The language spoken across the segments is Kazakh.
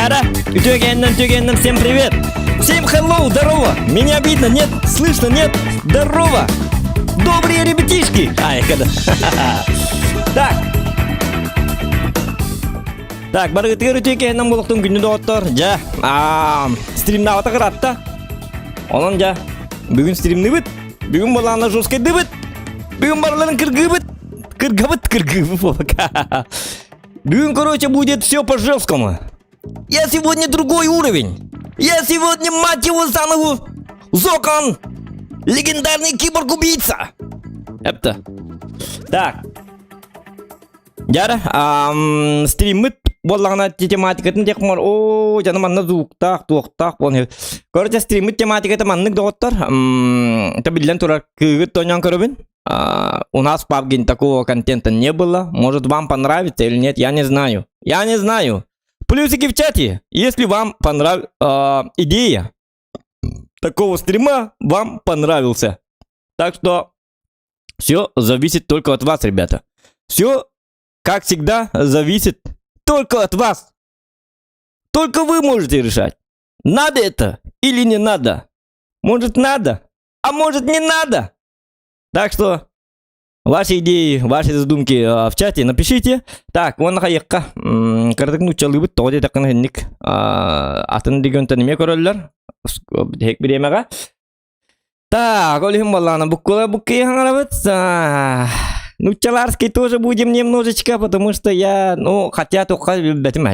Дяда, тюгенным, всем привет! Всем hello, здорово! Меня видно, нет? Слышно, нет? Здорово! Добрые ребятишки! Ай, когда... Так, барыгытыгыр тюгенным болуктун күнү доктор. Жа, стримна ата кыратта. Онон жа, бүгүн стримни бит. Бүгүн баланы жорсткайды бит. Бүгүн барларын кыргыбыт. Бүгүн, короче, будет все по-жесткому. Я сегодня другой уровень. Я сегодня, мать его, заново Зокон. Легендарный киборг-убийца. Это. Так. Жара, стримит боллагана тематикатын тек мар. О, жаным анна зуктак, туктак болон. Короче, стримит тематикаты маннык доктор. Это билен турар кыгыт тонян көрөбүн. У нас в PUBG такого контента не было. Может, вам понравится или нет, я не знаю. Я не знаю. Плюсики в чате, если вам понравилась идея такого стрима, вам понравился. Так что все зависит только от вас, ребята. Все, как всегда, зависит только от вас. Только вы можете решать, надо это или не надо. Может, надо, а может, не надо. Так что ваши идеи, ваши задумки в чате напишите. Так, вон нахаякка. Картак нучалы бит тоде такын хенник. Атын деген таниме көрөллөр. Хек биремага. Так, олим балана буккула букки хангарабыт. Нучаларский тоже будем немножечко, потому что я, хотя только бетим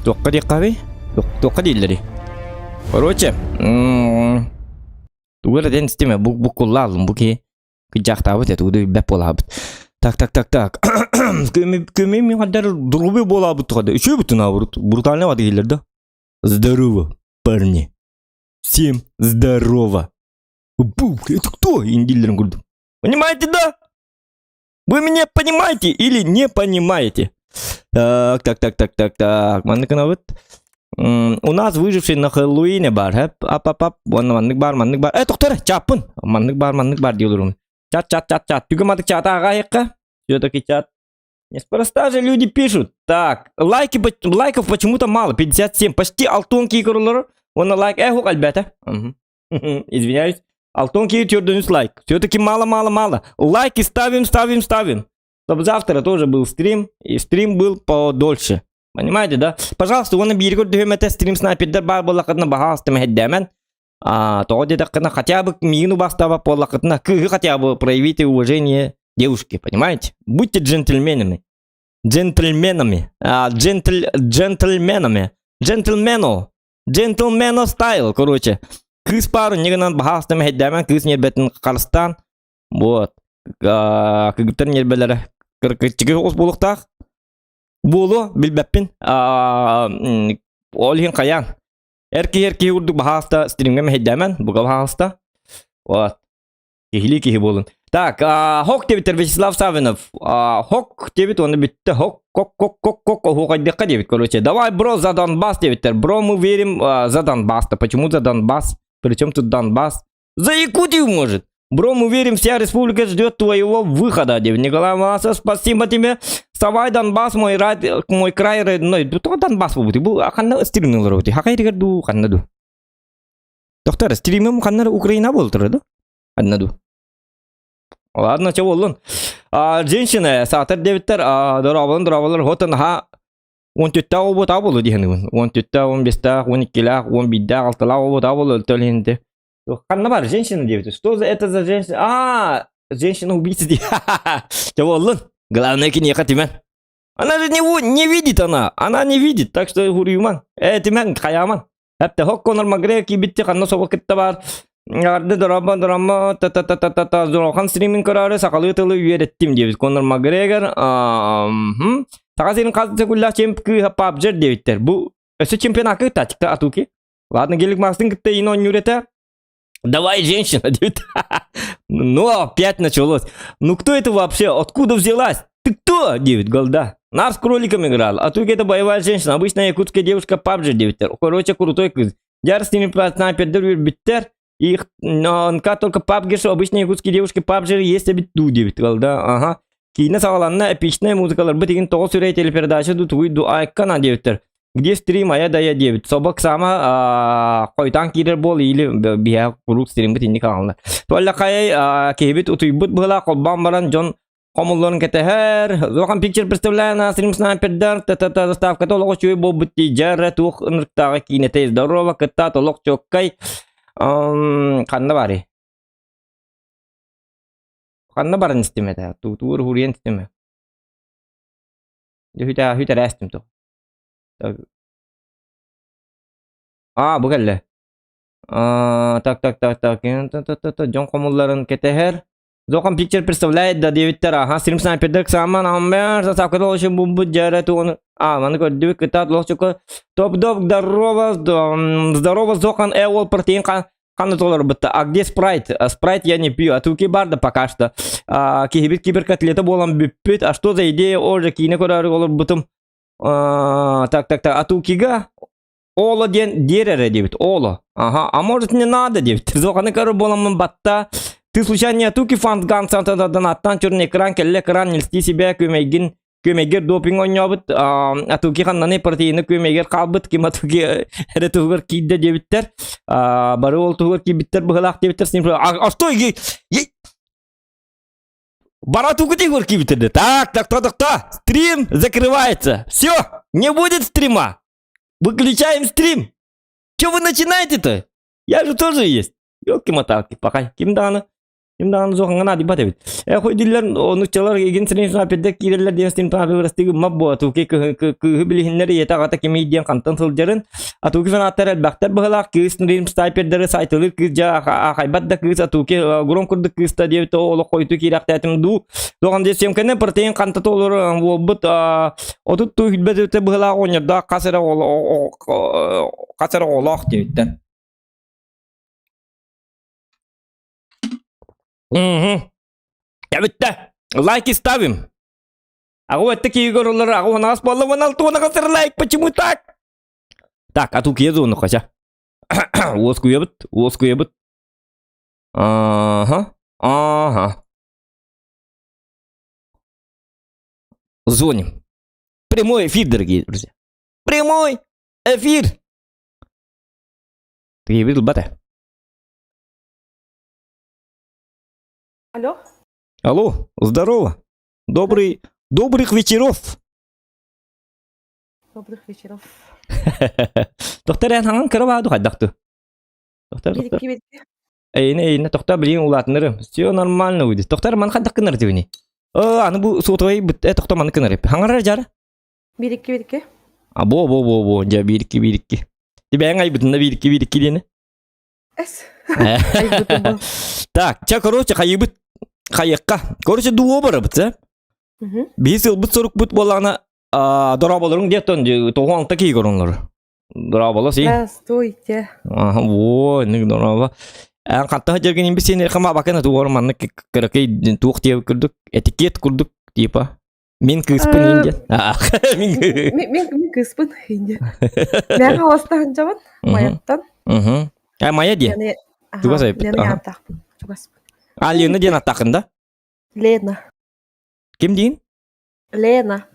только декави. Только дилери. Короче, тугер ден стиме буккуллалым буки кыжактабыт этуду беполабыт. Так. Көмеми кадар друбы болабыт када. Еще бүтүн абырт. Брутальный вады келер да. Здорово, парни. Всем здорово. Бук, это кто? Индилерин курдум. Понимаете, да? Вы меня понимаете или не понимаете? Так. Маныканабыт. У нас выживший на Хэллоуине бар. Маннык бар. Токтор, чапын. Маннык бар диyorlar. Чат. Тюгамадык чат агайыкка. Все-таки чат. Неспроста же люди пишут. Так, лайков почему-то мало. 57. Почти алтонки королор. Он лайк. Хук альбета. Извиняюсь. Алтонки тёрдөнүс лайк. Все-таки мало. Лайки ставим. Чтобы завтра тоже был стрим. И стрим был подольше. Понимаете, да? Пожалуйста, он наберет это стрим снайпер бар боллакатна бахастым хеддемен. Тоди такна хотя бы мину бастава поллакатна хотя бы проявите уважение девушке, понимаете? Будьте джентльменами. Джентльмено стайл, короче. Кыз пару негнан бахастым хеддемен, кыз нербетин Карстан. Вот. Кыгыттар нербелери кыркычыгы ос болуктак. Болу билбеппин. Олхин каян. Эрки урдук бахаста стримге мехеддемен. Буга бахаста. Вот. Кихи болун. Так, Хок дебиттер Вячеслав Савинов. Хок дебит он битте. Хок хокайдека дебит, короче. Давай, бро, за Донбасс дебиттер. Бро, мы верим за Донбасс. Почему за Донбасс? Причем тут Донбасс? За Якутию, может. Бро, мы верим, вся республика ждет твоего выхода, дебит. Николай Масов, спасибо тебе. Вставай, Донбасс, мой край родной. Кто Донбасс будет? Был ханна стримнул роти. Хакай ригарду ханнаду. Доктор, стримим ханна Украина был да? Ханнаду. Ладно, чего он? Женщина, сатер девитер, дорабалар, хотан он тетта обот аболу диханы. Он тетта, он беста, он кила, он бида, алтала обот аболу толинте. Ханна бар, женщина девитер. Что это за женщина? Женщина-убийца. Чего он? Главное, не хатимен. Она же не видит, она не видит, так что гурюман. Тимен, хаяман. Это хок конор магре, кибитте, ханно собакеттабар. Арды драма, зорохан стриминг карары, сакалы тылы үйереттим девит. Конор Макгрегор, Сакасерин казды кулла чемпки пабжер девиттер. Бу, өсі чемпионаты тачка атуки. Ладно, гелик мастын кітті ино нюрете. Давай, женщина, девит. Опять началось. Кто это вообще? Откуда взялась? Ты кто? Девит, голда. Нар с кроликом играл. А тут это боевая женщина. Обычная якутская девушка PUBG девит. Короче, крутой кыз. Яростными снайпер биттер. Их, нка только PUBG, что обычные русские девушки PUBG есть бит ду дебит, да, ага. Кине сағаланна эпичная музыкалар бітеген тоғы сүрей телепередача дутуй ду айкана дебиттер. Где стрим ая дая дебит. Собак сама қойтан кирер бол или бия курук стрим бітінді қалғандар. Туалла қай кейбит утуйбут бұла қолбан баран жон қомылларын кетехер. Зоқан пикчер представляя стрим снайпердар. Та заставка толық чуй бол бітті жарра туқ ынырқтағы кине тез здорово кітта толық чоккай. Қанна бари. Қанна барын істеме да. Туыр хурен істеме. Хүйтә рәстім тұқ. Bu geldi. Так. Жон комулларын кетехер. Зоқан пикчер представляет да девиттер. Ага, стрим снайпердер саман амбер. Заставка толшын бумбу жарет он. Маны көрді кітат лошчука. Топ-доп, здорово, Зоқан эвол протеин қаны толар бітті. А где спрайт? Спрайт я не пью. А туки барды пока что. Кибит киберкотлета болам биппит. А что за идея? Уже кине көрәрі олар бітім. Так. А тукига? Ола дерере дебит. Ола. Ага. А может не надо дебит. Зоқаны көрі боламын батта. Ты случайно не туки фантган сантадан аттан чурн экран келле кран нелсти себя көмегер допинг ойнабыт. А туки қаннаны протеины көмегер қалбыт. Кема туки әрі туғыр кейді дебиттер. Бары ол туғыр кейбіттер бұғылақ дебиттер. А что? Бара туки туғыр кейбіттер. Так. Стрим закрывается. Все. Не будет стрима. Выключаем стрим. Че вы начинаете-то? Я же тоже есть. Ёлки-моталки. Пока. Кимданы зоқанға надо батабит. Қой дилер, онучалар еген сірен сапетдек кирелер ден стрим табы вырастығы маббу. Атуки күхі білігінлері етағата кемейден қантан сылдарын. Атуки фанаттар әлбәқтер бұғылақ күйіс стрим снайпердері сайтылыр күйіс жа қайбатта күйіс атуки гром күрді күйіс та дебіті олы қойты керекті әтім ду. Доған десем кәне протеин қантат олыр олбыт отыт түйілбәді бұғылақ ойнерда қасыры олақ дебіттен. Я бітті. Лайки ставим. Ағу әтті кейі көрілер. Ағу нас болы 16 қасыр лайк. Почему так? Так, а тут езу оны қаша. Ос күйебіт. Ага. Звоним. Прямой эфир, дорогие друзья. Прямой эфир. Ты видел, бата? Алло, здорово. Добрых вечеров. Тоқтар ән хаңын кіріп ады қайдақты. Тоқтар. Әйне, тоқтар білейін ұлатынырым. Все нормально өйді. Тоқтар маны қайдақ кінар дегіне. Аны бұл суытығай бұт, тоқтар маны кінар еп. Хаңарар жары? Берекке. Бо, жа берекке. Тебе әң айбытында берекке дені? Әс. Айбытын бұл. Так, ча короче, қайыбыт. Қайыққа. Короче, дуо бары бұт, Бейс ылбыт сұрық бұт болағына дұрабалырың деттен тоғанлықта кей көріңлер. Дұрабалы сен? Стойте. Ой, нұг дұраба. Ән қаттаға жерген ембі сен ерқама бақына туғарым анны кірекей туық тегі күрдік, этикет күрдік дейпа. Мен кыспын инде. Мен кыспын инде. Мен қаластаған жабын, маяттан. Мая де? Чуға сайып? Лена аттақпын. Лена ден аттақында? Лена. Кем дейін? Лена?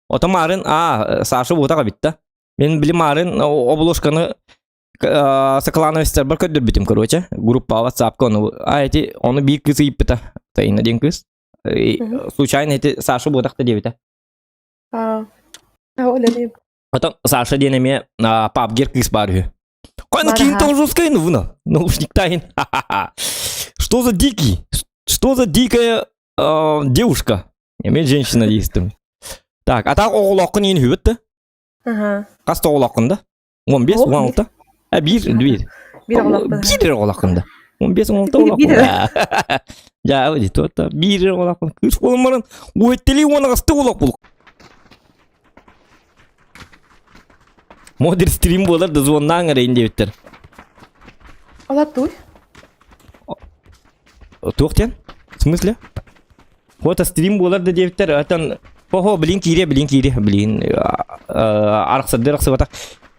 Ота марын, Саша бұтаға бітті. Мен білім марын обложканы Саклановистер бір көддір бітім, короче. Группа WhatsApp-ка оны бір кыз үйіп біті. Тайына ден кыз. Случайно эти Саша бұтақты дебіті. Олемем. Ота Саша денеме папгер кыз барығы. Қойны кейін тоже скайны вына. Наушник тайын. Что за дикая девушка? Мен женщина дейстім. Так, а так оғылақын ең хүбітті? Қаста оғылақында? 15-16? Bir oğlakında. 15-16 oğlakında. Ya öyle tuta. Bir oğlakında. Kız olmadan bu etteli ona kastı oğlak buluk. Moder stream bolar da zondan arayın devitler. Ola tuy. Tuğten? В смысле? Вот стрим bolar da devitler. Atan Ho, bilin kiri. Bilin. Arqsadır, arqsa batak.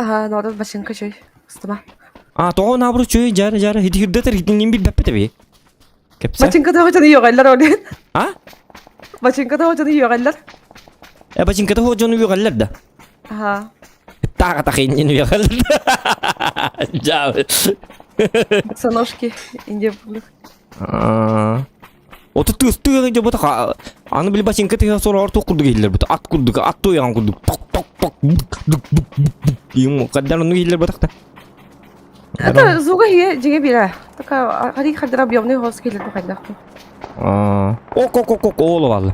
Ага, норот башинка чөй. Устыма. Тоғы набыру чөй жары. Хити хүрдетер хитинен бил бәппе табе. Кепсе? Башинка да хожаны йоғайлар олен. А? Башинка да хожаны йоғайлар. Бачинката ходжону үйгаллар да. Ага. Тага тахинен үйгаллар. Жабы. Саношки. Инде булы. Оты тыстыгы жа бота аны бил бачинка тыга сора орту курдук елдер бота. Ат курдук, ат тояган курдук. Ток. Юм каддан ну елдер ботакта. Это зуга хие жеге бира. Така хари хадра бьёмный хос келет бакайдакты. Ок, олу алды.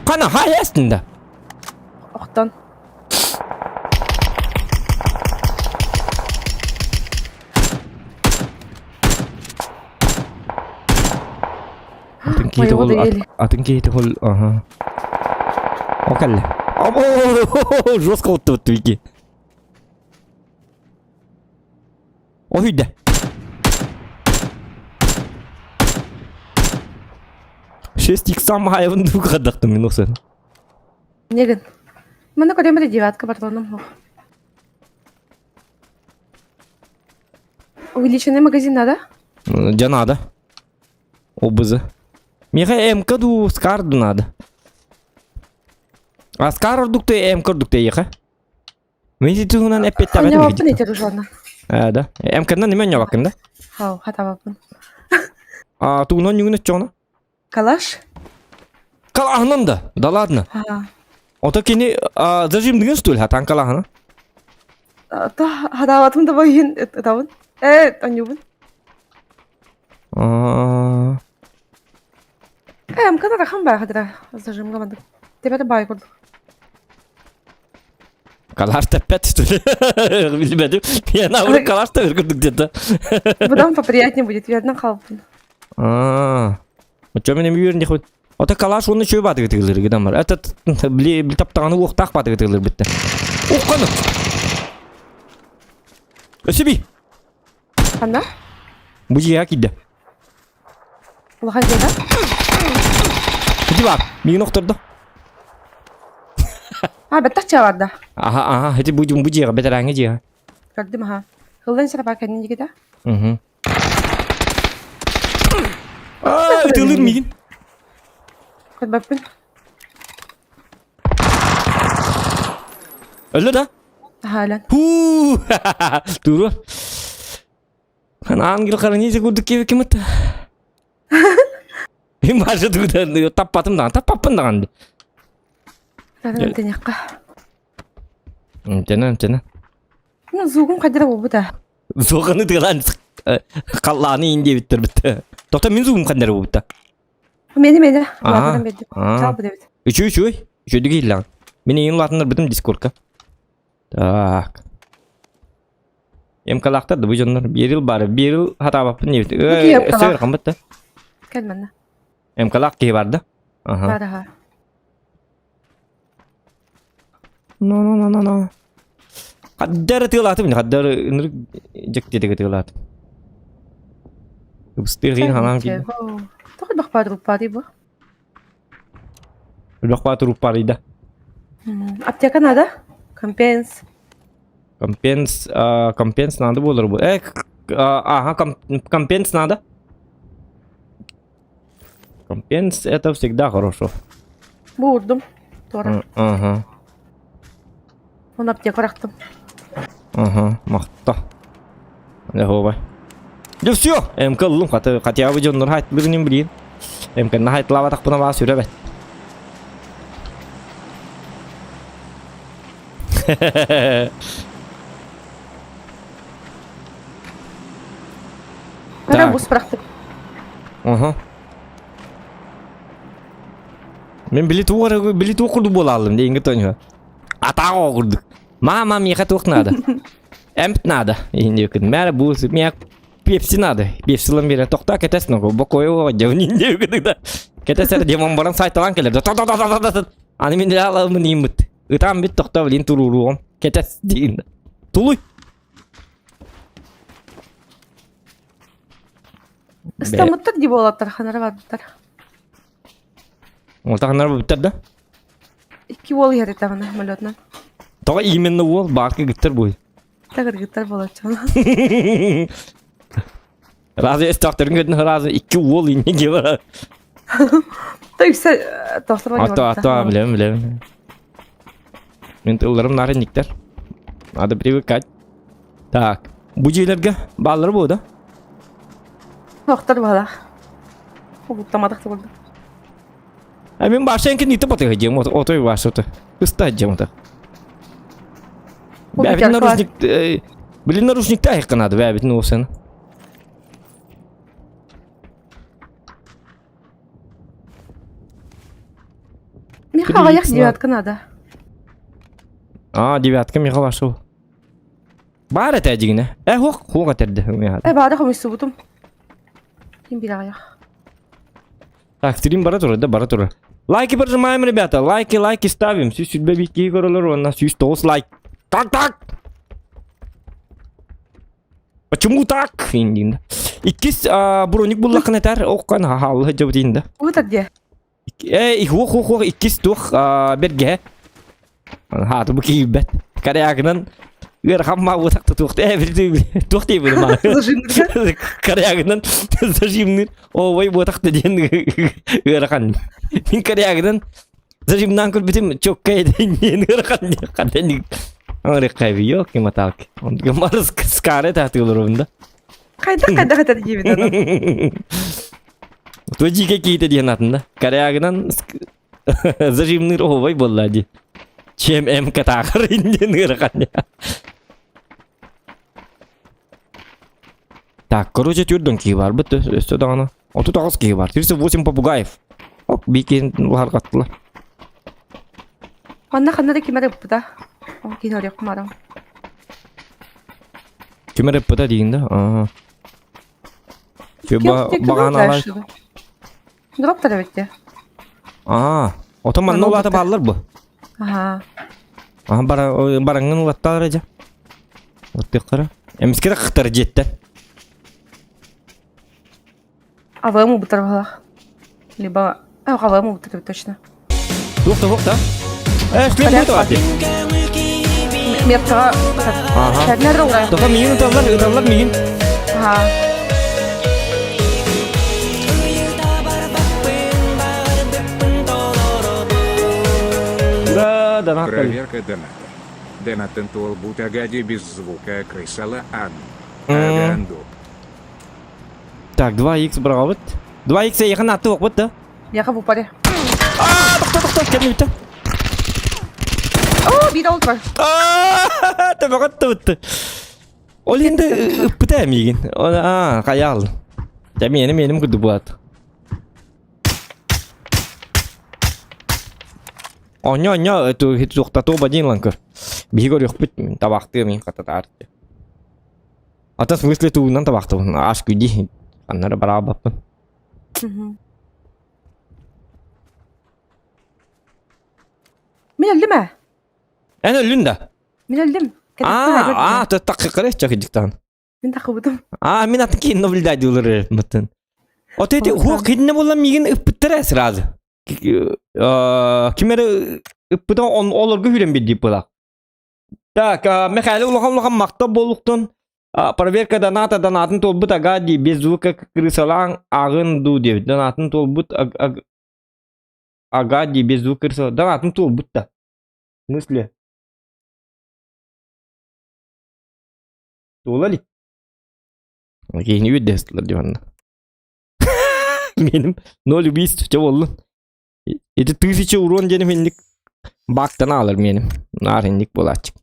Қана хай астында. Оқтан. Атын кейті қол, аха. Окалли. Або, жестко отты бұтты веке. Ойда. Шестик сам хайвын дуг қаддақты мен осы. Неген. Мына көремеде девятка патроном лох. Увеличенный магазин надо? Жанада. Обызы. Меха МК-ду скарду надо. А скар ордукты МК-ордукты еха? Мен сетуғынан әппет тағады Аня вапын етер ұжуанна. Да. МК-дан немен не да? Хау, хата вапын. Туғынан югін өтчоғына? Калаш? Калахынан да, да ладно. Ага. Ота кені зажимдеген стөл хатан калахана? Та хата ватым да байын этавын. Анюбын. МК-да рахан бай хадра. Зажимға мандық. Тебе бай көрдік. Калаш тәппәт стөл. Білмедім. Мен ауыр калаш та көрдік деді. Бұдан поприятнее будет, верно қалыпын. Чо менен үйерінде қойды. Ота калаш оны шөй баты кетігілер кеден бар. Этот біл таптағаны оқтақ баты кетігілер бітті. Оққаны! Өсібей! Қанда? Бұ жия кейді. Улахан жейді? Кеді бар, меген оқтырды. Бәттақ чаварда. Аха, хеті бұ жиға, бәтір аңы жиға. Көрдім, аха. Қылдан сарапа кәнен жегеді? Өтілер меген. Көрбәппін. Өлі да? Аха, әлін. Туру. Аңгел қаранезе көрдік кебе кемітті. Мен баршы тұғыдан таппатым даған, таппаппын дағанды. Тәнін тәнеққа. Тәні. Зуғым қадыра болу да. Зуғаны тұғылан қалланы инде біттір бітті. Тоқта мен зуғым қандары болу бітті. Мені. Латынан берді. Жалпы дебет. Үші кейлі. Мен ең латындар бітім дискордқа. Так. Емкалақтарды бұл жонлар. Беріл бары. Беріл хата баппын не бітті. Өсер қам бітті. Кәлмәнна. Емкалақ кей барды. Бараға. No. Қаддары тығылаты мені. Қаддары үнір жектедегі тығылаты. Үпістер кейін ханам кейді. Тоқы бақпа друппады бұл. Бақпа друппады да. Аптека надо? Компенс. Компенс надо болыр бұл. Компенс надо. Компенс это всегда хорошо. Бурдым. Тора. Он аптеку рақтым. Мақта. Лехо да все, МК лым хотя бы жонлар хайт бірінен білейін. МК-на хайт лава тақпына баа сүре бәт. Ара бұс бірақтым. Мен билет оқырды бола алдым дейінгі тоңы. Атағы оқырдық. Мама, мне хат надо. Эмпт надо. Мәрі бұсы, мен пепси надо. Пепсилан бері тоқта кетесін оғы. Бақой оға жауын ендеу кедігді. Кетесері демон баран сайталан келерді. Аны мен де алымын ембіт. Үтам бет тоқта білін тұруруғым. Кетес дейінді. Тұлуй. Истамыттар деп олаттар, қанары бадыттар. Олтағанар бұл біттер да? 2 ол yer etmene meloddan. Тоға именно ол барқы гіттер бұл. Тагыр гитар болачак. Разы эстақтарын көтін разы 2 ол инеге бар. Та yüksel dostlar var. Ата, білем. Мен тылдарым нарынниктер. Надо привыкать. Так, бұл жейлерге баллар бұл да? Тоқтар бала. Уттамадық та болды. Мен башын кен итіп отыға жем, отой башы оты. Үсті жем оты. Білін нарушникті айыққанады бәбетін осыны. Миха аяқ девятка надо. Девятка миха башы ол. Бар әті әдігіне. Хоқ әтерді. Бада қомысты бұтым. Кем бір аяқ. Так, стрим бара тұр. Лайки прожимаем, ребята. Лайки ставим. Сүйс сүрбе бейткей көрілер. Онна сүйс 9 лайк. Так! Почему так? Иккис броник буллақын әтер. Оққан халы жабы дейінді. Ұтар де. Хоқ. Иккис тұқ берге. Хаты бұл кейбет. Кариягынан Верхамма бұтақты тұқты. Тұқ дей бұды ма. Зажимдыр. Кариягынан зажимныр. Ой бұтақты дейін верхан. Мен кариягынан зажимнан көрбетім чөккай дейін верхан. Қанден Аңыры қайбы yok ема талки. Ондығы марыз скары тәті олар оғында. Қайда қатады деймін адам. Той жеке кейті дейін атында. Кариягынан зажимныр овай болла дей. Чем эмка тақыр инден ғырқан. Так, короче, түрдің кей бар бұтты. Өсті дағына. 39 кей бар. 38 попугаев. Бейкен ұлар қаттылы. Қанды кемері бұппыда. Кейін өрек құмарым. Кемері бұппыда дейінді? Баған алай. Дроптар өтті. Отаманны олаты балылар бұл? Бараңын олатталар әжі. Отты қыра. Әміскері қықтары жетті. АВМ бұтар бала. Либо... АВМ бұтар точно. Тоқта. Шлем бұйты баты. Метқа... Кәрнер оңға. Тоқа мейін ұталар мейін. Проверка доната. Донат тентуал бутагади без звука крысала Анду. Так, 2х брал бит. 2х яқын атты оқ бітті. Яқа бұпаре. Тоқта, кәдім бітті. Бейді олд бар. Табақатты бітті. Ол енді үппіті әмейген. Қаял. Менім күрді болады. Оня, это тоқтату бадин ланкыр. Бейгор yok бит, табақты мен қатата арты. Ата смысле туынан табақты. Аш күді. Қаннары бара баппын. Мен өлді ме? Ән өлін да? Мен өлдім. Таққы қыры чақыдықтан. Мен тақы бұдым. Мен атын кейін нөбілдәді олар мұттын. Ота еті, қидіне болам меген үппіттір әсір азы. Кемері үппідан оларға үйрен беді бұлақ. Так, Михайлы ұлған мақта болуқтың. Проверка доната донатын толбут агади без звука крысалаң ағын ду деп. Донатын толбут агади без звука крысалаң. Донатын толбут да. В смысле? Толали? Кейіні өйдестілер деванна. Менім 0 убийств че болын. Это 1000 урон денім ендік бақтан алыр менім. Нар ендік болачық.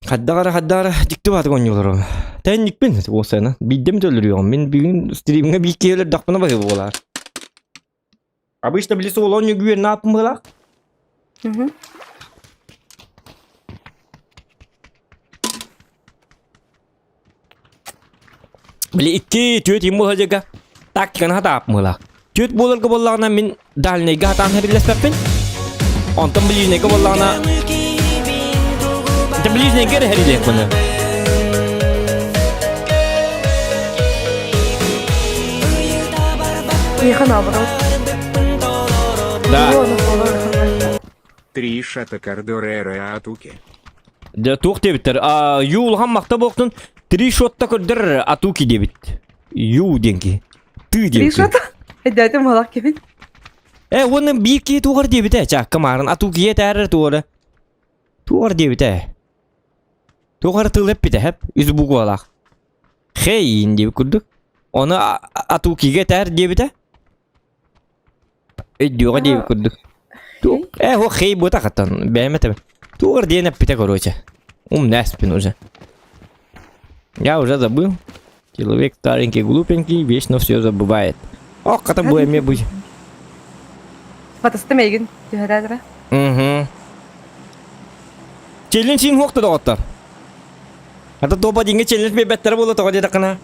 Хаддара дикті баты қойнылар ол. Тәйін дикпен осыны. Биддем төлір еғым. Мен бүгін стримге бейкейлер дақпына бағы болар. Обычно білесі ол оны күер напым болақ? Білі 2-4 ем болға жеға тактиканы хата апым болақ. 4 болырғы болағына мен дәлінейгі хатан әрілеспәппен. Онтан білігінейгі болағына это ближний гэр харилек bunu. Яхан абрал. Да. $1 Три шата кардорера атуке. Да тух дебиттер. Юлган макта боктун 3 шотта көрдөр атуки дебит. Ю денки. Ты дебит. Ришата? Эдәтем малак кебин. Оны бирки тугар дебит чакка марын атуки етер тугар. Тугар дебит. Тугар тылып бите хеп үз бугу алак. Хейин деп күрдүк. Оны атукиге тәр дебит. Эдюга деп күрдүк. О хей бота хаттан бәймәтем. Тугар денеп бите короче. Наспин уже. Я уже забыл. Человек старенький, глупенький, вечно все забывает. Ох, это будет мне быть. Батасты мейгин. Жөһәрәдер. Угу. Челлендж ин хоқты доғыттар. Ата топа денге челлендж бебеттер болы тоға деді қына.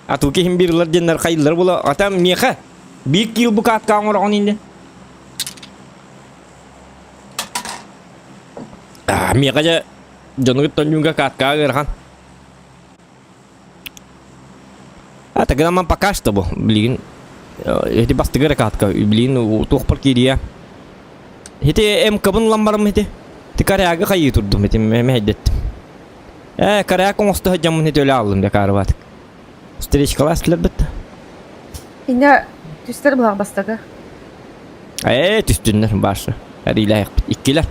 Атуки хим бирилер деннер қайылар болы. Атам меха. Bir kil bu kat kaŋır oğun indi. Meka aja jono gitton juga kat kaŋır kan. Tapi nama pakas tuh, beliin. Itu pasti gara kat kau beliin tuh pergi dia. Itu kabun lambaram itu. Itu karya agak kayu tuh itu mehedet. Karya aku mesti jamun itu lalu dia karvat. Stres kelas lebet. Инде түстер булак бастагы. Түстүннөр башы. Арилайык. Иккилер.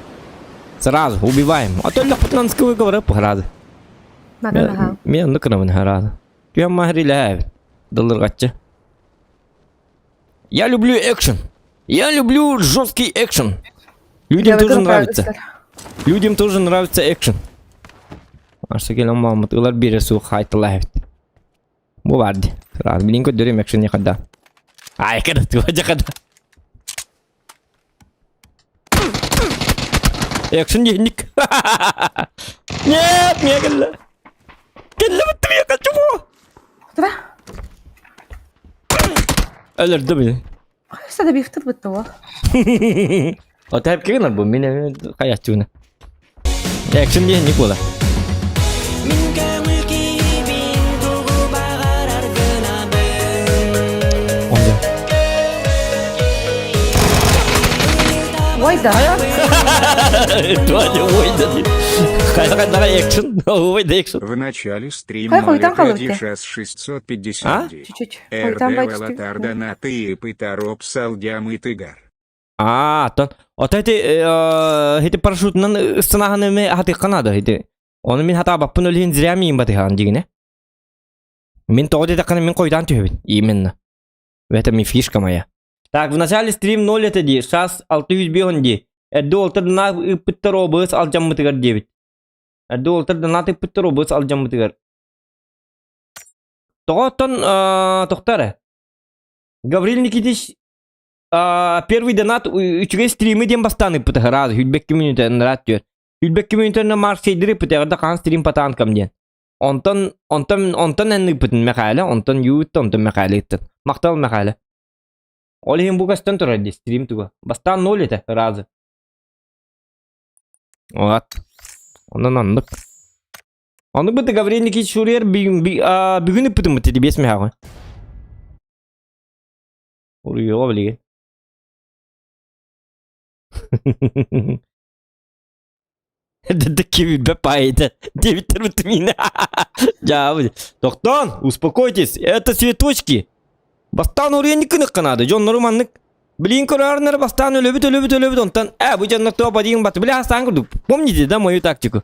Сразу убиваем. А то лапатнанского говорю похрады. Надо. Мен ныкрымын харады. Кем махрилайып. Дылыргатчы. Я люблю экшен. Я люблю жесткий экшен. Людям тоже нравится. Людям тоже нравится экшен. Ашты келем мамыт ылар бере суу хайтылайып. Bu vardı. Sırada bilin ki dörüm action yakada. Ay kada tu aja kada. Action yenik. Нет, не гalla. Galla bitti ya kaçma. Тра. Öldürdü beni. Sada biftit bitti o. O da hep kenar bu. Mine kayatçuna. Action yenik ola. Ойда. Тоня ойда. Какая экшен? Ойда экшен. В начале стрима Гадишас 659. Чуть-чуть. РД Валатарда на ты Пытароп Салдям и Тыгар. Тон. Вот эти парашютнан станаханами хаты канада эти. Он мин хата баппын өлген зря мин батыхан дигине. Мин тоғды тақаны мин койдан түйбін. Именно. В этом и фишка моя. Так, в начале стрим 0 это ди. Сейчас 600 бионди. Эдді олтыр дана пытты робыз алжам мұтығар дебіт. Эдді олтыр дана пытты робыз алжам мұтығар. Тоғыттан тоқтары. Гаврил Никитич первый донат үчіге стримі ден бастаны пытығар азы. Хүлбек коммунитарын рад дер. Хүлбек коммунитарына марк сейдірі пытығарда қан стрим патан камден. Онтан әнні пытын мәқайлы, онтан юытты, онтан мәқайлы еттін. Мақтал мәқайлы. Олеген бұғастан тұрады стрим туға. Бастан 0 еті разы. Вот. Ondan anlık. Anlık bıdı Gavril Nikit şuraya bugün ipıdım mı dedi besme hağı. Oraya o bile. Такие бепаете. Девять витамина. Доктор, успокойтесь. Это цветочки. Бастан oraya nikınık kanadı. John Norman'lık. Блин, корарнер бастан любит. Онтан, bu canlar топ один бат. Бля, сангуду. Помните, да, мою тактику?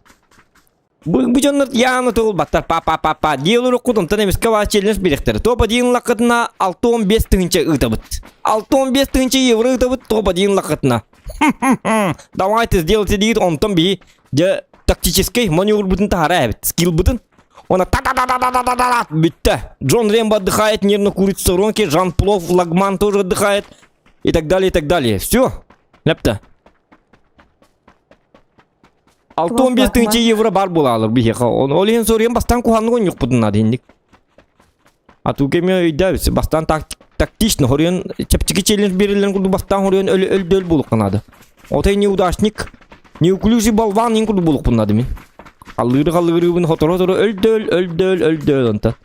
Bu canlar yanı tol battar. Pa. Диелуру кудum танемис кава челлендж билектер. Топ один лакытына 6-15 тыгынча ытабыт. 6-15 тыгынча евро ытабыт топ один лакытына. Давайте сделайте дейт онтан би. Же тактический маневр бутын тахарабит. Скилл бутын. Она та-та-та-та-та-та-та-та. Битте. Джон Рэмбо отдыхает, нервно курит в сторонке. Жан Плов, Лагман тоже отдыхает. И так далее, и так далее. Все. Ляпта. 6-15 тысяч евро бар булалар бихеха. Олеген сорген бастан куханны yok budunlar indik. Atukeme öydäbis. Bastan tактично хорен чепчики челлендж берилен курду бастан хорен öl булук канады. Отay неудачник. Неуклюжий болван ин курду булук bunlar min. Каллыры бун хоторо өлдөл онта.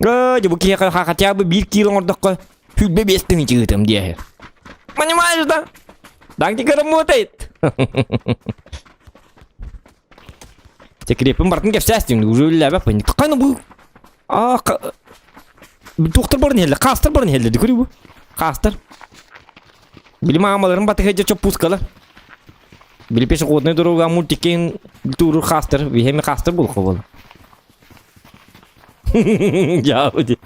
Bu хотя бы 1 кило ордакка хүлбе 5 тыгын чыгытым дие. Понимаешь, да? Дактика работает. Секрепим бартын кепсәстім. Уже өлләбә пойны. Қайны бұл? Доктор барын елді. Қастыр барын елді. Көрі бұл? Қастыр. Білім ағамаларын баты хәйдер чөп пускалар. Білі пеші қодны дұруға мультикен туру қастыр. Вихеме қастыр бұл қобылы. Яуди.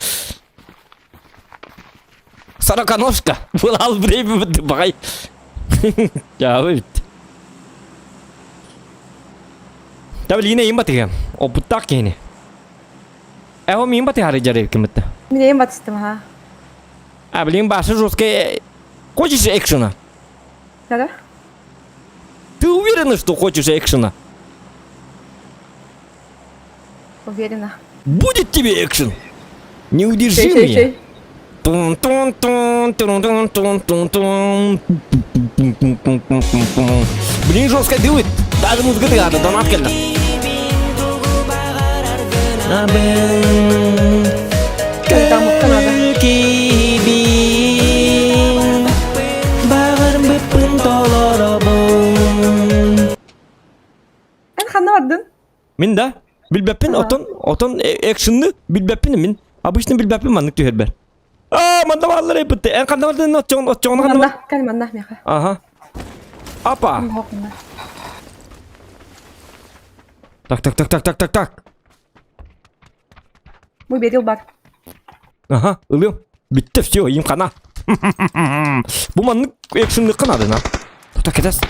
Сороконожка. Бұл ал бірейбі бітті бағай. Яуди. Tabii yine iyi batıyor. O putak yine. O miyim batıyor harcayacak kıymetli. Mineyim batıştım ha. Bileyim başı жесткая. Хочешь экшена? Да-да. Ты уверена, что хочешь экшена? Уверена. Будет тебе экшен. Не удержи меня. Блин, жестко делает. Даже музыка рядом, донат келді. En kanına vardın. Min da bilbepin oton action'lı bilbepin min. Обычно bilbepin manlık tüher ber. Manda varlar hep bitti. En kanına vardın otçoğuna kanına var. Manda. Kan manda miyaka. Aha. Apa? Manda. Tak. Мой берил бар. Aha, ılıyorum. Bitti, все, yiyeyim kana. Bu manlık action'lı kanadı lan. Tak edes.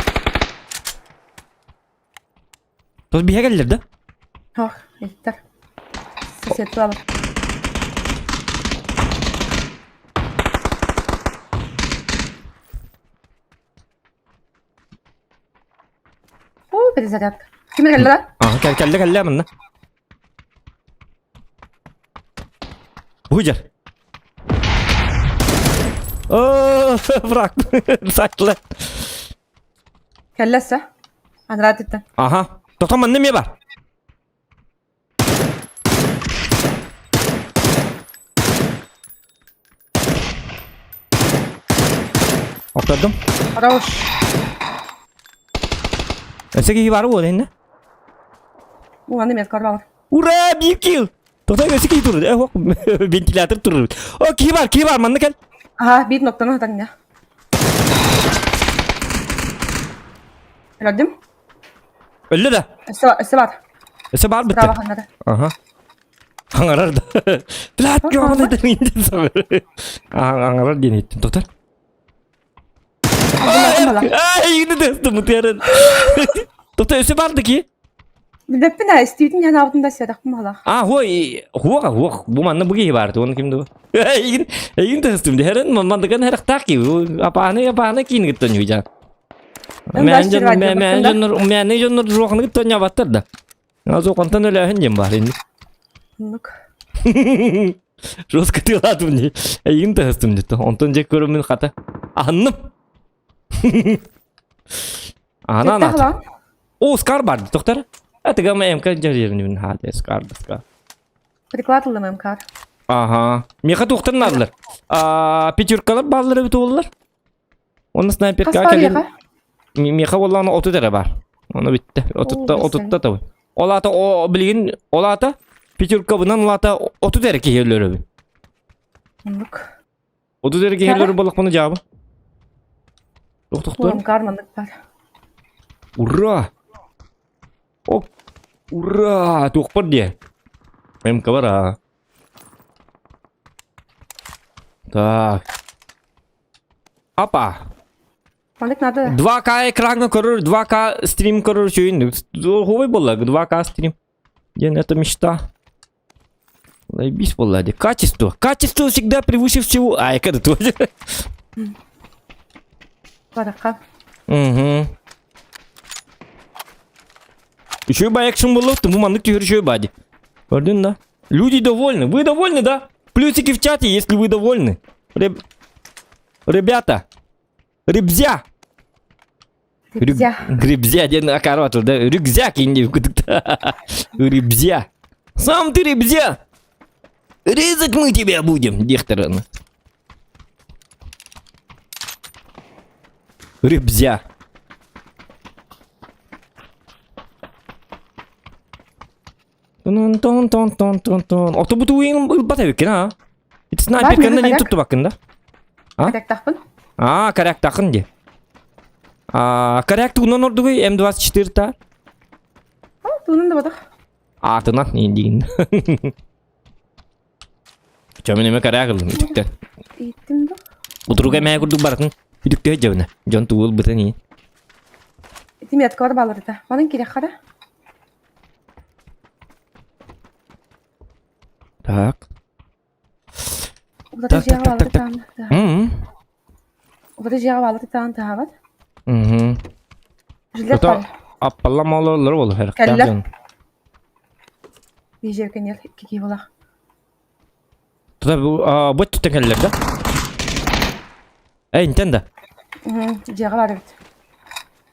Toz bir gelirler de. Oh, yeter. Sesiyeti alır. Перезарядка. Кime geldi lan? Aha, geldi hemen. Hucar. Bırak. Sakla. Kellese. Hadi rahat et. Aha. Doktor bende mi var? Okladım. Хорош. Öteki var mı orada? Bu anda met karba var. Ura, bir kill. Doktor öteki durur. Ventilatör durur. Ki var manlık gel. Aha, bir noktanı hatan ya. Gördüm. Öldü de. Esi var. Ese var bitti. Bravo hanada. Aha. Hangarar da. Dilat görmedi de indi sonra. Hangarar diye ettin doktor. Yine de ısıtımı yarın. Doktor öse vardı ki. Bilmem ne istiyordun yani altında siyadak mı hala? Huwa. Bu manna bu gibi vardı onu kimdi bu? Yine de ısıtımdı. Herın mandakan her tak ki. Apağını kini gittin hücan. Men jonur ruhunu gittin ya battır da. Az o kontan öyle hencem var şimdi. Nuk. Roz kıtıladım diye. Yine de ısıtımdı. Ondan cek görümün kata. Anım. Ana. O Scar vardı doktor. Это гамма МК жарерин хады Scar. Прикладылы МК. Aha. Меха доктор надылар. Пятеркалар баллары бит олар. Оны снайперка келген. Меха олланы 30 тәре бар. Оны битте. 30 та. Олата о билген олата пятерка bundan олата 30 тәре кегелері. Nuk. 30 тәре кегелері болық бұны жабы. Доктор. МК армандык бар. Ура! Ура! Тухпар dia. МК бар. Так. Apa? Мандык надо. 2К экранга көрөр, 2К стрим көрөр шөйін. Хубай болла, 2К стрим. Ден, это мечта. Лайбись болла, де. Качество. Качество всегда превыше всего. Это тоже. Барака. Угу. Еще бы экшен был, то маманок теперь еще и бади. Пардон, да? Люди довольны. Вы довольны, да? Плюсики в чате, если вы довольны. Ребята. Ребзя. Ребзя, дед, короче, да? Рюкзак, Ребзя. Сам ты ребзя. Резать мы тебя будем, Дихтер. Рыбзя. Тон. Ото буту уйын ылбат эбекен, а? Ит снайпер Бар, кенде мені лин коряк. тутту бакында. А? Коряк тақпын. Коряк такын де. Коряк тугунан ордугу М24 та. Туның да бадық. Атынан не дейін. Чөмен эме коряк ылдым, үтүктен. Иттім да. Утуруга эмэ курдук баратын. Үтүктө жабына. Жон тугул бытын ии. Иттім ятқа бар балыр да. Оның керек қара. Так. Олары жеға балыр так. таң. Олары жеға балыр таң тағабат. Жилет Ото бар. аппалла малолор болу. Кәллә. Бейжеркен ел кеке болақ. Тута бот туттан келлер да. Интен да. Жеға бар бит.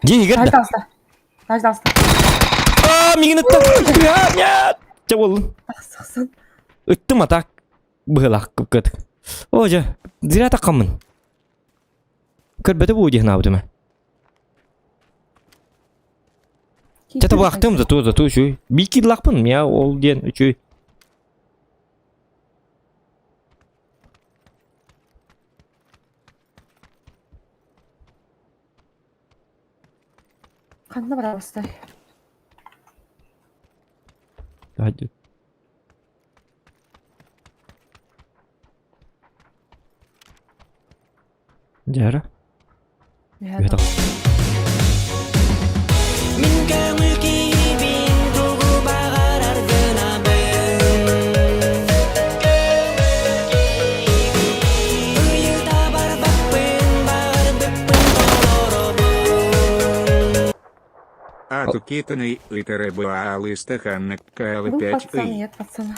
Жегер Таж да. дауыста. Таж дауыста. Мигнет нет. Че болдun? Тақсықсын. Ыттым атак. Быһылак кып кыт. Ожа, зира такамын. Көрбөтө бу дихна бутума. Чата бактым за ту шу. Бики лакпын я ол ден үчү. Қанды бар абыстай. Hadi. Jara. Ya tak. Атукитаный литеры была листаханна Бұл КЛ5 пацан, и. нет пацана.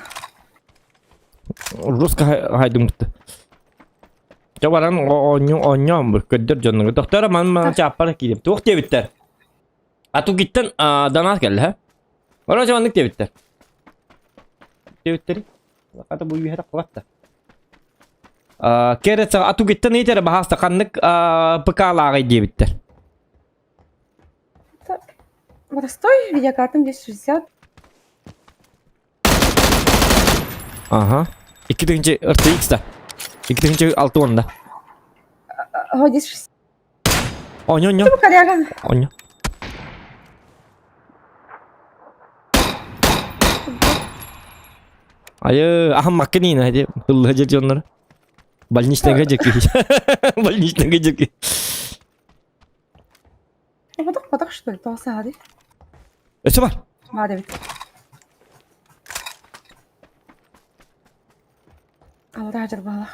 Руска хайдымтты. Жабаран оньон бір көддер жонны. Доктора ман чаппар кидем. Тук дебиттер. Ату гиттен данат келди, ха? Ора жамандык дебиттер. Дебиттери. Ката бу үйһәдә кылатта. Кереца ату гиттен итер бахаста каннык пыкалагы дебиттер. Водостой, видеокартам 1060. Ага. 2-нче RTX-та. 2-нче 610-да. О, 1060. Оньон. Бұл коряган. Оньон. Айы, ахам маккинина хәде. Хыллы жер жоннары. Больничныйга жеки. Больничныйга жеки. Бадық что ли? Тоғысы ғады. Өсі бар. Ғады бит. Алда ажыр балақ.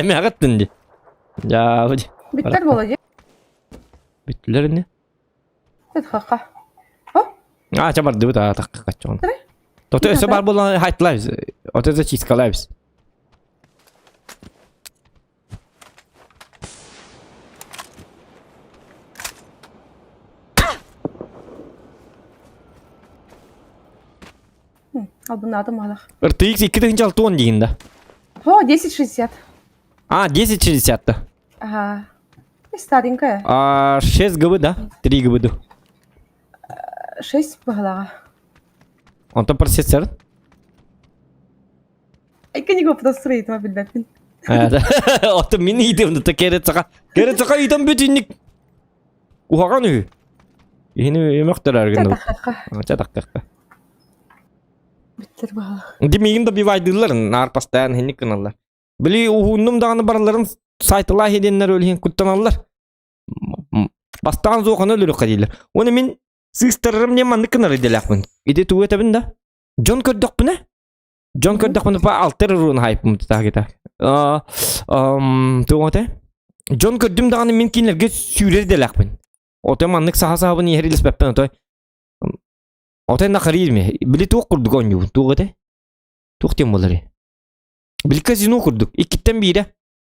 Әме ағыттын де. Ja, hadi. Bitter bolacak. Bittiler ne? Hadi kaka. Hop. Çabar dıvı da takka kaçon. Tabii. Toto ese bar bolan height lives. Oto da çiska lives. Al bunu adım alak. RTX 2610 deyində. О, 1060. 1060-да. Ага. Старенькая. 6 GB, да? 3 GB. 6 бағалаға. Он там процессор. Айка не го простроить, ма білбәппін. Ото мен идем да керецаға. Керецаға идем бөтінник. Ухаған үй. Ені емектер әргінді. Чатаққа. Bitter бағалақ. Демейін да бивайдыларын арпастан хенник каналlar. Били ухуннум дағаны барларын сайтыла хеденлер өлген күттаналар. Бастаған зоғаны өлірі қадейлер. Оны мен сыстырырым не манды кынары делақпын. Иде туы өтебін да. Джон көрдіқ бұны? Джон көрдіқ бұны па алтыр руын хайпым тұтақ. Туы өте? Джон көрдім дағаны мен кейінлерге сүйрер делақпын. Оты мандық саға-сағабын ехерелес бәппен отой. Отай нақарир ме? Били туық құрдық он юу. Туы өте? Туық тем болары. Били казино құрдық. Иккеттен бейді.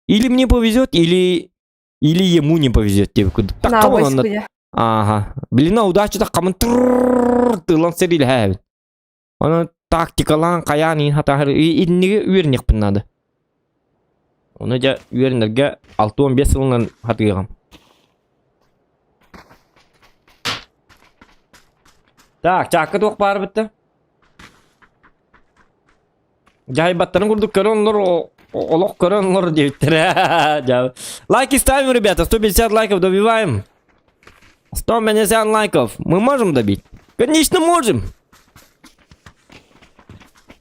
Или мне повезет, или ему не повезет. Деп құрдық. На войску я. Ага. Били на удачу так қамын тылан серил хәбін. Оны тактикалан қаян ин хатағыр. Иннеге үйернек піннады. Onu ja üyerenlerge 6-15 yılından hatırlayam. Tak, çakka tok bar bitti. Jahay battanı kurduk körönler olok körönler deyiptir. Like ставим, ребята, 150 лайков добиваем. 150 лайков. Мы можем добить? Конечно, можем.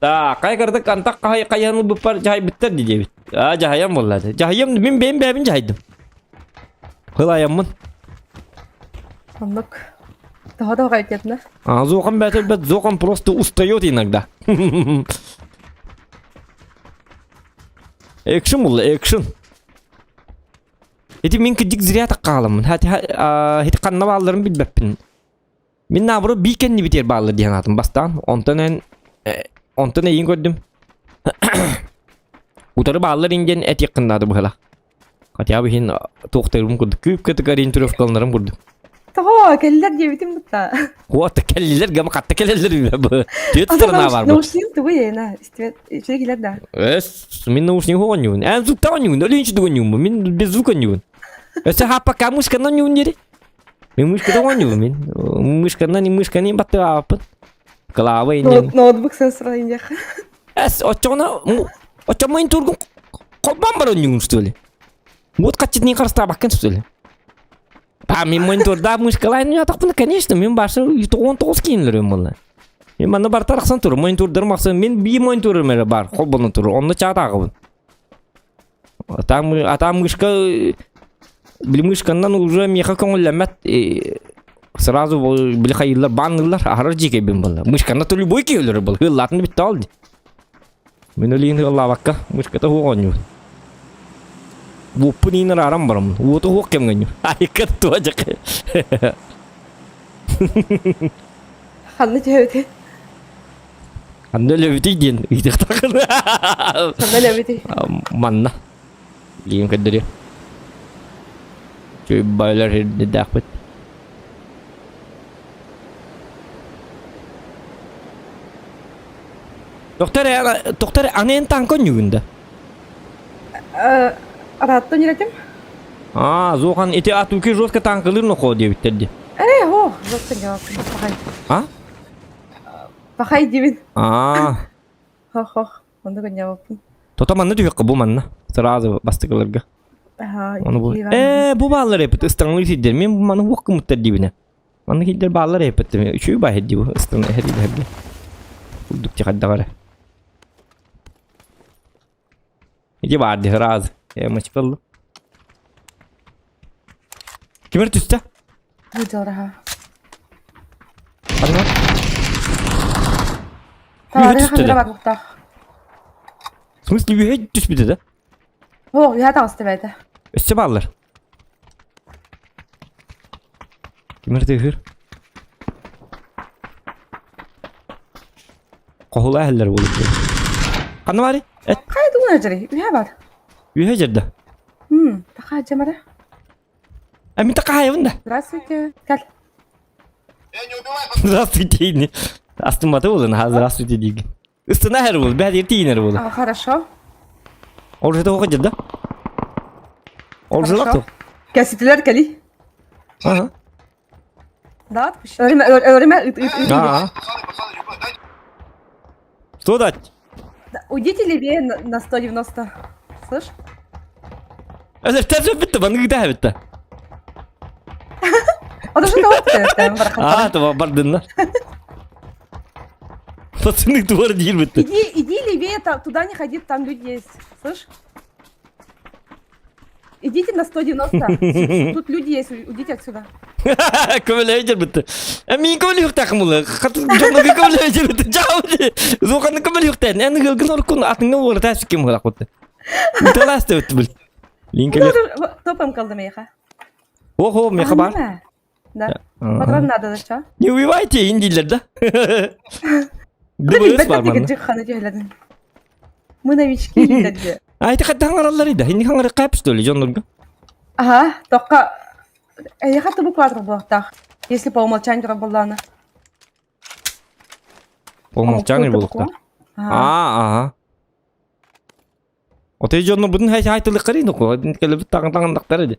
Так, кайгырдык антак каяны бупар жай биттер дiyecek. Jahayam bolladı. Jahayam men benim bebin jaydım. Hılayamın. Аннык. Daha кайтетна. Зоқан бәтел бәт зоқан просто устает иногда. Экшен бұл, экшен. Эти мен кидик зря таққалымын. Хәті қанна балларын білбәппін. Мен набыры бейкенні бітер баллар дейін атым бастан. Онтан әйін көрдім. Утары баллар инген әт еққындады бұғыла. Қатя бұхин тоқтарым көрді. Көп көтік ориентировкаларым көрді. Того, келлер дебитим бутта. Вот, келлилер, гамы қатты келлилер бі. Түйет сырына бар бұл. Наушнин тугу ена. Içine giler de. Мен наушник оғанюын. Ән звукта оғанюын, өлейінші оғанюын. Мен без звук оғанюын. Хапа ка мышканан оғанюын дері. Мен мышкада оғанюын мен. Мышканан баты апын. Клава енен. Ноутбук сенсора индек. Оча майын тургын қолбан бар оғанюын үстілі. Вот қатчетнен қарыста баққан үстілі. Мен мониторда мышкалайын жатақпын, конечно, мен башы 19 кейінлерім болы. Мен маны бар тарақсан тұры, монитордар мақсы, мен бей мониторым әрі бар, қолбаны тұры, онды чағатағыбын. Атам мышка, білі мышқаннан уже меха көңілләмәт, сразу білі қайылар, банылар, ағырар жеке бен болы. Мышқанна түрлі бой кейлері бол, ғыллатын бітті алды. Мен өлейін ғылла баққа, мышқата хоған еуін. Вупын инер арам барам. Вот ух кем гоню. Ай, кату ажак. Ханны жебети. Ханны лебети ден. Идек такын. Ханны лебети. Манна. Лием кадыре. Чөй байлар херде дақпет. Доктор, анен танкон югында. Араттан жүретім? Зоған эти атуки жестко танкылырны қо деп біттерді. О, жестко жауаппын. Пахай. Пахай дебін. Хох, онда көн жауаппын. Тота манны түйеққа бұл манна. Сразу бастықыларға. Бұл балалар епіт, ұстаңлы сиддер. Мен бұл маны оқы мұттар дебіне. Маны кейдер балалар епіт. Үші ба хедді бұл, ұстаңлы хедді. Бұлдық тиқадда қара. Еде барды, разы. Maç kaldı. Kimler üstte? Hıcaraha. Hadi lan. Tarih kadar bak muhtar. В смысле, bir düş bir de. Oh, ya da astı Üstte bağlar. Kimler de hır? Kohulu ehiller bulup. Kanı var ya? Et. Kaydı bu neceri? Üye var. Üye жерде. Taqa jamara. Мен тақайын да. Здравствуйте. Кел. Здравствуйте. Астыматы болын, здравствуйте дейген. Үстіне әрі бол, бәдер тейін әрі бол. Хорошо. Ол жерде оқы жерде? Ол жерде оқты? Кәсіптілер кәли. Да, отпущу. Öğrenme. Что дать? Уйдите левее на 190. Слышь? Özür tercih bitti, bana gidelim bitti. O da şunu yaptı. Tamam, bardınlar. Пацаны, дуvar değil bitti. Иди левее, туда не ходи, там люди есть. Слышь? Идите на 190. Тут люди есть, уйдите отсюда. Көмелі өйдер бітті. Мен көмелі өқтақым ұлы. Жоңлығы көмелі өйдер бітті. Жауы. Зоқаны көмелі өқтайын. Әні ғылғын орқын атыңны олар тәсіп кем ғылақ бітті. Үталасты өтті біл. Линкелер. Топом қалды меха. Ого, меха бар. Да. Патрон надо да что? Не убивайте индилер, да? ДБС бар маны. Мы новички деді. Айты қатты хаңаралар еді. Енді хаңары қайпысты өлі жоңларға. Ага, тоққа. Я хотя бы квадро был так, если по умолчанию работала. По умолчанию был так. Ага. Отей жонно будун хайтылык карыйны ко. Келип тагын-тагындактар эди.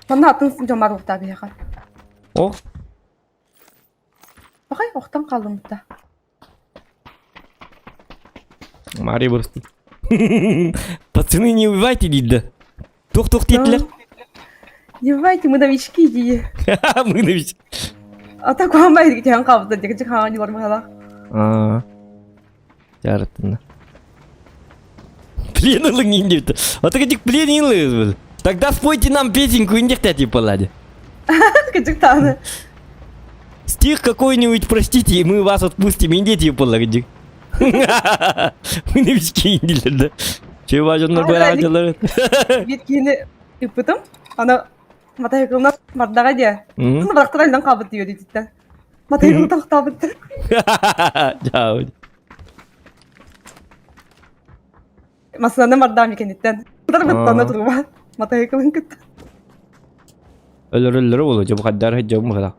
Мана атын жомар ухта бияка. О, Bakay oqtan kaldım da. Мари бурсты. Пацаны, не убивайте, Лида. Тух-тух, титлер. Девайте, мы новички иди. Мы новички. А так вам байди китен калды. Деге чыган не бармай ала. Жарытына. Плен ылың индепті. Отыгыдик плен илыңыз. Тогда спойте нам песенку индекте типа лади. Кычык таны. Стих какой-нибудь, простите, и мы вас отпустим. Индете типа лади. Мы новички индилер, да? Че важно барадилар. Биткини ипытым. Ана матай кылна мардага де. Аны бырактырайдан кабыт диyor дитте. Матай кылна тактабыт. Жау. Масана мардам екен диттен. Кудар быттана турба. Матай кылын кыт. Ölür olur. Bu kadar hacım bu kadar.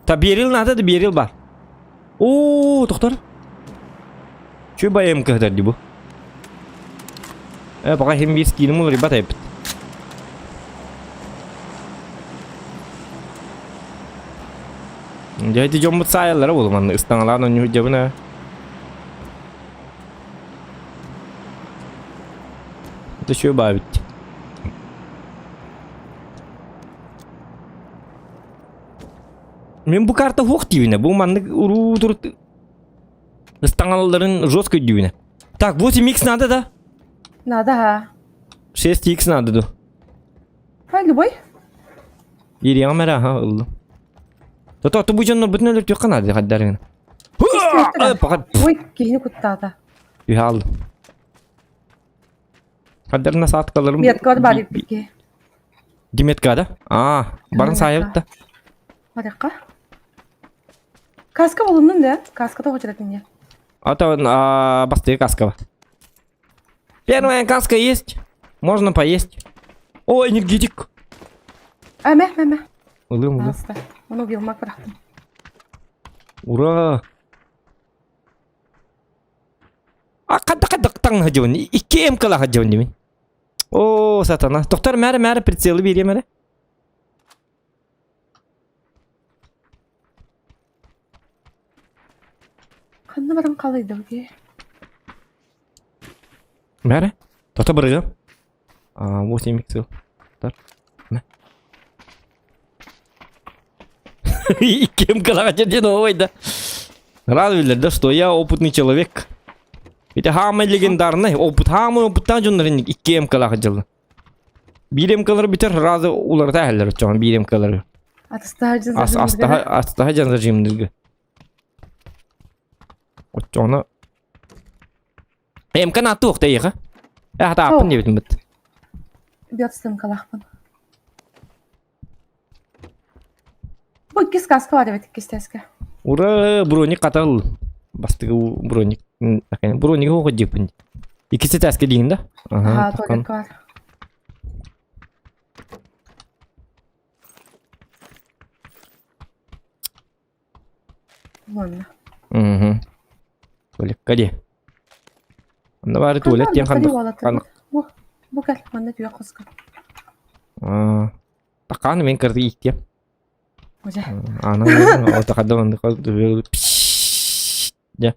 Ta bir yıl nerede? Bir yıl var. Oo, doktor. Şu bayım kadar di bu. Bak hem bir skinim olur ibat hep. Jadi jomut sayallara oğlum anne. İstanbul'dan önce cebine. Bu şu bayım. Мен bu karta hoq diyine. Bu manlık uru dur. Istangalların жестко diyine. Так, 8x надо, да? Надо ha. 6x надо, да. Ha любой. Bir kamera ha oldu. Toto bu canlı bütün ölür yok kanadı kaddarın. Fakat Ой, kihini kuttata. bir hal. Kaddarına saat kalırım. Biat kod bari piki. Dimetka'da. Barın sahip da. Harika. Kaska bulundun da. Kaska da hocaladın ya. Бастые каска. Первая каска есть. Можно поесть. О, энергетик. Meh. Улым. Hasta. Onu bilmek bıraktım. Ура. Кадак таң хажуын. 2 мкла хажуын деймін. О, сатана. Тоқтар мәре прицелы берем әлі. Kanına baran kalıydı bu ki. Мәре. Тота бірігім. 8 миксел. Тоқтар. 2 мкла хажуын ойда. Радует, да, что я опытный человек. Это самый легендарный опыт. Самый опыттан жонларын 2 мкла хажуын. 1 мкалар битер разы уларда әлер. Чоң 1 мкалар. Астаға жан зажимдіргі. Отчоны. Мкан атты оқты еға. Ата апын дебетін біт. Биотстым kalakpın. Bu ikis kaska var evet ikis teske. Ура, броник қатал. Бастығы броник. Броник оғы депін. Ikisi тәске дейін да? Ha, tuvalet var. Valla. Tuvalet kadi. Anda bari tuvalet yang kandık. Bu gel, bana diyor kaska. Takan men kerti ihtiyam. Hoca. Ana, takada onu kaldı. Ya.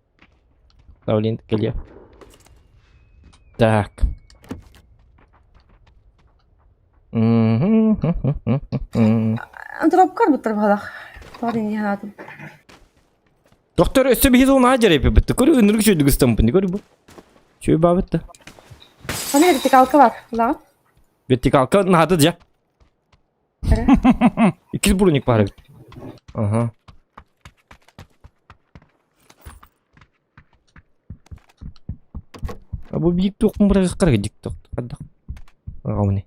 Tavlin geliyor. Так. Антроп кар бутар балах. Тадин яадым. Доктор өсө биз оны ажар эпе битти. Көрү өнүргү чөйдүгү стампын. Көрү бу. Чөй бабытты. Hani vertikalka var. Lan. Вертикалка надо же. İkiz burunluk var. Aha. Bu büyük tokun buraya kırık dik tok. Hadi. Ravni.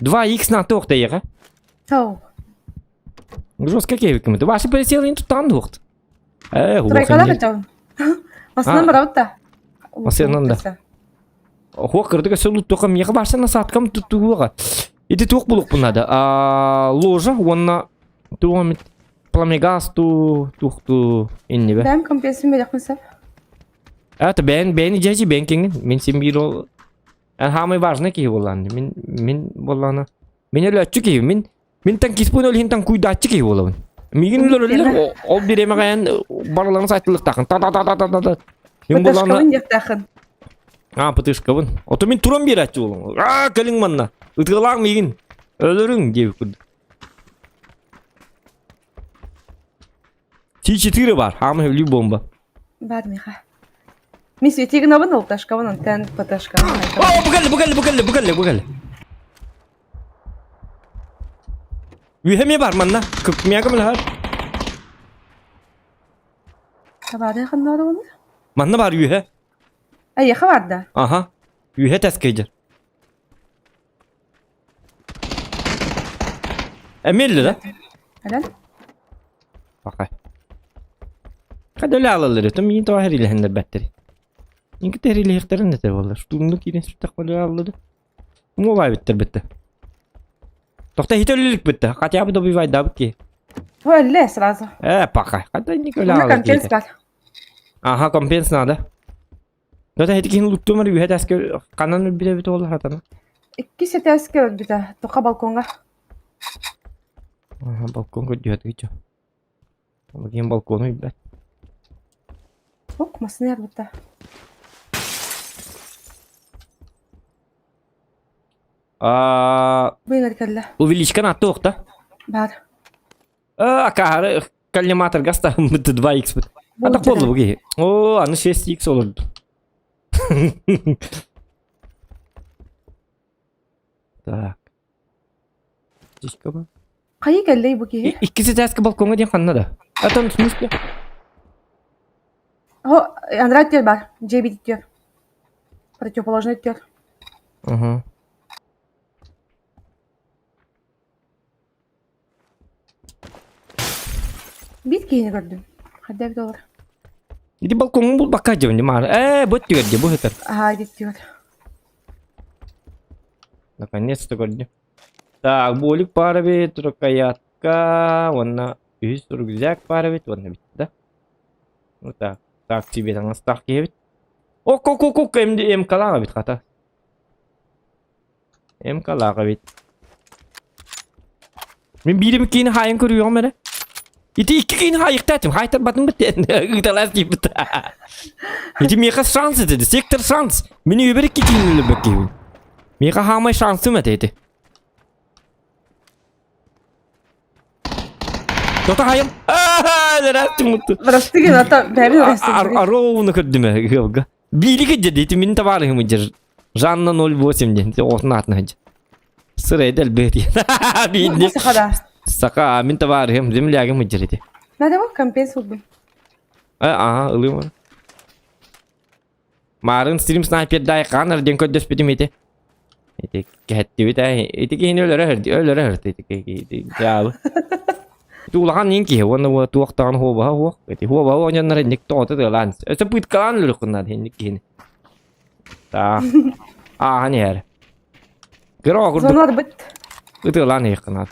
2х на тох дайга. Тау. Жестко кевиками. Ты ваши присели тут там двухт. Трайкала качам. Масынан бараута. Масынан да. Хуак кырдыга сөлут токам яга барсана саткам туттуга. Иди ток булук бунада. Ложа онна туамит Plamegastу, тухту инне бе. Ben kompensim verecek misin? Это ben ижечи ben кеңин. Мен сен бир ол. Хамы важно ки болланды. Мен болланы. Мен өлөчү ки мен танкиспун өл хин танкуйдачы ки болобун. Мигин өлөр ол биреме гаян барларын сайтылык такын. Та. Мен болланы. Паташкабын яктахын. Пытышкабын. Ото мен турам берачы болом. Калың манна. Ытылаң мигин. Өлөрүң деп күрдү. T4 бар. Хамы өлү бомба. Бар миха. Мен светигин абын ол ташкабын антен паташкабын. Бugale. Üheme var manna. Kıpmaya kamil har. Kabade yakınlar onu. Manna var ühe. Ay yaka var da. Aha. Ühe teskeycer. Emelli de. Helal. Bakay. Kadöle alaları. Tam yine tahiriyle hender betteri. İnki tahiriyle hektarın ne tavallar. Şturunduk yine süttak böyle alaları. Mobay bittir bitti. Tohta hiç ölülük bitti. Katya bu da bir vayda bu ki. O öyle sırası. Bakay. Kadö inik öyle Ona alaları. kompens var. Aha kompens nada. Tohta hiç kihin luttu var ühe teske kananı bire bit olur hatana. İki sete eski öldü de. Toka balkonga. Aha balkon gidiyor gitu. Bakayım balkonu bir. Bak masını yer burada. Buyur hadi kalla. Увеличка на тохта. Бар. Акар коллиматор гаста мыты 2х бит. Так болду буги. О, аны 6х olurdu. Так. Дичка ба. Kayı geldi bu ki. İkisi teske balkonga diye kanna da. Atan tutmuş ya. O Android diyor бар. JB diyor. Противоположный diyor. Ага. Bitkini gördüm. Hadi bir dolar. Jadi balkonga bul bakacağım diye mar. Bot diyor diye bu heter. Hadi diyor. Наконец-то gördüm. Так, болик пара бит, рукоятка, вон üst рюкзак пара бит, вон бит, да? Вот так. Так, тебе там оставки бит. Ок, МК'лага бит хата. МК'лага бит. Мен биrim kini hayın kuruyor mere. İki kini hayık tatim. Haytar batın bit. Gıdalar gibi bit. İti meka şansı dedi. Sektör şans. Beni öbür iki kini lebek gibi. Meka hamay şansı mı dedi. Tota hayım. Neresi mutlu. Burası gibi hatta beri orası. Ровно кырдыма. Билиги dedi. Min tavarı mıcır. Жанна 08 dedi. Osnatna hacı. Sırayı del beri. Bildi. Nasıl kadar? Saka min tavarı hem zemliyagi mıcır dedi. Nerede bak kompens oldu. Aha ılım var. Marın stream sniper day kanar den kodes pedim ete. Ete ketti bita. Ete ki ölere hırdı. Ete ki ya. Tu lan ninki wana tu waktan ho ba. Ete ho ba onya nare nik to te lan. Ese put kalan lu kunna hendik hin. Ta. Hani yer. Gero kurdu. Zonlar bit. Itu lan yakınat.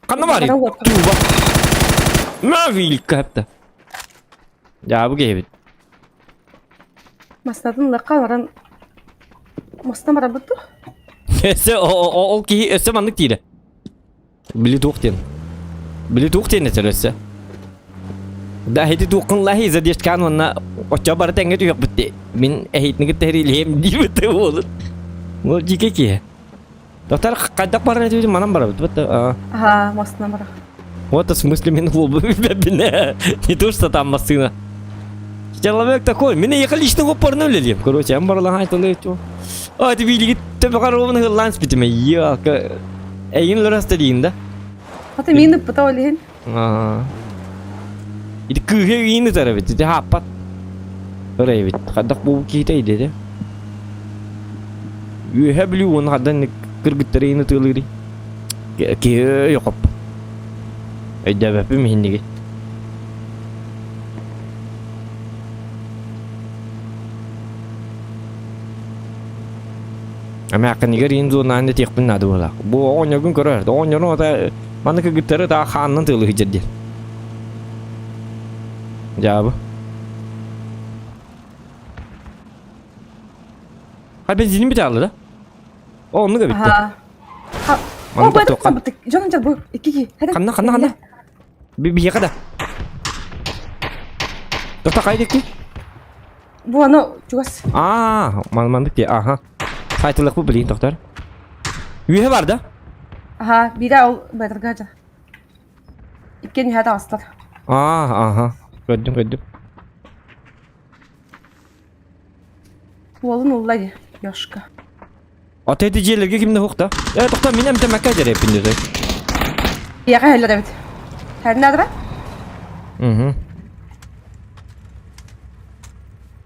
Kanna var ya. Tuba. Mavi kapta. Ya bu gibi. Masnadın lakan varan. Masna mara bitu. Ese o ki ese manlık değil. Bili tuhtin. Bili tuhtin ese. Da hedi tuhkun lahi zadiyat kan wana o cabar tengah tu yok bitti. Min ehit ni kita hari lem di betul olur. Mau jika ki. Dokter kadak parah itu mana parah betul. Aha masna mara. Вот в смысле min хлоба бебина. Не то что там машина. Человек такой. Меня ехали лично его порнули. Короче, я морла хай то лечу. А ты видишь, ты пока ровно ланс битиме. Я эйн лорас тадин да. Hatta mini pata olihin. Itu kue ini tara bit. Itu hapat. Ore bit. Kadak bu kita ide de. You have blue one hadan kırgıtları ini tılırı. Ki yok. Ede bepim hindi. Ama akan nigerin zona anda tiyak pinna dola. Bu onya gün karar. Onya no ta mana ke gitarı ta khanın tılı hicdir. Cevabı. Hay benzinim bir aldı da. O onu da bitti. Aha. Ha. Manda O bayda tokan. sabıttık. Canım canım bu. İki. Hadi. Kanna. Bir yakada. Doktor kaydık ki. Bu ana cugas. Mandık diye. Aha. Saytılık bu bileyim doktor. Üye var da. Aha. Biri ol bayda gaca. İki nihayet aslar. Aha. Gördüm. Bu olun olaydı. Yoşka. Ateeticilerge kimde hok da? Ya doktor minem de makka jere hepinde de. Yaka heller evet. Her nerede be? Hı.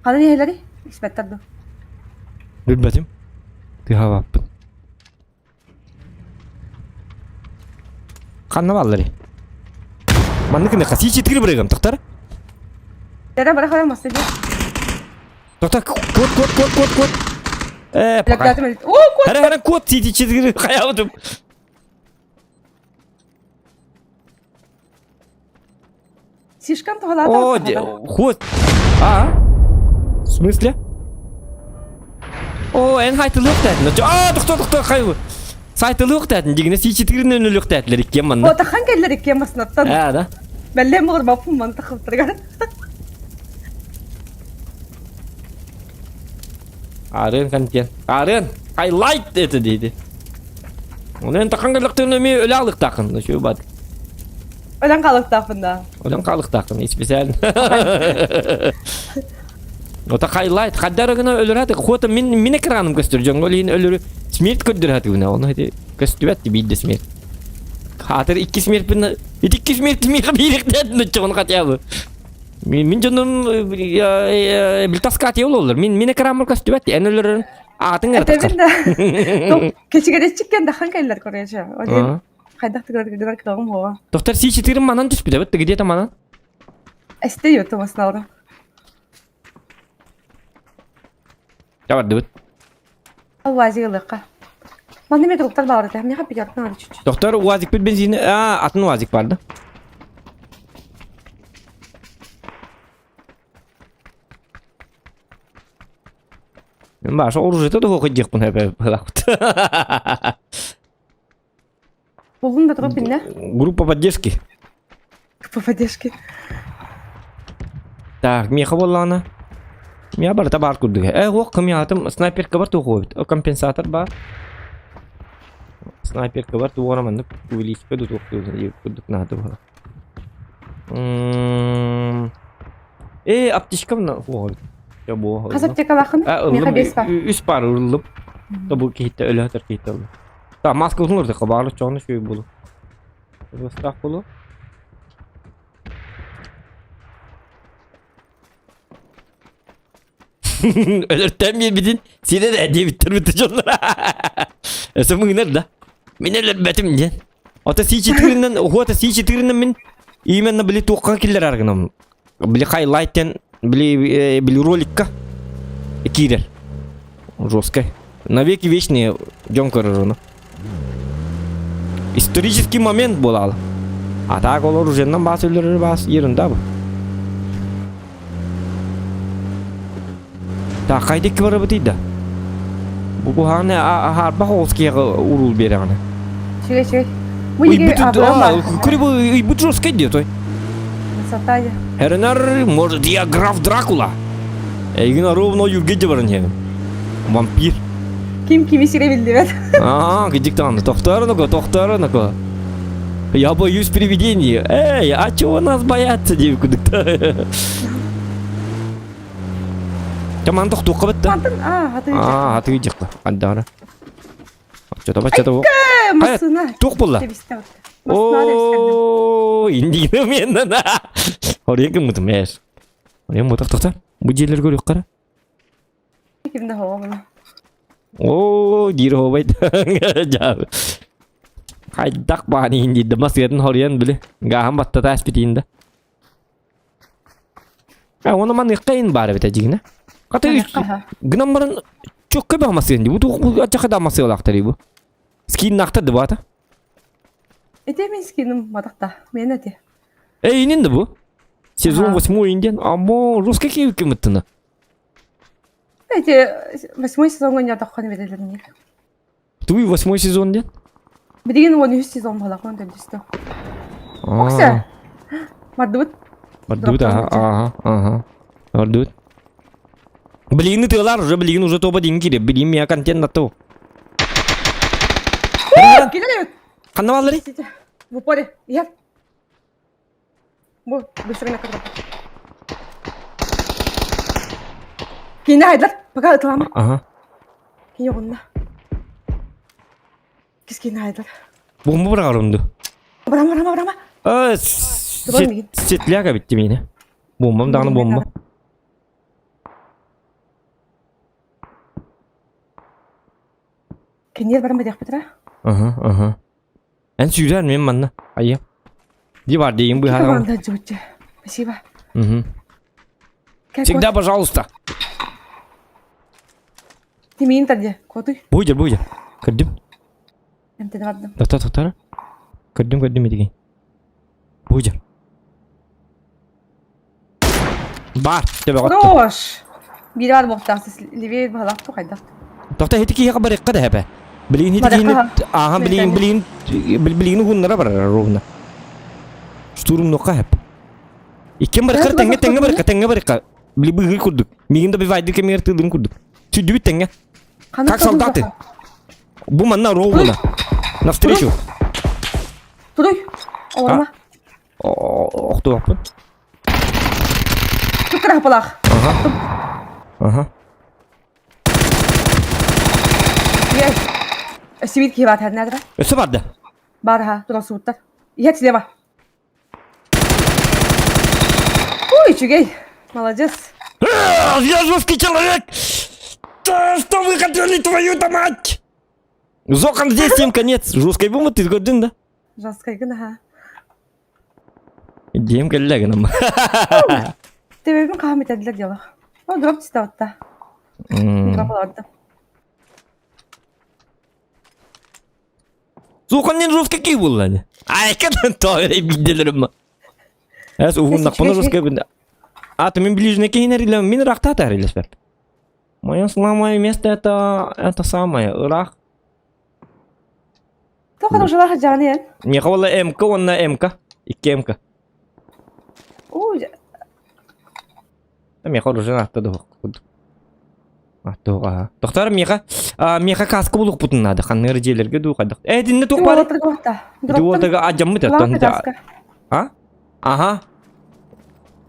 Hadi ne helleri? İsmetler de. Bilmedim. Diha vappın. Kanna valları. Mandık ne kasi çitkiri bırakım doktor. Dede bırak olamaz dedi. Doktor kod. Pakay. Yardım edin. Oo kod. Her kod çitkiri kayamadım. Сишкам тухалата. О, ход. В смысле? О, en haytılık dedin. Doktor kayı. Saytılık dedin. Digine C4'ün önülük dediler ikkem manna. O tahan geller iki masnattan. Da. Belli mi olur bapum man takıptırgan. Arın kan diyen. Arın. Highlight dedi. Onun takan gelikten ömü öyle alık takın. Şu bak. Ölen kalık tarafında. Olan kalık takın. İspesel. O ta highlight. Kaddara gına ölür hadi. Kuota min ekranım göstereceğim. Öyle ölür. Smert kördür hadi buna. Onu hadi göstervet bir de smert. Hatır iki smert buna. İki smert mi birlik dedin çoğun katya bu. Min canım bir taskat yol olur. Min ekranım göstervet. En ölürün atın Evet gardı. de. Keçigede çıkken de hangi eller koruyaca. Öyle. Kaydak tıklar kılağım hova. Doktor C4'ün manan düz bir de. Bitti gidiyor manan. Este yiyor masna orada. Ya var dıbıt. Avazı yılıqa. Bana ne doktor bağırdı. Hem yapı yardım var çünkü. Doktor vazik bir benzini. Atın vazik vardı. Ben başa orucda da okuyacak bunu hep. Bulun da durup binne. Группа поддержки. Попадешки. Так, меха болланы. Мия бар та бар курдук. О, кымятым снайперка бар тоқойт. О компенсатор бар. Снайперка бар туораман. Увеличка ду тоқойт. Курдук надо бар. Аптечка мына. Ya bu. Kasapçaka bakın. Meha bes var. Üst var urulup. Da bu kihitte öyle hatır kihitte oldu. Ta maske uzun orada kabarlı çoğunu şöyle bulu. Rıstak bulu. Ölürten bir bidin. Sine de hediye bitir onlara. Sen bugün nerede? Mineler betim diyen. Ota C4'ünden, ota C4'ünden min imenle bile tuğka killer argınam. Bile highlight'ten били ролика кидер жестко навеки вечные Джонкер исторический момент болал а так ол оружиеннан бас өлөрөр бас еринде бу та кайдеки бар бутийда бу хане харба холскига урул бераны Чего? Мы не говорим. Курибу бу жестко идет той Сатая. Herner, может, я граф Дракула? Yine ровно yürgeci varın yani. Vampir. Kim kimi silebildi evet. Gıcık tanrı. Dokтору на Я боюсь привидений. Эй, а чего нас бояться, девка-то? Tamam doktor bitti. Hatı gıcık da. Hadi ara. Çata. Masına. Tok bulla. Oo, indiğim yandan. Oraya gitmedim eğer. Oraya mı doktor? Bu ciğerleri görüyor kara. Kimde hava bana. Oo, gir havaydı. Haydak bani indi. Damasketin horiyan bile. Gaham batta tespit indi. Onu man yıkayın bari bitecek. Kata gınamların çok kötü olması indi. Bu açık adaması olaktır bu. Skin naktadı bu ata. Edemin skinim madakta. Men ede. Nindi bu? Сезон Ага. 8 инден. Амо, русский киев кеметтина. Эти 8 сезонга не атаканы берелерин. Туй 8 сезон ден? Бидеген он 100 сезон балакон дөстө. Окса. Мардут. Мардут, Дроптан ага. Мардут. Блин, ты уже, блин, уже тоба деньги, блин, меня контент на то. Кидай. Канавалари? В упоре. Я. Бу, быстро на кадр. Кинайдар. Пока атлама. Ага. Киньонна. Кис кинайдар. Бомба брагарунду. Брама. Сетляга битти мени. Бомбам дагы бомба. Киньер барам бедек битра. Ага. Эн сүйрер мен манна. Айя. Ди бар дейин бу хагам. Команда джутче. Спасибо. Всегда пожалуйста. Ты мин тади. Коты. Буйдер. Кырдым. Эмте дадым. Тоқтар. Кырдым едиген. Буйдер. Бар. Тебе готты. Хорош. Бири бар боқтасыз. Ливей балақ то қайда. Тоқта хетики яқа бар екқа да хәпә. Білейін хетики. Ага, білейін ғуннара бар ровна. Штурм ноққа хәп. Иккен бар қыр тәңге бар екқа. Білі бұғыр күрдік. Мегінді бір вайды кемер тылдың күрдік. Сүрді біт тәңге. Как солдаты. Бу манна ровна. Навстречу. Тудай. Оларма. Оқты бақпын. Түкір апалақ. Ага. Ей. Сивит киеват әдін әдіра. Өсі барды. Бар ха. Турасы ұттар. Ехет слева. Ой, чугей. Молодец. Я жесткий человек! Что вы хотели, твою-то мать? Зокон здесь всем конец. Жесткой бумы ты годин, да? Жесткой гына ха. Дем коллегам. Ты бейбін қағамет әділер делақ. О, дроп тісті отта. Дроп аларды. Зоконнен жесткий кей был, Ланя. Ай, кәдін тоғырай бидделерім ма. Әс уғындақ бұны жесткий күнді. Ты мен ближний кейнер или мен рахтата арилес бәрп. Мое слабое место это самое, Ирак. Тоқаның жылаға жаны ән. Не қавала МК, онна МК. Икке МК. Ой, Меха уже аттады. Аттыға. Тоқтар меха каскы болуқ бұтын нады. Қанныр желерге ду қадық. Дінді тоқ бар? Дуотыға ажамы да. Дроп каска. Ага.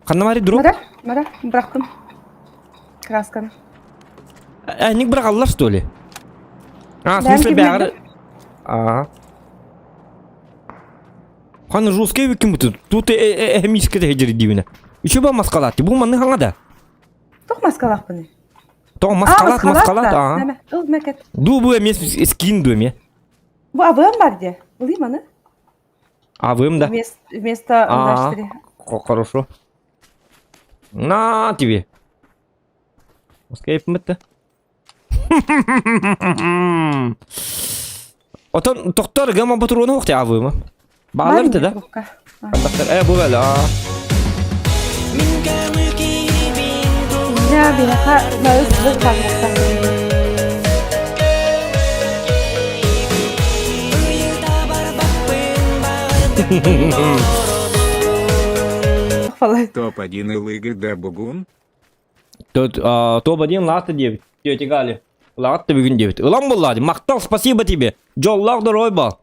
Қанна мари дроп? Мара, брақтым. Красканы. Ник бірақ аллар, что ли? В смысле бәрі? Қаны жесткий өкім бұты? Тут әмискеді хеджері дейіні. Үші ба масқалатты? Бұл манны қаңада? Тоқ маскалақ бұны. Тоқ масқалат. Ул мәкет. Ду бұл әмес скин ду әме. Бұл авым бар де. Ұлы маны? Авым да. Вместо ұлдаштыры. Хорошо. На тебе. Скайп мытты. Отон тоқтар гама батуроны оқты авымы. Bağlardı da. Bu böyle. Ya bir ha böyle bakmakta. Топ-1 Лиги Дебугун. Топ-1 Лата 9. Тетя Гали. Лата бүгін 9. Ulan бұллады. Мақтал, спасибо тебе. Жоллағды ройбал.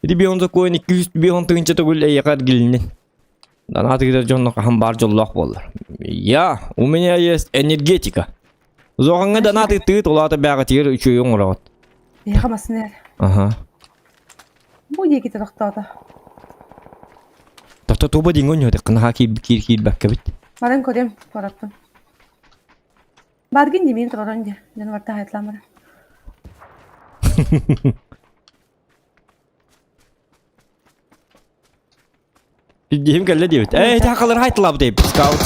Ребенок такой, 200 бегон тыңча түгіл әйеқат келінен. Дана тегідер жонлық қам бар жоллақ болыр. Я, у меня есть энергетика. Зоғаңа дана тегіт олаты бәғі тегір үшеуің ұрағат. Яғамасын әр. Ага. Бұл екеті тоқтады. Тоқта тоба дейін өң өді, қынаға кейл бәкке біт. Барын көрем, қораттым. Баргын демейін тұрған де, жаны барта хайытламыры. Diyeyim gelle diyor. Takalar haytılab deyip. Scout.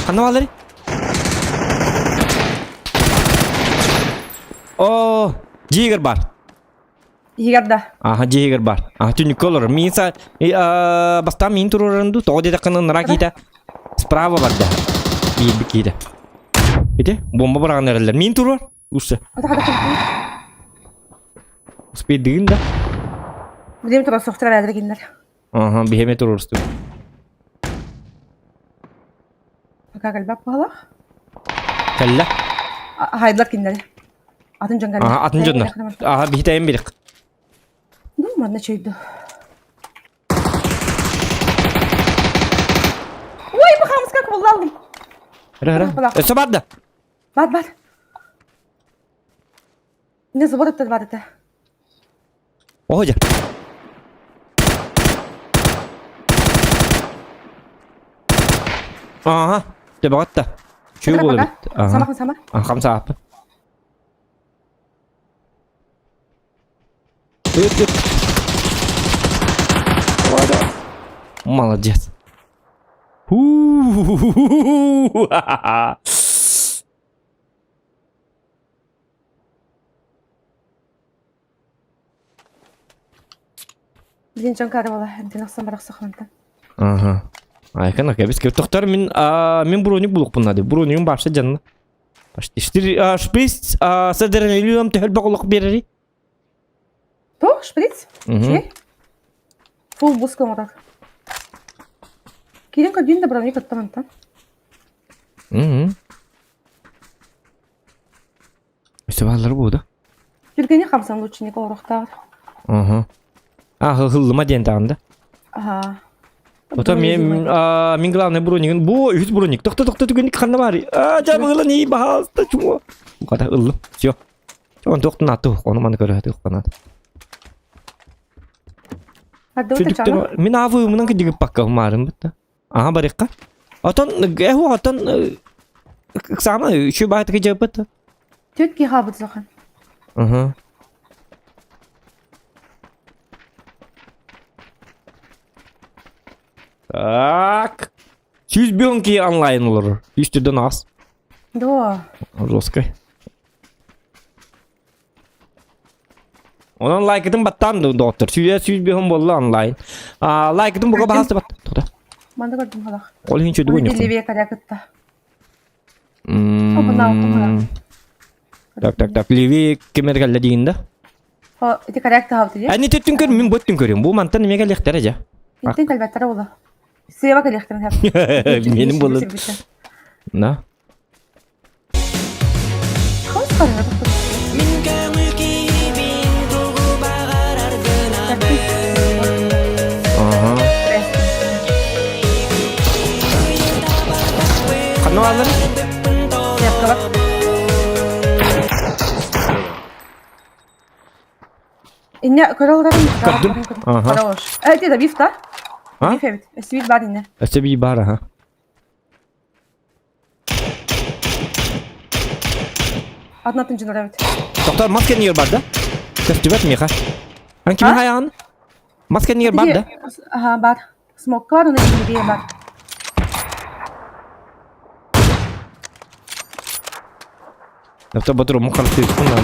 Kanı var lan? Oh, Jiger bar. Yigarda. Aha jehir bar. Aha tünük olur. Minsa basta min tururundu. Тоді такının rakita. Справа бар да. Bir kide. Ede bomba bırakan nereler? Min turur. Usta. Hadi. Uspedin da. Bizim tura soktura verdiler. Aha bir hemet tururstu. Baka kalba pahala. Kalla. Haydılar kinleri. Atın canları. Aha atın canlar. Aha bir hitayım birik. Ne mi ne şeydi? Uy bakalım skak vallahi aldım. Hara. Sabar da. Var. Ne zaman yaptı var da. O hoca. Aha. Tebakat da. Şu olur. Aha. Sama. Aha kamsa apa. Öt. Молодец. Bizim can karı valla. Hem de nasıl bırak saklandı. Aha. Aykan akı biz doktor min bronik buluk bunlar de. Broniğin başta canına. Başta işte şpris saderen ölüyorum tehel bakuluk bereri. То, шприц? Şey? Full buz komodak. Kirin ka dün de bravnik attamantан. İşte bağları bu da. Жүргене қамсан лучник орықтар. Aha. Hıllıma diyen tağında. Ага. Oto min главный бронигin bu üst bronik. Doktor tügenik kanna var. Acaba hılı neyi bahasta çumu. Bu kadar hıllı. Yok. Çoğun doktor natı. Onu bana göre hadi kanat. Hadi öte çağır. Çocuklar min avımının ki digip bakka umarım bitti. Aha barikka. Oton sama şu bahati ki cevap bitti. Tüt ki habıt zakan. Aha. Так. 100 бионки онлайн olur. 100'den az. Да. Жестко. Onun like'ın battandı doktor. 100 bion bollu online. Like'ın buga bahası battı. Toda. Manda gördüm halak. Ol hinçe Onu duğun dili bir kadar kıtta. Tak. Livi kemer galle diğinde. Ha, iti kadar da havdı ya. Ani tüttün kör min bottun körüm. Bu mantan nime galle derece. İntin kalbettara ola. Size bak elektriğini yap. Benim bollu. Na. Kaç para ya? Aha. Kanı alır. Yaptılar. İnne karalların Gördüm. Aha. Para hoş. Evet ya da bif da. Ha? Bif evet. Sivil var inne. Öte bir bara ha. Adnatın cınır evet. Doktor maskeni yer barda. Köstübet mi ha? Han kimin Ha? ayağın? Maskeni yer barda. Aha var. Smoke var ona gibi bir var. Doktor batırım mukalıp bunlar.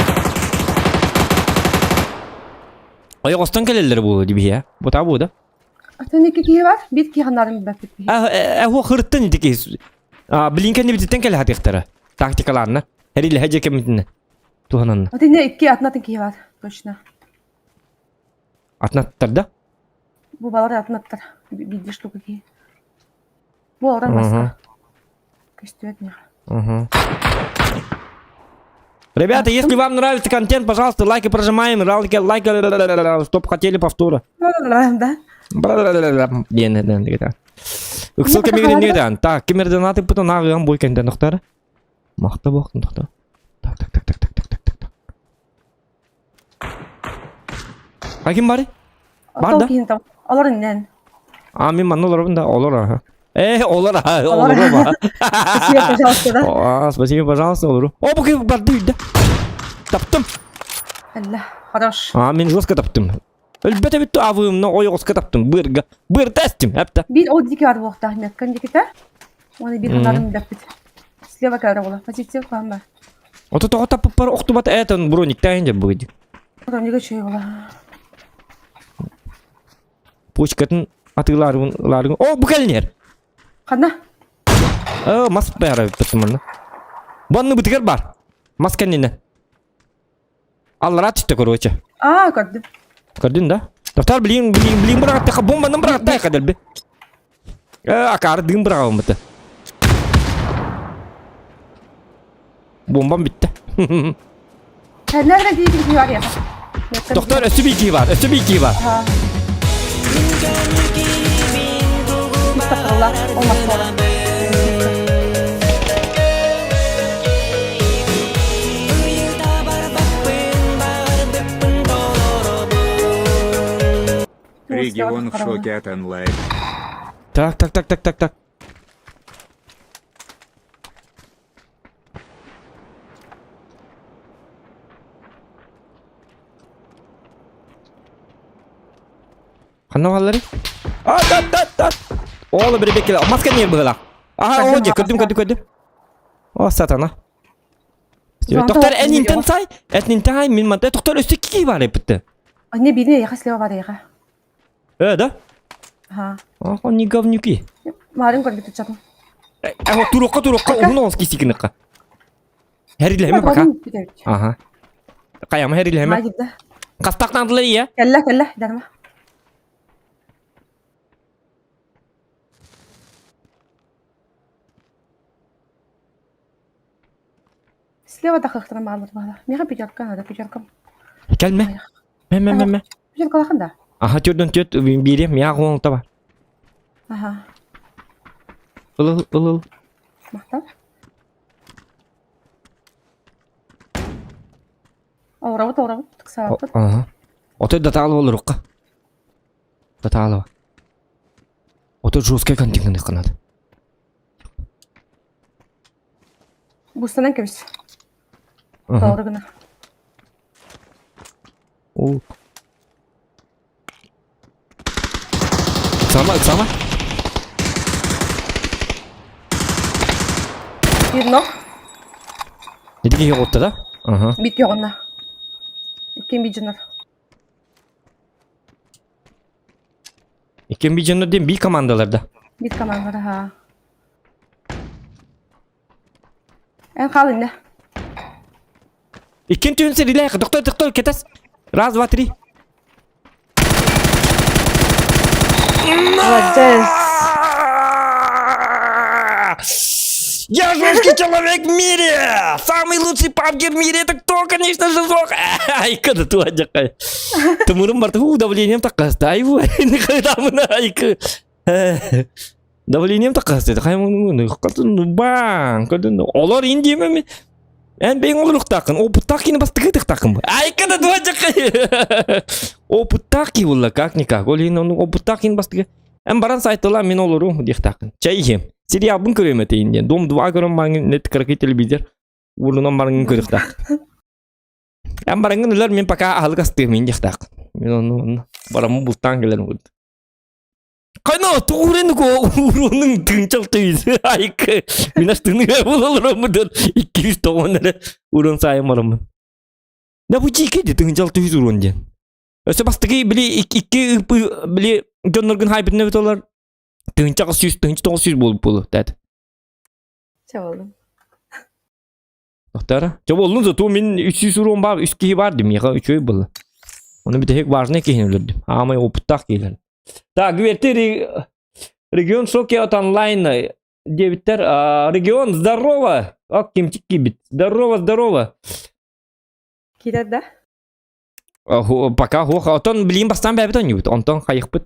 Ayak ostan gelirler bu gibi ya. Bu tabi bu da. Atın iki kiyi var. Bir ki hanlarım bakıp. Hu hırttın idi ki. Blinken bir titten gel hadi ihtara. Taktikalarına. Her ile hece kemitine. Tuhananına. Atın ne iki atnatın kiyi var. Точно. Atnattar da. Bu balar atnattır. Bir штука kiyi. Bu oradan maska. Köstüvet mi? Ребята, если вам нравится контент, пожалуйста, лайки прожимаем, лайки, чтоб хотели повтора. Да. Yeniden gider. Issıl kemerin neden? Tak, kemerden atıp bütün ağıyan boy kenden noktaları. Makta baktın nokta. Tak. Hakim bari? Var da? Tavkiyin tam. Alır innen. Amin man olur bunda olur ha. Olur ha. Olur Olur. ama. Спасибо, пожалуйста, да? Спасибо, пожалуйста, olur. O bu ki bardı da. Taptım. Allah, хорош. Amin жестко taptım. Elbette bitti avımla o jostко taptım. Bir testim hep de. Bir o diki var bu vakta. Mekkan diki de. Onu bir hanlarım bakıp. Слева kadar ola. Позитив falan var. Ото того tapıp para oktubat eten bronik tayınca bu idi. Oradan ne geçiyor ola. Пучкатын атыларын. О, bu келнер. Қана? Мас бәрі бітімірні. Бұны бітігер бар. Мас кәннені. Аллара түшті көрөчі. Көрдім. Көрдің да? Доктор білейін бірағат тәқа бомбаның бірағат тәқа дәл бі. Акары дығын бірағауын біті. Бомбам бітті. Nereden değil bir var ya. Doktor üstü bir var. Estağfurullah. Olmaz sonra. Регион в шоке от онлайн. Так. Қанна балалары? Дат. Олы бір бекелі. Маска не бұғылақ? О, көдім. О, сатана. Доктор, әнінтен сай, мен маңтай, доктор, өсті кей бар епітті. Ne birine yakas leva var ya. Да? О, не говнюки. Malum kalau gitu cakap. Турыққа, ұғын оңыз кесекініққа. Әрілі бақа? Қаяма әрілі әме? Қастақтан дылы iya? Kalla, darma. Слева дақықтырын мағалыр бағала. Меға печаркам. Келме. Мәм. Печарка лақында? Түрден берем, меға оңыл таба. Ыл. Мақтал. Ауырабыт. Тықсабыт. Оты даталы болыр ұққа. Даталы ба. Оты жөске контингенді қанады. Бустанан кеміз. Тауыры гына. Иксама. Bir nok. Едіге отты да? Bit yoğunla. İkken bir cınır. İkken bir canlı değil, bir komandalarda. Bit kamanları ha. En kalın ne? İkken tüyünse rilek, doktor, ketes. Раз, два, три. Молодец. Я жесткий человек в мире! Самый лучший пабгер в мире, это кто, конечно же, Зок! Айка, ты аджакай. Тымырым бар, давлением так кастай, никогда мы на айка. Давлением так кастай, бан, олар индеме. En ben oluruk takın. O putakini bas tıkıtık takın. Ay kada duacak. O putaki valla kaknika. Golin o putakini bas tıkı. En baran saytola men olurum dik takın. Çay yiyem. Siri bun köremete indi. Dom dua görüm bangin net kırkı televizyon. Vurunam bangin körük tak. En barangın ular men paka ahal kastı men dik takın. Men onu baramı bultan gelen vurdu. Kayna tuğren ko urunun tınçal tüyüzü ayık. Minas tınıya bulur mudur? 200 toğunları urun sayamaram. Ne bu çiğke de tınçal tüyüz urun diyen. Öse bastığı bili iki bili gönlürgün haybirine bitolar. Tınçal süs bolup bolu dedi. Çavalım. Doktara. Çabuk olunca tu min 300 urun var, 3 kişi vardım ya 3 öy bolu. Onu bir de hek var ne kehin ölürdüm. Ama o putak gelen. Так, говорите, регион шоке от онлайна. Девятер, регион, здорово. Кимчик кибит. Здорово. Кидер да? Пока хоха. Отон билим бастан бәбет он юбит. Онтон хайық бит.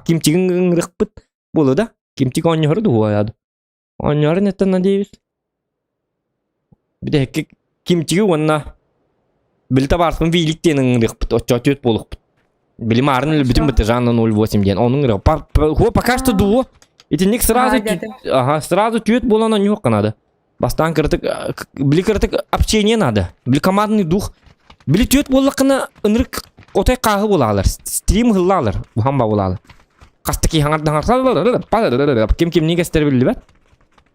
Кимчигін рық бит. Болу да? Кимчик оньоры дуа яды. Оньоры неттен надеюсь. Bir de kimчиги онна. Білті барсын вейліктенің рық бит. Отчет болық бит. Билим арны bütün bitti жанна 0.8 ден. Onun рық. Пока что дуо. Эти ник сразу тюет болана не надо. Бастан кыртык, били кыртык общение надо. Били командный дух. Били тюет боллақына ынрық отай қағы болалар. Стрим ғылалар. Бұхамба болалар. Қастыки хаңардан кем неге істер білді бәт?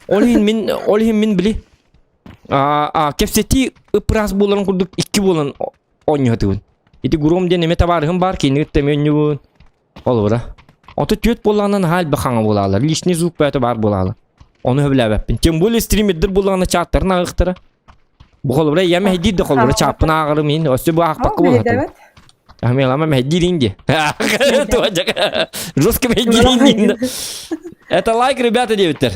Олхин мен били. Кепсети ыпырас боларын құрдық 2 болан ойны ғытығын. Эти гуром ден эме табарығын бар, кейінгі өттеме өнігін. Olur ha. Ota töt bolandan hal baxana bolalar. Lişni звук bäte bar bolalar. Onu höbläbäpin. Kim bol streamerdir bolana çatlarına agıqtıra. Bu kolura yeme hedi de kolura çapına ağırı min. Ösü bu akpakı bol hatı. Ahmi lama mehdi ringi. Туачак. Жестко mehdi ringi. Это лайк, ребята, девиттер.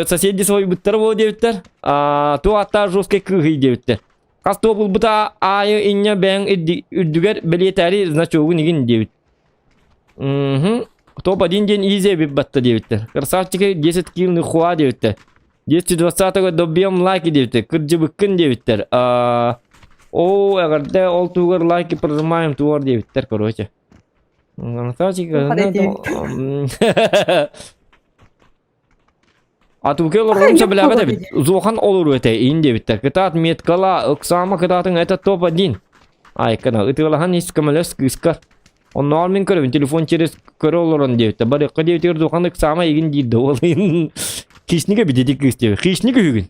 Соседи свой буттар бол девиттер. Ту ата жесткий кыгы девиттер. Касто бул бута айы инне бен үддүгер билетери значогу нигин девит. Топ-1 день изи бибатта девиттер. Красавчики 10 килны хуа девиттер. 220-го добьем лайки девиттер. Кыржыбыккын девиттер. О, эгерде ол тугар лайки прожимаем туар девиттер, короче. Красавчики. Атукел ромса бляба девит. Зохан olur öte in девиттер. Кытат меткала ыксама кытатын это топ-1. Ай, кана ытылахан искамалес кыскар. Он нормин көрөбүн телефон через көрөлөрөн девит. Бары кадевитер зохандык сама игин дейді. Ол хищниге бидедик кыстебе. Хищниге үгүн.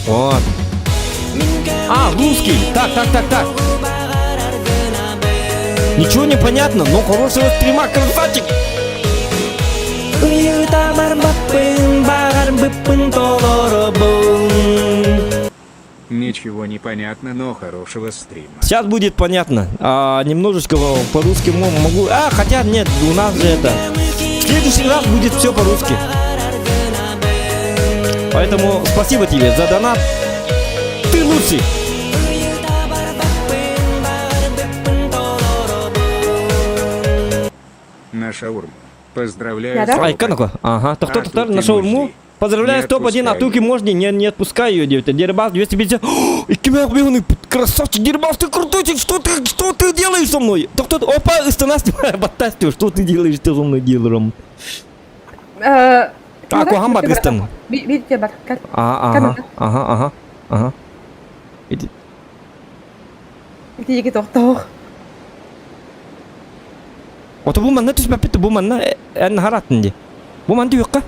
Вот. Русский. Так. Ничего не понятно, но хорошего стрима, красавчик. Ничего не понятно, но хорошего стрима. Сейчас будет понятно. Немножечко по-русски могу. Хотя нет, у нас же это. В следующий раз будет все по-русски. Поэтому спасибо тебе за донат. Ты лучший. На шаурму. Поздравляю. Я, Канако. Ага. Кто-то на шаурму. Поздравляю, Не топ-1, а отпускай. туки можно, не отпускай ее, девица. Дербас 250. И кибербилный красавчик, Дербас, ты круточек, что ты делаешь со мной? Опа, остановись, батастю, что ты делаешь со мной, дилером? Кухан Батгистан. Видите, бар. Ага. Видите, тоқтауық. Ота бу манна түспәппетті, бу манна ән хараттынды. Бу манды юққа?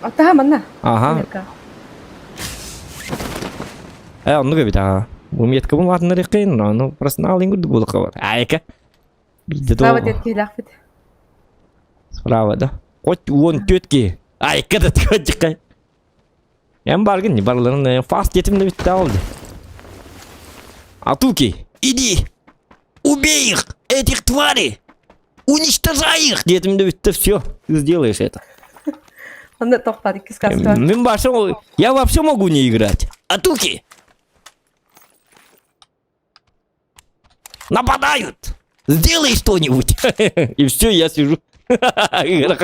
Оттаға манна. Ага. Онны көбет, Бу метка бу матны рекейн, ну просто налын күрді бұл қабар. Айка. Справа детки лақфет. Справа, да. Хоть вон тетки. Айка да тетка. Ям баргын, не барларын фаст етімді бітті алды. Атуки, иди! Убей их! Этих тварей! Уничтожай их! Детімді бітті, все, ты сделаешь это. Онда тоқтады, кискасы. Я вообще могу не играть. Атуки! Нападают! Сделай что-нибудь! И все, я сижу. Архивно.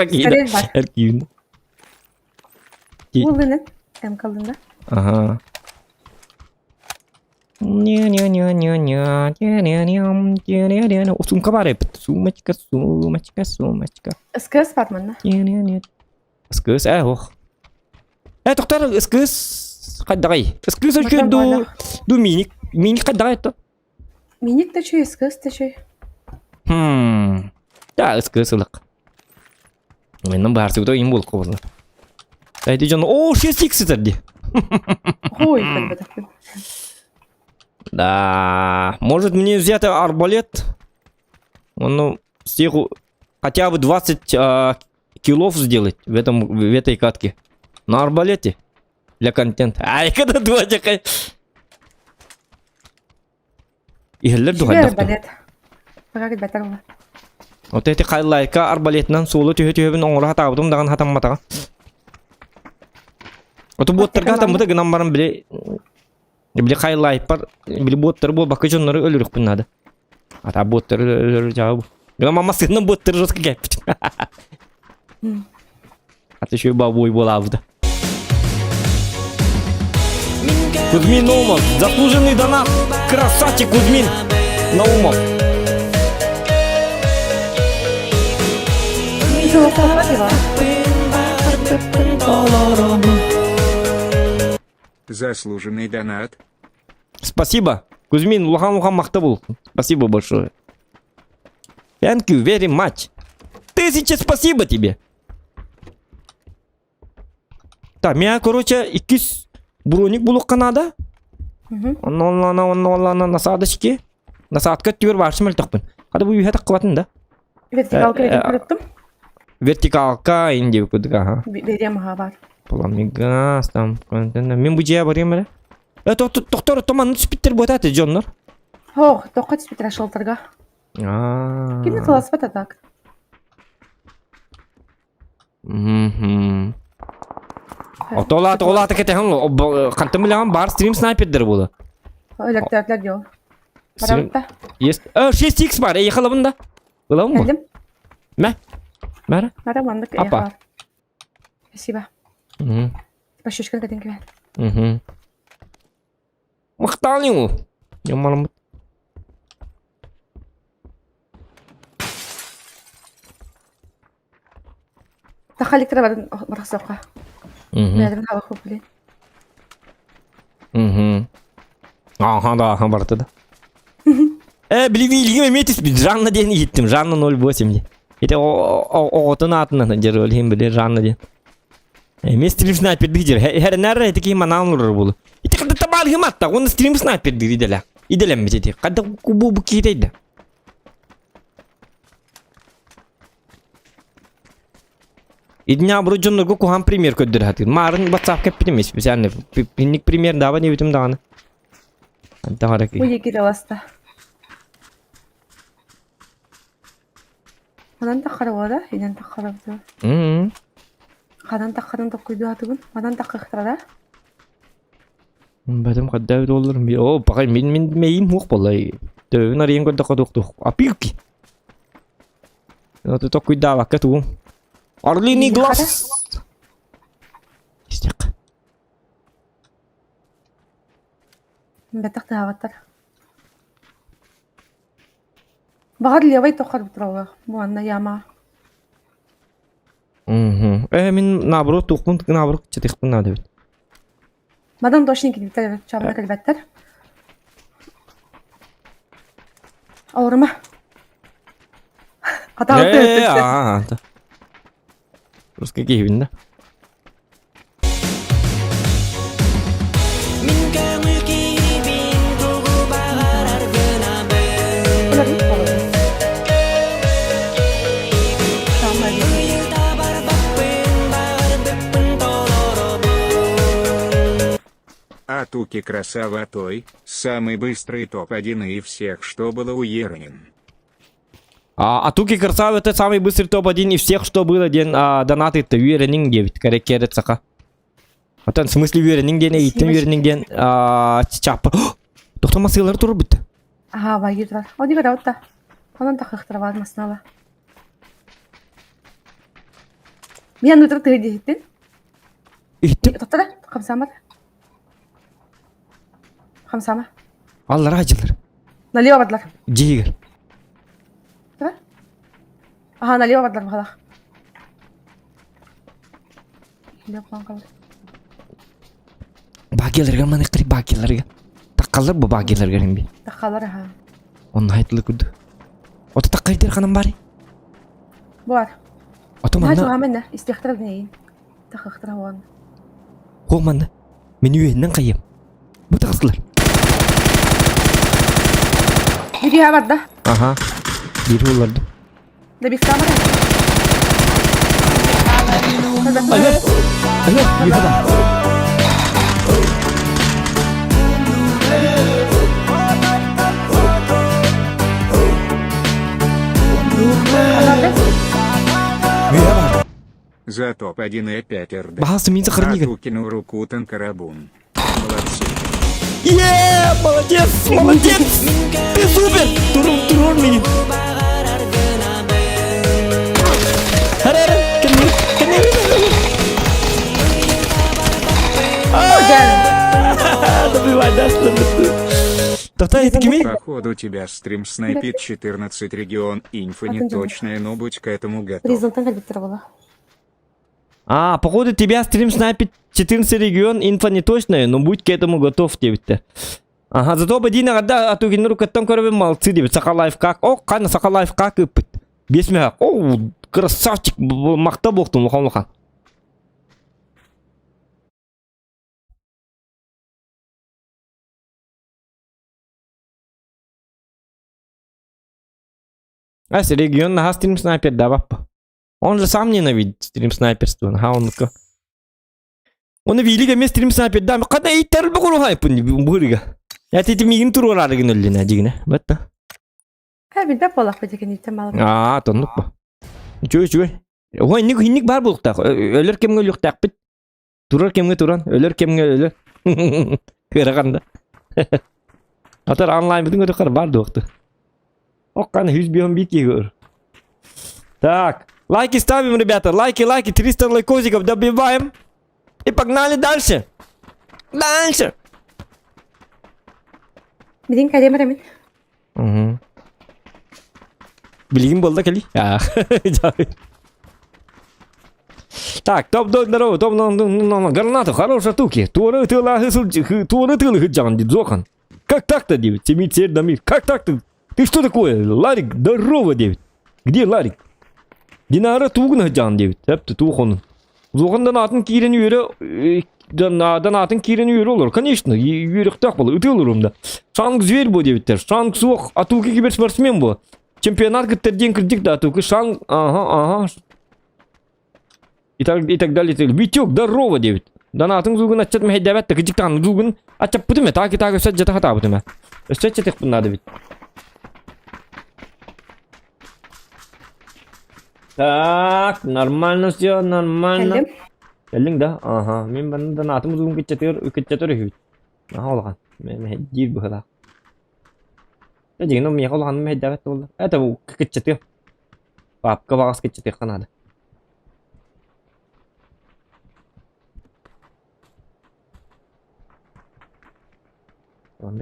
Бұл дені, әм қалдың да? Ага. Сумка бар епті. Сумочка. Іскіз бар манна. Іскіз, ох. Тоқтар, іскіз қайдағай. Іскіз өші ду миник. Миник қайдағай етті? Миник та чөй, іскіз та чөй. Да, іскіз ылық. Менің барсы бұда ең болып қобызды. Дайды жоны, 6x сіздерді. Ой, бәлбәдәк. Да, может мне взять арбалет? Ну, всех хотя бы 20 килов сделать в этой катке. На арбалете. Для контента. Ай, когда дуачакай. Игілер дуғайдақты. Арбалет. Бағағыд бәтар ола. Вот эти хайлайка арбалетнан солы түйе-түйебін оңыра хатабыдым даған хатамматаға. Вот боттарға хатаммыды гынан барын біле хайлайк бар. Біле боттары бол бақы жонлары өлірік бұн нады. Ата боттары өлірі жауы бұл. Гынан мамасының боттары жосқа кәппіт. Ата шөй бабой болавды. Кузьмин Наумов, заслуженный донат. Красавчик Кузьмин Наумов. Заслуженный донат. Спасибо. Кузьмин, Лухан Махтабул. Спасибо большое. Thank you very much. 1000 спасибо тебе. Так, меня, короче, 2 броник булук канада. Она насадочки. Насаатка түгөр баршым өлтөкпүн. Када бу үйе таккыбатын да. Вертикал кредит кредиттім. Вертикалка инде күдүк аха. Берем аға бар. Поламигас там. Мен бу жия барем эле. Доктор томан түспүттер ботаты жоннор. Хоқ, тоққа түспетір ашылтырға. Кімді қыласы бата так? Олаты кетен кантым билеген бар стрим снайпердер болу. Өліктерлер жол. Барабытта. 6x бар, ейқылыбын да. Бұлауын бұл? Әлім. Мә? Мәрі? Мәрі мандық Апа. ейқар. Спасибо. Башушкан кәден кебен. Мықтал не ол? Емалым. Тақаликтері барық соққа. Бәдімін хава көп білен. Аха да, аха барды да. Білігіме метіспін, жанна дені еттім, жанна 08 де. Ете оғытын атынан жер өлейін біле, жанна ден. Мен стрим снайпер бігдер, әрі нәрі әті кейін манан ұрыр болу. Ете қадда табалығым атта, оны стрим снайпер бігдер иделем бізеті. Қадда бұл кейтейді. Идня бұры жонларға куған пример көддір хатыр. Марын WhatsApp кәппін емес, біз әне. Пинник пример дава не бітім дағаны. Дағара кей. Бұл екі деласта. Мадан таққары олада, енен таққары бұды. Қадан таққарын тоқ көйді атығын, мадан таққы қықтырада. Бәдім қадда өді олар. О, бақай, мен мейім мұқ болай. Төвін арайын көрді қадуқты. Апиюки. Оты тоқ көйді аваққа туғым. Орлиный глаз! Истек. Бәттіқті аваттар. Бағар левай тоқар бұтырауға. Бұғанна яма. Мен наоборот туқпын, наоборот чатиқпын нады бет. Мадан дошын кедбеттер, чабына кедбеттер. Ауырыма. Атағыты өттікті. Русский кейбін да. Атуки красава той, самый быстрый топ-1 и всех, что было у Еранин. Атуки красава это самый быстрый топ-1 из всех, что было ден донаты это Юренинг 9, коррекерет сака. Вот в смысле Юренинг ден, иттен Юренинг ден чаппа. Доктор масылар туру бітті. Аха, баги тұрар. Оди бәрі отта. Онан тақықтыр бар масынала. Мен өтірі түгі дейттен. Иттен? Тоқтада, қамсамар. Қамсама. Аллар ажылар. Налево бадылар. Жегер. Аха, налево бадылар бұқалақ. Багелерге маны қыры багелерге. Таққалар бұл багелерге ренбе. Таққалар, аха. Onun hayatlı kudu. Ota takkayı der kanım bari. Бар. Ota Ма manna. жоға мәнна, істектірі дейін. Тақықтыра оған. Ho manna. Meni üyenden kayım. Bu taksılar. Бири барды. Aha. Biri olardı. Да бифта бар. Alo. Alo. Bir hada. За топ-1 и 5 РД. Bahası minza kırnıgın. Атукину руку танкарабун. Молодцы. Yeah, молодец, молодец. Ты супер. Турun benim. Hadi hadi. Kendini. Добивай, да, Тата, это кими? Походу тебя стрим снайпит 14 регион инфо не точное, но будь к этому готов. Призылтан кәлбеттір бола. Походу тебя стрим снайпит 14 регион, инфа не точная, но будь к этому готов, девятте. Ага, зато бадина гадда атугин рукаттан көрөбүн малцы деп. Сакалаев как? О, кана Сакалаев как ыппыт. Бесмега. О, красавчик, мақта боқтым, лохан. Ась, регион на стрим снайпер, да, папа. Он же сам ненавидит стрим снайперство. Он-ка. Он великий мне стрим снайпер, да. Когда и терл богу хайпун, бурга. Я тебе мигин туру рарыгын өллен, ажигне. Бетта. Бидэ болах бэжиген итем алып. Тонлук ба. Чүй. Ой, ник бар булукта. Өлөр кемге өлүктак бит. Турар кемге туран, өлөр кемге өлөр. Кыраганда. Атар онлайн битин өтөкөр бар докту. Оккан 100 бики гөр. Так, лайки ставим, ребята. Лайки, 300 лайкосиков добиваем. И погнали дальше. Дальше. Бидин кадемеремин. Угу. Билгин болды кали. Так, здорово, гранату, хорошая туки. Туары тылы хыджан, дидзохан. Как так-то, девять? Семит серь дамир. Как так-то? Ты что такое? Ларик, здорово, девять. Где Ларик? Динара тугын хыджан, девять. Эпті тухон. Зохан донатын кирен үйері, донатын кирен үйері олар. Конечно, үйерек так бол, ütылырым да. Шанг зверь бо, деветтер. Шанг суық, атуки киберспортсмен бо. Чемпионат кіттерден кірдік да, атуки. Шанг, ага. И так далее. Витек, здорово, девять. Донатын зугын атчат мехай дәбәтті, кіжіктан зугын атчап бұдыме, так өсет жата хата бұдыме. Өсет жетек бұнады бит. Так, нормально все, нормально. Келдің да? Ага, мен бәрін донатым зугын кітчатыр үйбіт. Аха олған, мен жир бұқыда. Деген мех олған мехай дәбәтті болды. Это бұл кітчатыр. Папка бағас кітчатыр қанады.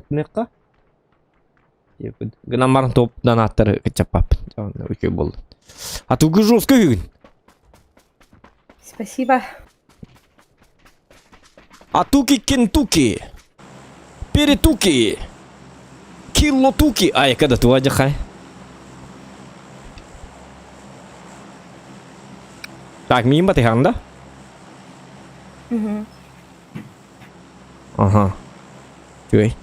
Ныкка. Гнамарын топ донаттары кычапап. Өкө болды. А тугы жестко үйгін. Спасибо. Атуки кентуки. Перетуки. Киллотуки. Ай, когда ты вадяхай. Так, мимо ты ханда? Угу. Ага. Чуй.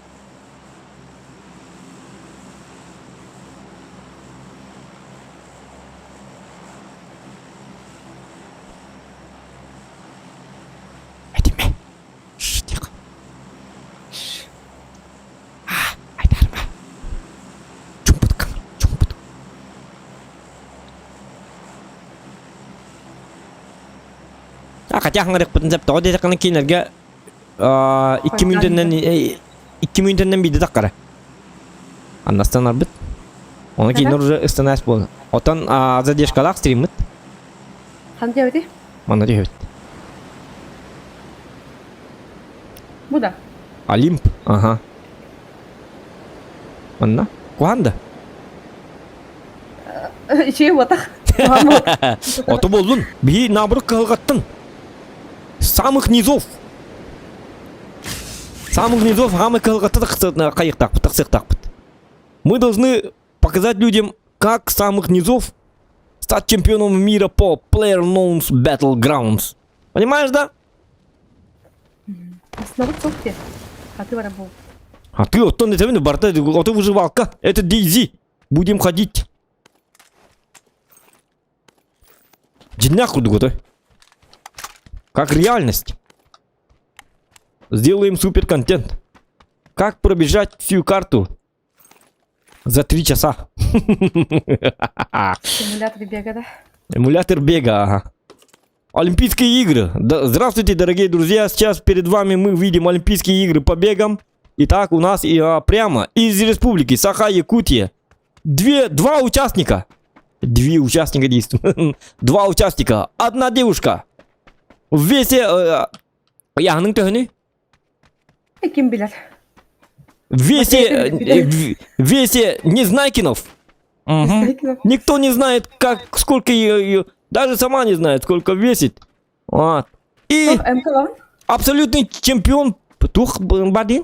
Хотя хаңарық бұтын зәпті, одай таққаны кейінерге 2 минуттен бейді таққары. Аннастан арбыт. Оны кейін уже ұстанайс болды. Отан задержкалақ стриммыт. Қанды өте? Мана де өт. Бұда? Олимп. Ага. Манна? Куанда? Ше отақ. Оты болдың. Бей набырық қылғаттың. Самых низов хамы кайыктак. Мы должны показать людям, как с самых низов стать чемпионом мира по PlayerUnknown's Battlegrounds. Понимаешь, да? Снова цофте. А ты воробол. А ты вот не тебе барта, а ты выживалка. Это DayZ. Будем ходить. Джинняху дуготой. Как реальность. Сделаем супер контент. Как пробежать всю карту за 3 часа. Эмулятор бега, да? Эмулятор бега, ага. Олимпийские игры. Здравствуйте, дорогие друзья. Сейчас перед вами мы видим Олимпийские игры по бегам. Итак, у нас прямо из республики Саха-Якутия. Два участника. 2 участника действуют. 2 участника. 1 девушка. В весе... Яның төхіні? Кем билер? В весе Незнайкинов. Никто не знает, сколько ее... Даже сама не знает, сколько весит. Вот. И абсолютный чемпион... Тух Бадин?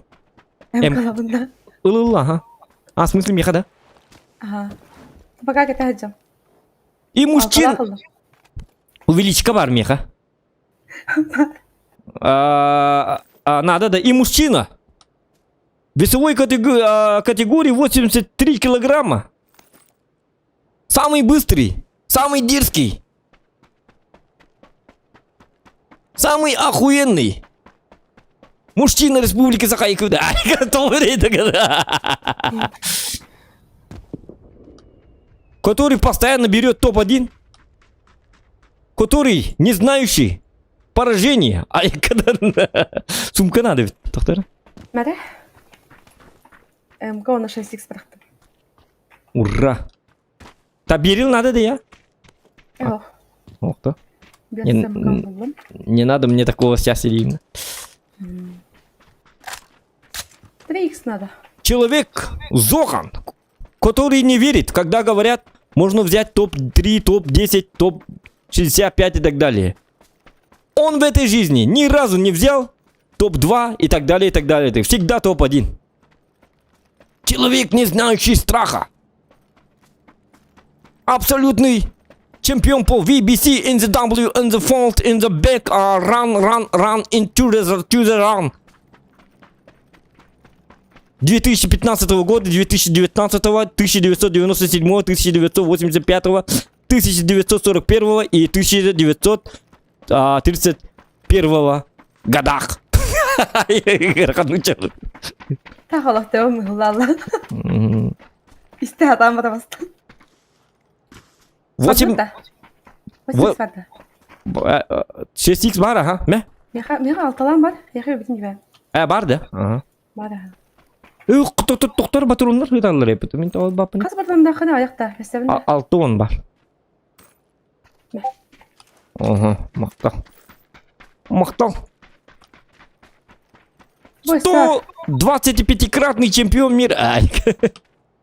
М-калавын, да. Ага. А, в смысле меха, да? Ага. Пока кета хаджам. И мужчин... Увеличка бар меха. Надо, да. И мужчина. Весовой категории 83 килограмма. Самый быстрый, самый дерзкий, самый охуенный мужчина Республики Саха-Якуда. Который постоянно берет топ-1. Который не знающий поражения. Сумка надо ведь, доктор. Мәре? Мкона 6х бырақтым. Ура. Та берил надо, да я? Ох, Ох, да. берсем мкон болдым. Не надо мне такого счастья, Ирина. 3х надо. Человек Зохан, который не верит, когда говорят, можно взять топ-3, топ-10, топ-65 и так далее. Он в этой жизни ни разу не взял топ-2 и так далее, и так далее. Это всегда топ-1. Человек, не знающий страха. Абсолютный чемпион по VBC in the W, in the front, in the back, run, into the run. 2015 года, 2019, 1997, 1985, 1941 и 1931 годах. Та холокты мыгылалы. Исте адам барабаста. 8... 8х барды. 6x бар, ага, мә? Мега алталан бар. Яхы битин жібен. Бар да. Ага. Бары. Тоқтар батыронлар хыдалар епті. Мен тауыл бапын. Қаз барданда қына аяқта. Бәстәбінде. 6 бар. Ага, мақтал. Мақтал. 125-кратный чемпион мира. Ай.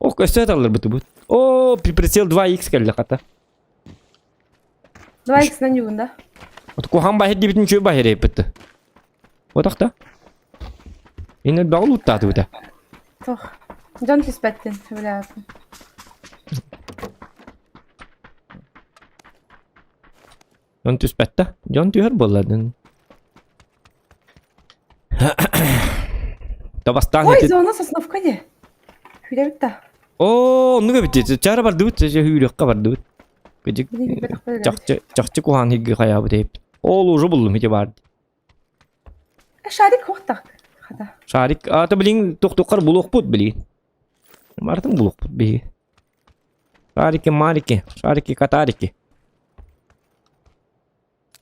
Ох, көстеталар бұты бұд. О, прицел 2х кәлі қата. 2х-нан югында. Кухан бахет дебітін чөй бахер епті. Отақта. Енел бағыл ұттады бұда. Тох. Жан түспәттен. Сөйләпін. Жон түспәтті. Жон түйір боладың. Табастан Ой, етеді. зона сосновка не. Хүлі бітті. О, ну бітті. Чары барды бұд. Хүйліққа барды бұд. Көдік. Чақчы кухан хигі қая бұд еп. Ол ұжы бұлым хеде барды. Шарик хоқтақ. Қада. Шарик. Аты білін тоқтоқар бұлық бұд білін. Мартын бұлық бұд бейі. Шарики, марики. Шарики, катарики.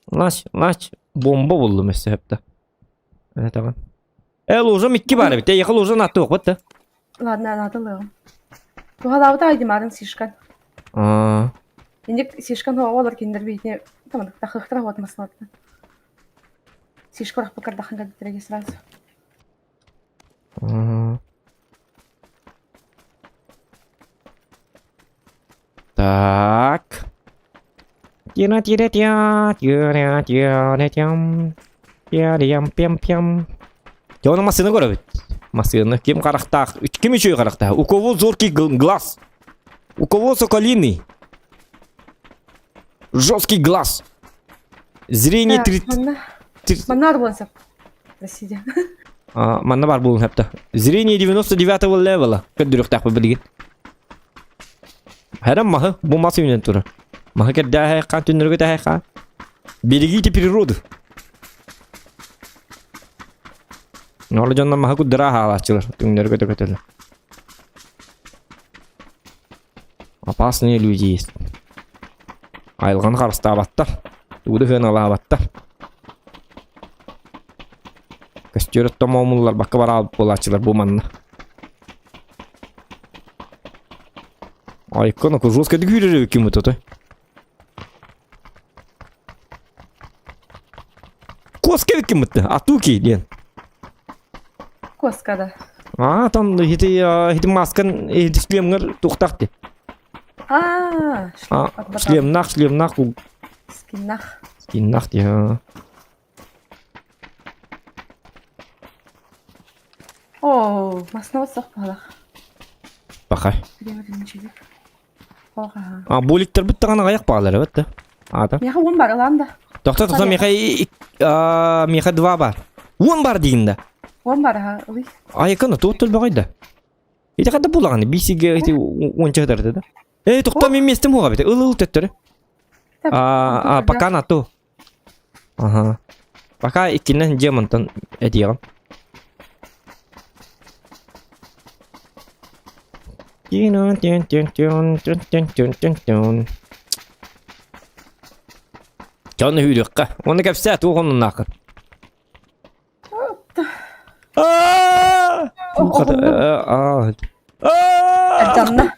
Лач. Бомба бұлым әсі әпті. Tamam. Лужам 2 бар бит. Яқыл лужан атты оқ бітті. Ладно, надылығым. Тухалауды айдымарын сишкан. Ендек сишкан хуа олар кендер бейтіне тамадық тақықтыра отмасын отты. Сишка орақ бұқардақын кәдеттереге сразу. Так. Пям-пям. Жауна масыны көрі бит. Масыны. Кем қарақтақ? Кем үшөй қарақтақ? У кого зоркий глаз? У кого соколиный? Жесткий глаз. Зрение 30... Манна болса. Простите. Манна бар болын хәпті. Зрение 99-го левела. Көддіріқтақ білген. Әрім мағы. Бұл масы үйнен тұры. Мағы кәдді әйқан, түніргі әйқан. Берегите природу. Нолы жоннан мағы күддіра халатчылар. Түніргі көтілі. Опасные люди есть. Айылған қарыста абаттар. Туды хэн ала абаттар. Көстері томаумылар бақы бар алып болатчылар бұл манна. Айқын оқы жолска дүгірері өкім өтөті. Коска өкім өтті. Атуки ден. Коскада. Там хеті маскан шлемгер тоқтақты. Шлемнақ. Скиннақ де. О, масына отсақ бағалақ. Бақай. Біремедің чедік. Оға. Боликтер бітті ғана қаяқ бағалары бітті. Меха 10 бар ұланда. Доктор тұқса меха 2 бар. 10 бар дейінді. 10 бар ұлы. Айқыны тоқтыл бағайды. Еті қады болағаны? Бейсіге 10 жағдарды да? Тукта мен местем уга бите. Ыл төттөрү. Пока на ту. Ага. Пока икинен жемонтон эдигам. Жаны хүлөккө. Оны кепсе тугунун накыр. Жанна.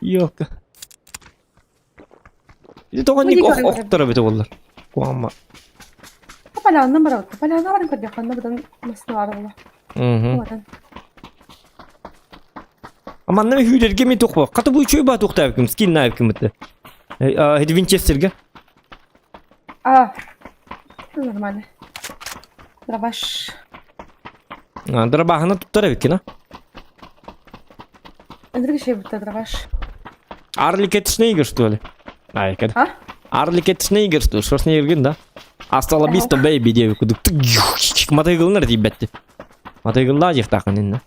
Yok. İşte tokancık oktora bete oldular. Kuanma. Kapalağından bara. Kapalağından bara kadar yakanına buradan nasıl var ola. Oradan. Ama ne hüler gemi tokba. Katı bu çöy ba tokta yapım. Skin ne yapım bitti. Hadi Winchester'ga. Нормально. Дробаш. Драбахана туттара викина. Эндрге şey будто дробаш. Арликет Шнейгер, что ли? Айкад. А? Арликет Шнейгер, что ли? Что Шнейгер, да? Астала бисто бэйби девик. Матайгылнар дебетти. Матайгылда жихтакын инна.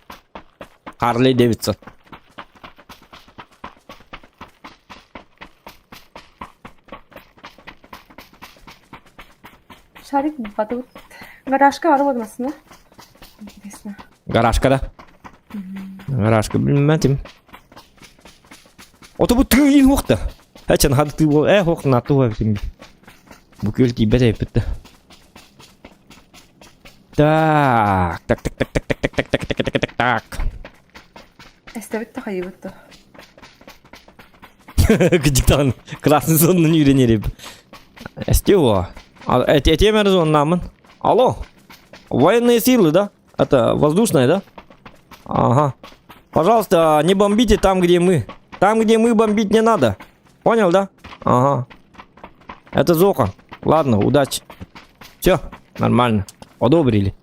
Харлей Дэвидсон. Шарик батут. Гаражка var olmadı aslında. Интересно. Гаражкада. Гаражка bilmedim. Ото бу тыйын уқта. Хачан хады ты бол уқ на туа битим. Бу көлти бете битти. Так. Эстебит тахайы бутты. Гыдиктан красный зоннун үйренереп. Эстево. Этемер зоннамын. Алло. Военные силы, да? Это воздушная, да? Ага. Пожалуйста, не бомбите там, где мы. Там, где мы, бомбить не надо. Понял, да? Ага. Это Зока. Ладно, удачи. Все, нормально. Одобрили.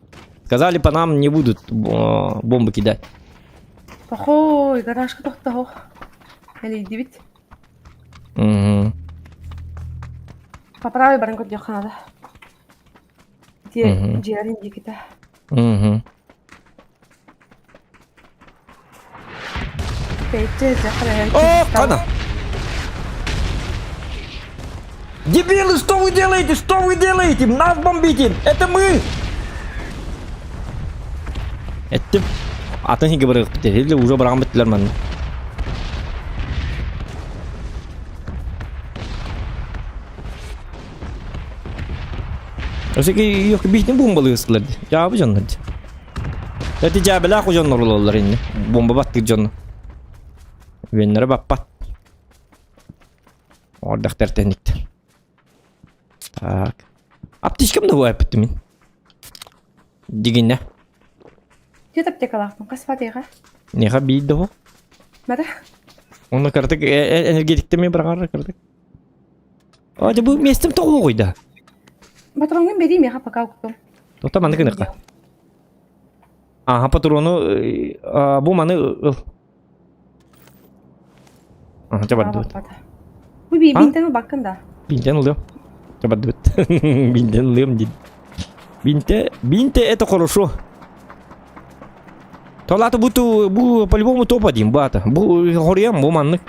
Сказали, по нам не будут бомбы кидать. Охой, гаражка тоқтау. Или дебит. Угу. По правой баранкот яханада. Где жерин дикита. Угу. О, Кана! Дебилы, что вы делаете? Что вы делаете? Нас бомбите! Это мы! Это... Атын хиге бырыгып битер. Или уже быраган биттилер мен. Öseki yok bihtini bombalı ısılardı. Cevabı canlardı. Öte cevabılar o canlar olurlar inni. Bomba battık canlı. Venlere bat. Orada tertenlikti. Tak. Аптечкам да воя битти мен. Дегенне. Где аптекалақтың? Қасфатыға? Неға бейді о? Мәді? Оны кірдік, энергетикті мен бір қарыр кірдік. Ады бұл местім тоғы қойда. Патронын берейін меға пока ұқтым. Тоқта маны кініққа. Аха, патроны, бұл маны ұл. Аха, жабады бұд. Бұл бинтен ұл баққында. Бинтен ұлым. Жабады бұд. Бинтен ұлым дейді. Бинте это хорошо. Толаты бұл по-любому топ-1 бата. Бұл хорьям, бұл манны.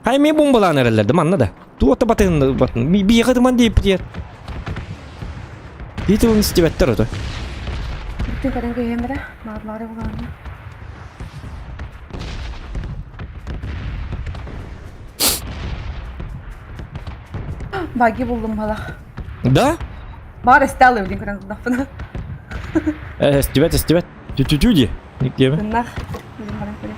Хай мен бомбаланы әрелерді манны да. Туотта батын батын. Бияқыды ман дейіп бітер. Бейті оны істебеттер өті. Бүттен кәден көйен бәрі. Мағырлары болғаны. Баги болдым балақ. Да? Бар әстәлі өден көрін құдақпына. Істебет. Тю-тю-тю-ди. Никдемі. Күннақ. Өден баран көрін.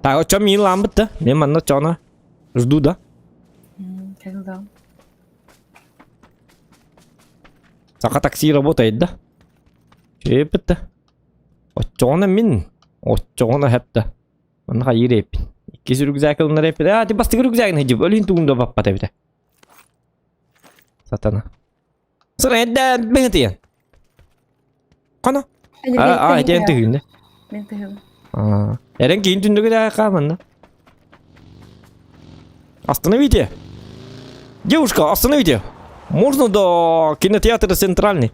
Так, от чё ми ламбыт-то? Мен манна чона. Жду, да? Кәділді. Сақа такси работает, да? Чепітті. От чона мен. От чона хәпті. Манна қайыр епін. Ikki rükzak alınır epide. Hadi bastık rükzakını hecip. Ölün tuğunda bappat epide. Satana. Sıra edde beni diyen. Kana? Edden tüğünde. Ben tüğüm. Eren keyin tündüğü de kalmandı. Остановите! Девушка, остановите! Можно до кинотеатра центральный.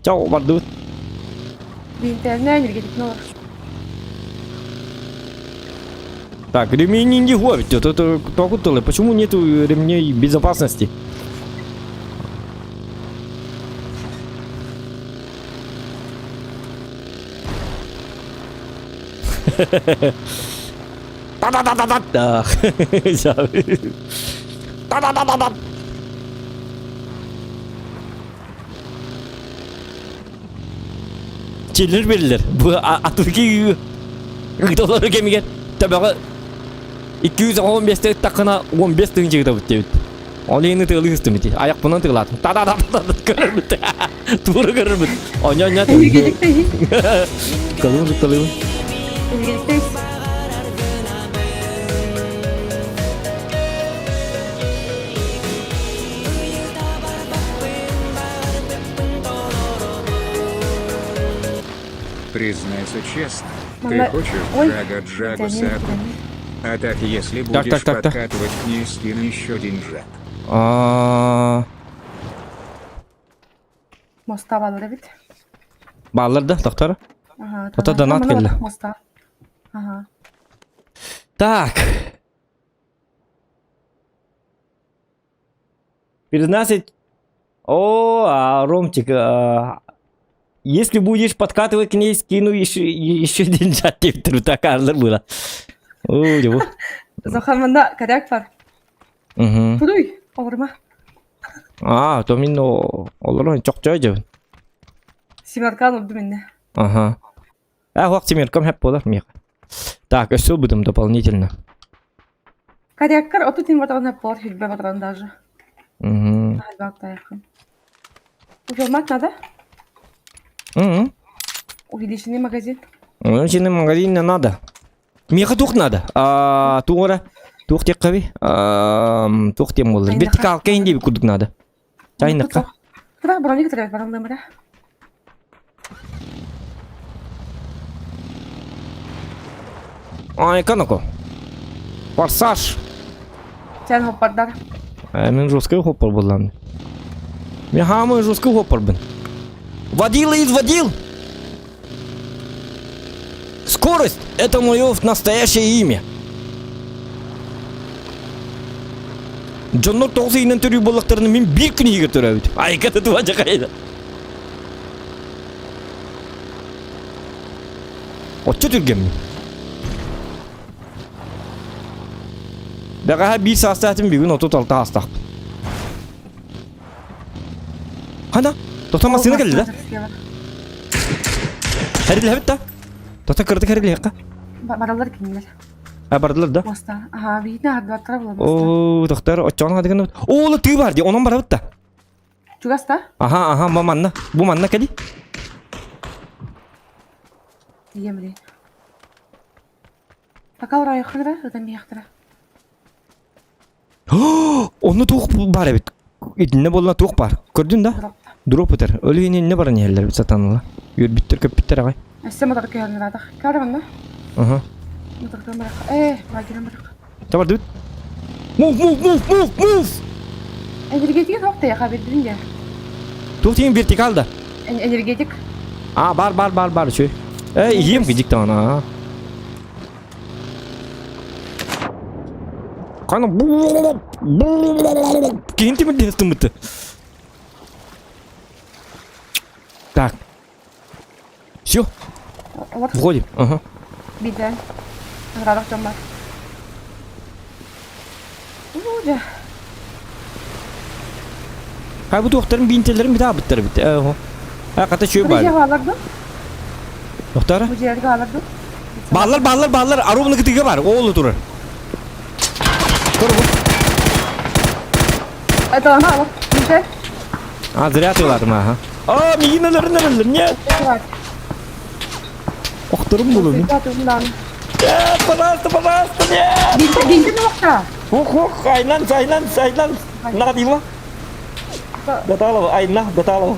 Чао, бардут. Бинтерне энергетик нор. Так, ремень не ловит. Это только почему нету ремней безопасности? Да-да-да-да-да. Да-да-да-да-да. Çiller verirler. Bu Atatürk'ü ıgdaları kemigen tabağı 215 takına 15 tığın çıktı bu tevit. Olayını tığlı üstümüydü. Ayak bundan tığladım. Ta ta ta ta ta kırır mı? Tuğru kırır mı? Onya onya tığlı. Энергетик değil. Kalın kalın. Энергетик değil. Признайся честно, ты Мама- хочешь Ой, Джага-Джагу это не Саку? это. А так, если Так, будешь так. подкатывать к ней, скину еще деньжат. Mosta bağlı evet. Bağlarda doktor. Aha. Ota donat Tamam, geldi. Mosta. Aha. Так. Признайся. О, Ромчик, если будешь подкатывать к ней, скину еще деньжат тебе так было. О, его. Zahamında kadak var. Угу. Kuduy. Ağırma. То мен олар çok жайжабын. Simarkan oldu bende. Ага. Уақыт семеркам хеп болар мега. Так, өсөл будем дополнительно. Kadaklar otu tin vatan hep var. Hilbe vatan даже. Угу. Halbakta yakın. Uçurmak nada? Угу. Увеличенный магазин. Очень магазин не надо. Мега тух надо. Туора. Тух тек қаби. Тух тем болар. Айнақа. Вертикал кейн деп кудук надо. Чайныққа. Кыра броник тірек бараңды мыра. Ай, канако. Форсаж. Sen hopparдар. Мен жесткий хоппер болам. Мен хамы жесткий хоппербін. Водила изводил. Скорость — это мое настоящее имя. Джоннор тоғыз үйінен түрі болақтарыны мен бір күн егер түрі өйді. Айқаты туа жақайды. Отча түрген мен. Бәғаға бір састатым бір күн отут алты астақ. Хана? Тоқтан масына келді да? Әрілі әбіт да? Тоқтан кірді кәрілі яққа? Баралар kimler? Бардылар да? Mosta. Aha, bir ne haddi battara bulamaz. О, тоқтар, отчағына деген өт. Олы түй бар де, онан барабыт да? Чугаста? Аха, бұл манна кәді? Yemli. Пока урая хырда, öden bir yaktara. Оны туық бар әбіт. Етіне болына туық бар. Көрдің да? Drop. Дроп өтер. Өлі енен не барын елдер біт сатанылы. Өрбіттер көп біттер ағай. Әссе motor köyünler Karavan mı? Аха. Motor köyünler bagirem bırak. Табар дөт. Move! Energetik yok da yaka bildirince. Туқ теген вертикал да. Energetik. Бар. Шөй. Ем кедік та ана. Қана кейін темір дестім бітті. Так. Все, Вот входим. Ага. bir de. Radar camlar. Uca. Ha bu doktorun bintellerin bir daha bitti bitti. Hakikaten şöyle Buraya var. bağlardı. Doktora. Bu ciğeri bağlardı. Bağlar. Arabının kıtığı var. Oğlu durur. Dur bu. Tamam bak. Bir de. Zırya atıyorlardım ha. Nereler? Niye? Var. Doktorum bunu. Atıyorsun lan. Пожалуйста, нет. Binti mi nokta? Айнан. Надо его. Готово.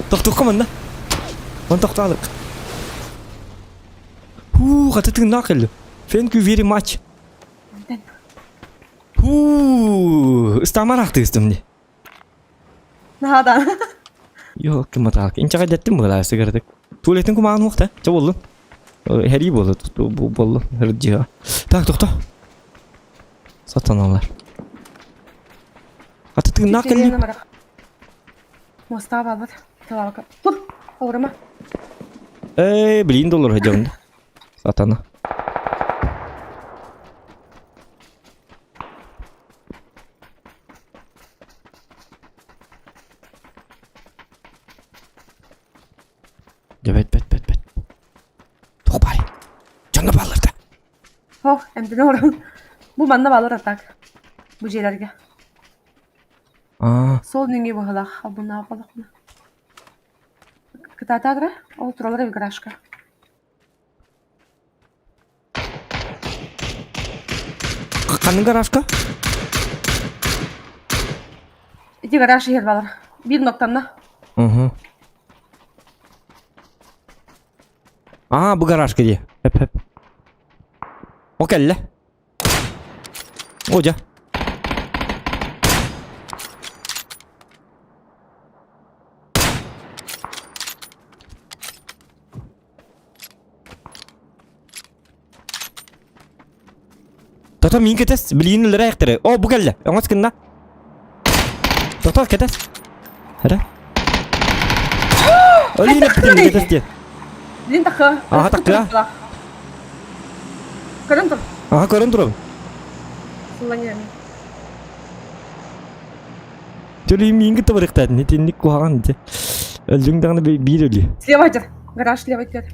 Тоқтамын да. Он тоқтадық. Қатытың нақылы. Thank you very much. Istamar aktı istemdi. Nahadan. Yok kim atak. İnce kaydettim bu kadar sigaretik. Tuvaletin kumağın vakti. Çabuk olun. Her iyi oldu. Bu bollu. Her ciha. Tak doktor. Satan alır. Atatın nakli. Mustafa var. Tamam bak. Dur. Uğrama. Bilin dolur hocam. Satana. Bet. Tok bari. Canı balırdı. Oh, emdine uğram. Bu bana balır atak. Bu şeylerge. Sol nünge bu halak. Bu ne yapalım? Kıtata gra. O turalara bir garajka. Kanın garajka? İki garaj şehir balır. Bir noktamda. Hı. Bu garaj diye. Hep. O kelle. Hoca. Toto min ketes bilin lira yaktırı. O bu kelle. Ama sıkında. Toto ketes. Hadi. Öyle yine ketes diye. Dilin takı. Aha, takı. Karın dur. Aha karın duralım. Kullanıyorum. Şöyle mingi tabarıkta. Netinlik kuhan diye. Öldüğünden de bir ölüyor. Слева идет. Гараж слева идет.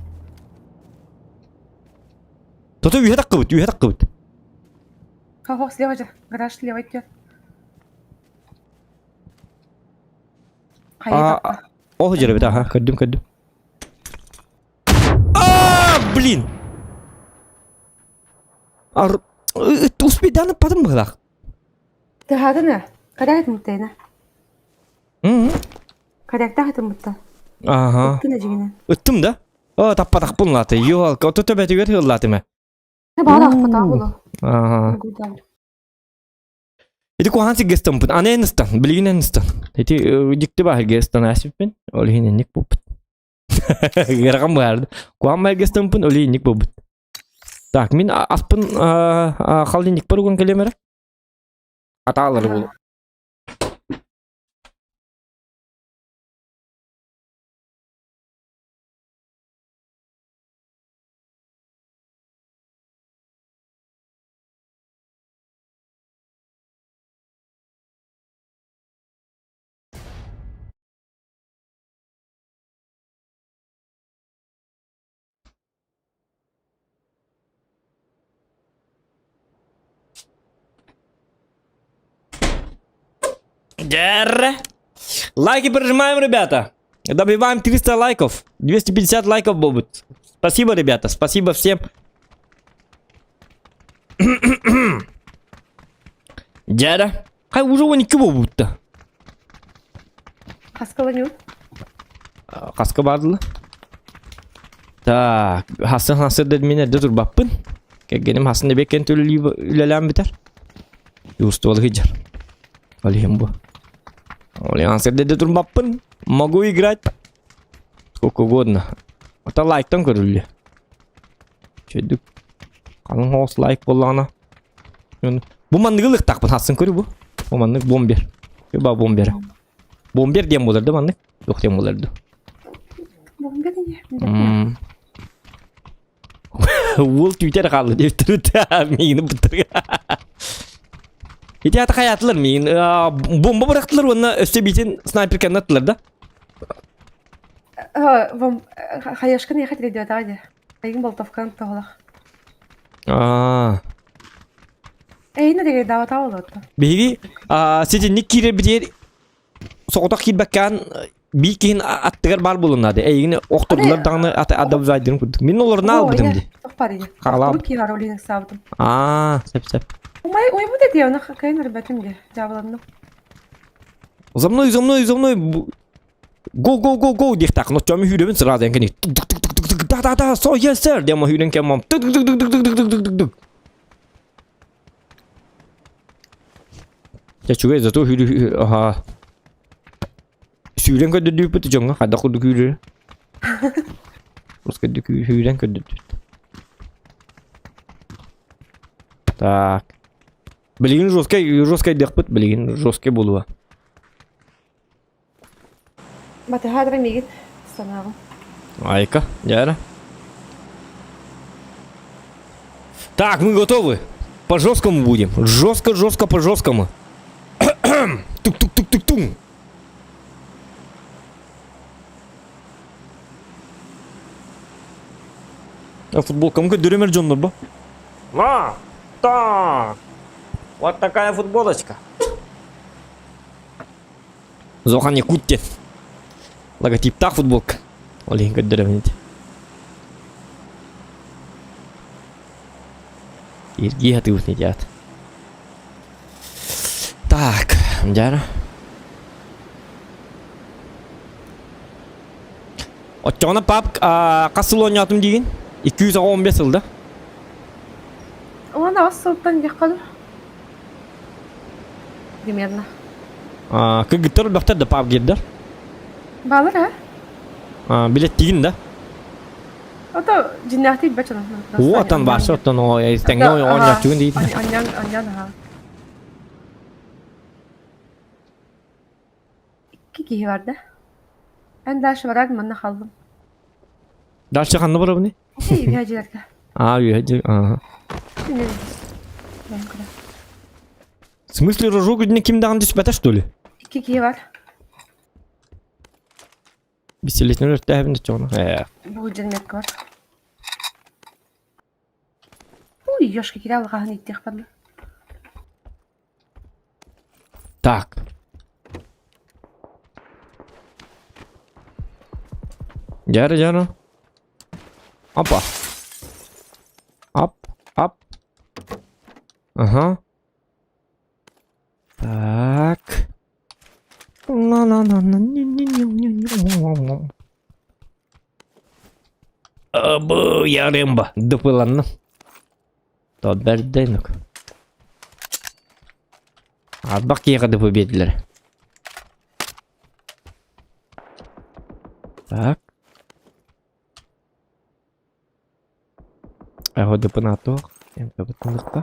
Toto üye takıbıt. Хо, слева идет. Гараж слева идет. Hayır. O hocam bir daha. Kadım. Блин. Успедан падым былак. Ты хады не? Кадак мутайна. Кадакта хаты мутта. Ага. Ты не жигине. Ыттым да? Таппадак буллаты. Yok, ото төбәтү гөр хыллаты ме. Ты бала ахпата болу. Ага. Эти куанси гестам пут. Аненстан, билгиненстан. Эти дикти бахыр гестан асиппен. Олхиненник бупут. Герагам барды. Куан бахыр гестам пут, олхиненник бупут. Так, мен аспын халдинник бар уган келемері. Аталары болу. Дерре. Лайки прижимаем, ребята. Добиваем 300 лайков. 250 лайков будут. Спасибо, ребята. Спасибо всем. Дяда. Хай уже он никого будто. Хаскаланю. Каска бардылы. Так. Хасан дед мене де турбаппын. Кегеним Хасын да бекен үлелем битер. Юсту алгыжар. Алим бу. Олеан де турбаппын. Могу играть сколько угодно. Это лайк там көрүлү. Чөдүк. Канын хос лайк боллана. Бу мандыгы лыктакпын Хасын көрү бу. Бу мандык бомбер. Ба бомбер. Бомбер дем боларды мандык. Жок дем боларды. Бомбер не. Ол Twitter қалды деп тұрды. Мені бұттырға. Еті аты қаятылыр мен. Бомба бұрақтылыр, оны өсте бейтін снайпер кәнаттылыр да. Вам хаяшканы я хотели делать, давайте. Айгин болтовкан тоғылақ. Эйні деген давата олды. Беги, сетенник кире бітер, соғытақ кирбәккән bir kihin attığır bar bulunmadı. Eyini okturdurlar dağını adabı zaydırın kurduk. Min olurunu aldım di. Çok paraydı. Kalam. Ki var oluyla savdım. Sep. Umay bu dedi ya ona kayın rıbatım di. Cevablandım. За мной. Go. Дих так, но чами хюребен сразу янгени. Да, so yes sir. Дема хюрен кемам. Чачуга зато хүйрі... Ага. Сүйрен көдді бүті жоңға. Қада құлды хүйрі. Роскөдді хүйрен көдді. Так. Білген жесткай дек бұт. Білген жесткай болуға. Маты хадра мегін станағым. Айка, яра. Так, мы готовы. По жесткому будем. Жестко по жесткому. Тук-тук-тук-тук-тук. А футболкамка дюремер Джоннор ба? Так. Вот такая футболочка. Зохан Якутия. Логотип так футболка. Олег дюремер. Ирги хаты уснетят. Так, жара. Отчона пап касыл ойнатым деген 215 жылда. Оны ассылттан дек қалыр. Примерно. Кыгыттар бақтар да пап келдер. Балыр, Билет деген да. Ото жиннахты бәчана. О, атан баршы, атан тәңе ойнат жүгін дейді. Аньян, İki kişi vardı. Ben daha şu varardım, onunla kaldım. Дальше қанды бара бұны? Şey, üyecilerle. Üyeci, aha. Şimdi В смысле, рожок үдіне кімдаған түспәті, что ли? İki kişi var. Беселетін өртті әбінді çoğunu. Bu cennet var. Uy, yoşka kira alğağını ittik bana. Так. Жара. Опа. Ап. Ага. Так. Абы, яремба. Дыпыланны. Тот бәрдейнік. Адбақ еға дыпы беділер. Так. Ego de penato, yang kebetulan apa?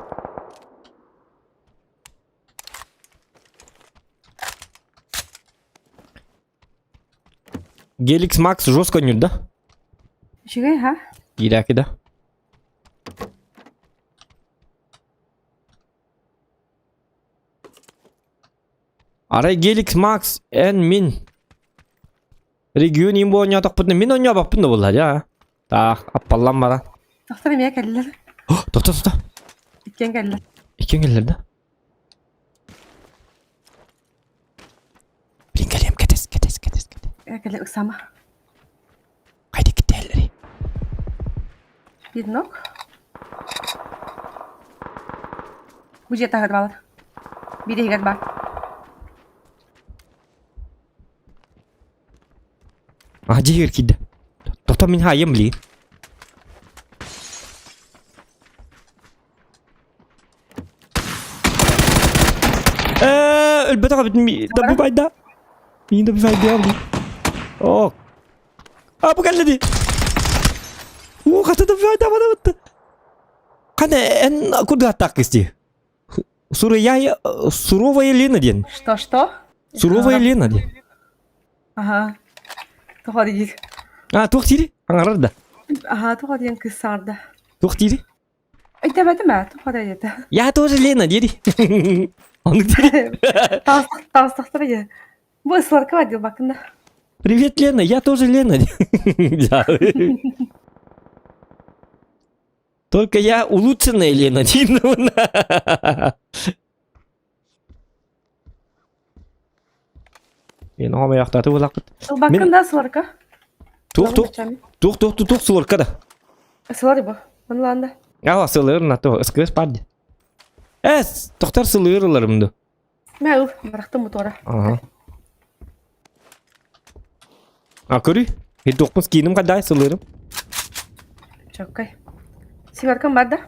Gelix Max жестко нюд, да? Чего, ха? Ираки, да? Арай Gelix Max en min. Регион им бо нятак путны, min оня бак путны болар, ya. Так, аппаллан бара. Doktorum ya geldiler. Tohta. İkken geldiler. İkken geldiler de. Bilin geleyim, ketes. Ya geldiler ıksama. Haydi gitti elleri. Bir nok. Bu jeta hadi bağlar. Bir de higat bak. Acı yer kide. Tohta min hayım li. البتاع ده بيبعد ده مين ده بيبعد يا ابني اوه ابو قال لي خدت ده بيبعد ده بت كان ان كنت атакисти суровая Лена ден Что? суровая Лена ден Aha. Tuh değil. Туқтири аңарда Aha, tuh diyen kız sardı. Туқтири Ay demedim mi? Tuh değil. я тоже Лена dedi onu dedi Tavstakları ya. Bu ıslarka var diyor bakın da. Привет, Лена, я тоже Лена. Только я улучшенная Лена. Мен ома яқтаты болақыт. Bakın da ıslarka. Туқ, сылырқа да. Islar bu. Bunlar Ала, сылырын аты, ысқыз падды. Тоқтар сылырыларымды. Мәл, бырақтым мұтора. Көрі? Тоқпыз кейінім қадай сылырым. Çok kay. Simerkam var da.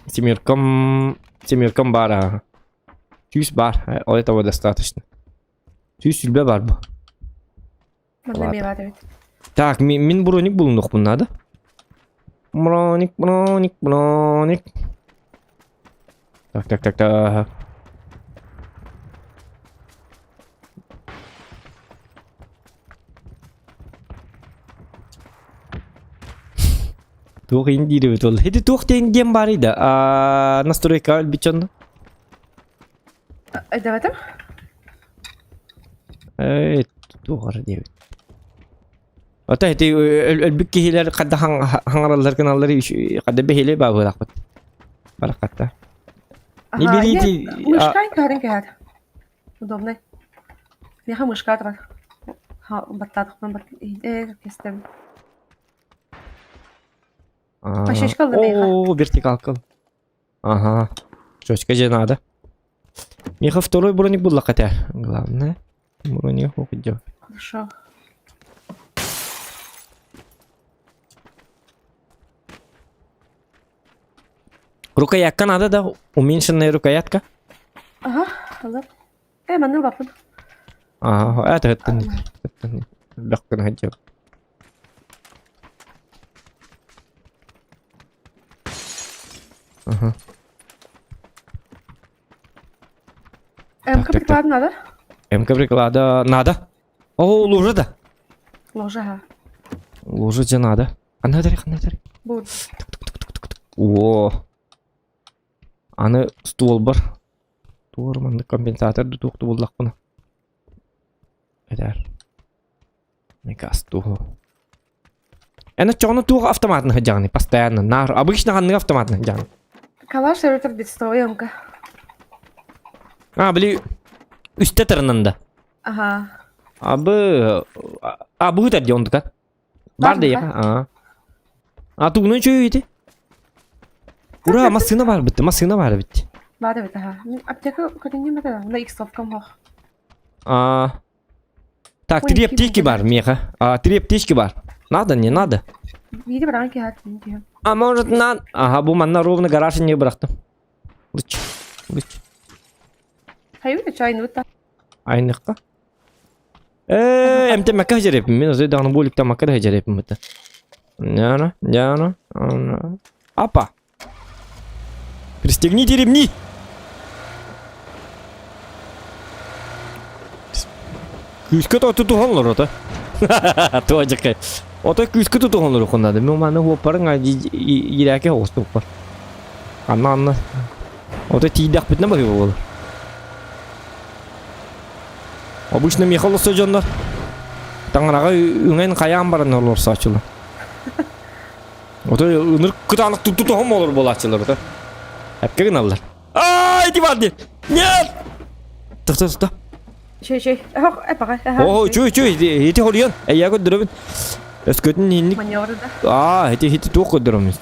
Семеркам бара. Tüys var. O этого достаточно. Tüys sülbe var bu. Мана Ладно. мега evet. Так, мен броник bulunduk bunlarda. Броник. Так. Tuh indi deh betul. Itu tuh yang game baru dah. Настройка бичон. Evet. Tuh harus dia. Ata itu elbik hiler kadda hangarlar kanalları kadda behile babu lakbat. Barakatta. Не берите. Мышка карен кәр. Удобно. Яха мышка тра. Ха, баттадық мен кестем. Пашечка лымейха. О, вертикалка. Ага. Чётко же надо. Миха второй броник был лакатя. Главное. Броник уходил. Хорошо. Рукоятка надо, да? Уменьшенная рукоятка. Ага, алып. Мана бапын. Ага, это не. Легко находил. Ага. МК приклад надо? МК приклада надо. О, лужа да. Ложа, ага. Лужа же надо. Ханатари. Буд. О. Аны стул бар. Туорманды компенсаторды туқты болдақ бұны. Эдер. Мекас туғы. Эна чоғыны туғы автоматны жағыны, постоянно. Обычно ғанны автоматны жағыны. Калаш сервитор битстовый МК. Били үсте тұрынында. Ага. Абы өтәді онды қа. Бар дейіға. Туғының чөй өйті. Ура, масына бар бітті. Бар evet, ага. Аптека кәденге мәтәді. Онда X-топкам хоқ. Так, 3 аптечки бар, меха. 3 аптечки бар. Надо, не надо? Види баран ки хат. Может, надо? Ага, бұл манна ровно гаражын не бырақтым. Лыч. Хайуды чайны өтті. Айныққа. Әмте мәкка жерепім. Мен өзі дағыны бөлікті мәкка да жерепім бұты. Няна. Апа. Пристегните ремни. Күйіскі тұтуғанлар ота. Туажыққа. Ота күйіскі тұтуғанлар оқынады. Мен маны оппарын ерәке оғысты оппар. Анна. Ота тейдақ бітіне бақи болы. Обычно мехалы сөжондар. Таңыраға үңәйін қаян барын олар сачылы. Ота ұныр күтанық тұтуған олар бол ачылыр. Әпкеген алылар. Эти варди! Нет! Тұқта. Чөй. Хоқ, әпаға. Чөй. Эти хориян. Әйя көддірімін. Өскөтін енлік. Маневрда. Эти туқ көддірімін.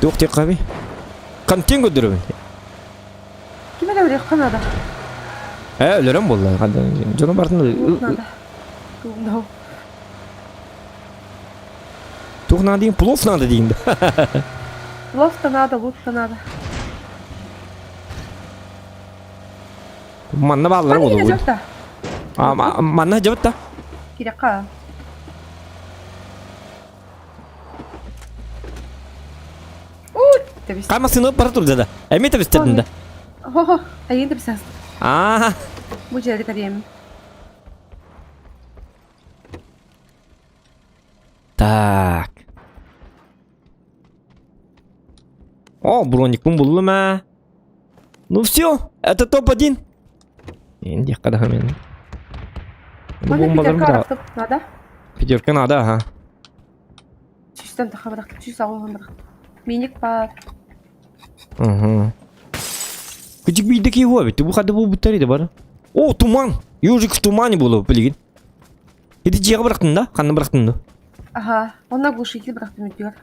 Туқ тек қаби. Қантен көддірімін. Кеме да өлек қанада? Өлерім болды. Жоны бартын. Туқ надо дейін, плов надо дейін. Лов-то надо, лут-то надо. Манна баллары Манна болу. жөтті. Манна жөтті. Кирекқа. Деп Қайма сынып бара тұрды да. Әме тәбістердің да. Хо, әйін деп сәс. Бұл жерді кәдемін. Так. Броник булды ма? Ну все, это топ-1. Енді қадаға мен. Мана пятерка арақтып, надо? Пятерка надо, ага. Чүйстен тақа бірақтып, чүйс ағылған бірақтып. Менік бар. Күчік бейдік его бетті, бұл қады бұл бұттар еді бары. Туман! Ежик в тумане болу, білеген. Еді жеға бірақтың да? Қанды бірақтың да? Ага, онна глушитель бірақтым өтбегір.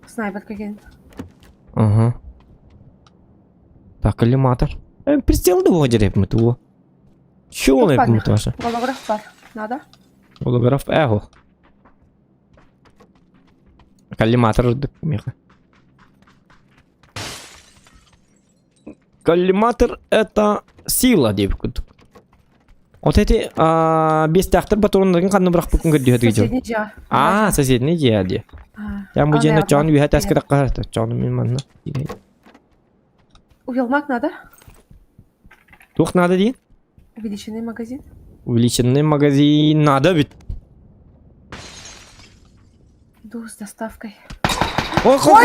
Снайпер кәген. Так, коллиматор. Пристрел да вроде рэп мы того. Чё рэп мы тоже? Голограф бар. Надо? Голограф эго. Коллиматор да меха. Коллиматор это сила деп күдік. Вот эти бестяқтар батуронларын қанны бірақ бүкін көрді өтігі жау. Соседний жа. Соседний жеде. Я мы жена чоны вихат әскер аққарты. Чоны мен манна. Увелмак надо? Тух надо дейін? Увеличенный магазин. Увеличенный магазин надо ведь. Иду с доставкой. Ой, кто?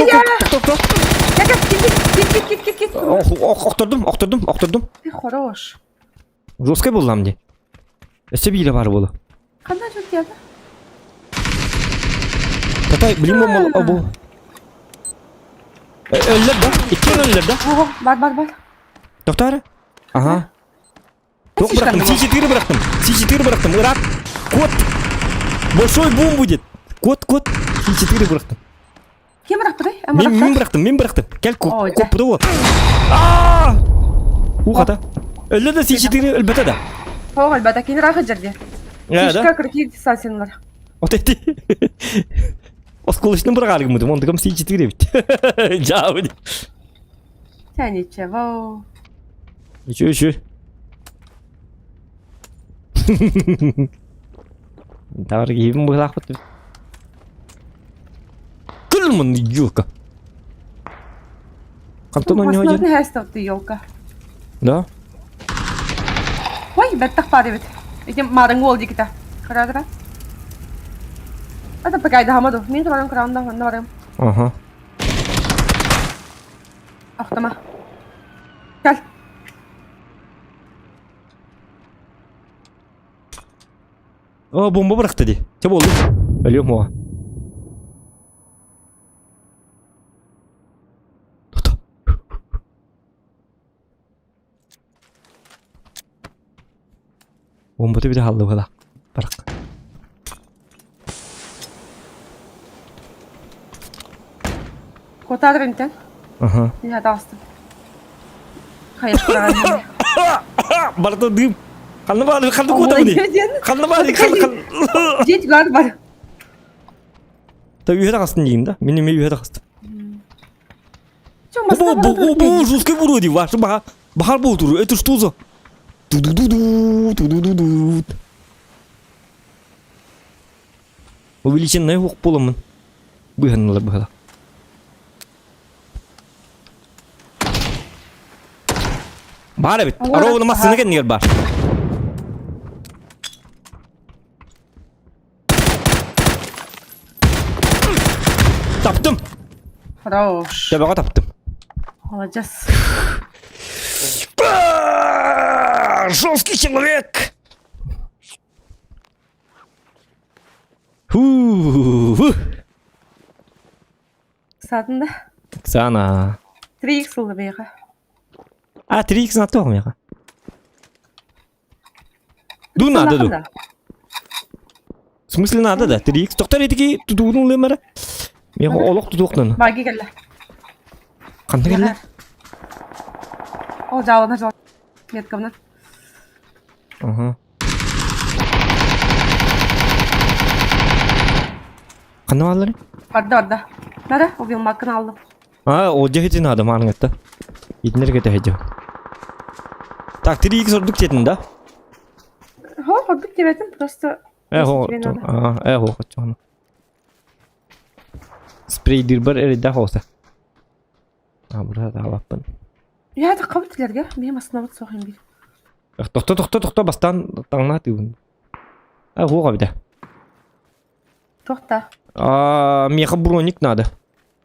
Кит. Оқтырдым. Ты хорош. Жесткой был нам де. Өсі бейлі бар болы. Қандай жүр деді? Татай, білім бұл. Өлілер да? Иттен өлілер да? О, бар. Тоқтары? Ага. Тоқ бырақтым, C4 бырақтым. Ирак, кот. Большой бум будет. Кот. C4 бырақтым. Кем бырақты бай? Мен бырақтым. Кәл Ой, коп бұды ол. Қата. Өлі да C4 өлбәті да. О, әлбәті, кейін рақы жерде. Фишка кіркі дистанциялар. Вот эти. Осколочный брагар мы, он там C4 ведь. Жауди. Тя ничего. Еще. Дорогие, мы лахот. Кылман елка. Кантон у него один. Ты елка. Да? Ой, беттах пари бит. Этим марың ол дикита. Кара. Это пакайды хамаду. Мен тұрарым крауында барым. Ага. Ақтама. Кәл. Бомба бырақты де. Те болды. Өлем оға. Бомбаты bir de hallı bala. Bırak. Котадыр интен. Ага. Я дастым. Hayır kurarım. Barda dım. Kanlı var, kanlı koda mı ne? Kanlı var, kanlı. Jet var. Tabii üyede kastın diyeyim da. Benim üyede kastım. Çok masada var. Bu жесткой вроде ваш. Bahar bu oturur. Это что за? Ту-ду-ду-ду. Увеличенная хук поломан. Быганула. Бар бит. Аровны массаны кен бар. Таптым. Хорош. Тебя таптым. Молодец. Жесткий человек. Садында. Оксана. 3x oldu бейға. 3x на то мега. Ду надо ду. В смысле надо да? 3x. Тоқтар етіге тудуының лемері. Мега олық тудуқтан. Баги келді. Қанды келді? О, жауына. Меткамнан. Ага. Қанды балары? Барда. Нада, убил макын алдым. О жахети надо маның етті. Етінер кеті хеджі. Так, 3x ордық тетін да? Ордық дебетім, просто... Хоқтың. Спрейдер бар әреді хоқса. Burada алаппын. Я да қабыттілерге, мен асынауыт соғайын бейді. Тоқта бастан таңна түйін. Хоға біді. Тоқта. Меха броник надо.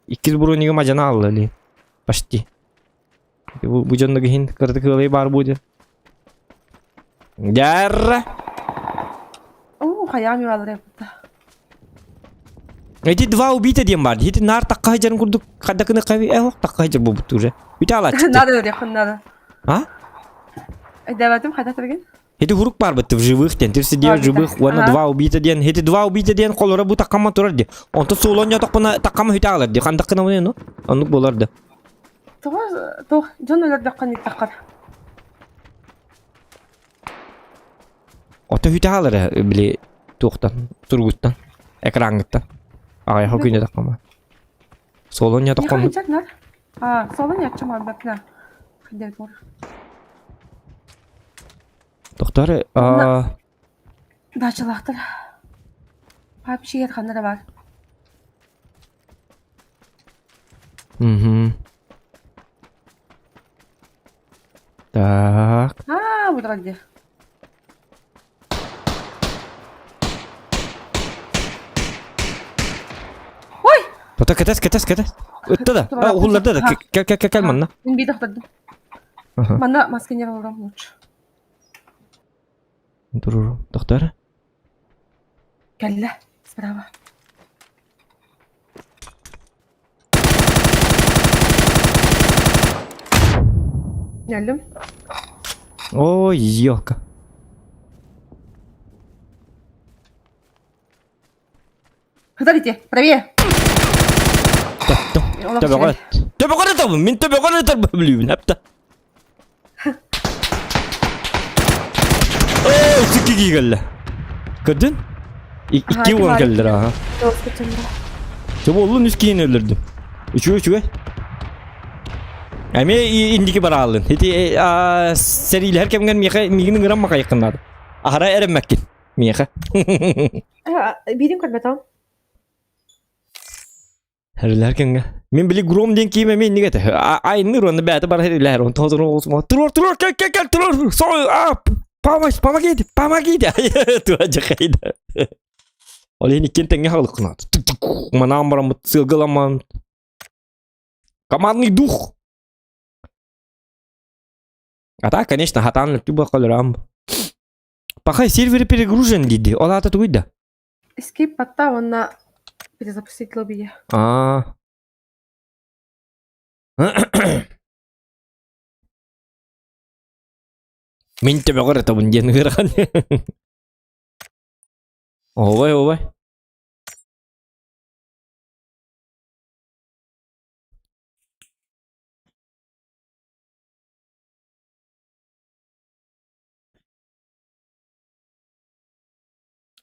2 бронигі мажана алды. Почти. Бұл жонды кейін кірді көлей бар буде. Жарра. О, қаями балыр епті. Эти 2 убита дем бар. Эти нар таққа хайжарын күрдік. Қадақыны қави. Таққа хайжар бұл бұтты уже. Үті ала чықты. Надо өрекін, надо. Дәбәтім қайда тұрген? Эти хурук бар бітті в живых ден. Тірсі де живых. Оны 2 убита ден. Эти 2 убита ден қолыра бұл таққама тұрар де. Онты солон я таққама хүті алар де. Қандаққына бұны ено? Онық болар де. Тоқ, жон өлер даққан ет таққар. Ота хүті алар біле тоқтан. Тұрғыттан. Экрангыттан. Ағай хокүйне таққама. Солон я таққама. Солон ятчым арбапна. Дед мор. Доктор, Дачалахтар. Пап шиер ханнара бар. Так. Вот ради. Ой! Тота кетес. Өтті да. Уларда да. Кел манна. Мен бей доктордum. Ага. Мана маскенер алырам лучше. Durur. Доктор. Келле. Справа. Geldim. Ой, елка. Смотрите, правее. Төбөгөр атабы. Мен төбөгөр атабы билбейм. Апта. Ой, сикки келди. Көрдүн? Икки он келди ага. Чөбө олун үскейин өлдүрдүм. Үчүгө. Әме индики бара алдын. Хити серил һәр кемгән мигенең грамма кайыкканнар. Ахара эреммәккин. Миха. Бидим көрбәтам. Һәрләр кемгә. Мен били гром ден киме мен нигә тә. Айны ронда бәте бар һәрләр. Он тозыр олсма. Тур. Тур. Сой помогите. Туа жакайда. Олен икен тәңгә халык кына. Манам барам сылгыламан. Командный дух. А так, конечно, хатан тюба колерам. Пока сервер перегружен, диди. Ола та туйда. Escape потта, он на перезапустить лобби. Мен тебе говорю, это он ден гыран. Овай.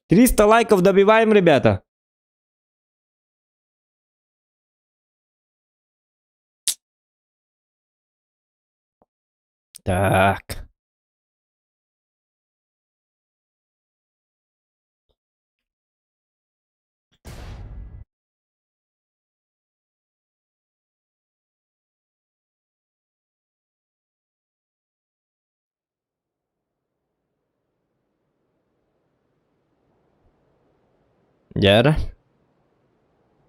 300 лайков добиваем, ребята. Так. Яра.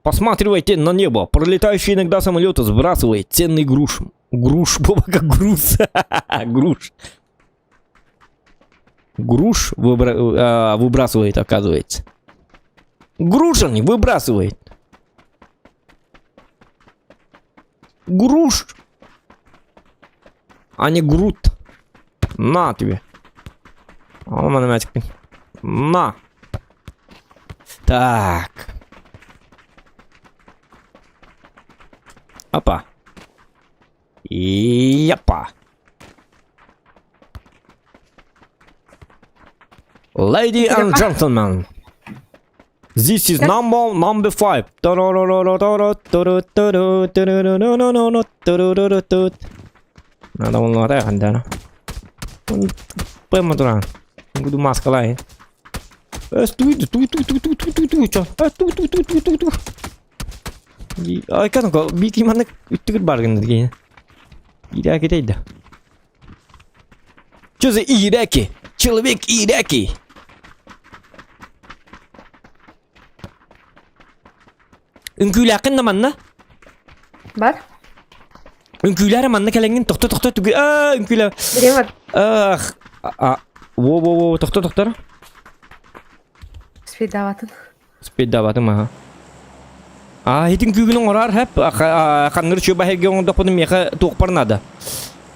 Посматривайте на небо. Пролетающий иногда самолет сбрасывает ценный груш. Груш, как груз. Груш. Груш выбрасывает, оказывается. Грушин выбрасывает. Груш. А не груд. На тебе. На. Так. Опа. Япа. Lady and gentlemen, this is number 5. Надо волновать, anda. Пойму, буду маска лай. Ay kanka bir kimana ütükür bargındı ki. İraki değil de. Çözü İraki. Человек Iraki. Ünküylakın da manna? Бар. Ünküylere manna kelengin tokta tügü. Ünküyle. Берем от Во, tokta. спидаватын. Спиддаватым аха. Хитин күгүнүн орар хеп кангыр чөбө херген допудум меха тук парнада.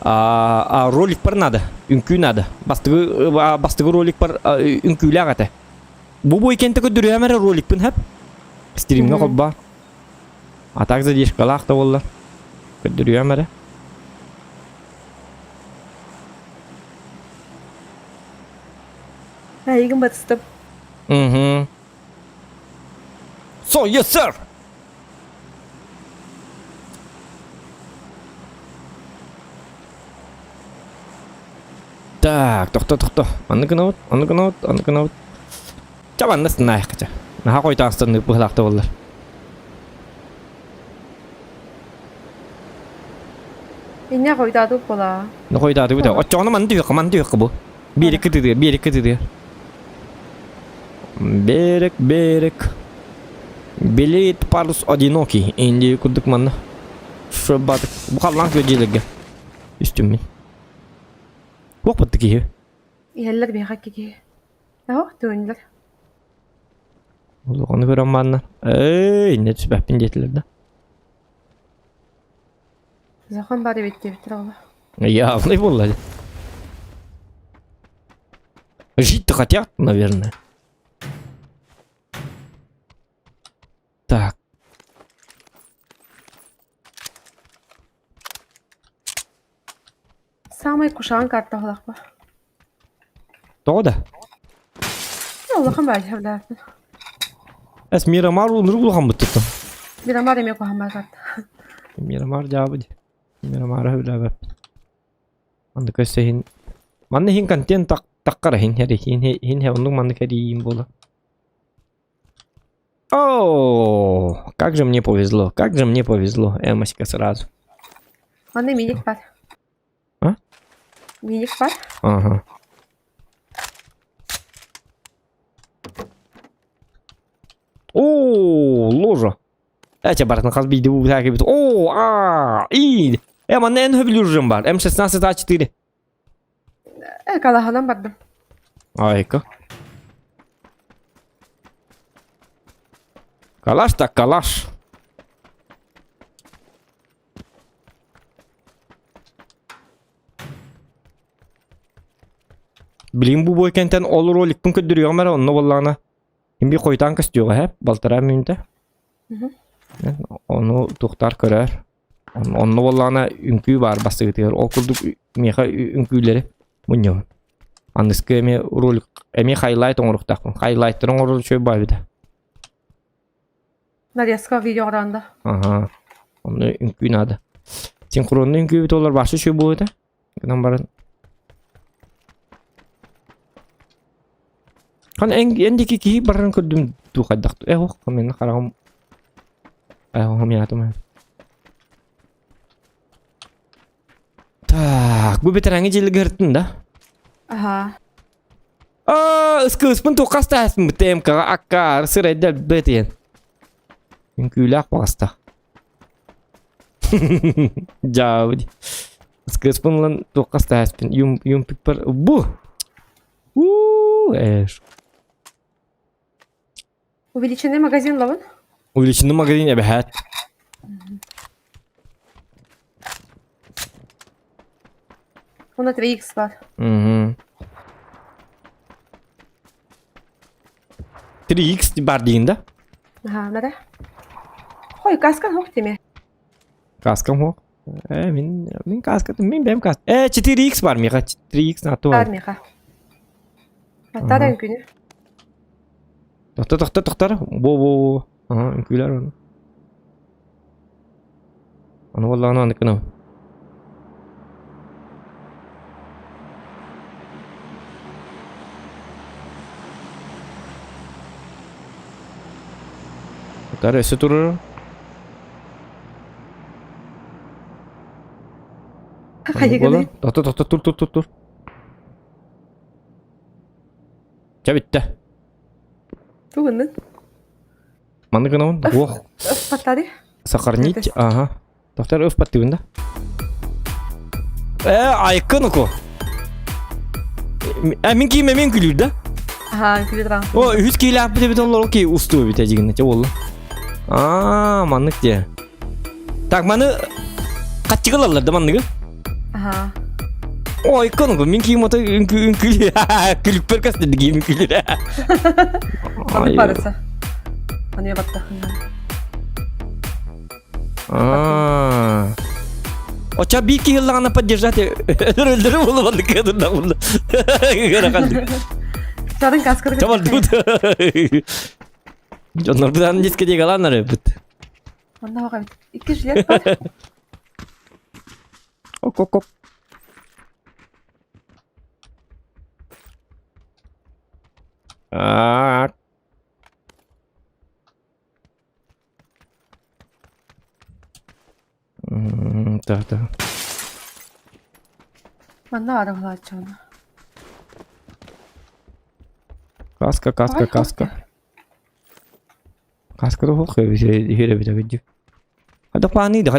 Ролик парнада. Үнкүү нада. Бастыгы ролик пар үнкүйлө агата. Бу бойкенте көдүрөмөр ролик пин хеп. Стримге кобба. А так задеш калакта болла. Көдүрөмөр. Егин батыстып. So, yes, sir. Так, тохто. Аны кынабыт. Чабан настын айқыча. Наха қойтағыстырны бұғылақты болар. Инне койдаду бола. Қойтағды бұда. Отчоғына манды үйқы бұл. Берік кітідер. Берік. Билет парус одинокий. Инди күрдік манна. Шөббатық. Бұқаллан көджелерге. Үстіммен. Оқ бұтты кейі. Иһеллер бейхак кеке. Төнлер. Оны көрем манна. Не түспәппен детілерді. Захан бары бетте бітір ола. Явный болды. Жить-то хотят, наверное. Так. Самай кушан карта олақ ба. Тоғда. Олақын бәрі хәвләрді. Әс Мирамар ұлыныр ұлған бұттыттым. Бирамар еме қоған бәр карта. Мирамар жабы де. Мирамар әвілі әбәп. Манды көсі хин. Манды хин контент таққара хин хәрі. Хин хәвінің манды кәрі ейін болы. О, как же мне повезло. Эмоська сразу. Маны миник бар. А? Миник бар? Ага. О, ложа. Әче барытын қазбейді бұл тәкі біті. О, ий. Манны ән хөбіл үржім бар. М16А4. Калаханан бардым. Айка. Калаш так калаш. Білейін бұл бойкентен ол роликтің көддірігі мәр онны болағына. Химби қойтан көстіуға әп, балтыра мүнді. Оны тұқтар көрер. Онны болағына үнкүй бар басты кетігер. Ол күрдік меха үнкүйлері. Мұньяу. Андысқы әме ролик, әме хайлайт оңырықтақпын. Хайлайттырың орылы чөй бай біді. Нарезка видео аранда. Ага. Оны үнкүй нады. Синхронны үнкүй біті олар башы чөй болды. Кынан барын. Қан әндекі кейі барын көрдім туқайдақты. Оқ, мені қарағым. Мен атым. Так, бұл бетер әңі желі көрттін да? Ага. Үскіспін туқаста әсін біті әмкаға аққар сыр әдәл бәтен. Үнкүйлі ақ бағаста. Жауды. Үскіспін ұлан туқаста әспін. Юм пік бар. Бұ! Әш. Увеличенный магазин лавын? Увеличенный магазин әбәхәт. Оны 3X бар. 3X бар дейін да? Ага, мәді? Қой, каскан хоқ деме. Каскам хоқ? Мен каскатым, мен бәм каскатым. 4X бар меға, 4X наты бар. Бар меға. Аттардан күні. Тоқтар. Бо. Ага, үнкүйлер оны. Оны болағына аны кінау. Тоқтар өсі тұрыр. Қайығыны. Тоқтар, тұр. Чабитті. Туғынын. Маны кінауын? Оқ. Өп паттады. Сақарнить. Ага. Тоқтар өп паттығында. Айқын ұқы. Мен кейіме мен күлір да? Ага, күлі тұрған. О, үз кейлі әпі деп олар окей, ұстуы бет әжігінде. Че олы? Манық де. Так, маны қатчығыл алырды манығы? Ага. Ой, конго, мен кейім ота үнкүлі. Күлік бір кәстірді кейім үнкүлі. Аны барысы. Аны баттақын. Оча bir yıllarına поддержать. Öldürüm oğlum onu kadından bunu. Çadın kaskırı. Tamam dur. Onlar buradan diske diye kalanlar hep. Valla bakalım. 2 jilet var. Ok. Так. Так, так. Манда ара глачана. Каска, каска, Ай, каска. хохте. Каска да хохе, хере бита види. Хада хвани, да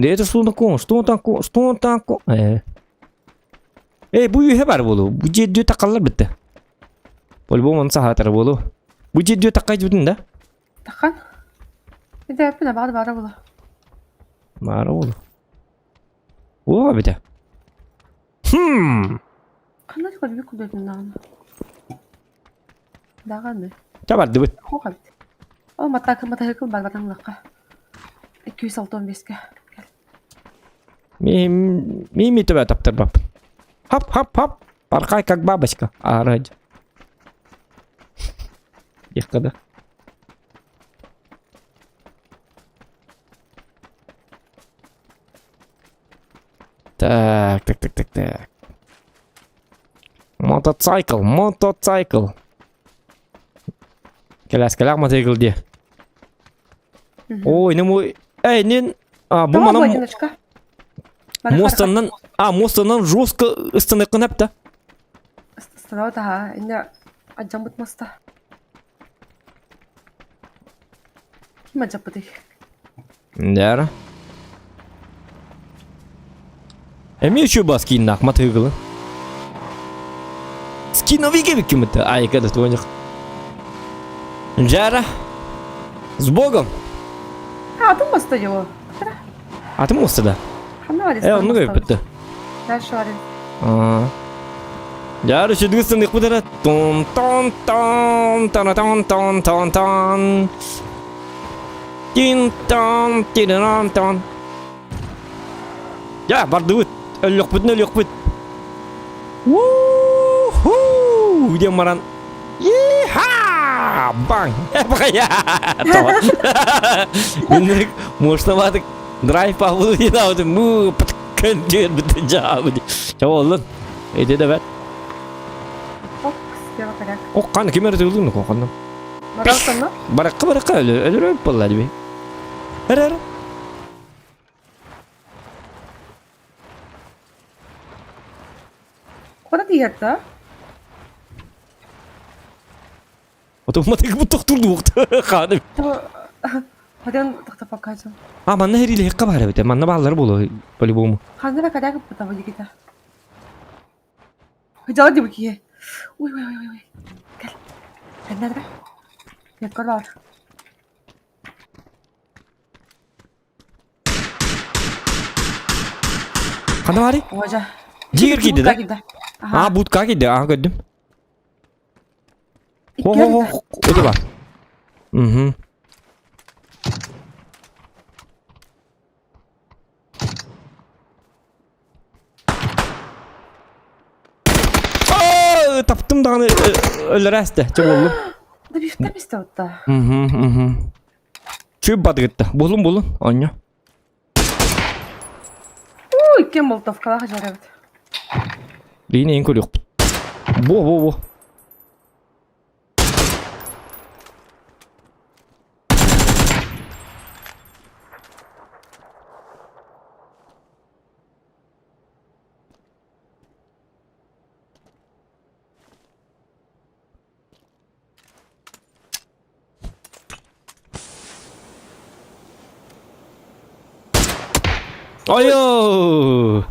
это что тако? Bu hebar bolu. Bu ciddi takallar bitti. Polbo man sahatar bolu. Bu ciddi takay judun da. Тахан. Иде эппине бара була. Mara bolu. О, bitte. Кандай кол бик күлдүн нана. Даганы. Tabar dibit. Хогат. О мата хекил бар батан лакка. 265 ке. Мими тебя таптар бап. Хап. Паркай как бабочка. Ради. Их когда? Так. Мотоцикл. Келес мотоцикл де. Ой, не мой. Нен. Bu Бу манам одиночка. мостаннан жестко ыстыныкын апта. Станова та, инде аджам бутмаста. Ким аджап бутый? Дара. Эми еще бас киннак мотоциклы. Скиновиге бикимти. Ай, когда твоних. Жара. С Богом. Адым баста его. А ты моста да? Хана вади. Он ну bitti. Дальше вади. Жара şu ыстынык бутара. Тон. Тин-тон. Ya bарды бит. Өлөк бит. Woohoo! Dia marан. Иха! Бang! Пакая! Инек моштамадык. Драйв павлу динауды. Му паткандер бит жабы. Чаволлын. Эйде да бат. Ок, стерва коряк. Оккан кемер тылдын оккандан. Баралтан, Баракка өлөрөп боллады бе. Эр. Куда диетта? Otomatik bu toxturdu vaqt xadim. Хадан тахта покажу. Manna heriyle hekka bare bite. Manna balları bolu по-любому. Ханера коряк бутава дигита. Хажади бики. Ой. Гэл. Ханера. Яккалар. Qana bari? Важа. Jigir gidi da. Butka gidi. Gördüm. Ho. Öde bak. Taptım dağını öldürəsdi. Çok oldu. Да бифте бисте отта. Çöp badı gitti. Bolun. Anya. Ой, кем болтовкалар жарабыт. Лейін ең көл yok. Bo. Ayo.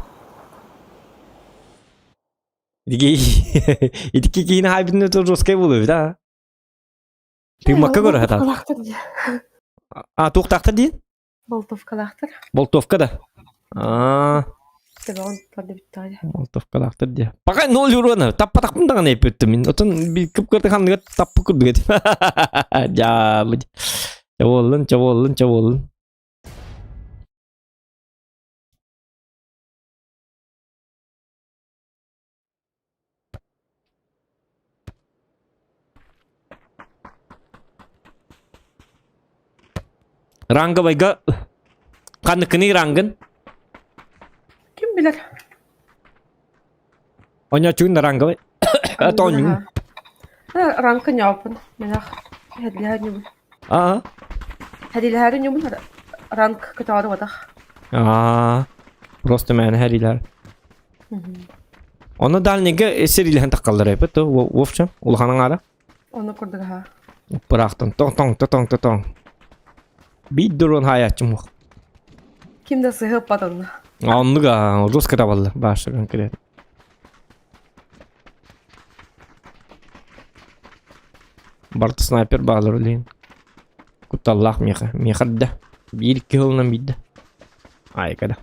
İdiki kiyine haybinde to roskay buluyor da. Bir makka göre hata. Toqtaqtır deyin. Болтовкалахтар. Boltovka da. Тебон тады биттари. Boltovkalaqtır diye. Bakay ne oluyor ona? Tappa takımdan ne yapıyordum ben? Otan bir kıp kırdı kanlıga tappa kurdu git. Ya bu. Çavolun. Rangı bayga. Kanıkını rangın. Ким билер? Onya çün rangı bay. Aton. Rankı yapın. Merak. Hediyeler nübün. Aa. Hediyeler nübün. Rank kıtarı vadak. Aa. Просто мәні әрилер. Оны дальнеге эсер илген таққалдар әпет, вовчам, улханың ара. Onu kurduk ha. Бырақтан, тоң. Бейт дұрын хаятчым мұқ. Kim de sığıp badalına. Анныға, жос кітабалды, башырын кіреді. Барты снайпер бағылыр олейін. Күтталлақ меқадда. Bir iki yolundan biydi. Ay kada.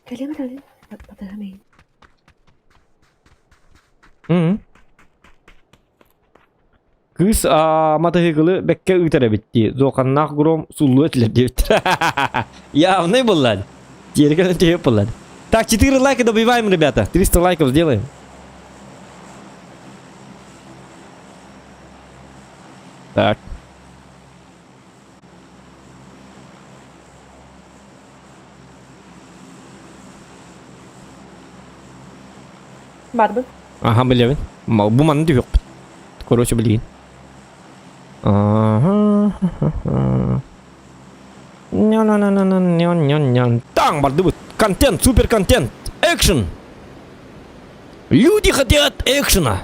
Kelime de badamayın. Kız matahıgılı bekke ütere bitti. Zokannak grom sullu etler diye bitti. Ya ne bunlar? Jerikana теп bunlar. Так, 4 лайка добиваем, ребята. 300 лайков сделаем. Так. Var mı? Ага, білемін. Bu manı da yok. Короче, білейін. Там, барды вот. Контент, супер контент. Экшен. Люди хотят экшена.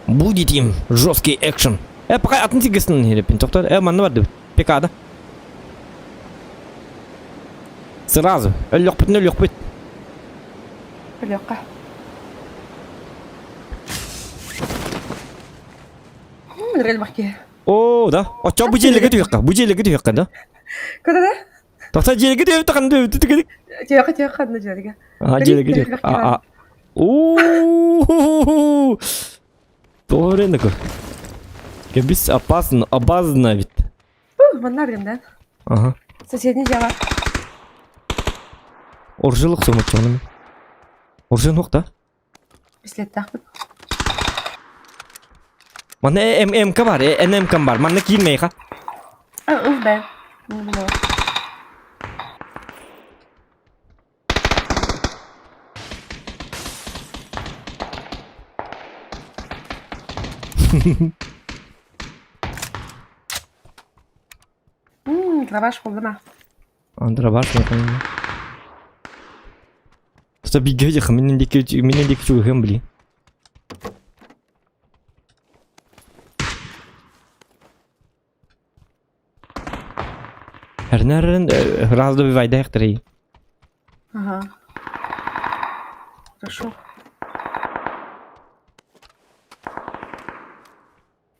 Будет им жесткий экшен. Пока atın gitsin herifin. Doktor, manı vardı. Pekada. Сразу. Yok bit, yok bit. Bilyoka. Nereye bakıyor? Oo da. O çok bu jelege diyor. Bu jelege diyor da. Kıda da? Doktor jelege diyor takan diyor. Тихо, одна жерга. Ага, jelege diyor. Oo. Doğru ne ko? Кебис опасно ведь. Bunlar gemden. Ага. Соседний жава. Оржылық сомат жаным. Оржын жоқ та. Пистолет тақпын. Мана МК бар, НМК бар. Мана киілмей қа. Ben. Gravaj kullanma. Андра бар меканизм. Тоста би гэж минь дик чуу хэм бли. Herнарен раз добивай да хтри. Ага. Хорошо.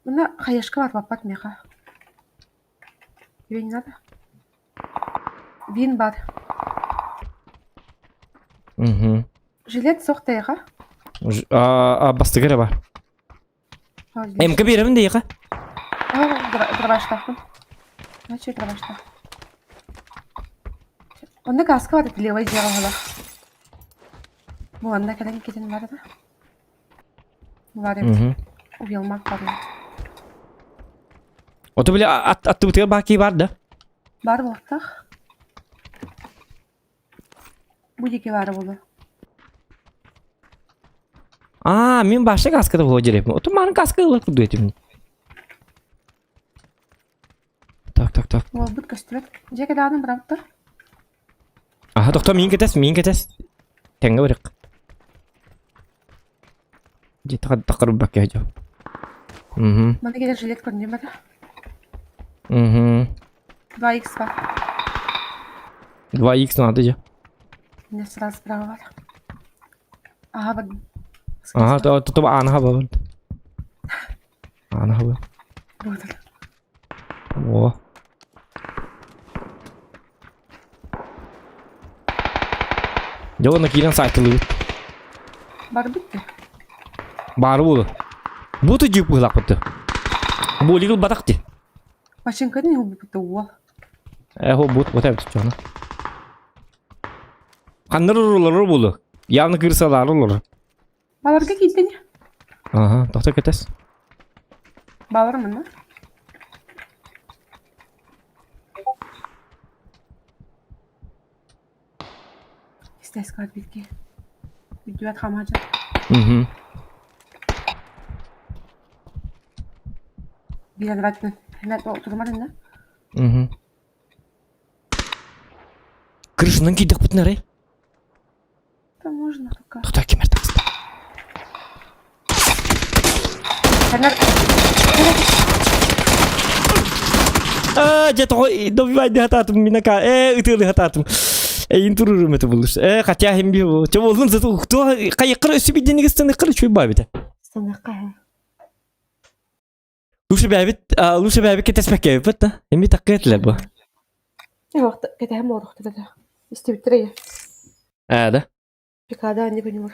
Бunda хаяшка var папат меха. Тебе не надо? Вин бар. Угу. Жилет соқтайға. Бастыгыра бар. МК беремін дейға. Граваж тақпын. Значит, граваж тақ. Онда каска бар, левой жағы ғала. Бұл анда кәлен кетен бар да. Бар еді. Уйылмақ бар. Оты біле атты бұтыға баки бар да. Бар болттақ. Бұл еке бары болу. Мен башы каскада бұл жерепім. Оты маны каска ұлар күрді етім. Так. Ол бұд көстірет. Жеке дағының бір аптыр. Аха, тоқта мен кетес. Тәңгі бірік. Жеті қады тақырып бәкке ажау. Мана келер жилет көрінен бәрі. 2х бар. 2х надо же. Мне сразу справа бар. Ага, бар. Ага, то анаға бар. Анаға бар. Бұдыр. О. Жоғына кейден сайтылы бұд. Бар бітті. Бары болы. Бұты жүйіп бұлақ бұтты. Бұл игіл батақ де. Машинканың ол бітті ол. О, бұт әбіті жоғына. Қаныр ұрылары болы. Явны кірсалары ұлары. Баларға кейден. Ага, тоқта кетес. Балар мұны. Істес қад бітке. Видео хамажа. Угу. Билен ратны. Хенат отырмадың да? Угу. Крышынан кейдік бұтын арай. Да можно пока. Тоқта кемер тақсты. Хенат. Жет ғой, добивайды хататым, минака. Үтілі хататым. Интурурум это булыш. Хотя хем бил. Че болдun зато кто кайыкыр өсү биден негестен кыр чөй бабыта. Станака. Лучше бабит кетеспек кепет да. Эми такетлер бу. Вақт кетем модуқты да. Истебиттірейе. Да. Пикада не понимаю.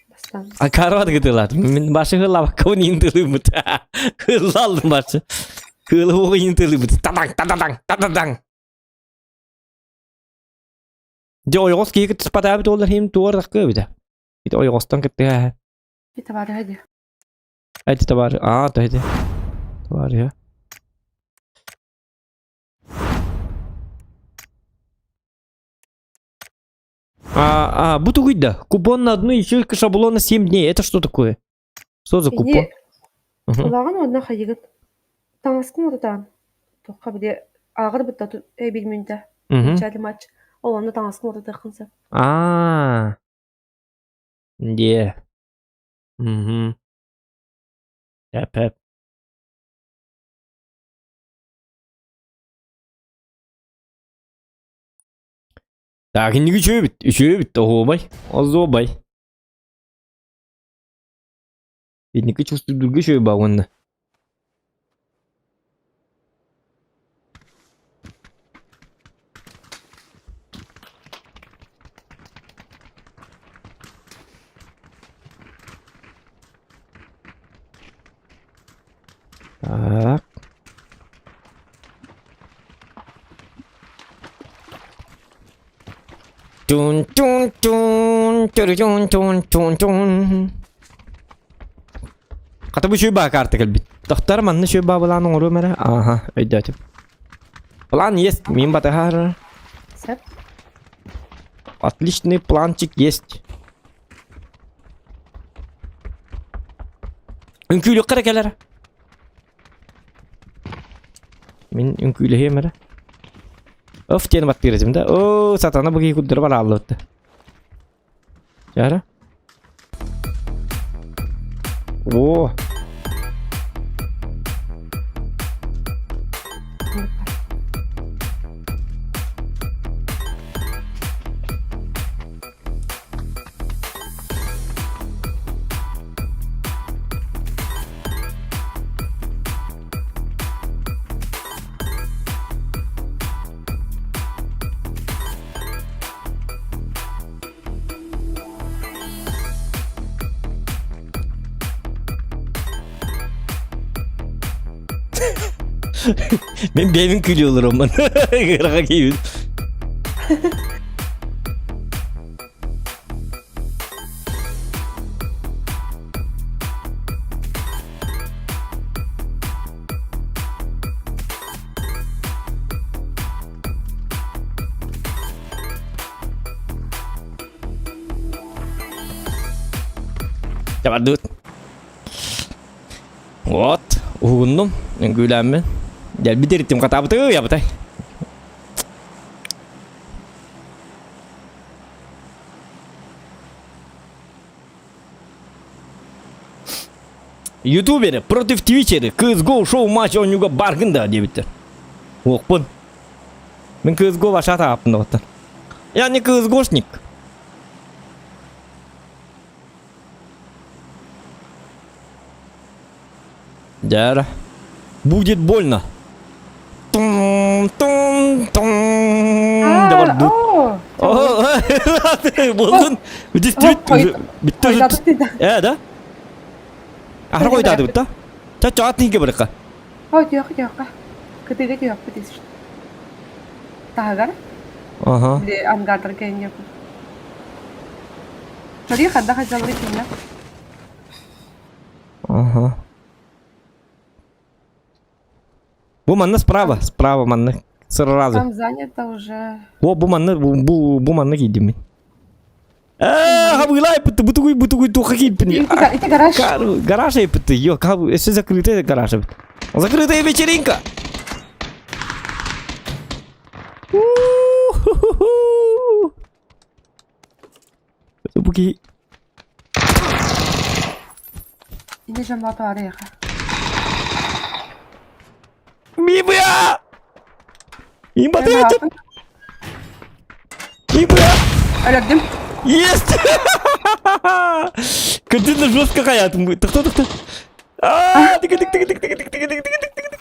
Бастан. А карват кетелат. Мен башы хылап кон интилимит. Хылалдым башы. Хылып интилимит. Тадаң. Де ойгос кийик спада бит олар хим туар такы бит. Бит ойгостан кетти. Это бар хади. Айти табар. Тайди. Табар я. Буту гуйда. Купон на одну ячейку шаблона 7 дней. Это что такое? Что за купон? Улаган одна хайгыт. Таңаскын отатан. Тоққа биде агыр битта билмүнтә. Чали матч. Оланы таңаскын отата кынса. Де. Яп. Так, не чует, огобай, озобай. Бедника чувствует другой чует багонна. Так. Тун. Ката бу шуйба карта келбит. Тохтар манны шуйба буланың уру мере. Өйдәтеп. План есть, мин батахар. Сәп. Отличный планчик есть. Үнкүйлү кыракалар. Мен үнкүйлү хемере. Тені бат березім да. Сатана бұғы күддір бар алды өтті. Жары. Benim gülüyorlar aman. Kırağa giyin. Coba dud. Вот, угundum. Gülenme. Gel bir derittim kata bıtı ya bıtay. Ютуберы против твичеры. CSGO шоу матча ойнуга баргында дебиттер. Оқпын. Мен CSGO ваша таапын оттан. Я не CSGOшник. Дара. Будет больно. Давай. Болдun. Bitti. Да? Ахра койдады бит да? Чачо атынге баракка. Жоқ. Кетеге жоқ битес. Тагар. Де ангатыр кенге. Тори хадда хажалры кинда. Бу манна справа манна. Сразу. Там занято уже. Бу манна кидим. Kabul ayıptı. Butukuy tuha gitpin. Это гараж. Гараж ayıptı. Yok abi. Все закрытое гараж. Закрытая вечеринка. Bu ki Yine cemaat var ya. mi bu ya? İyi Ben ne batıyor. yaptım? İyi bu ya. Öldüm. Есть! Картина жестко hayatım bu. Tık tık tık. Aa, tık tık tık tık tık tık tık tık tık tık.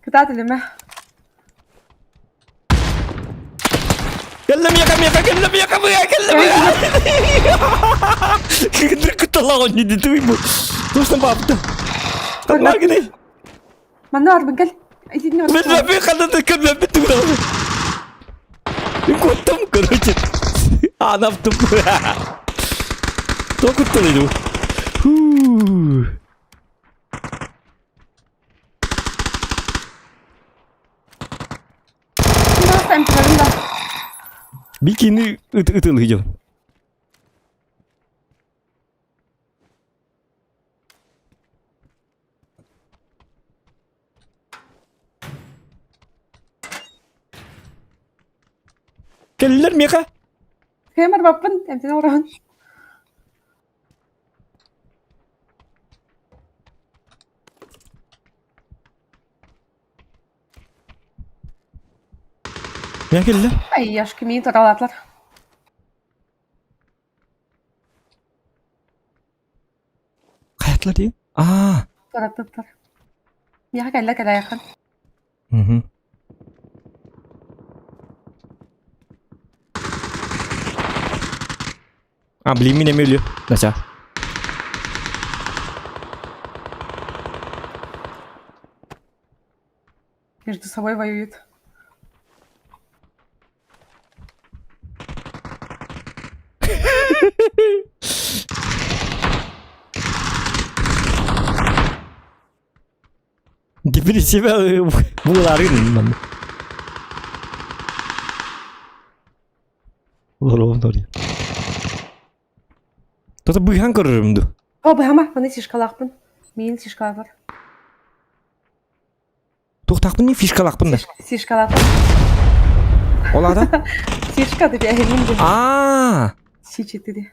Kıtat elime. Kellem yaka bu ya kellem ya. Kıtala onu dedi bu. Dostum babda. Kallar gidey. Mana var ben gel. Idin var. Ben bir kadın kellem bitti bu. Korktum короче. Anaptım. Çok kurtuldu. Nasıl emtilerim de. Bikini ıtılıyacağım. Keller mi ya? Hemen bapen emtine oran. Ya keller. Ay yaş kimin taralatlar. Hayatlar değil. Aa. Taratlar. Ya geller kadar yakın. Hı hı. Beli mi ne mi ölüyor? Nasıl? Между собой воюют. Depresi ve buğuların ben. Olur. Tata buyhan görürüm du. О, бама, баны сишкалақпын. Мен сишкалақпын. Toxtaqpın ne fişkalaqpın da. Сишкалақпын. Olada? Сишка dedi әйелім де. Aa. Сичет dedi.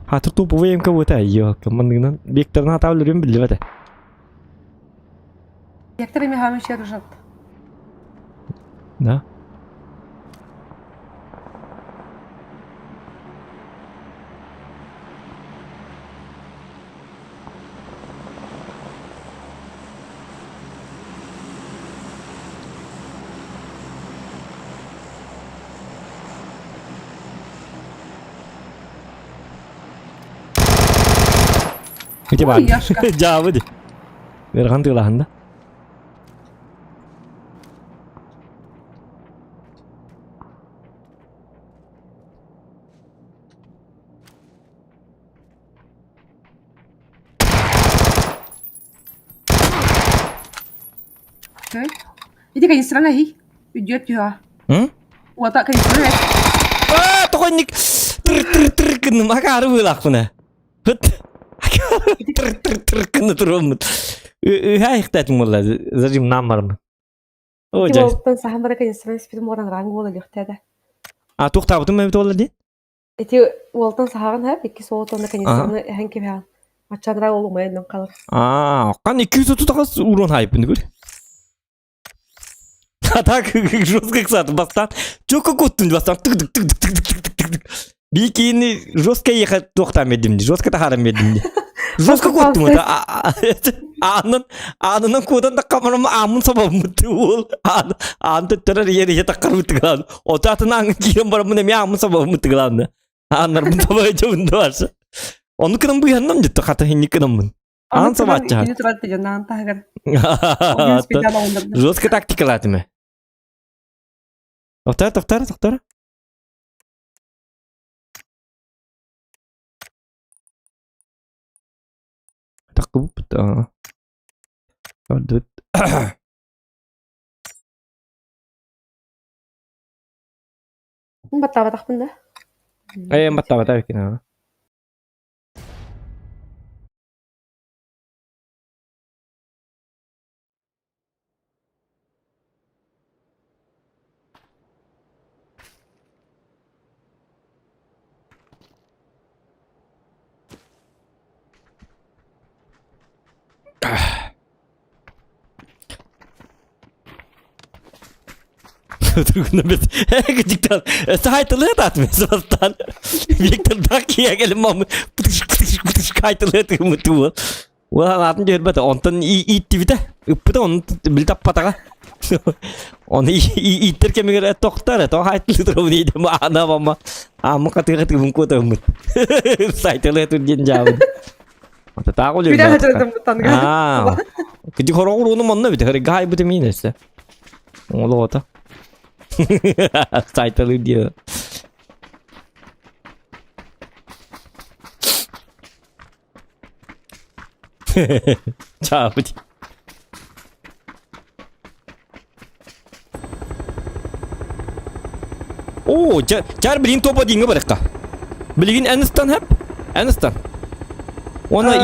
Hatır topu ve emka bota. Yok, kamandığından bektarına hata ölürüm bildi bata. Некоторыми хамы ще дружат. Да. Itu Oh, ban. iya, Kak. Jauh deh. Berkan tuh lahan dah. Okay. Jadi kayak Instagram lagi. Video juga. Hmm? Watak kayak Instagram. Ah, tokonik. Ter kena makaru lah puna. Hut. Ter kena turun. Hai ihtiyaç mı oldu? Zaten namar mı? O Jadi cah. walaupun saham mereka Instagram seperti orang orang gue lihat ada. Ah, tuh tahu tuh mevcut oldu değil? Jadi walaupun saham hep iki soğutan da kayak Instagram hangi bir maçan ragu olmayan yang kalır. Ah, kan 230 urun hype nih gue. Tak жестко кстати бастан. Çok korktum bastan. Tık tık tık tık tık tık tık tık tık. Bir kini жестко ехать toxtamadım. Жестко taharamadım. Жестко korktum da. Anın kodan da kameramı amun sabah mutul. Anın terer yeri takar mutul. O tatın angin kirim var mı ne mi amun sabah mutul. Anlar bu sabah jauh varsa. Onu kena bu yanım ciddi kata hindi kena mun. An sabah cah. Ini tuh tuh jangan entah kan. Orang sepeda mau ndak. Жестко тактикалады мэ. Тоқтар. Gördük. Баттабатахпын да. Бата экен. Turgunda biz gıcıktan saytılığı da atmıyoruz bastan. Victor Daki'ye gelin mamı pıtış kaytılığı tığımı tuğu. Ulan atın görmedi. Ondan itti bir de. Üppüde onu bildi pataka. Onu ittir kemikleri toktar. To haytılığı tığımı neydi ama ana mama. Ama katı tığımı kutamı. Saytılığı tığın cevabı. Ata tak oluyor. Bir daha çözdüm bu tanrı. Aa. Gıcık horor onu manna bir de. Gay bu demeyin işte. Oğlu ota. Saytalı diyor. Çabuk. Oo, car bilin topa dinge baraka. Bilin Anistan hep. Anistan. Ona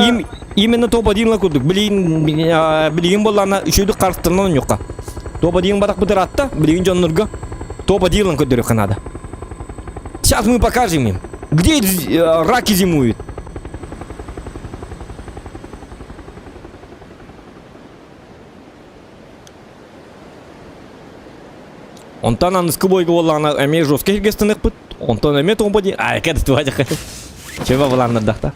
imенно topa dinle kurduk. Bilin bollarına şuydu karşıtırlan yokka. Topa din barak budur hatta. Bilin canlarga. Топ делаем, который надо. Сейчас мы покажем им, где раки зимуют. Онтан анысқы бойғы олағына әме жосқа ергестінік бұд. Онтан әме тоңба дейін. Кәді туадық. Шөба болағына дақта.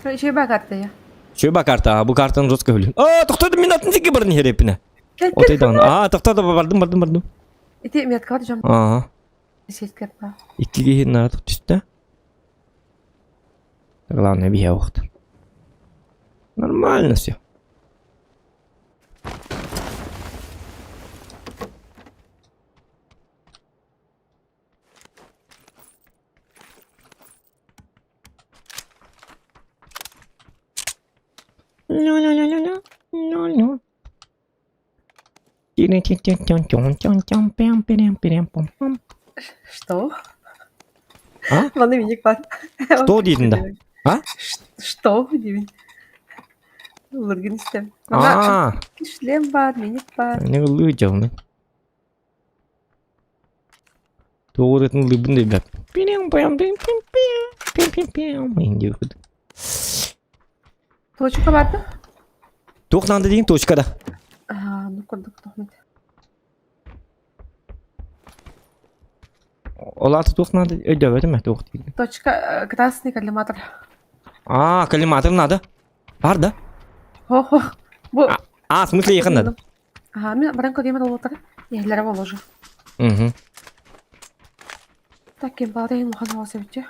Шөба карта я. Шөба карта, бұл картаны жосқа өлін. Тоқтады мен атын зеке барын херепіне. Отайдан. Тоқтады бардым. Ити метка var hocam. Сеткет бар. Ikkiga hinarat düştü. Главное бия вахт. Нормально все. Что? А? Bana minik var. Что dedin de? Ha? Что? Demin. Vurgun istem. Aa, Шлем var, minik var. ne oluyor canım? Doğrudan libin de bak. Indiyor. Точка vardı. Toğlan dediğin toçkada. Ну kurduk tohmet. Olatı toğlan dedi. Ödemedim mi? Toğ değil. Точка, красный коллиматор. Коллиматор надо. Var da. Хо-хо. Bu. В смысле yakın надо. Ага, мен баран көдемір ол отыр. Ерлері бол уже. Угу. Так, кен балдайын мұхан аласы бітте.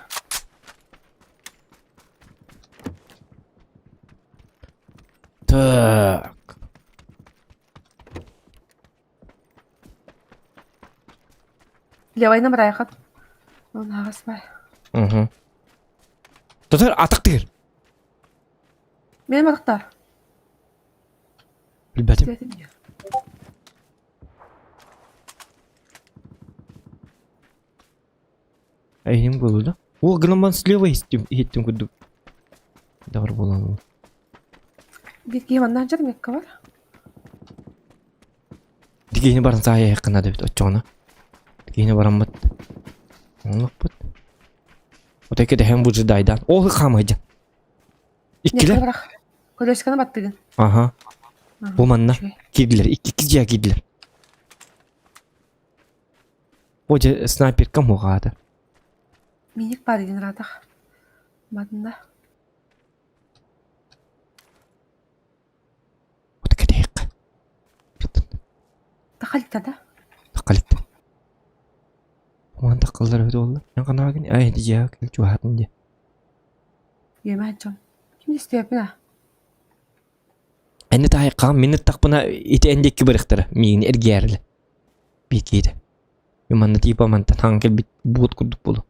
Так. Левайна барайқат. Оны ағас бай. Угу. Тұтыр, атық дегір. Менің атықтар. Білбәдім. Әйнім болуды. О, гынаман слева еттім күдік. Дағыр болан ол. Бетке маннан жар мекка бар. Дегені барын сағая яқына да біт, отчоғына. Дегені баран бұд. Оңлық бұд. Отайке де хәм бұд жидайдан. Олы қамайды. Иккілі? Некер бірақ. Көлескені баттыгын. Ага. Болманна. Кеділер. Икки жа кеділер. Оже снайпер кім оғады? Миник бар един радақ. Мадында. Отайке де яқы. Тақаликтада. Тақаликті. Оған тақылдар өді олды. Мен қанағын әйді жа кел жуатын де. Ема әджон. Кімді істейіпіна? Әні тайыққан мені тақпына еті әндеккі біріқтірі. Мейін әргерлі. Бекейді. Юманны типа мантан хангел бит буот курдук болу.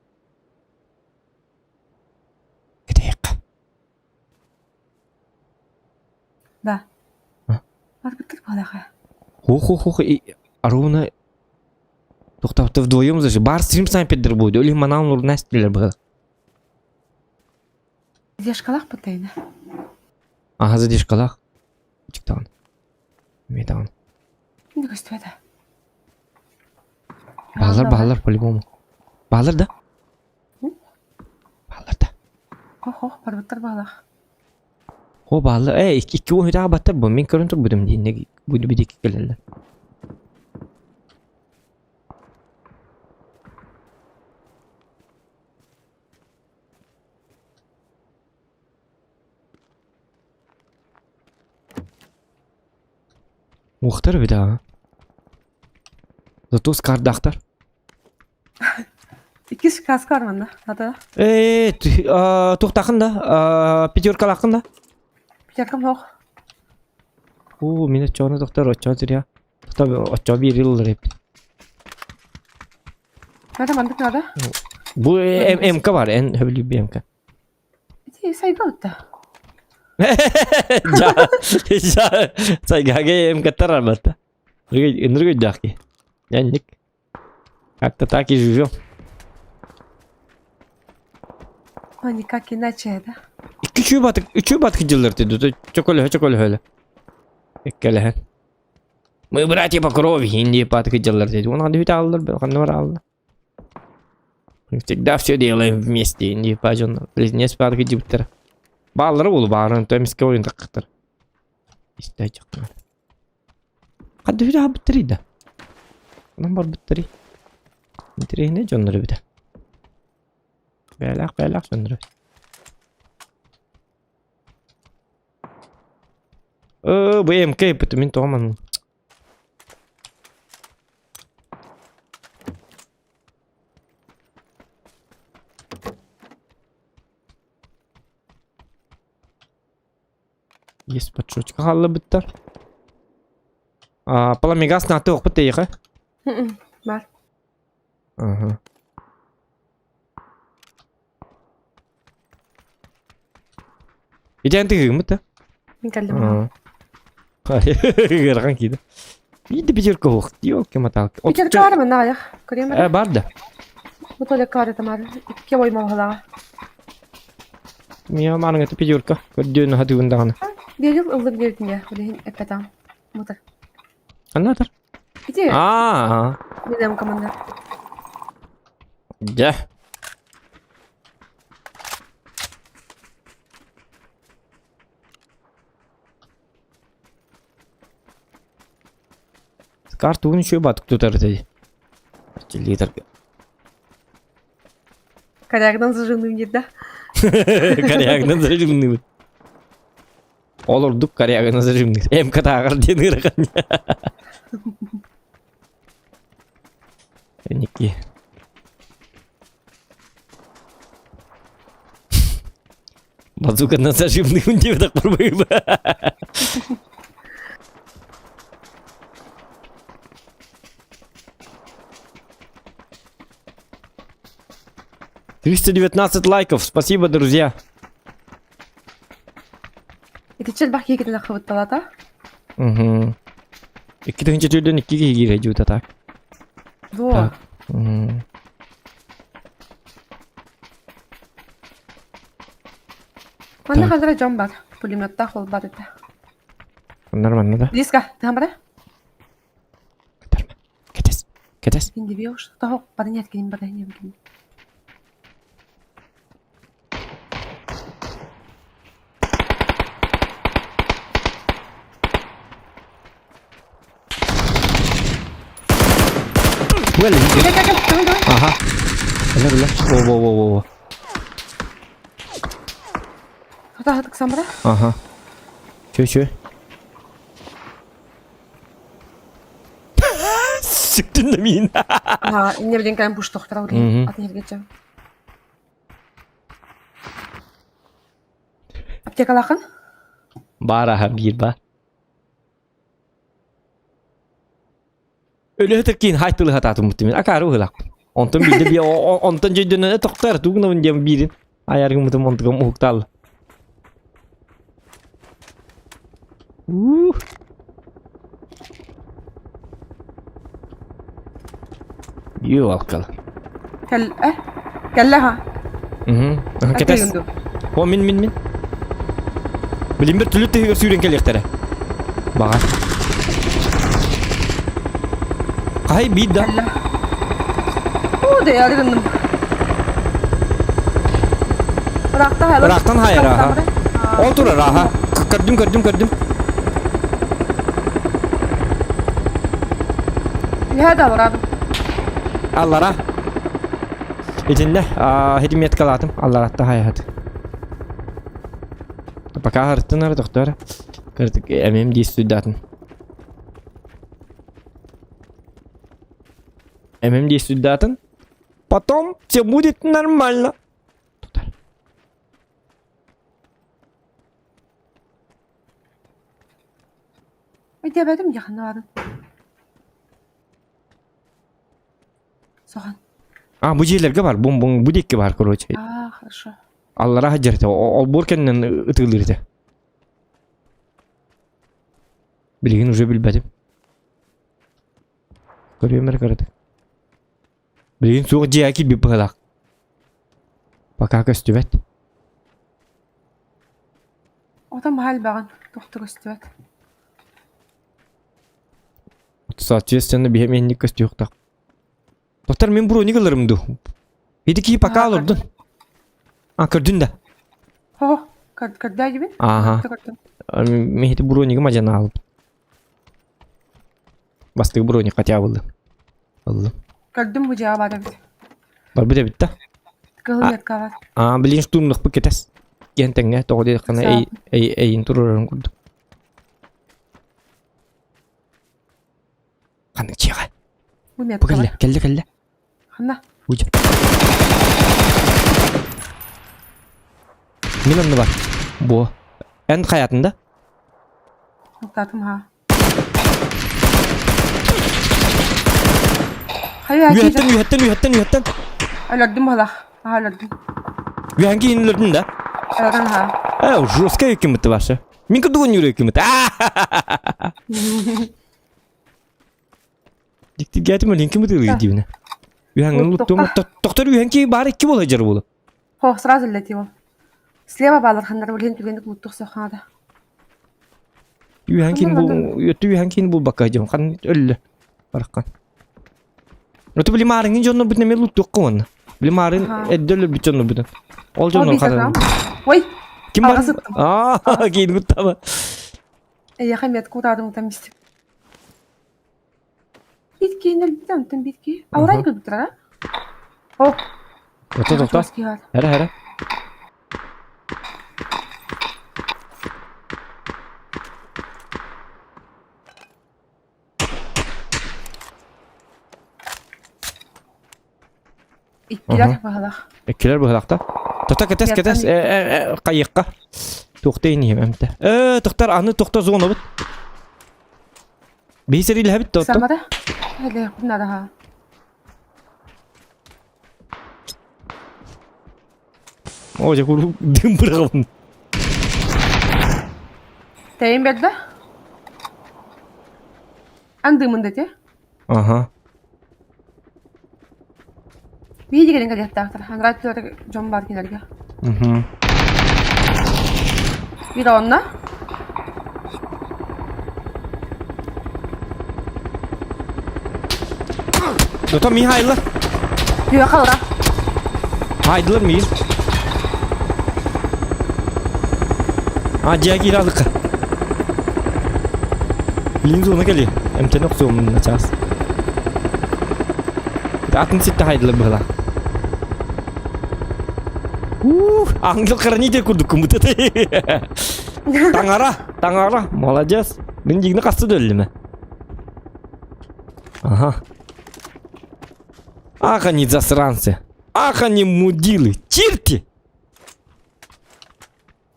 Кедейқа. Да. А? Бар битер балаха. Хо. Аруна. Тоқтапты вдвоем зажи. Бар стрим снайпердер будет. Или манал нурна стрелер был. Дешкалах потайна. Ага, задишь калах. Чиктан. Метан. Не гостевада. Балар по-любому. Балар да? Балар да. Хох, бар битер балах. О, балар. İki oyun daha batar bu. Ben körüntür budum diye. Ne budu bir dakika gelirler. Muhtar bir daha. Zато скар дахтар. İki kask var bende. Hadi. Toxtaqın da. Pyaterkalaqın da. Bir yakım yok. Oo, meni çoğunu doktor açıyor ya. Tabii açıyor bir yıldır hep. Nerede mandık nerede? Bu MK var, en hövlü bir MK. İyi saygı bitti. Ja, saygı MK tarar batta. Энергия дахи. Янник. Как-то так и живем. O nikah иначе да. Üçü batık yıllar dedi. Çok öyle. Ekkelehen. Мы братья по крови, Индия batık yıllar dedi. Onu hadi bir aldılar, ben kanı var aldı. Всегда все делаем вместе, Индия пажонlar. Близнец batık yıllar. Bağları olu bağırın, temiske oyun takıktır. İşte çıktılar. Hadi bir daha bitireyim de. Anam var bitireyim. Bitireyim ne canları bir de. Belak canları. Bu MK yapıtımın toğman. Есть подшучка халла биттер. Паламигас наты оқпыт дейіқі? Var. Ага. Идеян тігігім бітті? Мен geldim. Ғырған кейді. Үйді бетеркі оқ. Yok маталки. Bir kere var mı ne ayak? Göreyim mi? Бар да. Bu tuvalet karı tamar. İki boy mavhala. Мия маның еті петерка. Көрдеуіні хаты өндағаны. Bir yıl ıllık bir gün ya. Böyle epeden. Mutlu. Анатыр? Gidiyor. Aa. Neden komanda? Ja. Картуын шөй батып тұтар деді. Литр. Karardan zırhını yedi. Karayagынан зажимный بود. Олордук карягынан зажимный. МК тағыр дені ғырған. Неке. Базукадан зажимный үндеп так барбайбы. 319 лайков. Спасибо, друзья. İki çel bak yekidin akıbıt talata. Угу. İkinci türden iki gire juta tak. Во. Так. Угу. Bana kadar cam var. Pulimyotta hol var ete. Нормально, да? Близко. Там бара? Кетес. Hindi biyoş. Daha bana niyet gelin bana niyet gelin. Böyle. Gel. Tamam. Aha. Öyle. Во. Hata tıksan bana. Aha. Şöyle. Sıktın da mıyım? Ha, ne bileyim kalem push tohtara oraya. At niyet geçeceğim. Apteka lakın? Bara bir bar. Öyle terkin haytılı hatatu muhtemelen. Akar o hılak. Ondan bir de bir ondan cidden toktar. Tuğuna önce birin. Ayarın muhtemelen ondan muhtal. Yoo alkalı. Kelle ha. Ketes. O min. Bilim bir türlü tehir sürün kelektere. Bakar. Hay bir da. O da yargındım. Bıraktan hayır ha. Otur ha. Kırdım. Ya da var abi. Allara. İçinde hedimiyet kaladım. Allah hatta hayat. Пока hartınlar doktor. Kırdık emim diye südatın. Emim diye südatın. Потом все будет нормально. Ödemedim yakında vardım. Soğan. Bu ciğerlerge var. Bu dikki var короче. Хорошо. Allara hacerdi. O burkenden ıtılırdı. Bilgin уже bilmedim. Görüyorum kardı. Bilgin soğuk ciyaki bir pıhlak. Baka köstüvet. O da mahal bağın. Doktor üstüvet. Соответственно, bir hemenlik köstü yok da. Doktor men bro nigalarımdı. Hediki paka alırdın. Kırdın da. Ho, kırdı gibi. Aha. Mehdi bro niga majana alıb. Bastığı bro ni katya buldu. Aldım. Kırdım bu cevabı da bit. Var bir de bitti. Kılım yatka var. Bilin stumluk bu ketes. Gentenge toğdu kana eyin tururun kurdu. Kanı çığa. Bu Bu yatka var. kelle. Hanna. Uca. Milan'da var. Bu. En hayatında. Noktatım ha. Hayır, Üyetten. öldüm hala. Öldüm. Üyenki inilerdin de. Öldüm ha. Жесткая hükümeti varsa. Minka doğun yürü hükümeti. Dikti geldim öyle hükümeti öyle dibine. Üyenkin luttum. Doktor üyenki bari kim olacak bu? Ho, сразу летел. Слева балар хандар бүлген түгендік мұттық соққанада. Üyenkin bu bakacağım. Kan öyle. Bırakkan. Ötü bilim ağrının canına bütüne mi luttuk kıvanna. Bilim ağrın eddölle bir canına bütün. Ol canına kadar. Oy! Kim var? Giyin kutlama. Яхам ят кураdım там мистик. Bitki indir tam bitki. Avray gördüler ha. Oh. Doktor. Hele. İkkiler bahala. Ekkiler bu halakta. Doktor ketes. Kayıkka. Doktor ineyim emte. Doktor anı doktor zona bit. Beyseriyle habit doktor. Samada. Hele bunlar ha. Oca kuru dım bırakın. Teyim bedde. Andımın dedi. Aha. Bir gelin kadar doktor. Hangi türlü jom var kilerge. Bir de onunla. Doktor mi hayırlar? Yok kalır ha. Hayırlar mı? Acıya giralık. Linz ona geliyor. Emten oksuğumun açağız. Atın sitte hayırlar bıhla. Anggil kerennya dia kudu kumut Tangara. Молодец. Ben jigna kastı döllüme. Ага. Ах, они засранцы. Ах, они мудилы. Черти.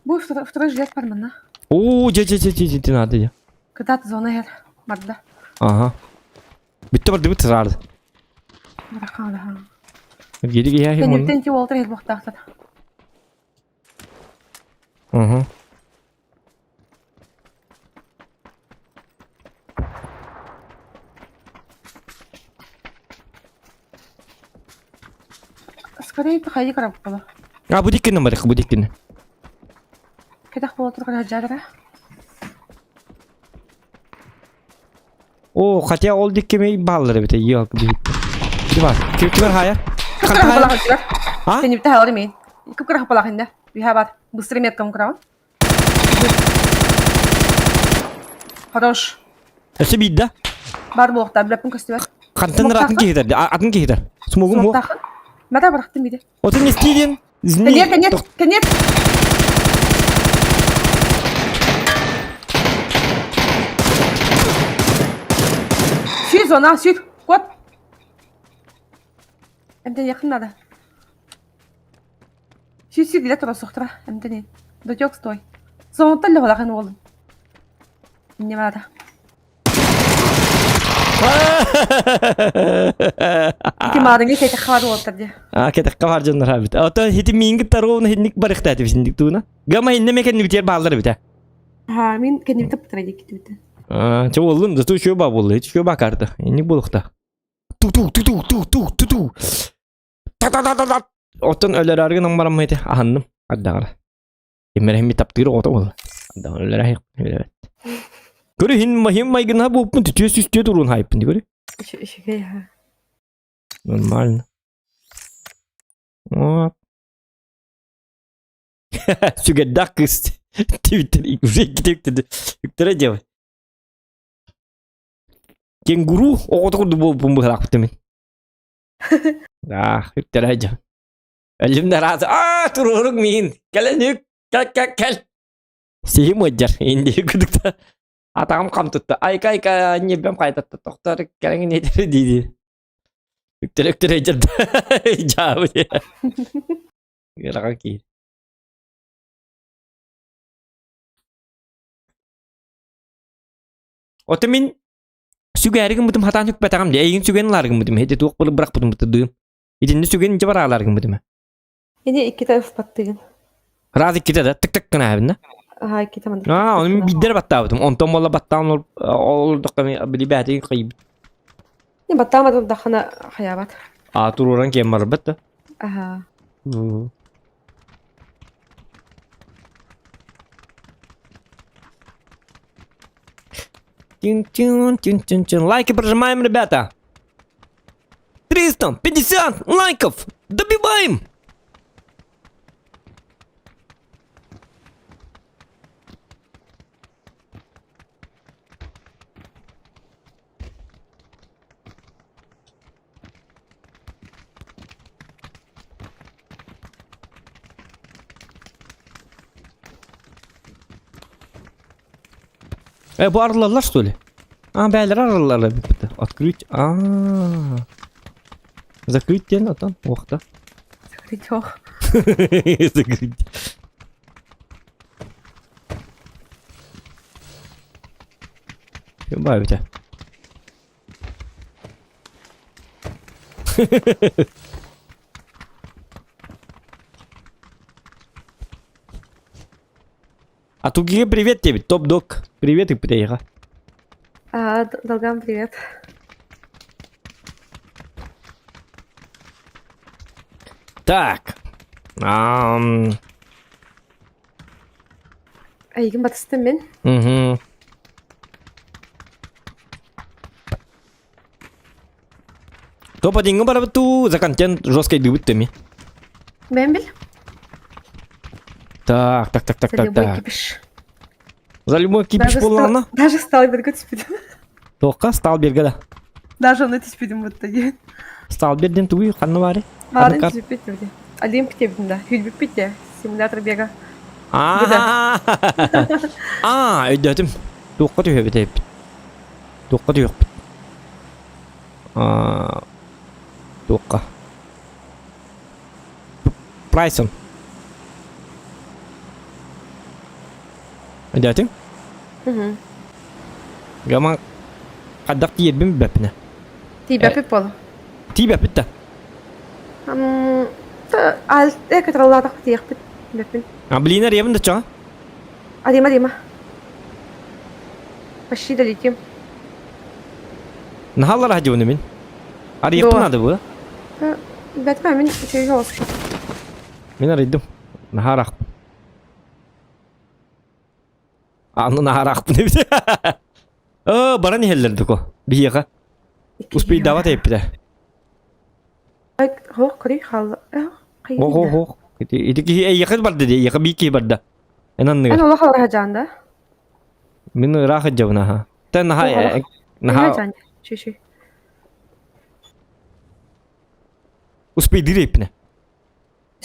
Bu второй жилет пармана. Те надо ya. Когда-то зона her. Madda. Aha. Bitti sarardı. Bırakalım ha. Geri ya hem onu. Tenti Walter her baktakta. Aha. Скорее ты хайди карап было. А, bu dikkin numara, bu dikkin. Кетах было только хаджадра. О, хотя ол диккемей баллары бите. Yok, бит. Кибар. Кибар хая. Кукрах было хаджар. А? Ты не битая лори мин. Кукрах было хинда. Бихабат. Быстрый метком крау. Хорош. Эсе бидда. Бар болуқта блэппин көстүбәт. Кантын ратын кихитер. Атын кихитер. Смогум му. Смоктахын. Мада барахтым биде. Отын не стиден? Конец. Сүйт зона, сүйт. Кот. Әмден яқын надо. Сүйт биде тұра соқтыра. Әмден. Дотек стой. Соңытта лі олағын олын. Не бада. Ити мадыңға кейті қавады олтыр де. Кетек кавар жандар хабит. Ото хити минги таровна хитник барыктати бисиндик туна. Гама инне мекен битер баллары бите. Мен кәне бітіп бұтыр әдек кеті біті. Чо болдым да ту шөба болды. Хич шөба карты. Инник болукта. Ту. Та. Отон өлөр аргы номарам мете. Аханным. Аддагара. Кемерем ми таптыры ото бол. Аддагара өлөр айык. Көрі хин майгына болыппын. Түтес үсте турун хайыппын. Көрі. Шекей ха. Нормально. Оп. Сүгеддак кыз. Твиттер уже кетектеді. Үктірі девай. Кенгуру оғытқырды болыппын бұғырақ бұты мен. Үктірі девай. Әлімді разы. Тұрғырық мен. Кәлін үк. Кәл. Сейім өджар. Енді күдікті. Атағым қам тұтты. Айка, небем қайтатты. Тоқтар кәліңін етері дейді. Үктір ежірді. Жауы де. Ғыраға кейді. Оты мен сүгәрігім бұтым хатан үк бәтағам де. Егін сүгенін ларығым бұтым. Хеде туық бұлы бұрақ бұтым бұты дүйім. Едінді сүгенін жабар аларығым бұтым. Енді иккета ұфпаттығын. Разы кетеді. Тік кіна әбінді. Иккета мандыр. Оны мен биддер баттаа бұтым. Онтон болла баттауын олырдыққа білі бәтігі қиып. Не баттамадым дақына хаябат. Туруран кем бар бітті. Аха. Тин. Лайки прожимаем, ребята. 350 лайков. Добиваем. Bu arılarlar что ли? Бәлер арыларlar. Открыть. Закрыть ден атан. Уақта. Закрыть оқ. Закрыть. Бар бите. А Тугиге привет тебе, топ-дог. Привет и приехал. Долгам привет. Так. Егін батыстым мен. Топ один бар біту за контент жесткой дебюттами. Бән біл? Так. За любой кипиш. За любой кипиш болғаны? Даже Сталберге түспедім. Тоққа Сталберге да. Даже оны түспедім бұтты. Сталберден туғы қанны бары? Мадын түспет өде. Алим ктебдім да. Хүлбіп бітте. Симулятор бега. Өйдетім. Тоққа түйе бітеп. Тоққа түйе біт. Тоққа. Прайсон. Өйдетім? Гама қадақ тиербім бәпіне. Тибәпіп болу. Тибәпіп та? Экатралладақ бітейік бәпін. Блинер ебін да чаға? Адима. Почти долетим. Нахалар хаджи оны мен? Ары епін ады бұл? Бәтмә, мен үшеге олсы. Мен арайдым. Нахарақ. Аны нахарақпын деп. Баран ехелдерді ко. Бияға. Успей дават епті. Хоқ, күрей, қалды. Оқ. Итеки яқы барды де, яқы бейке барды. Энанныгар. Ана ола қалар хажанда. Мен рахат жабына ха. Та наха. Наха. Шеші. Успей дирепіне.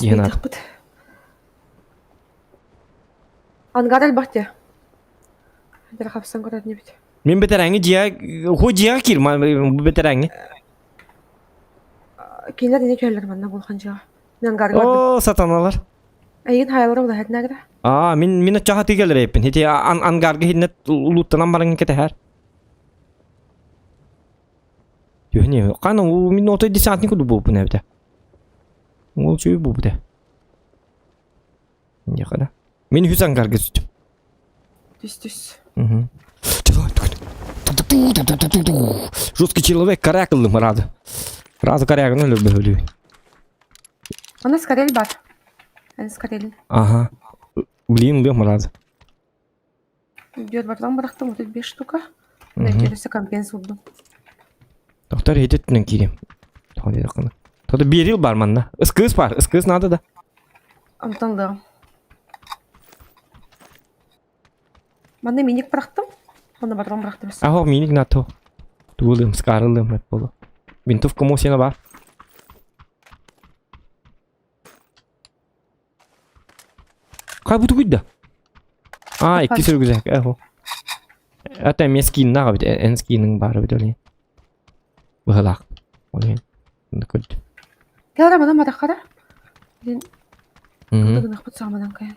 Ена. Ангар әлбәтте. Дәр қапсан көрәд не бит. Мен бетерәңі жия, хо жия кир, бетерәңі. Кейлер дене көллер манна болған жиға. Мен ангар көрдім. О, сатаналар. Әйін хайлары ола хәт нәгірі. Мен чаға тегелер епін. Хети ангарғы хедінет ұлуттанан барың кеті әр. Йохне, қаны, мен отой десантны күді бұл бұны әбді. Ол жөй бұл бұды. Не қада? Мен хүз ангарғы сүттім. Түс. Жесткий человек, корякалым рады. Разы корягын өлі бөлі. Ана скорель бар. Ән скорель. Ага. Блин, бем разы. Дер бартан барақтым, отыз 5 штука. Нәкелесі компенс ұлдым. Доктор ететтінен керем. Тоды берил бар манна. Іскыз бар, іскыз нады да. Амтандығым. Манда миник барақтым. Оны бартан барақтым. Ахо, миник нато. Туылым, скарылым, әп болу. Винтовка мо сені бар. Қай бұты көйді? Екі сүргізәк, әхо. Әті әме скинін аға біт, ән скинінің бары біт өлейін. Бұғылақ. Олейін. Бұнды көйді. Кәлі рамадан бадаққара. Ден құдығынық бұт сағамадан кәйін.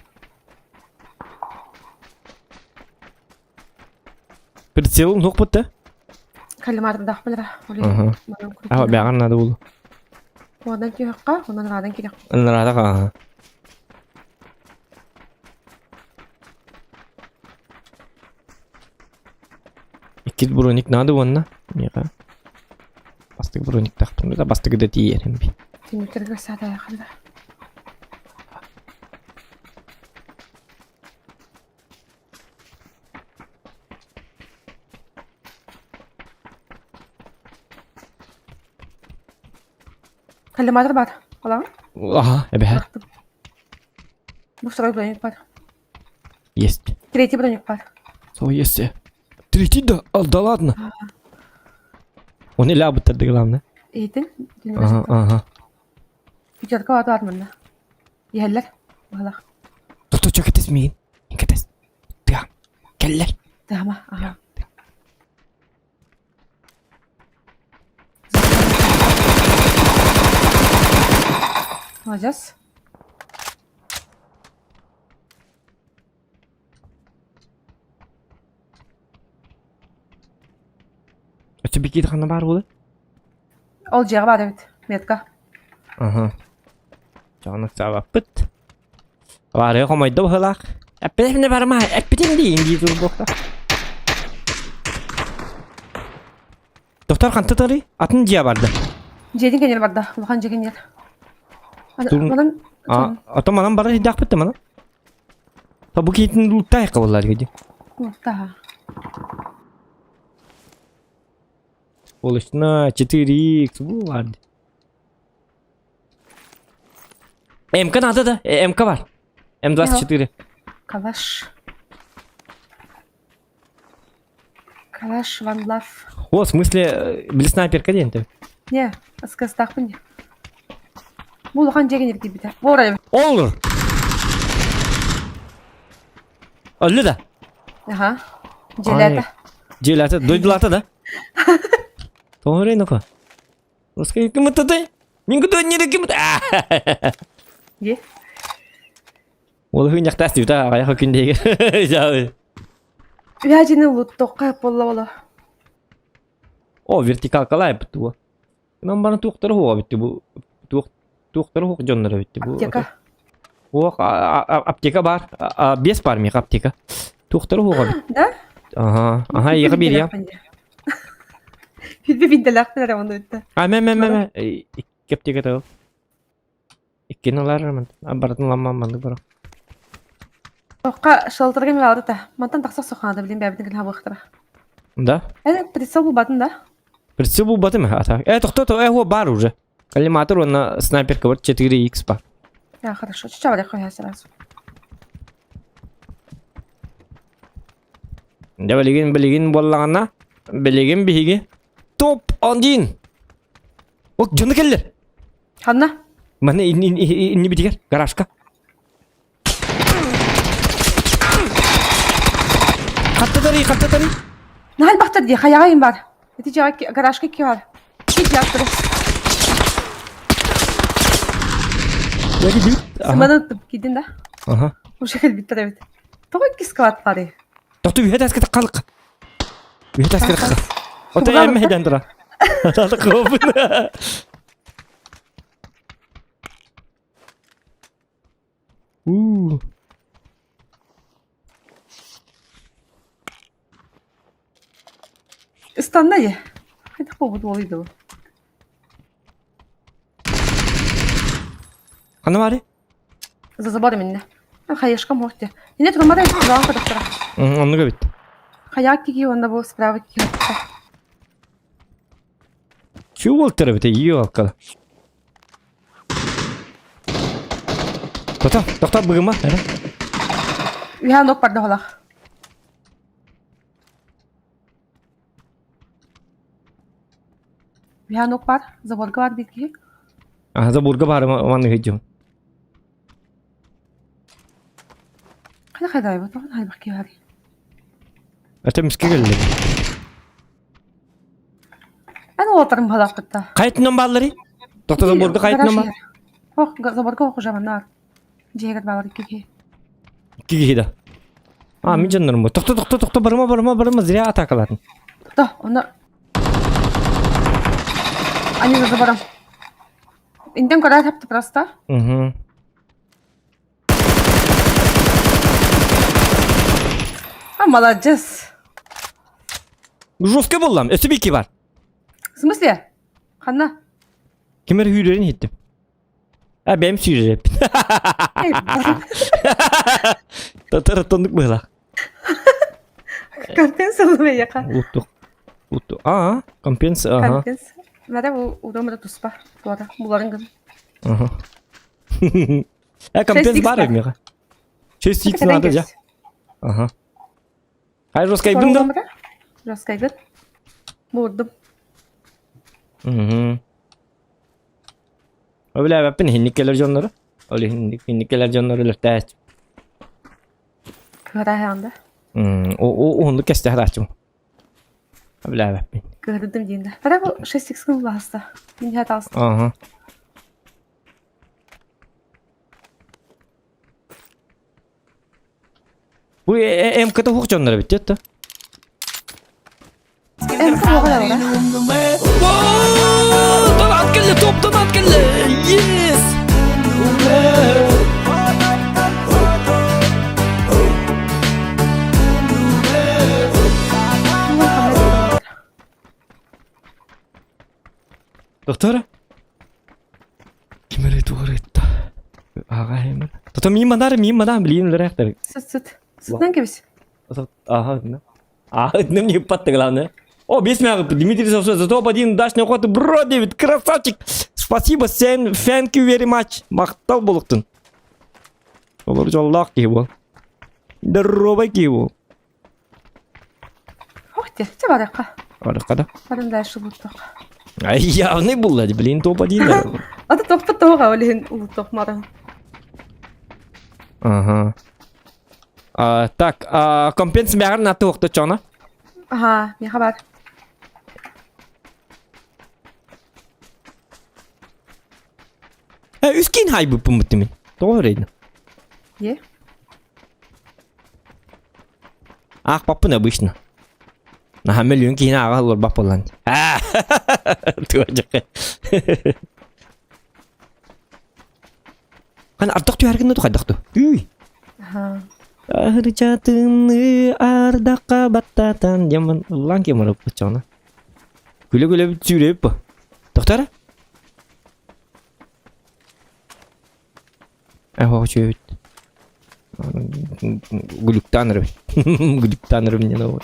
Прицелым тоқ бұтты? Кәлі мардық білірі. Аға, бәғар нады болу. Одан күйіққа, онан радан келек. Радақ, аға. Ikkiz bronik nады онна? Неға? Бастық броник тақтым да, бастығы да тиерім бей. Темектерге сәді аяқында. Кәлі мадыр бар, қалаң? Ага, әбәр. Бұл второй броник бар. Есть. Третий броник бар. Со, есть. Третий да? Да ладно. Он или абыттарды главное. Ейтін? Ага. Пятерка ваты атмында. Ехелер, бағалақ. Доктор, что кетес мейін? Кетес. Тыға. Келлер. Тығама, ага. Молодец. Өтсі бекейді қана бар болды? Ол жағы бар өт, метка. Ага. Жағынық сабап бұт. Бары қомайды бұғылақ. Әппетімді барма, әппетім дейін дейді ұлбоқта. Доктор қанты тары? Атын жия барды. Жейдің кенер барды, ұлған жегенер. Ото манан бары жидақ бітті мана? Бұл кейтін ұлтта айқы болар кеді. Ұлтта. Ол үстіна 4х бұл барды. МК надо да? МК бар. М24. Калаш. Калаш, Ван Лав. О, в смысле, біл снайперка дейін ты? Не, СКС-тақ бінде. Бұл ұлған жегенер кейбіті. Борай. Olur. Öldü de. Ага. Желәті. Желәті, дойдылаты да. Тоғырай нұқы. Русқа кім ұттыды? Мен күді өнері кім ұтты? Е? Ол хүн яқта әстіп та, аяқы күндегі. Жауы. Вәжені ұлытты қайып бола. О, вертикал қалай бітті бұл. Мен барын туқтары хуға бітті бұл. Туқтары хуқ жонлары бітті бұл. Аптека. Хуқ, аптека бар. 5 бар меқ аптека. Туқтары хуға бітті. Да? Ага, еға бері я. Фидбе бинделәк пенәрі оны өтті. Мен. Аптека тағыл. Иккен олар баратын ламмаманды бара. Тоққа шылтырға мен алды та. Мантан тақсақ соққанады білем бәбінің кіл хабықтыра. Да? Прицел бұл батын да? Прицел был батым, а так. Кто-то, его бар уже. Коллиматор, он на снайперка, вот 4х бар. Да, хорошо. Чуть-чуть валя хуя сразу. Да, білеген боллағана. Білеген бігі. Топ, ондин. О, жонды келдер. Ханна? Мана не бітігер, гаражка. Қатты-тарый. Нахал бақтыр де, қаяғайын бар. Эти гаражка ке бар. Кет яқтыры. Яғы дейт. Сымадан ұттым, кеден да? Ага. Уже кел биттір әбет. Тоғы кескават бары. Тоқты үйет әскеті қалық. Үйет әскеті қалық. Ота әммейден тұра. Атады қобын. Istanda ye. Hadi kovud oluydu. Қаны бары? Зазабады менне. Қаяшқам хоқты. Ене тұрмада тұрған қадақтыра. Оны көбет. Қаяқ кеге онда бұл справа кеге. Şu voltara bite yiyor halkalı. Doktor bıgıma. Üha nok barda olaq. Üha nok бар. Zaborga var bitki. Aha burga bari manı hecim. Қайда айба тоғын айбақ ке бар. Ata miske geldi. Әні отырым балақ бұтта. Kayıtından bağları. Doktor zaborga kayıtından bağ. Zaborga оқу жаманар. Жегір балар кеге. Kiki da. Min canlarım bu. Doktor barıma zira atakaladın. Да, оны... Они за забором. Индем когда тапты просто. Угу. Молодец. Жестко боллам. Ötü bir ki var. В смысле? Ханна? Kemer hüylerini hittim. Ha benim sürür hep. Tatara tonluk böyle. Компенсалым яка. Уту. Компенс. Ага. Компенс. Мәдә бу удамда туспа. Туара. Буларын гын. Ага. Компенс бар мега. 6x надо ya. Ага. Hayır Roskay bunda. Roskay gın. Vurdum. Öyle yapın hinnikkeler canları. Öyle hinnikkeler canları lütfen. Kıra yanda. O onu kesti haraçım. Öyle yapın. Kırdım diyende. Мәдә бу 6x гын баста. Мин хат алсын. Ага. Bu MK'da hukuk canları bitti ya. Toptan at geldi. Yes. Doktor? Kimere doğru etti. Ağa hemen. Doktor miyim madar bileyim lere aktar. Süt. Sütten kebis. Ага, да. Ну мне подтыгла, О, без меня, Дмитрий Совсой, за топ-1 дачный ход, бро, Дэвид, красавчик. Спасибо, thank you very much. Мақтал болықтың. Олар жоллақ кей бол. Дұрробай кей бол. Хоқте, те бараққа. Арықада. Барында ашы бұттық. Ай, явный бұл, блин, топ-1. Аты тоқпы тоға өлігін ұлы тоқмарын. Ага. Так, компенс бәрін аты оқты чона? Ага, не хабар. Үскейін хай бұппын мұттымен. Doğru edin. Е? Ақ баппын обычно. На хамелюн кейін аға олар бап болан. Туажақы. Қан ардақ түй әргінді тұқай дақту. Үй. Ага. Ahır çatını ardaka battatan Yaman ulan ki marap bıçağına. Güle bir sürüp bu. Doktora? Ага, чуть. Глюктанер. Глюктанер мне новый.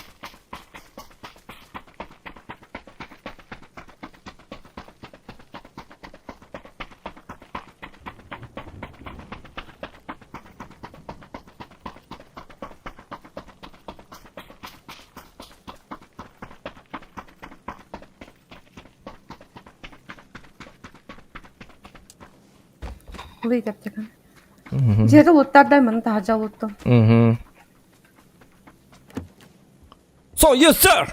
Лыйт аптекан. Жері луттардай маны тахажа луттым. Угу. So, yes, sir!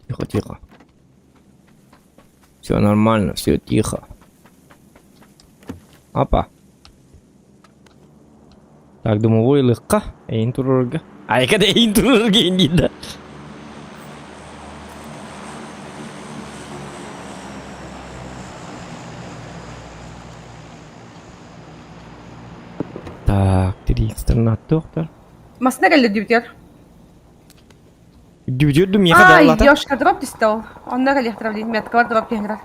Тихо, тихо. Все нормально, все тихо. Опа. Так, думаю, ойлыққа, әйін тұрырға. Айқада әйін тұрырға ендейді. Так, трикстерін атты оқтар. Масына кәлі дүйдер. Дүйдерді меға Ай, дағылата? ёшка дроп дисті ол. Онна кәлі ехтірабли, метка бар дроп кеңірар.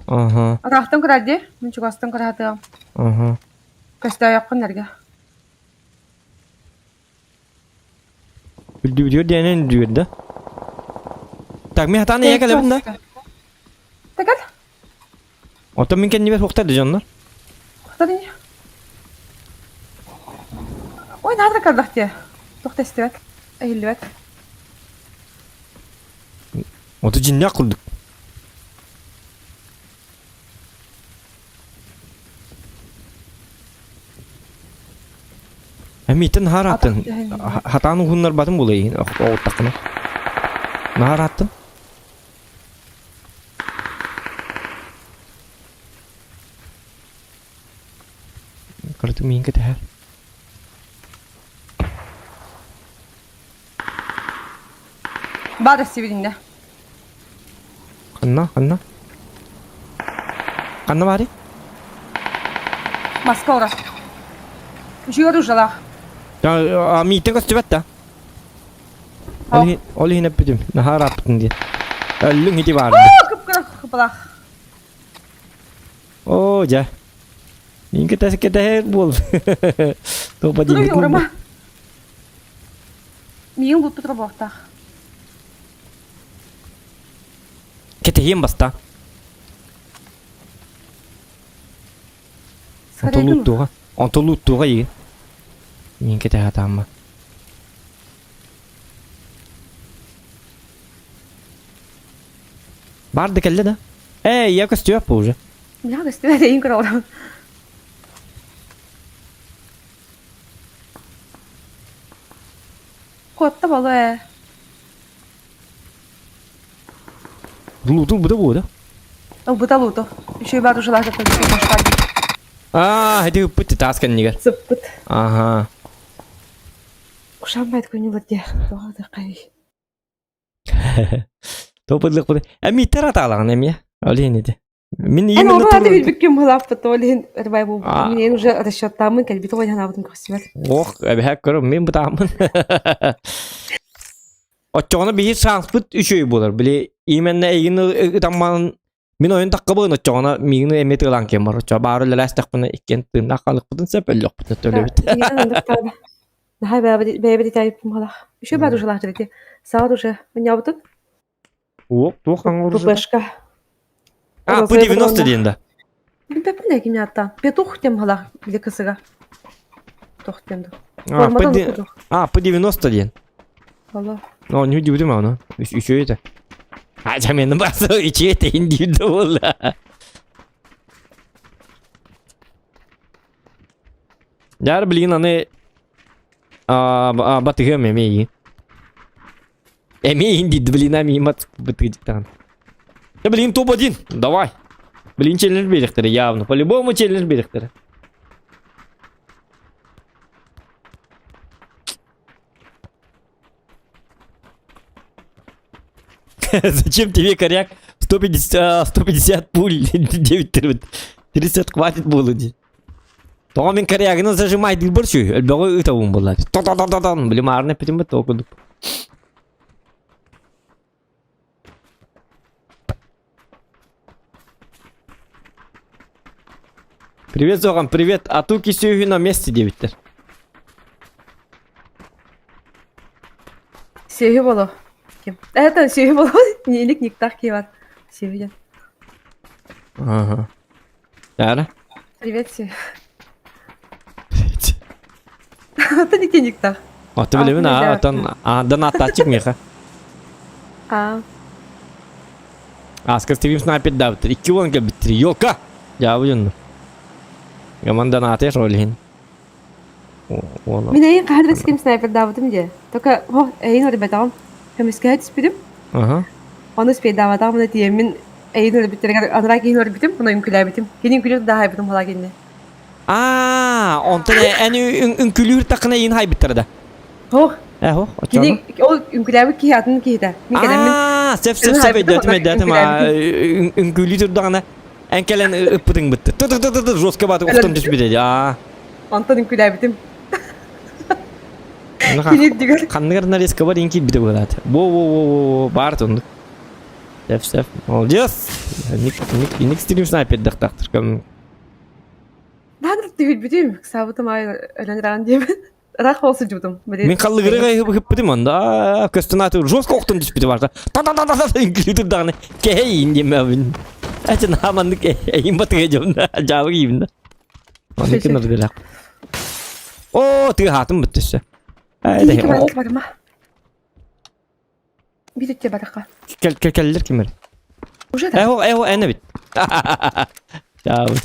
Ага, Рахтым кірарди, мен чугастым кіратығым. ага. Көсті аяққын әрге. Дүйдер дәнен дүйдерді. Так, мен хатаны ең кәлі бұнда? Тәкәл? Ота мен кәнне бер оқтарды жанлар. Құқтады не? Ой, надыр кардақ де. Тоқта істебәк. Әйілбәк. Ота жинне құрдық. Әмейтін нахар аттын. Хатаны ғынлар батым болай, оғыттақына. Нахар аттын. Құрды мен кәді әр. Бады севелінде. Қанна, қанна. Қанна бары? Маска ора. Жүйері ұжалақ. Мейтін көсті бәтті. Ол ең әппедім. Нахар аттын де. Өлің еті барды. Күп-күрі қыпылақ. О, жа. Мен кәтәсі кәтәр бол. Топа Тұры дейін. еурама. Миың бұтты тұры боқтақ. Кәтәйен баста. Сарайдың. Антолуттуға еген. Мен кәтәй атамма. Барды кәлі да. Я көсті өп бұл уже. Я көсті бәді ең күрі орам. Қотты болу Луту бұда бұда. Бұта луту. Үші бар ұжалақ жапты бізге қошпады. Хәді үппітті тасқан негер. Зыппыт. Ага. Құшанбайды көне бұд де. Доғады қай. Топыдлық бұда. Әмейттер аталаған әме. Олейін еді. Мен Ән именно орады тұрды. бітбеккем ғылапты. Олейін әрбай бұл. Мен уже расчеттамын кәлбеті ойдан абыдың көстімер. Оқ, әбәк көрім, мен бұтамын. Отчоғына бейі шанс бұт үшөй болар. Біле, именне егіні ұтамманын мен ойын таққа бұғын отчоғына мейгіні әмет ұлан кен бар. Отчоға бары ләләстіқ бұны ikкен тымда қалық бұдын сәп өлік бұдын төлі біт. Наһай бәбі тәйіппім қалақ. Үші бар ұжалақ жүректе. Сағат уже. Мен ябытын? Оқ, тоққан ұржы. Пупешка. По 90 дейінді. Бәпін әкеме аттан. Петух тем қалақ біле кісіға. Тоқ темді. По 90 дейін. Алла. Не удивлю, мама. Еще это. Жаменің басы үші еті индивиду болды. Яр, блин, аны батыгым әмейін. Әмейін дейді, блин, әмейін батыгы диктан. Блин, топ-1. Давай. Блин, челлендж беректері, явно. По-любому челлендж беректері. Зачем тебе, коряк, 150 пуль, 9 30 хватит было. Тоға мен корягыны зажимай дил бір шүй. Әлбәғі ұтауын болады. Та-та-та-та-та. Білім арына петім бітті оқыдып. Привет, Зоған, привет. Атуки сүйі на месте дебіттер. Сүйі болу. Кем? Это сүйі болу. Нелік нектақ кей бар. Сүйіден. Ага. Әрі? Привет, сүйі. Это неке нектақ. Аты білемін, дан аттачық меха. Аскар стрим снайпер давтыр. 2 онға біттір. Йока! Жабы жонды. Гамандан атеш ролейін. Мен әйін қадыр ским снайпер давытым де. Только әйін оры бәтағым. Көміске түспедім. Оны спей даватағым да тием. Мен әйін оры біттерген аныра кейін оры бітім. Оны үмкілі бітім. Кейін үмкілі да хайбытым хола кенде. Онтан әні үnkülür тақына ең хай біттірді. Хоқ. Хоқ. Кейін ол үмкілі бі кей атын кейді. Сәп өйдетім. Үnkülü тұрдағына әнкелен үппітің бітті. Тұр, жосқа баты ұқтым түспедеді. Онтан үмкілі бітім. Қанығырына резкі бар енкей біті болады. Бар тұндық. Сәп. Молодец. Ник стрим снайпер дақтақтыр көмін. Надыр түгіл бітім. Сабытым айын өләніраған деймін. Рақ болсы жұбдым. Мен қалығырыға үп бітім онда. Көстін аты жосқа ұқтым түспеді барда. Та-та-та-та-та үnkülü тұрдағына. Кәйін дейм әбін. Әчін амандық әйін батыға жауында. Жауы кейбінде. Оны кін ұрды лақ. Тығы хатым біттісі. Екі барық барыма. Bir ötçe baraka. Келдер кемер. Уже да. Әне бит. Жауы.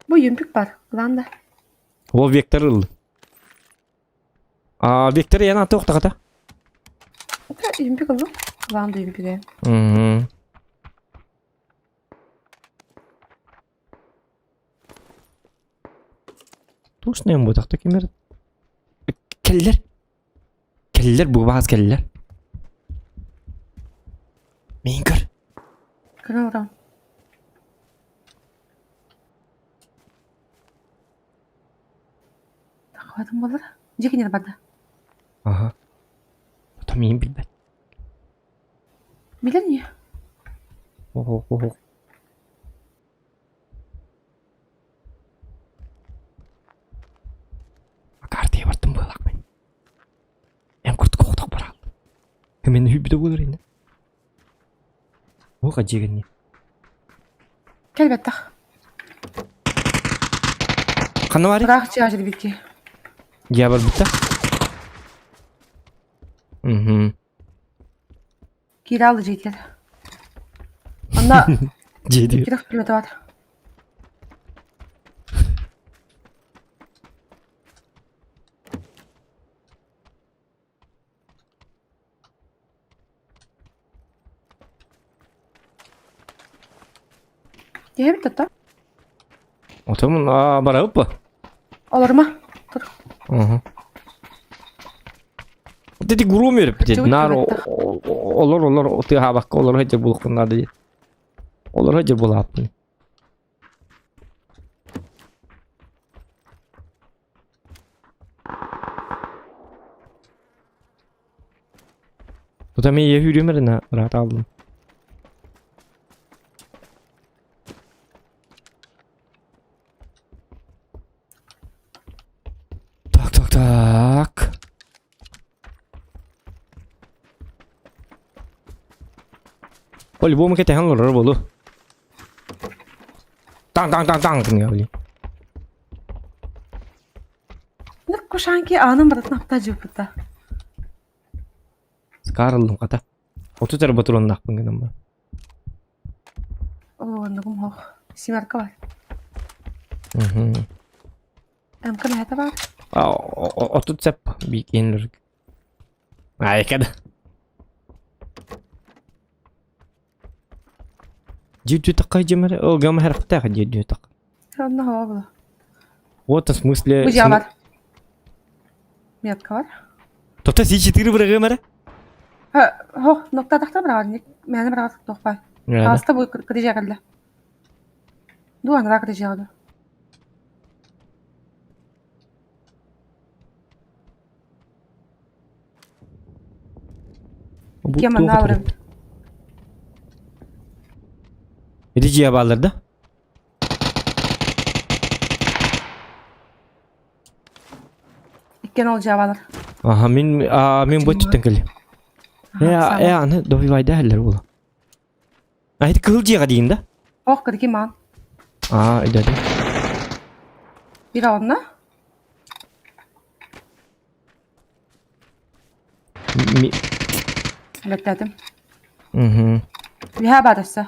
Bu yümpük var. Kulağında. Ол вектор ылды. Вектор яна аты оқтағата. Yümpük oldu. Kulağında yümpük. Тушнайым бұтақты кемер. Келдер, бұл бағыз келдер. Мен көр. Kırın oran. Takvadım olur. Cekin yer barda. Aha. Tam iyiyim bilmem. Bilir niye? Oh. Kartaya vardım bu lak ben. En kurt koğdak baral. Hemen hübide olur yine. O kaçıgın ne? Gel bettak. Kanı var ya? Bırak çağırdı bitti. Ya var bitti. Geri aldı Ceyt gel. Onda Cedi. 40 kilometre var. Diye mi tuttu? Otomun bara uppa. Olur mu? Dur. Dedi gurum verip dedi. Çok Nar evet. olur o tıha bak olur hacı buluklar dedi. Olur hacı bulap. Bu da meyye hürümerine rahat aldım. Tak. По-любому кетен olur болу. Тang tinggal beli. Ne koşanki anım baratın hafta cıpıta. Skarıldım kata. 30 tane batırın nakpın gidin ben. Oo, nagum hoş. Simarka var. Emkan hayata var. 30 sep bikin. Ay kada. Jiddu takay jamare. O gama harfta ka jiddu tak. Onda hava bu. Вот в смысле. Bu var. Miyatka var. Tota C4 bırakıyor mara? Nokta takta bırak. Mene bırak dokpay. Yani. Hasta bu kırıcı geldi. Duan rak kırıcı geldi. Kemen alırım. Rici bağlardı. İkken olacağı alır. Aha min bu tutan kali. Ya anı dovi vayda heller ola. Ahit kılcıya deyin de. Oh kırı kim an? Öyle. Bir onunla. Evet dedim. Bir haber etse.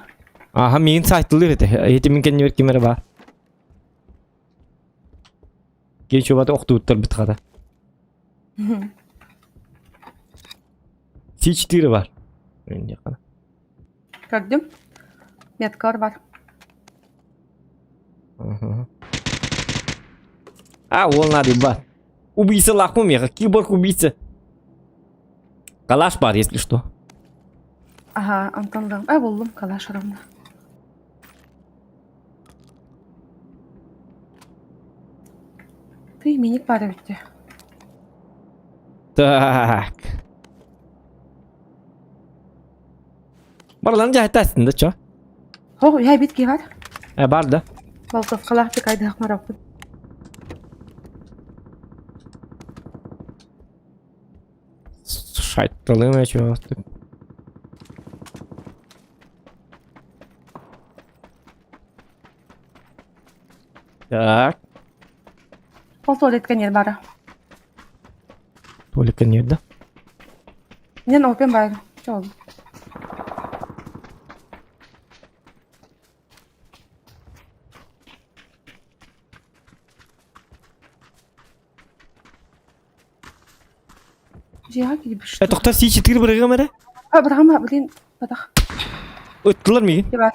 Aha min saytılır ete. Ahitimin kendi bir kimere var. Geç obada oktuğutlar bit kadar. Siçtiri var. Önce kadar. Gördüm. Metkar var. Вон надо, бат. Убийца лохмомеха, киборг-убийца. Калаш бар, если что. Aha anladım. Buldum kalaşlarımda. Tüy minik var bitti. Так. Барлан жайта астында, чо? Oh ya bitki var. Бар да. Baltaf kalah bir kaydı hakma rapı. Шайталым чо. Так. Tuvaletken yer var. Только нет, да? Ne open var. Çok. Cihaz gibi bir şey. Тоқтар C4 бірігі мәрі? Bırakma bilin. Bırak. Өттілер меген? Ne var?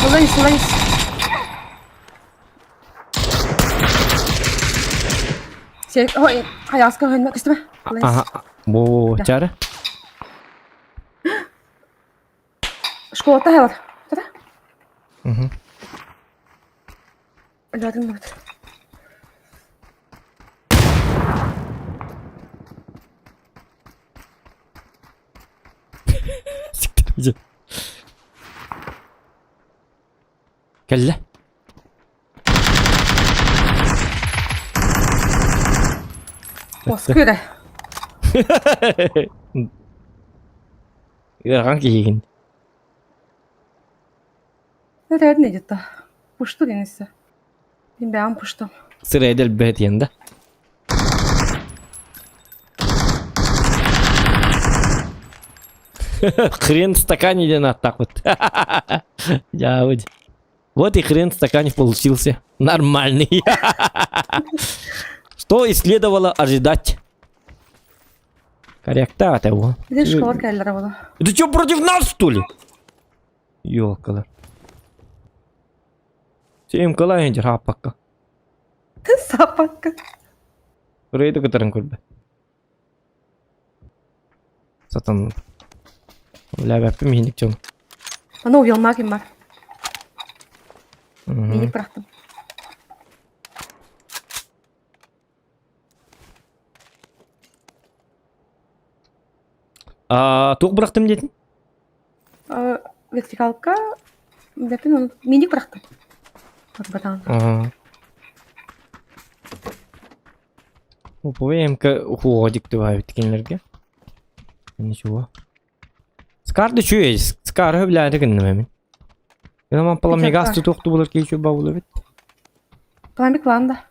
Bulayız. Hayazka hönmek isteme. Aha. Bu çare? Şkolata hevar. Tara. Öldürdüm mü? Siktir bizi. Kelle. Bozkırı. Hangi yegin? Ne derdi ne ciddi? Puştu denizse. Ben puştum. Sıra edel bet yanında. Хрен в стакане идет так вот. Я вот и хрен в стакане получился. Нормальный. Что и следовало ожидать. Корректа от его. Bir de şkolar geldiler bana. Ты что, против нас, что ли? Ёлкалар. Всем коллайнер, пока. Sapakka. Burayı da kurtarın kurbe. Satan. Öyle yapayım minik canım. Bana uyanmak kim var? Minik bıraktım. Tok bıraktım dedin. Vertikalka. Dedim onu minik bıraktım. Batan. Упоемка уходик добавить такие. Ничего. Скарды что есть? Скары бля дегенне мен. Я мам пала мегас тоқту булар ки чөба булар бит. Пламик ланда.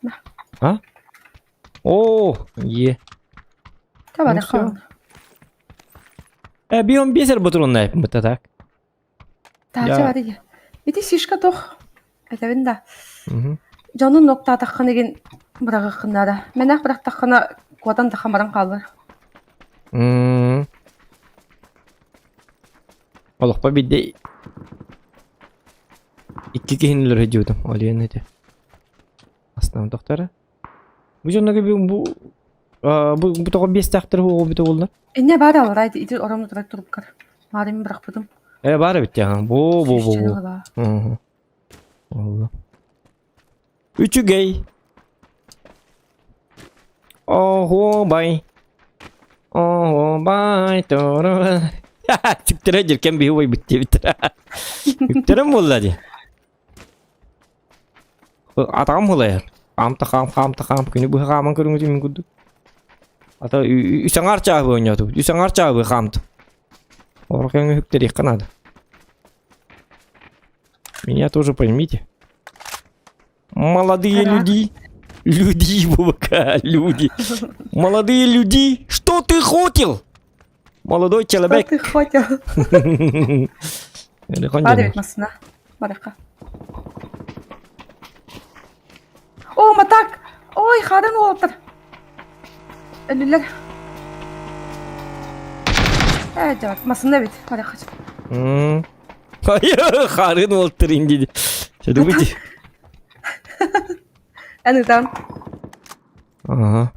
Ha? Oo, iyi. Tamam Nasıl kalın. Bir on bir ser botronla yapayım bu tatak. Taçı var ya. Bir de şişka toh. Etevin de. Hı. Canın nokta takkanı gen bırakıkında da. Menak bırak takkana kuatan takamaran kalır. Олоқпа бидде 2 киһиннилер хэдиудum олиен эти. Астан доктора. Bu жоннога bu тоҕо 5 тахтыр хоо бите болду. Ne var alır aydı. İdir oramı durak durup kar. Marimi bırakmadım. Бары бит ya. Bu. Hı. Allah. Üçü gay. Oho bay. Oh, bay doğru. Çıktı jirken bir huy bitti bitti. Bitirim vallahi. Atam hulayar. Kam takam kini bu kaman kurungu jimin kudu. Ata üsangar çabı oynuyordu. Üsangar çabı kamdı. Orkan hükteri kanada. Меня тоже поймите. Молодые Так. люди. Люди, Бубака, люди. Молодые люди, что ты хотел? Молодой Что человек. ты хотел? Hadi bitmesine. Baraka. Oh matak. Oy kadın oldu. Ölüler. Evet cevap. Masında bit. Baraka. Hayır, karın oltur indi. Şöyle bir şey. Anıdan. Aha.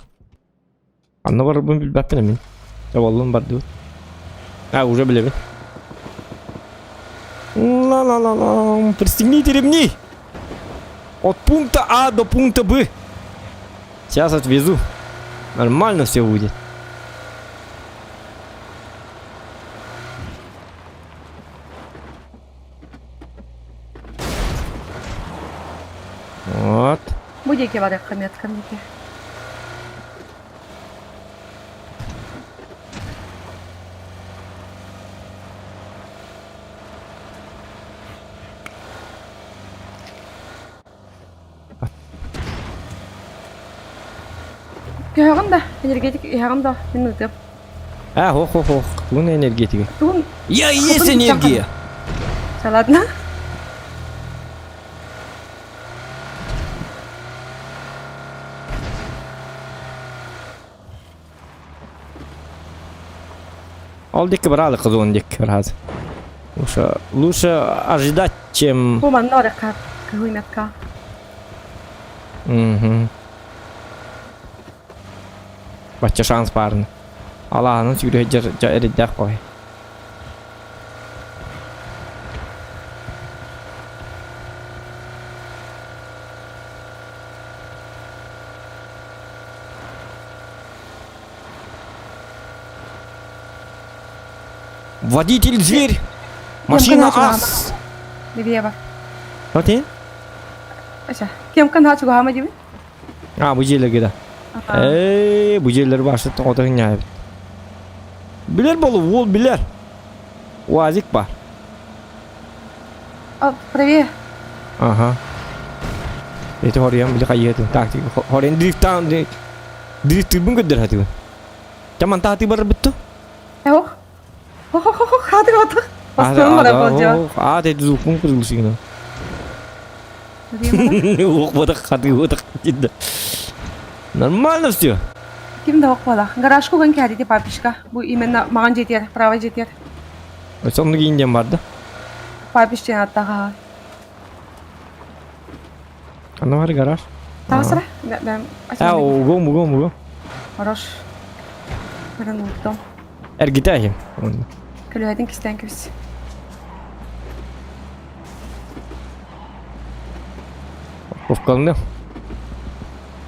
Anne var bunu bil bakın emin. Ya vallahi var diyor. Ha уже bilemiyorum. Ла-ла-ла-ла. Пристегните ремни. От пункта А до пункта Б. Сейчас отвезу. Нормально все будет. Вот. Будете барaka меткам дики. Yağın da energetik yağın da minutum. А, ох. Bu ne energetik? Тун Я есть энергия. Ладно. Al dik брали козон дик раз. Лучше ожидать, чем. Bu man oraka kıymetka. Угу. Başka şans var mı? Allah'ın sürüye eridek koy. Водитель зверь! Машина ас! Nereye bak. Hadi. Aşağı. Kim kan ha çuha mı gibi? Bu жерler gida. Bu жерler başta odağın ya. Biler bolu, vol biler. Vazik var. Привет. Ага. Это хорiyam bile kayıtın. Taktik. Horiyan drift bin kadar hadi. Cuman tadi bar betul. Oh. Hadi otur. Bastığım var bolca. Ada duzukun kurulu sih gitu. Wah, badak hati badak cidda. Normal все. Kim de okula. Garaj koyun ki hadi papişka. Bu imенно mağan jetiyer, prava jetiyer. Sonunda giyineceğim vardı. Papişçen hatta. Ana var garaj. Tamam sıra. Ben Ha, bu. Хорош. Ben unuttum. Ergitayım. Külüyedin ki isten küs. Of kalındı.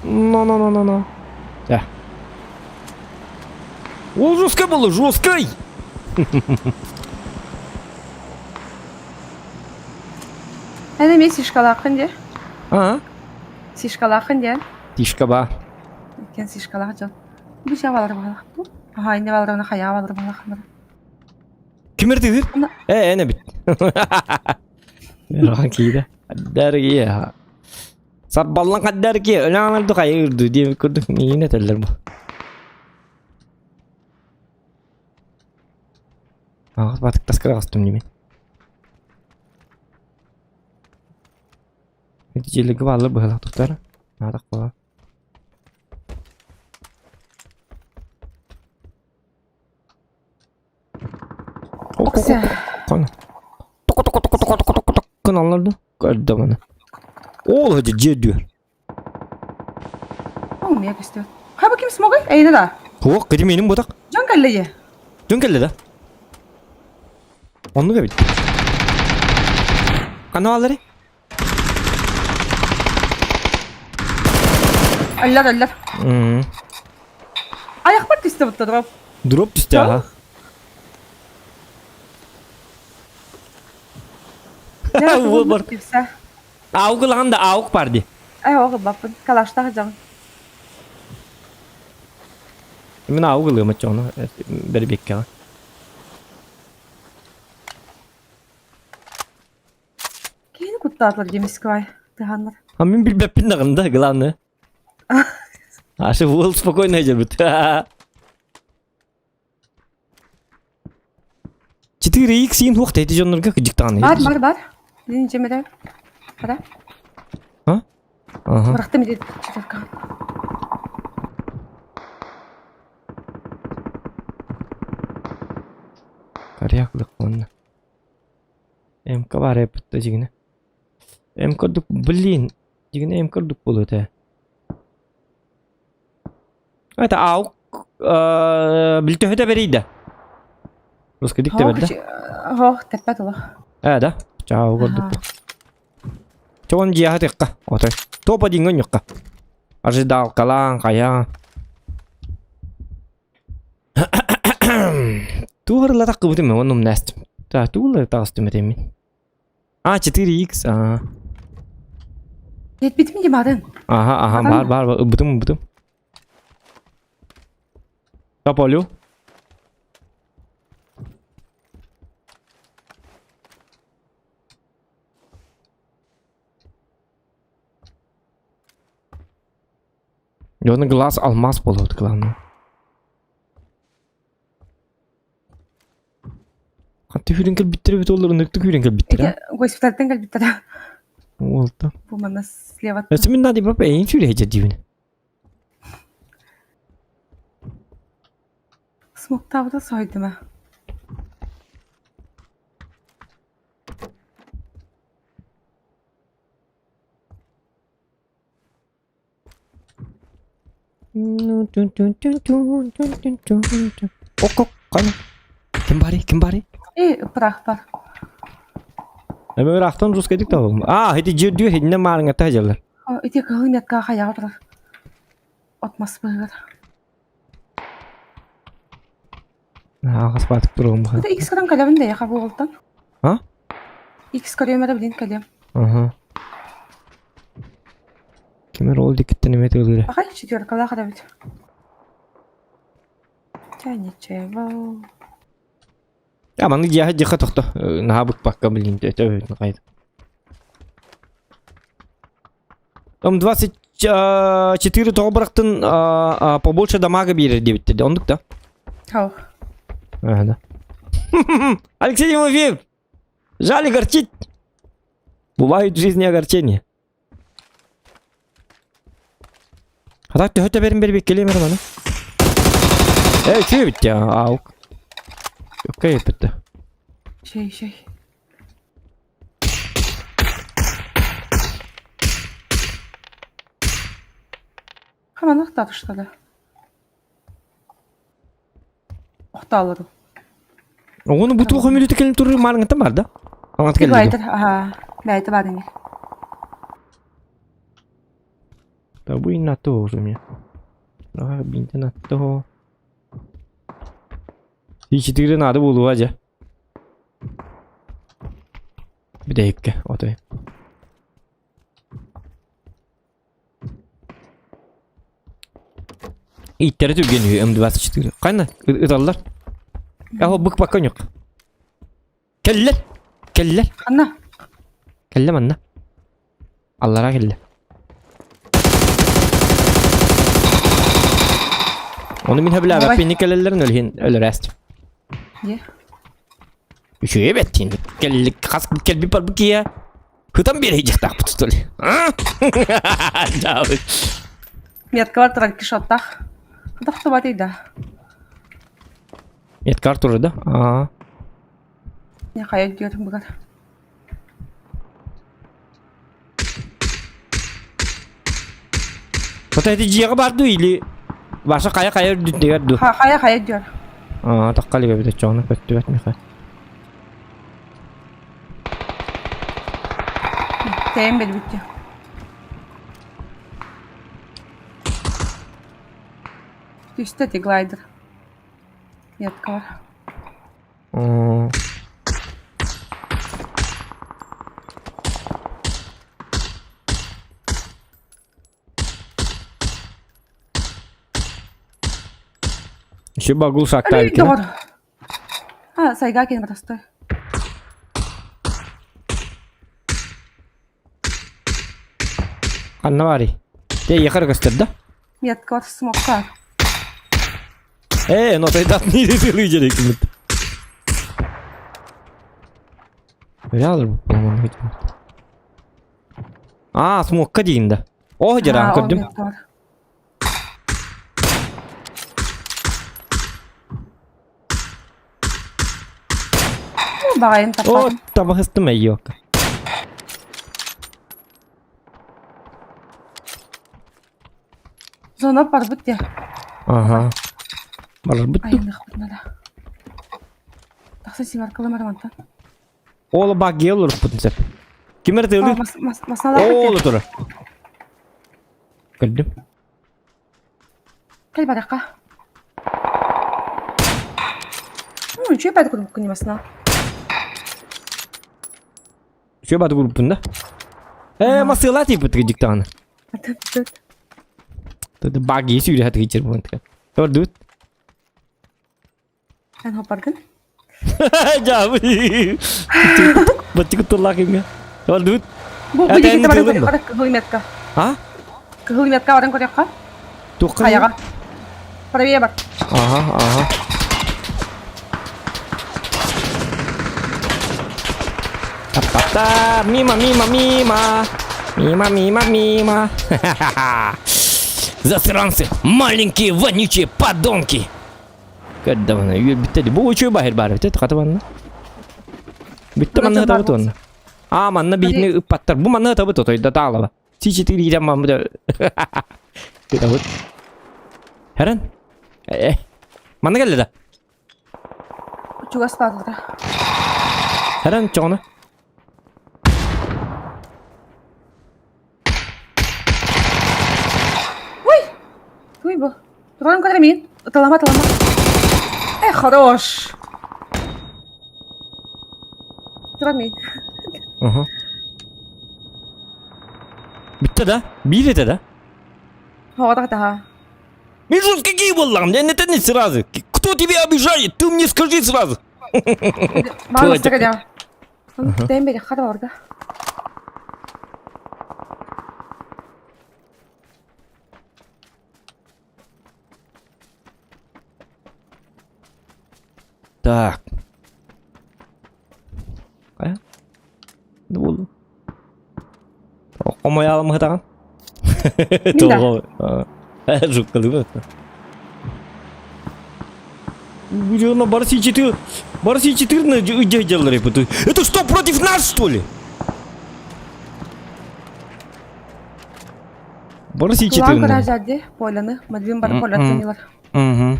No. Ya. O жестко было, жесткой. Hadi mi sişkalakın diye. Ага. Sişkalakın diye. Тишка ба. Ken sişkalakın. Bu şey var balak bu. Aha indi var ona haya var balak. Kim erdi? Ana. Ne bit. Rahan kiydi. Dergi ya. Sabballan kadar ki önemli hayırdı diye kurduk. Yine teller bu. Batık taskara kastım değil mi? Neticeli güvallı bu tutar. Nada kola. Oksa. Kan. Kanallarda gördüm onu. Oğul hacı C diyor. Oğlum ya istiyor. Ha bakayım smoke. Eyne da. Hok kedi benim bu tak. Can kalleye. Dün geldi de. Onu da bit. Kanalları. Allah. Ayak bak istiyor bu taraf. Drop düştü ha. Ya Bu var. kimse. Avuk lan da avuk vardı. Ay o bakın kalaşta hacam. Min avuk ılıyor maçı onu. Beri bekle. Keyin kutlatlar demiş kay. Dahanlar. Ha min bir bepin de kında gılanı. Aşı vul spokojno aja bit. 4x sin huq taydı jonlarga gıcıktan. Var. Dince mere. Para. Ha? Aha. Bıraktım bir de çıkarkan. Karyaklık onu. MK var ya pıtta jigine. MK duk bilin. Jigine MK duk bulu te. Ata avuk bilte höte beriydi. Ruska dik de berdi. Tepe dolu. Da. Ciao gördük. Çoğun cihat yakka. Otoy. Topa dingon yokka. Arjı dal kalan kaya. Tuğrıla takı budim ya onum nestim. Ta tuğrıla takıstım edemin. 4x. Yet bitmeyince madem. Aha var budim. Kapolu. Yonu glass almaz boluyordu klanı. Hatta hürinkel bittirip olur nıktık hürinkel bittire. Госпитальтен гал битара. Oldu. Bu mana слева. Resmin nadi baba en sürece divine. Смоктавда сойдым. Ok kan. Kim bari? Bırak var. Hemen raktan Rus kedik de oğlum. Hadi diyor hediye marın ata hajalar. İti kılın yatka hayağı bırak. Atması böyle. Ağız batık durum bu. Bir de X kadar kalemim de yaka bu oltan. Ha? X kalemi de bilin kalem. Aha. Kimer oldu gitti ne mete oluyor. Bakay çıkıyor kala kadar bit. Çayını çevo. Ya bana cihat jika tokto. Nahabık bakka bilin de ne kaydı. 24 topraktan побольше дамага берер деп dedi. Onduk da. Хау. Да. Алексей Тимофеев! Жаль огорчить. Бывают в жизни огорчения. Hatta höte benim bir bekleyelim bana. Şey bitti ya. Avuk. Yok kayıp bitti. Şey. Hemen nakta atışladı. Okta alırım. Onu bu tuğu millet kelim turu marngata var da. Anlat Bir geldi. baydır. Aha. Baydır var yine. Da bu inatto oğlum ya. Binten atto. Hiç tigre nadı bulu aja. Bir dakika. Otoy. İttere tügeniyor M24 çıktı. Kayna ıdallar. Ya o bık bakın yok. Keller. Anna. Kellem anna. Allah'a kelle. Onu min habla Vay. bak beni kellerin öyle rest. Ye. Şöyle bettin. Kellik kask kel bir par ki ya. Hıtam bir hecek tak tutul. David. Метка var тракки шоттах. Дахта батыйда. Et kart orada. Ne kaya diyorum bu kadar. Kota hediye bardu ili. Başka kaya düdüyordu. Kaya diyor. Takkali gibi de çoğunu kötü etmiyor. Teyim beni bitti. Düştü glider. Yatka var. Şu bagul sakta Öyle bir kere. doğru. Ha, sayga kendi batastı. Anna var. De yakar gösterdi. Yatka var, smoke var. No te dat ni de söyleyecek şimdi. Öyle alır bu bombanı hiç. Smoke'a değindi. Oh Ha, caran o gördüm. yatka var. Bağayın Oh, tapadım. tamam hıstım iyi yok. Zona par bitti. Aha. Balar Ay, bitti. ne kadar da. Taksa sivar kalamar mantan. Oğlu bak gel olur bu tip. Kimler söylüyor? Masalah bitti. Oğlu dur. Gördüm. Kali baraka. Çöp adı kurum kuni masna. Şu batı grubunda. Masılar tipi tıkıcık tane. Atı. Tadı bak iyi sürüyor hadi geçir bu tıkı. Gördün. Ben hopargın. Jauh. Baca ketolak ini. Gördün. Bu Ya, bir teni kita barang turun, korea kehulimetka. Ha? Kehulimetka orang korea ka? Tuh kan. Kaya ka? Para biya bak. Aha. Та-та-та, мимо. Мимо. Засранцы, маленькие вонючие подонки. Когда она ее битали, bu uçuyor bahir bari bitti kata bana. Bitti manna tabi tuan. Manna bitni pattar. Bu manna tabi tutoy da tağla. Çiçi tiri jam mamu da. Kita hut. Heran. Manna geldi da. Juga sepatu ta. Heran çoğuna. Ой, бо. Туран кадр мин. Талама. Хорош. Туран мин. Ага. Bitti da. Bir de da. Хавада та. Мизус, какие воллам? Это не сразу. Кто тебя обижает? Ты мне скажи сразу. Мама стага. Тембери хада орга. Так. Kayak. Dulu. Omayalım hatakan. Tuh. Жутко, да? На Барси 4. Барси 4 где делали? Это что, против нас, что ли? Барси Kulağın 4. kadar geldi. Polanı. Madvin bana polatlanıyorlar. Угу.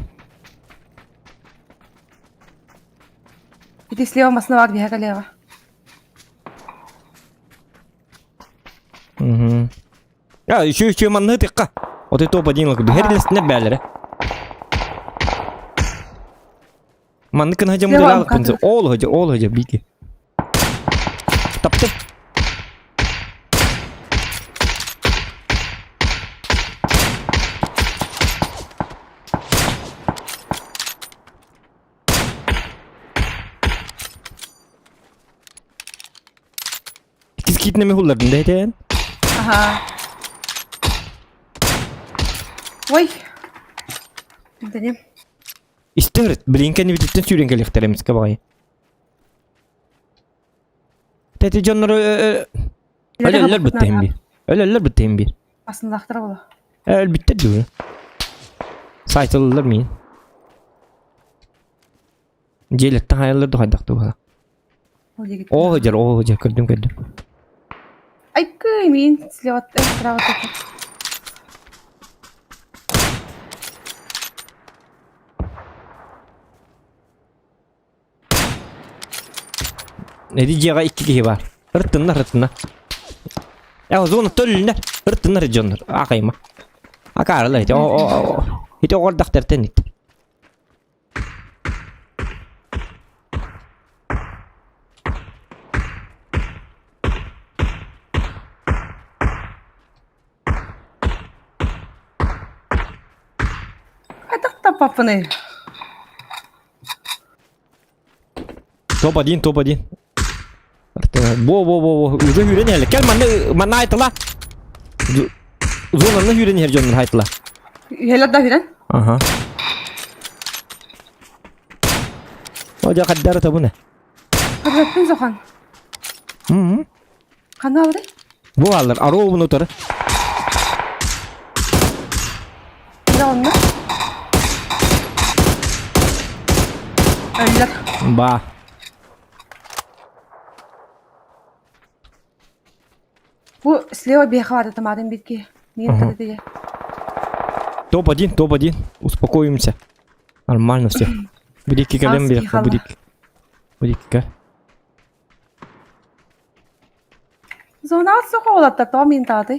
Bir de слева масна var bir haka leva. Угу. Еще манны тыкка. Вот это топ-1 лак. Херлес не бәлері. Манны кін хачам дыр алып пынсы. Ол хача, бики. Тапты. İkiz kitneme hullardın da heten. Aha. Ой. Deneyim. İstihret. Blinken bititten sürün gelifteremiz kabağayı. Tete canları öyle bittiğim bir. Öyle bittiğim bir. Aslında aktar ola. Öyle bitti diyor. Saytılırlar mıyım? Ceylekten hayalları da haydaktı bana. O hoca gördüm. Ay kıy min. Слева справа так. Ne diyeceğe iki kişi var. Rıttınlar. Ya zonu tölünler. Rıttınlar canlar. Akayma. Akarlar hiç. Hiç o ordak derten hiç. Papapını. Top один. Во. Уже hüren yerler. Gel manna haytla. Zonanna hüren yer jonun haytla. Helal da hüren. Aha. Oca kaddara tabu ne? Hadi bakın Zohan. Hı. Kanı aldı. Bu alır. Aro bunu otarı. Ne onunla? Öldüler. Ba. Bu слева беха vardı tamamen bitki. Niye tadı diye. Топ один. Успокоимся. Нормально все. Будики калем беха, будики. Zona atsa kovalattı. Tamam min tadı.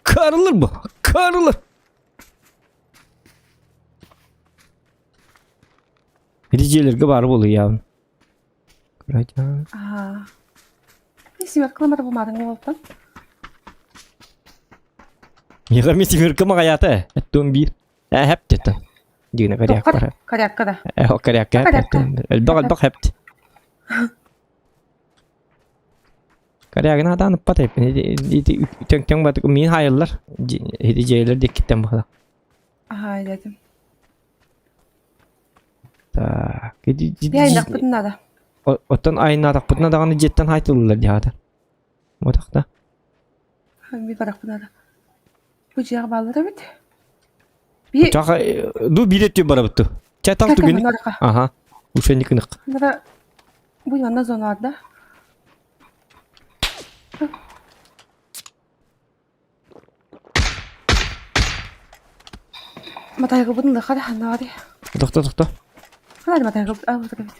Karılır bu. Karılır. Ricelerge var oluyor ya. Kıracan. Aa. Neyse ben kılamadı bu madem oldu. Yıkar mirkama hayata. Ettim bir. Hep dedim. Dine kariyak var. Kariyak kada. O kariyak hep. Elbak hep. Kariyakına adanıp pat hep. Tön batık min hayırlar. Riceler dikitten bakla. Aha dedim. Tak. Bir aynak bıdın da. Otan ayına tak bıdına dağını jetten haytılırlar diyada. Motakta. Bir barak bıdın da. Bu ciğer bağlı da bit. Bir... Çaka du bir etiyor bara bitti. Çatal tu günü. Aha. Uşen yıkınık. Nara bu yana zona vardı. Matay kapıdın da kada hanna var ya. Doktor. Hadi matay kapıdın. Al burada bit.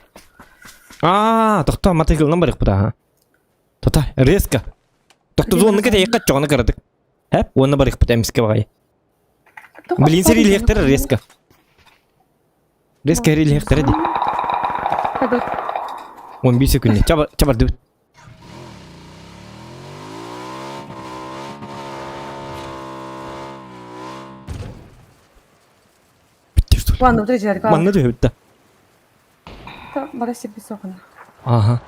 Doktor mata yıkılından barık bu da ha. Doktor reska. Doktor onu kete yakat çoğunu karadık. Hep onu barık bu da emiske bakayı. Bilin seri ilhektere reska. Reska heri ilhektere di. Hadi. 11 sekunde. Çabar dur. Bu anda burada ciğer kaldı. Manna diyor bitti. Tamam bana bir sokun. Aha.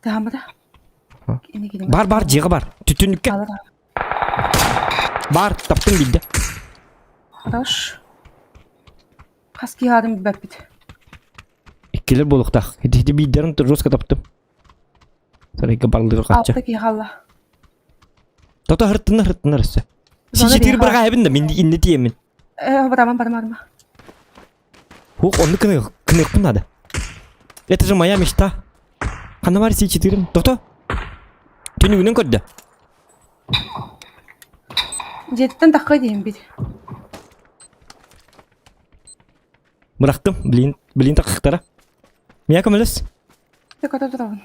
Devam da. Yine gidelim. Bar ciğe bar. Tütünlükke. Alır. Bar taptın bildi. Хорош. Kaski yardım bir bit. İkkiler bolukta. Hedi bir derin roska taptım. Sarayga barlığı kaçça. Alttaki halla. Doktor hırtınlar ise. Sizi tir bırak evinde min inni diyemin. Barama. Huk onu kınık bunlar da. Yatırım ayam işte. Kanı var sizi tirim. Doktor. Tünü günün kodda. Jetten takı diyeyim bir. Bıraktım. Bilin takıklara. Miya kameles. Ne kadar duralım.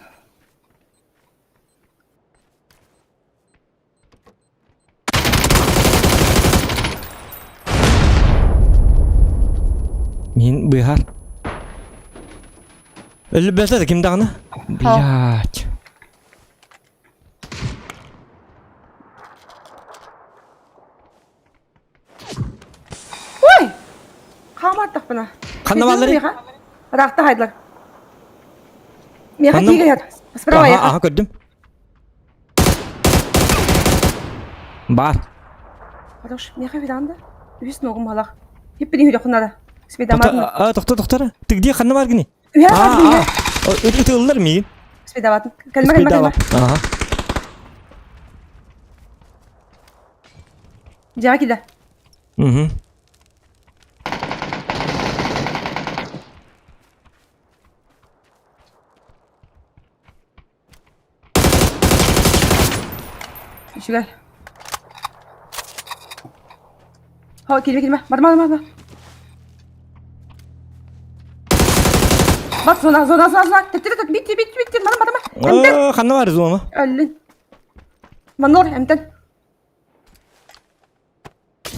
Min bihar. Ölü belta da kim dağını? Biyaç. Oy! Kamarttık buna. Kanna valları. Rakta haydılar. Miha Kanna- tiga yat. Sprava ya. Aha gördüm. Bar. Хорош. Miha viranda. Üst nogum halak. Hep beni hüle kunada. Spedamatın. Doktor. Tıgdiye kanı var gini. Ühe var mı? Ötülür mü? Spedamatın. Kalma. Aha. Cevap gide. Hı. İşi gel. Ha girme. Marma. Bak zona. Bitti. Marma. Kanı var zonu. Öldün. Manor emten.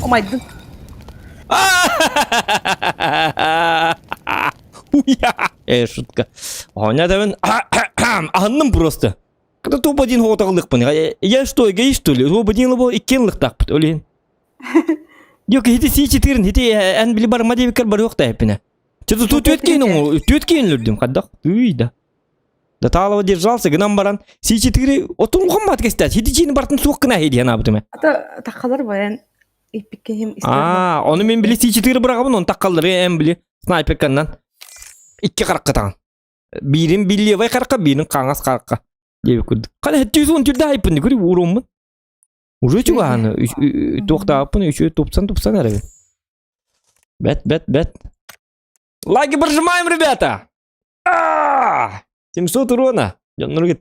Omaydın. Şutka. Oyna da ben. Анным просто. Когда топ-1 хоғытағылық бұны. Я что, эгоист, что ли? Топ-1 бұл 2 лықтақ бұд, олейін. Yok, hiti C4'in, hiti en bili barma diye bir kar bari yok da hepine. Что-то тут теткен лүрдім, қаддақ. Үйді. Да талова держался, гынан баран. C4 отын мұхаммат кестет. Хити чейін бартын суық кына хейді яна бұдыме. Ата таққалар баян иппиккен хем Оны мен білі C4 бұрағымын, оны таққалдыр, ән білі. Снайпер каннан. 2 қараққа тағын. Бірін білевай қараққа, бірін қаңас қараққа. Деп көрдік. Қана 710 түрді айпынды көріп, ұромын. Уже чуганы, тоқтапын, еще топсан әрі. Бәт. Лайки прожимаем, ребята! 700 урона. Нұргет.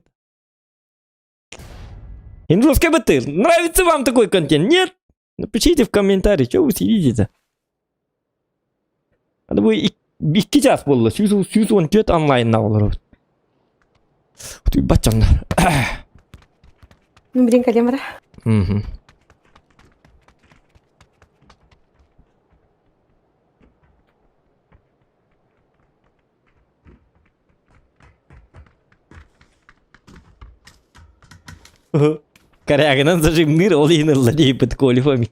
Инжурская БТ. Нравится вам такой контент? Нет? Напишите в комментарии, что вы сидите-то. Надо бы 2 час болды. 114 онлайн алыр. Бачандар. Блин, калемара. Карягынан зажимныр олейнырла дейбіт колифами.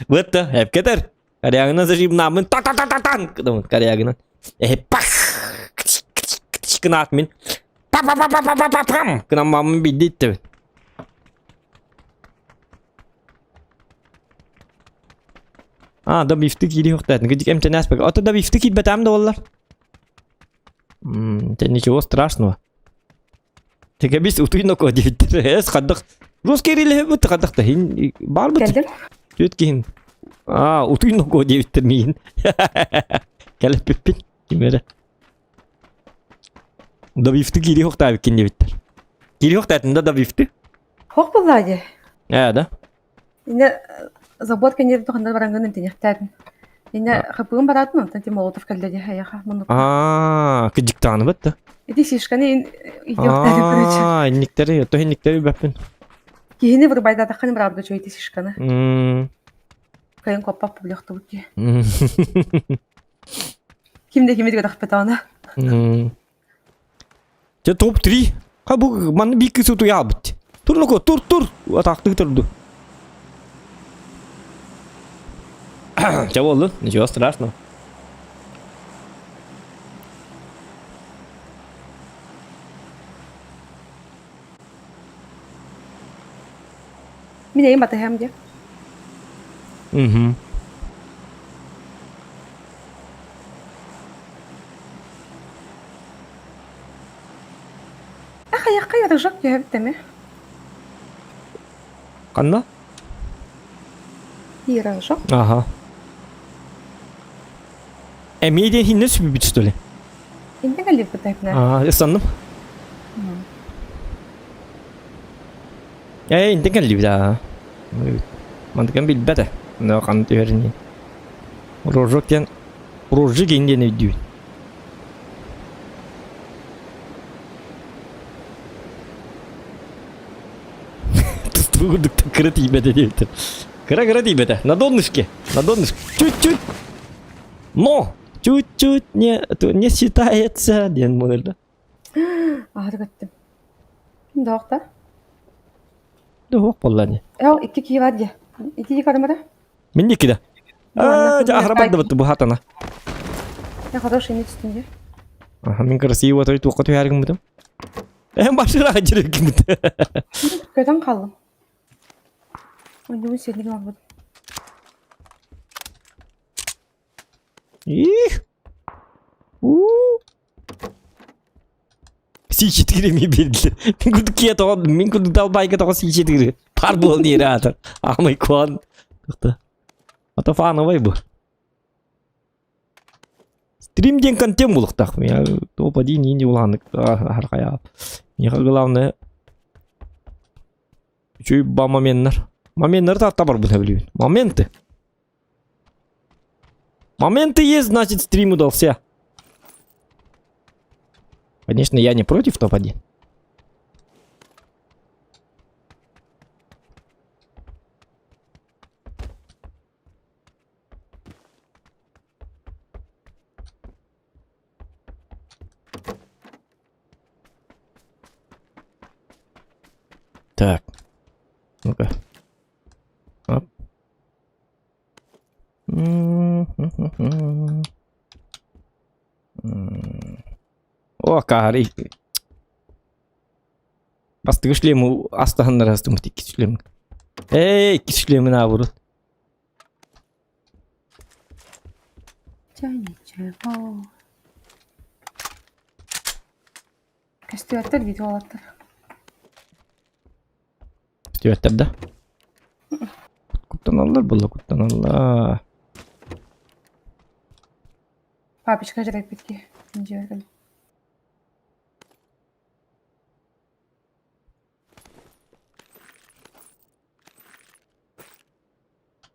Вот-то, әп кетер. Карягынан зажим намын та-та-та-та-тан. Карягынан. Пах! Кынат мен. Па-па-па-па-па-па-пам! Кынам мамын биддейді. Да бифті кейді хоқтайтын. Гыдик әмтен әспек. Ата да бифті кейд бәтәм да олар. Ничего страшного. Теге біз ұтыйын оқы дейбіттір. Қаддық. Русский релі өтті қаддық та. Бар бұт. Келдім. Өт кейін. Ұтыйын оқы дейбіттір мейін. Кәліп пеппен. Кемері. Да бифті кейді хоқта әбікен дейбіттір. Кейді хоқтайтында да бифті. Хоқ бұллады. Да. Енді забот кенер тухандар баранган тенехтәтин. Енді хапығын баратын, тәнте молотов кәлдәде хаяха. Кыдиктаны бітті. Эти сишканы идиоттары көрөчү. Инниктери, то инниктери бәппен. Киһини бир байда тахын барабды чөйти сишканы. Кайын коппап публикты бутки. Кимде кимде тахпетана. Же топ 3. Ха бу маны бик суту ябыт. Тур. Атақты тұрды. Че болды? Ничего страшного. Мен эйм батаһам де. Аяққа ярыжақ ябыттаме. Қанда? Ярыжақ. Ага. Эмейден хинне сүбі бит, что ли? Енді кәліп бұтайпына. Я санным. Енді кәліп, да. Мандықан бил бәді. Мына қанды өрінен. Рожоктен. Рожы кейінден өйдейін. Тұстығырдықта кірі тейбәді дейбітір. Кірі тейбәді. На донышке. Чуть-чуть. Но! Чуть-чуть не считается. Ден мұнырды. Ағыр көттім. Кімді оқта? Доқ болланы. Икки кей бар де. Ити карымада? Мен не кида? Ахрабадды бұтты бұл хатана. Я хороший не түстінде. Мен красиво той туққа той әргім бұдым. Башырақ жүрегім бұды. Көтен қалым. Ойнуын селігім албыды. C4 mi bildi. Min kudu kiye toğun. Min kudu dalbayga toğun C4. Par bol nere atır. Amay kuan. Ata fana vay bu. Стримден контент булықтақ. Мен топ-1 не уландық. Арқая. Еға главное. Чөй ба моменттер. Моменттер татта бар бұны білуін. Моменты есть, значит стрим удался. Конечно, я не против топ-1. Так. Ну-ка. Оп. О, кари. Бастығы шлемі астағандар астымыз екі шлем. Екі шлемін авырып. Ничего. Кастуяттар дейді олаттар. Стюаттар да? Куттан аллар бұлла, куттан алла. Папочка жырайып кетке. Жіберген.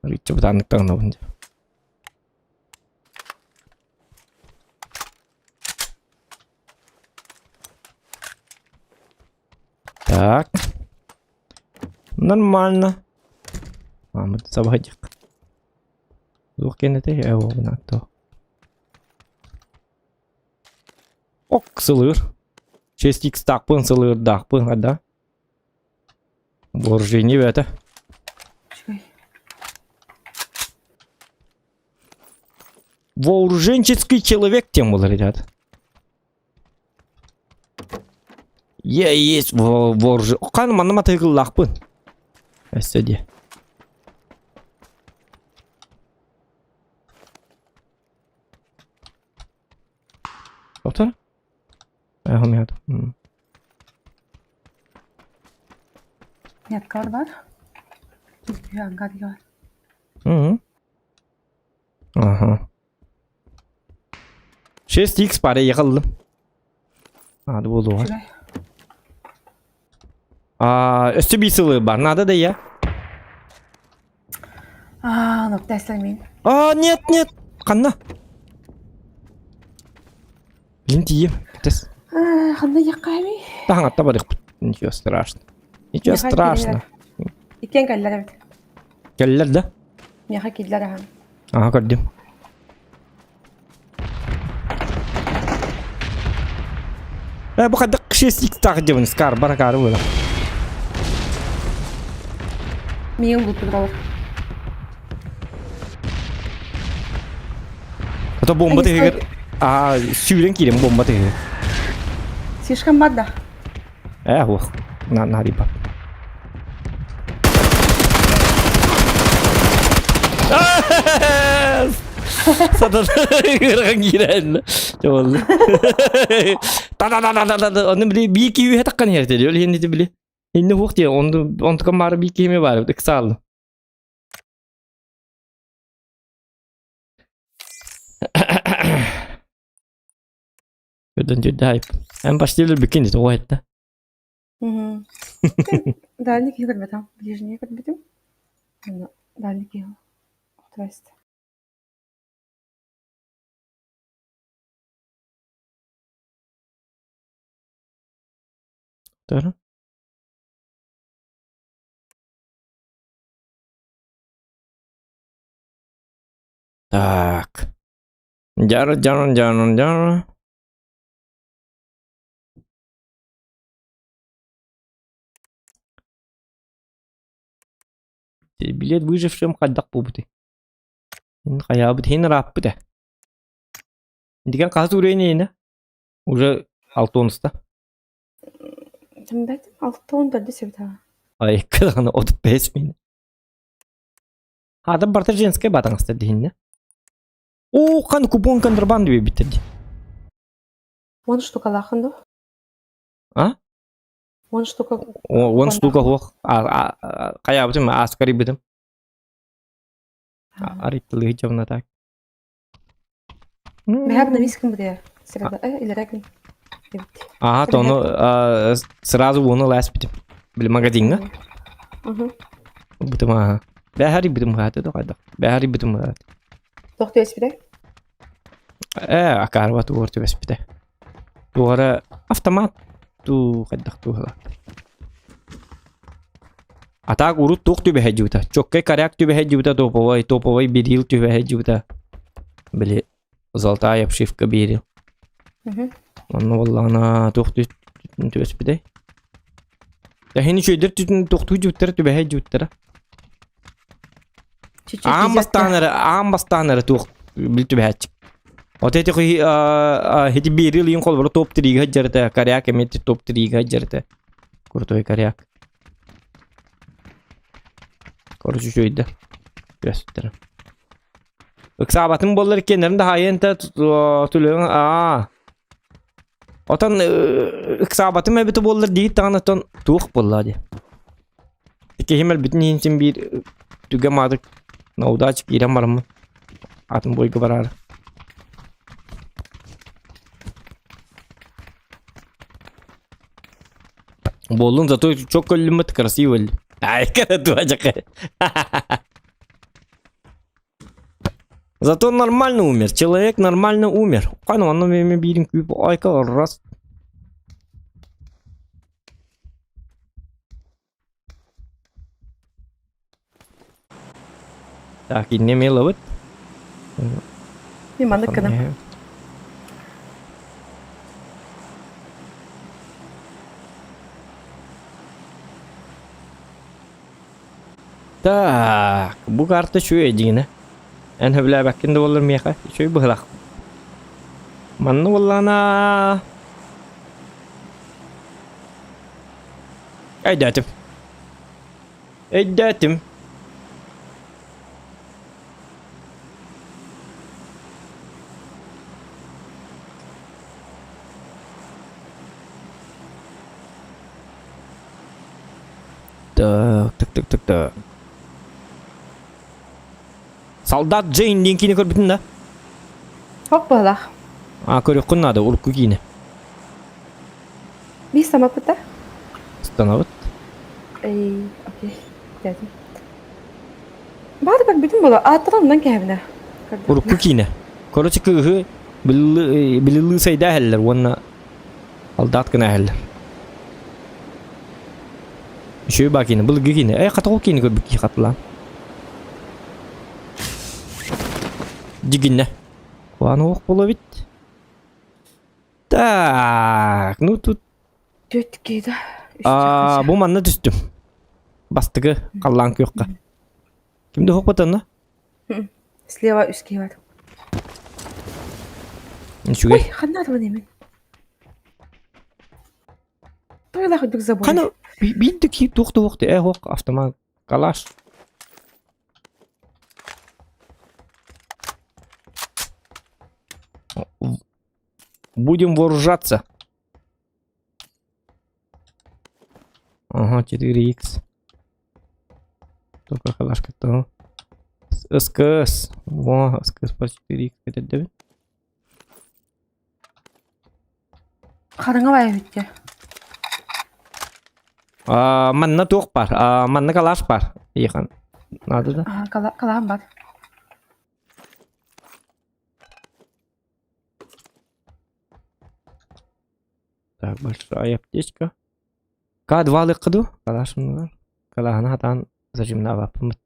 Ритчі бұтанлықтағына бұнды. Так. Нормально. Мы тут забадик. Двух кинете, я его на то. Ок, сылыр. 6х тақпын, сылыр дақпын, ада. Вооружение это. Чекай. Вооруженческий человек тем был, ребят. Я есть вооружен. Қан мана тыгыл лақпын. Әсәде. Оптар? Ахмет. Нет, кар бар. Ангар бар. Ага. 6х паре yıkıldım. Hadi buldu var. Чекай. Üstü bir sıvı var. Надо да я. Ну, тәсілмейін. Нет, нет. Қанна. Блин, тием. Тес. Қандай яққаймей? Тағын атта бар. Ничего страшного. Ничего страшного. Икен кәлілер бет. Келлер да? Меха келдер ахан. Ага, көрдім. Bu kadar 6х тағып скар бара кары болды. Менің бұлты тұралыр. Это бомба тегер. Сүйрен керем бомба тегер. Слишком бар да. Ох, на риба. Satan kırıkan giren. Çoğuldu. Ta. Onu bile bir iki yühe takkan her dedi. Öyle hindi bile. Hindi huk diye. Onu kan bir iki yeme var. Kısa aldım. Jodan hype. En başta bikin itu o hatta. Дальник игр бетам. Ближний игр бетам. Дальник игр. Здрасте. Doğru. Так. Жару. Билет выжившим қаддақ болбыты. Қаябыт хен раппыты. Деген қазы үрейіне ені. Уже 6-10-ста. Кім бәді? 6-10-дөрді сәбіта. Ай, кылғаны 35 мені. Адам барта женская батаңызды дейін. О, қан купон контрабанды бе бітірді. 10 штука лақынды. 10 штука. 10 штука хоқ. Қаябытым, аскари бітім. Арыттылығы жауына так. Бәбі навискім бұды. Сірада, или рәкін. То оны сразу оны ләс бітім. Білі магазинға? Бітім, бәхәрі бітім ғады да қайдақ. Бәхәрі бітім ғады. Тоқты өс біде? Акар баты орты өс біде. Туғары автомат ту қайдақ туғыла. Атақ ұрут тоқ түбі әджута. Чоккай каряк түбі әджута топовай берил түбі әджута. Білі золотая обшивка берил. Оны валлана тоқ түбі өс біде. Da heni şöyler tütün toktu cüttara tübehe cüttara. Чуть-чуть. Am bastanları tok bil tübehe çık. O tete koy hedi bir yıl kol bolo top triga hajjarta karyak emeti top triga hajjarta. Kurtoy karyak. Korucu şöyde. Gösterim. Iksabatın bolları kenarında hayenta tülüğün Otan iksabatın mebeti bolları değil tanıtan tuğuk bolladı. Peki hemel bütün hinsin bir tüge madık nauda açık irem var mı? Atın boyga bararı. Болун, зато çok коллимат красивый. Ай, когда дурачок. Зато нормально умер. Человек нормально умер. Кайно анна меме бирин күйіп айка раз. Так, и не мело вот. Bir mandık kadar. Так, bu kartı şu edine. En hevla bakkinde olur mu ya? Şöyle bırak. Manna vallana. Eydatim. Eydatim. Tık tık tık tık. Солдат Джейн линкini көрбүтүн да. Hop bala. Көрөк куннады урукку кийини. Bir sama pıta. Станавыт. Okey. Geldim. Bari bak bütün bala. Atlarından kevine. Урукку кийини. Короче кыгы билили сайда хеллер, онна солдат кына хеллер. Шөй бакини, бул кийини. Катагу кийини көрбүк ки катылан. Дигинне. Ваны ок боло бит. Так, ну тут Götkeydi. bu manna түстүм. Бастыгы каллан күйөккө. Кимди ок батанна? Слева üstkey var. Ничуге. Ой, ханар var emin. Тойлах bir забор. Кана бинди ки тукты окты. Ок автомат калаш. Будем вооружаться. Ага, 4х. Только калашка-то. СКС. Во, СКС по 4х. Это да? Karına var bitti. Manna тук бар. Manna калаш бар. Яхан. Надо да? Kalan var. Так, большая аптечка. К2 лыкыду. Калашымдар. Калахана хатан зажимна вапымыт.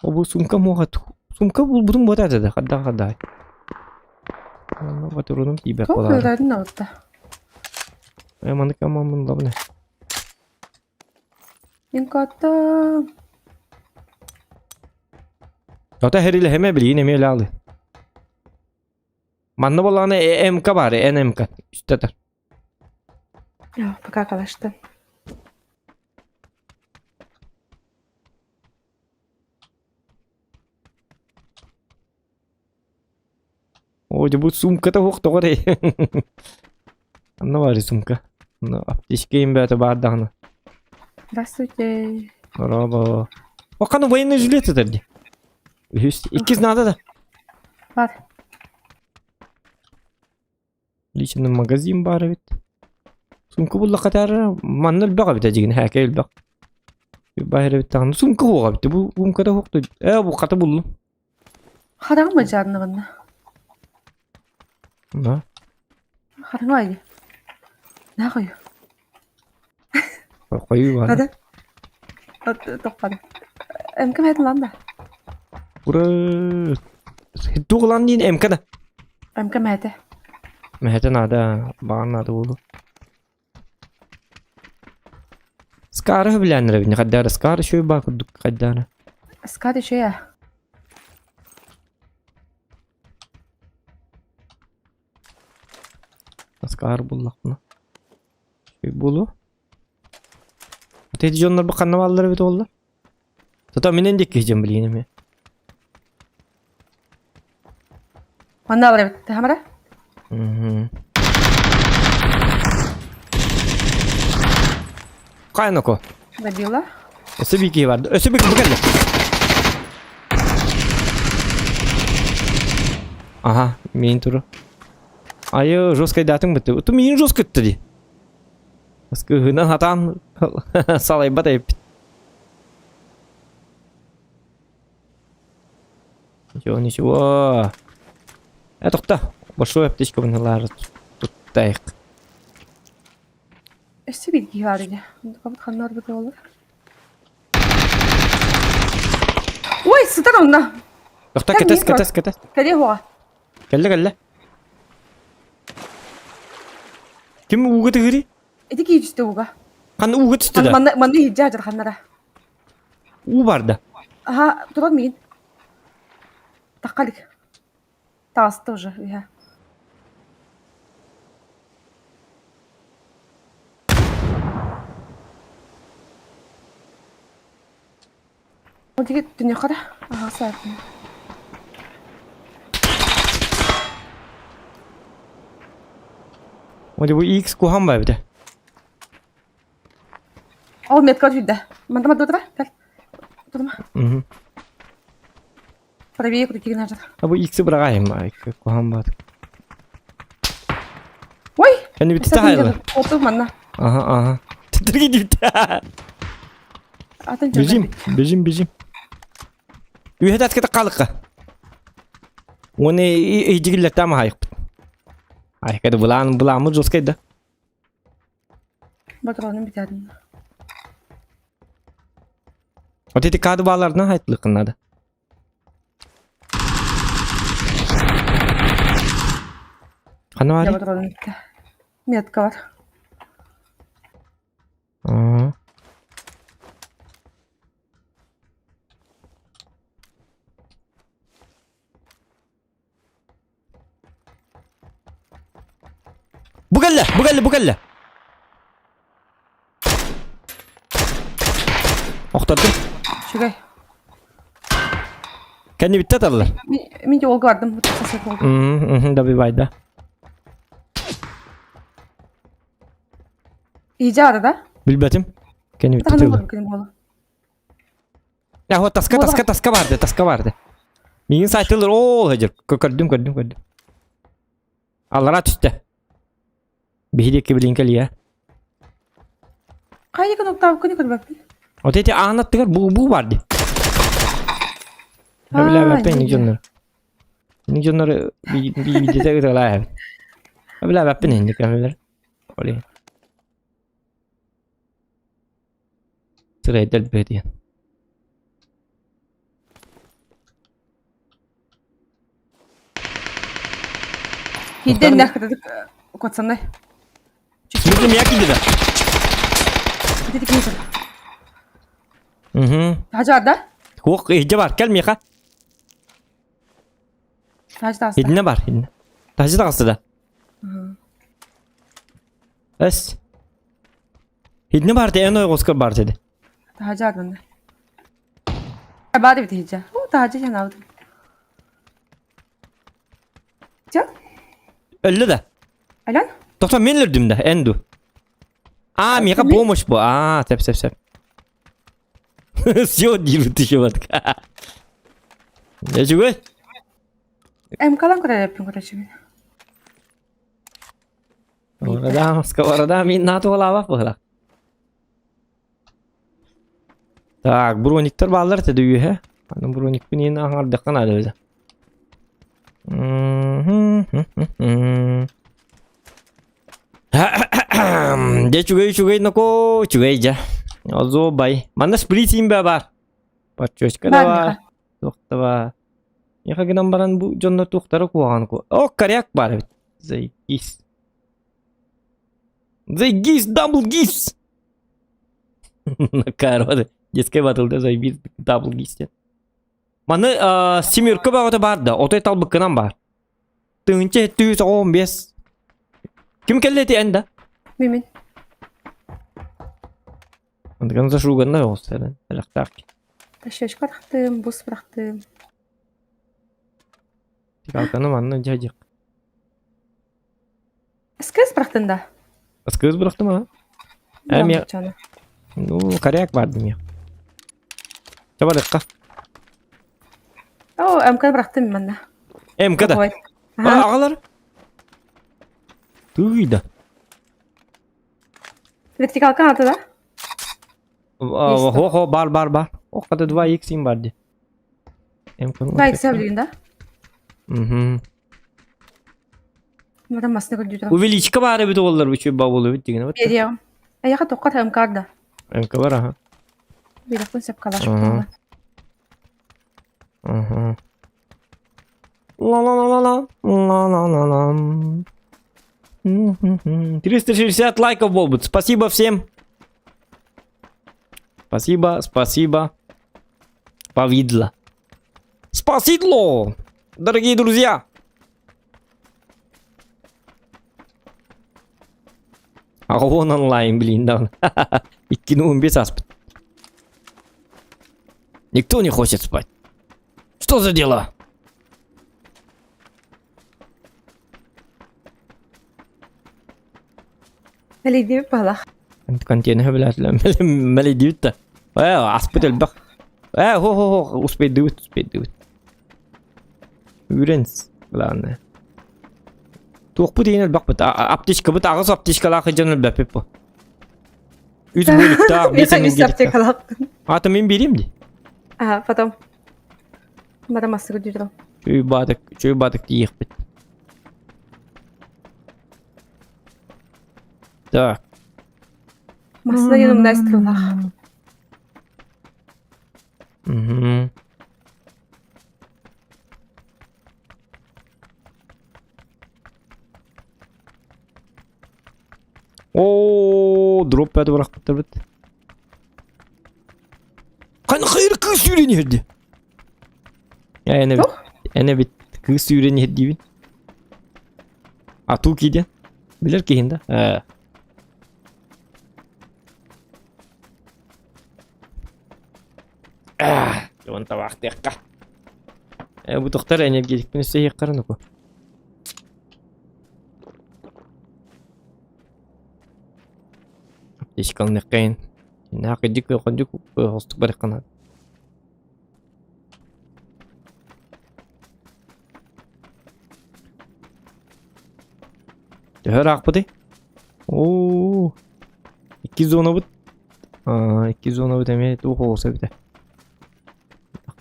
Бу сумка могат. Сумка бул будун ботады да. Кадда. Ну, батурунум тибек Çok болар. öğrendin orada. Маны камамын лабны. Ben kattım. Ата хериле хеме билин эме эле алы. Манна боланы МК бар, НМК. Üstte. Ya, bak arkadaşlar. Ой, bu сумката хук тогорей. Анна бар сумка. Аптечкейм бәті бардағына. Здравствуйте. Раба. Оканы военный жилет этерди. Иккиз надо да. Var. Личный магазин бар бит. Сумка булла катары маннал бага бит ажигин хака эл баг. Байры бит тагын сумка хуга бит. Бу сумкада хукту. Бу каты булду. Karın mı canlığında? На. Karın var ya. Ne koyuyor? Koyu var. Hadi. Topladım. Emkim edin lan da. Bura. Tuğlan din MK'da. Emkim edin. Mehete nada. Bağın nada oldu. Skarı bilenler evini. Kaddara skarı şöyle bakıyorduk kaddara. Скады şey ya. Skarı bullak mı? Şöyle bulu. Ötedi jonlar bu karnavalları bir de oldular. Tata menen dikeceğim bileyim ya. Manda var evet. Hamara. Kaynak o. Забила. Ösebiki vardı. Ösebiki bu geldi. Aha, main turu. Ayo, жесткая датың бітті. Өті миын жесткий өтті де. Өскі ғынан атам салай батай бітті. Ничего. Тоқта. Большой аптечка бұнылары тұттайық. Üstü bilgi var ya. Bunda kabuk kanlar bir olur. Oy sıtar onda. Тоқта, Кәм кетес, не бар? кетес, кетес. Кәде хуа. Келді, келді. Кім уғы түгірі? Эти ки жүсті уға. Қаны уғы түсті да? Манды хиджа ажыр ханнара. У барды. Ага, тұрған мейін. Таққалик. Тағысты уже. Үхә. O digi dünya qara. Aha, sağırdım. Оде bu X kuhan var bir de. Al metka jüdde. Manda durma. Gel. Durma. Hı. Правее куда кигин ажыр. Ha bu X'i bırakayım. Ay, kuhan var. Ой! Kendi bir tita hayırlı. Оту манна. Aha, aha. Titir gidiyor. Атын Бежим. Ühe taskete kalıqqa. Onu ejigiller tamam hayıp. Ay kada bulan joskaydı. Батронun битәрін. O dedi kadı bağlardan hayıtlıqınladı. Qana var? Батронun битті. Метка var. Aa. Bu gelle. Oqtadım. Şugay. Kendi bitti atarlar. Мен де олга бардым. Сасат oldu. Da bir bayda. İyice arada. Bilbetim. Kendi bitti Tanım atarlar. var benim oğlum. Ya o taska vardı. Mingin saytılır. Oo hacır. Gördüm. Allara tüste. Bir hideki bilinkel ya. Kayı kan oktav kuni kuni bakın. O dedi anlattılar bu vardı. Öyle bakın ni canları bir detay kadar. Öyle bakın ni kadar. Öyle. Sırayı del bediyen. Hidden ne kadar kotsanay. Bizim yak idi de. Dedik ne kadar. Hacı arada. Kok iyice var. Gelmiyor ha. Hacı da hasta. Hidne var. Hacı da hasta da. Es. Hidne var de en oy Oscar var dedi. Hacı arada. Bade bitti hicca. O da hacı yana aldım. Can? Öldü de. Alan? Doktor men öldüm de endu. Aa mika boğmuş bu. Aa sep. Все дирути бат. Ya juga. Em kalan kadar yapıyorum kardeşim. Orada minna to lava pala. Tak, bronikler bağlar dedi üye he. Hani bronik bin yine angardı kan ada bize. Dia cugai nako cugai aja. Ozo bay. Mana split sim babar. Pachos kada var. Tokta var. Ya gambaran bu jonno toktara kuwan ko. Oh karyak var. Zeygis double gis. Карвады. Детская батылда зайбит дабл гистен. Маны семерка бағыты барды. Отой талбыққынан бар. Тыңче 215. Кім келлети әнді? Мимен. Андыган зашуғанна олсы. Әліқтақ. Тащөш қарақтым, бұс бірақтым. Тик алқаны манны жадық. Іскіз бірақтында? Аскыз бұрықты ма? Әме, ну, коряк барды мен. Чабадыққа. О, әмкін бірақтым менде. МК-да? Ағалар? Түйді. Вертикалка аты да? Хо, бар. Оқады 2х барды. Байк сәбілген да? Мхм. Мадан масына көрді тұрам. Увеличка бары біті олар бүчі бауылы біт деген. Едеғым. Аяға тоққат әмкарды. МК бар, аха. Бейрақтың сәп қалашып тұрған. Ла-ла-ла-ла-ла. 360 лайков болбут. Спасибо всем. Спасибо. Повидло. Спасибо, дорогие друзья. А он онлайн, блин, да. И кинул без аспид. Никто не хочет спать. Что за дело? Әлейді бала. Контейнер блядь, малидит-то. Аспид البخ. Хо, успеть дуть. Үйренс, главное. Туқ бұд еңел бақ бұд. Аптешка бұд, ағыз аптешкалақы жаныл бәпеп бұ. Үз бөлікті ақ, бесенің келікті. Аты мен берем де. Потом. Мада масы көрді тұрам. Чөй бадық дейік бұд. Так. Масына енімді әстірілақ. О, дроп бәді бірақ бұттыр бұд. Қайны қайыр кыз үйрені ерді. Әне біт кыз үйрені ерді бін. Ату кейден. Білер кейін да. Жуан табақ деққа. Бұ тоқтар энергетик пен үсте еққарын ұқы. Ешкал неққайын. Нақы дик өқіндік ұстық бар еққанады. Төхөр ақ бұды? Ооо. 2 зона бұд. 2 зона бұд әме тұғы олса біді.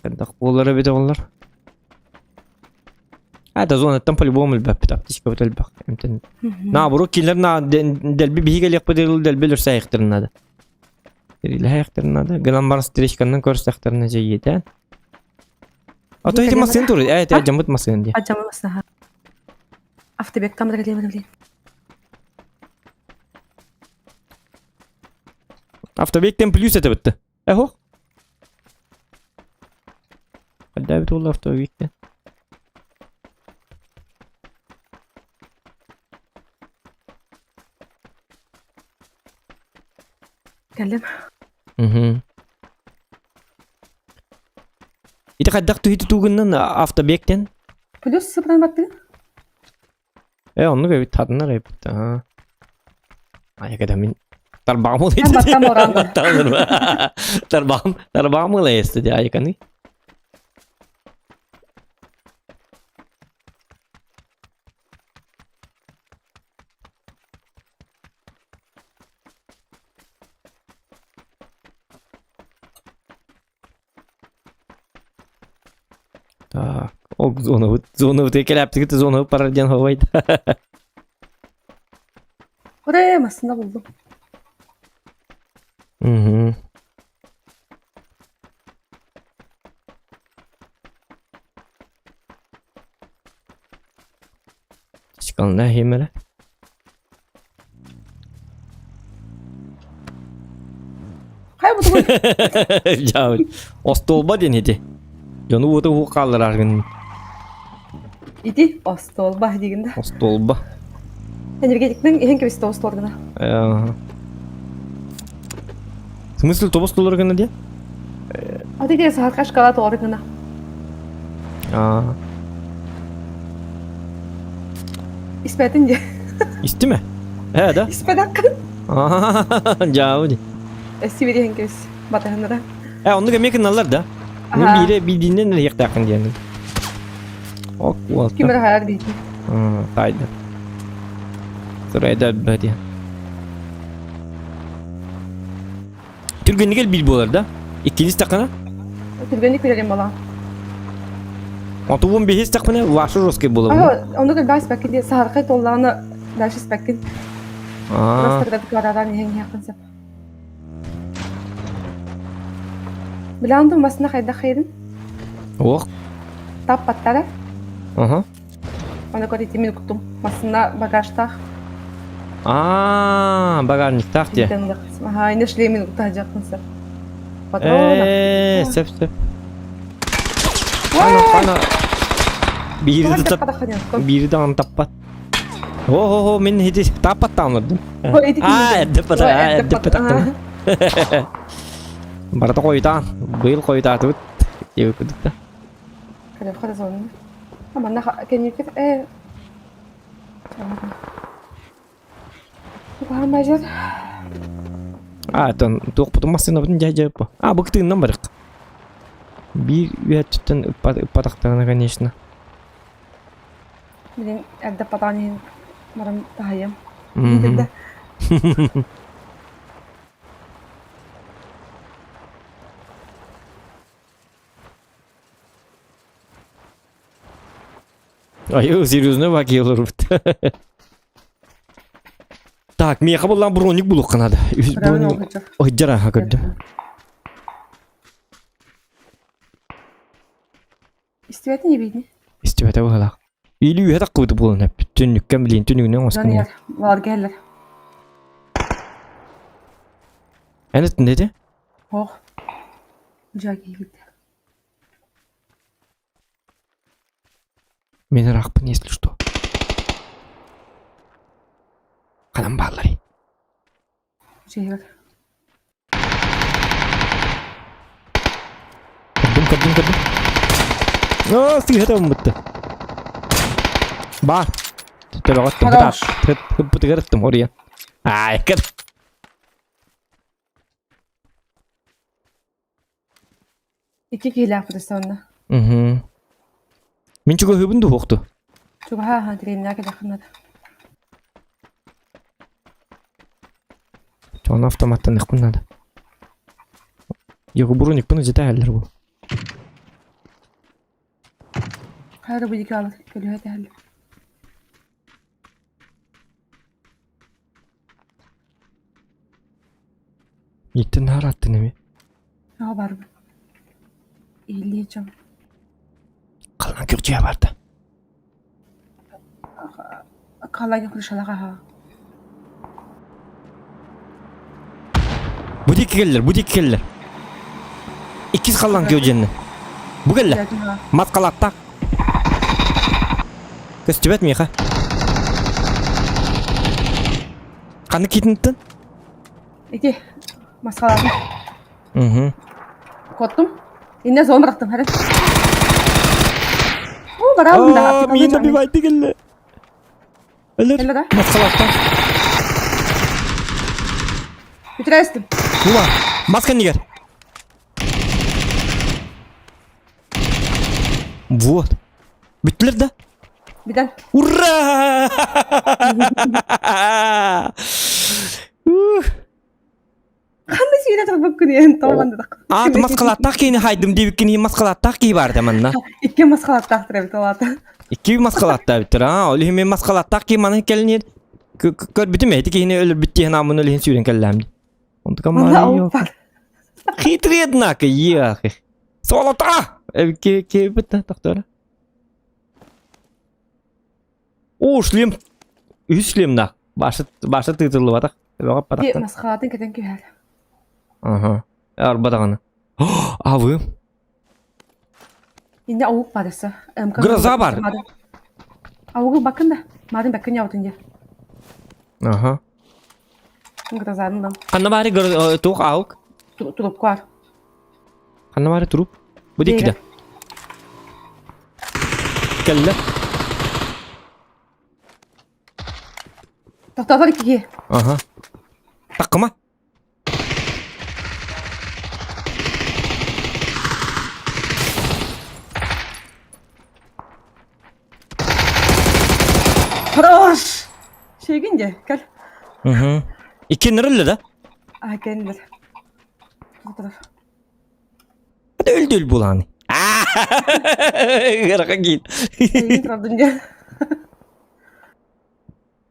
Дақ болары біді олар. هذا زون التمبل بوم الباب بتاع تشكو الباب امتن نابرو كيلرنا دلبي بيجي لي يقبل دلبي لر سايخترنا هذا اللي هيخترنا هذا قلنا برا ستريش كنا كورس اخترنا جيدا اتوي ما سنتور جنبت ما سندي جنبت مسها افتي بك كاميرا لي افتي بك تم بليس تبت اهو قد والله افتي بك تكلم إذا قدرت هيت توجنا أفter بيكتن بلوس سبران باتن إيه أنا قاعد بتحضنا قاعد بتها كده من تربع مو تربع مو لا يستدي أي كني Ok, zona te kelapti gitti zona parajan havaydı. Oraya aslında buldum. Çıkalım ne yemeli? Хай буду. Жабыл. Остолба ден еде. Жону оты ху қалыр аргын. Иди остол ба дегенде. Остолба. Энергетиктің ең кебесті остолгына. Смысл тобос доллар гана де? Аты де сағат қашқала тоғыргына. İsmet'in de. İsti mi? He da. İsmet hakkın. Jabıl de. Sivri henkes. Batağında. Onu gemekin alır da. Ne bir dinle ne yakın diyelim. Ok, oldu. Kimler hayal değil. Haydi. Sırayda böyle. Türkçe gel bil bu arada. İkinci takana. Türkçenik bilelim bana. Otobun bir his takana vaşı roske bulalım. Onu da ders bakın diye saharkayt olağını ders bakın. Nasıl da karadan yeng yakın sep. Bilandım basına kayda kaydın. Oh. Tap patlara. Aha. Ona göre itimin kutum. Basına bagajda. Bagajnik tak diye. Aha, yine şlemin kutacaksın sep. Sep sep. Ana. Biri de antappat. Oh, men hedi tapat tamladım. Edip taktım. Barata koyta. Bıyıl koyta tut. Yok da. Kada sonra. Ama ne kenyük Bakalım Macar. Tuh putummasın abın jajab. Bıktığından barık. Bir tütten pataklarına конечно. Benim evde patani marım tahayım. Ай, серьезно bakıyorlar. Так, мне кабылдан броник булук канады. Ой, жара көрдүм. İstiyorsun ne bileyim? İstibete bu İli üye takıbıdı bulun hep. Tünlükken bilin tünlüğünden olsun. Zaniyar, var geller. Evet ne dedi? Oh. Jagi gitti. Meni рахпын, если что. Канам баллай. Жегер. Кырдым. Сыйхата мытты. Бар. Töbөгөттüm. Hıppıtı kırıttım oraya. Kır. İki kilo yaptı sonra. Мен чуга hıbındı hoqtu. Çok ha direnler kadar kınadı. Çoğun avtomattan ıqpınladı. Yok burun ıqpını jete haller bu. Hayır bu iki alır. Geliyor hadi haller. Yettin har attın emi. Ne var bu? İyileyeceğim. Kalan Gökçe'ye vardı. Kalan kırışalığa ha. Bu dik geller. İkiz kalan Gökçe'nin. Bu geller. Mat kalatta. Kız tübet mi ya? Kanı kitintin? İki. Maskalarım. Kottum. Yine zon bıraktım hadi. Bravo da. Min de bir baytı gelle. Öyle. Maskalatta. Bitirestim. Ulan. Maskan niger. Вот. Bittiler de. Birden. Ура! Kandı şeyine çok bakın yani. Tamam da. Maskalatta kini haydım deyip kini maskalatta ki var demanna. İki maskalat taktırıyor tamam. İki maskalatta bitir ha. Öyle hemen maskalatta ki bana gelniyor. Kör bitti mi? Ki yine öyle bitti namını öyle süren kellemdi. Onu kamar yok. Хитредна ki ya. Solata. Ki bitti doktora. O шлем. Üç шлем nak. Başa tığtırlı vatak. Bir maskalatın keten küher. Aha. Arbadağını. Avı. Indi avuk barısı. Gıraza var. Avuğu bakın da. Madem bakın yavdun ya. Aha. Gırazanın Hanna bari tuğuk avuk. turup var. Hanna bari turup. Bu dikki de. Değil. Kelle. Tahtalar iki. Aha. Takma. Хорош. Şey gince. Gel. Hı. İki nereli de? Ay kendiler. Dur. Hadi öldü bulanı. Gıraka git. Eyin turadın ya.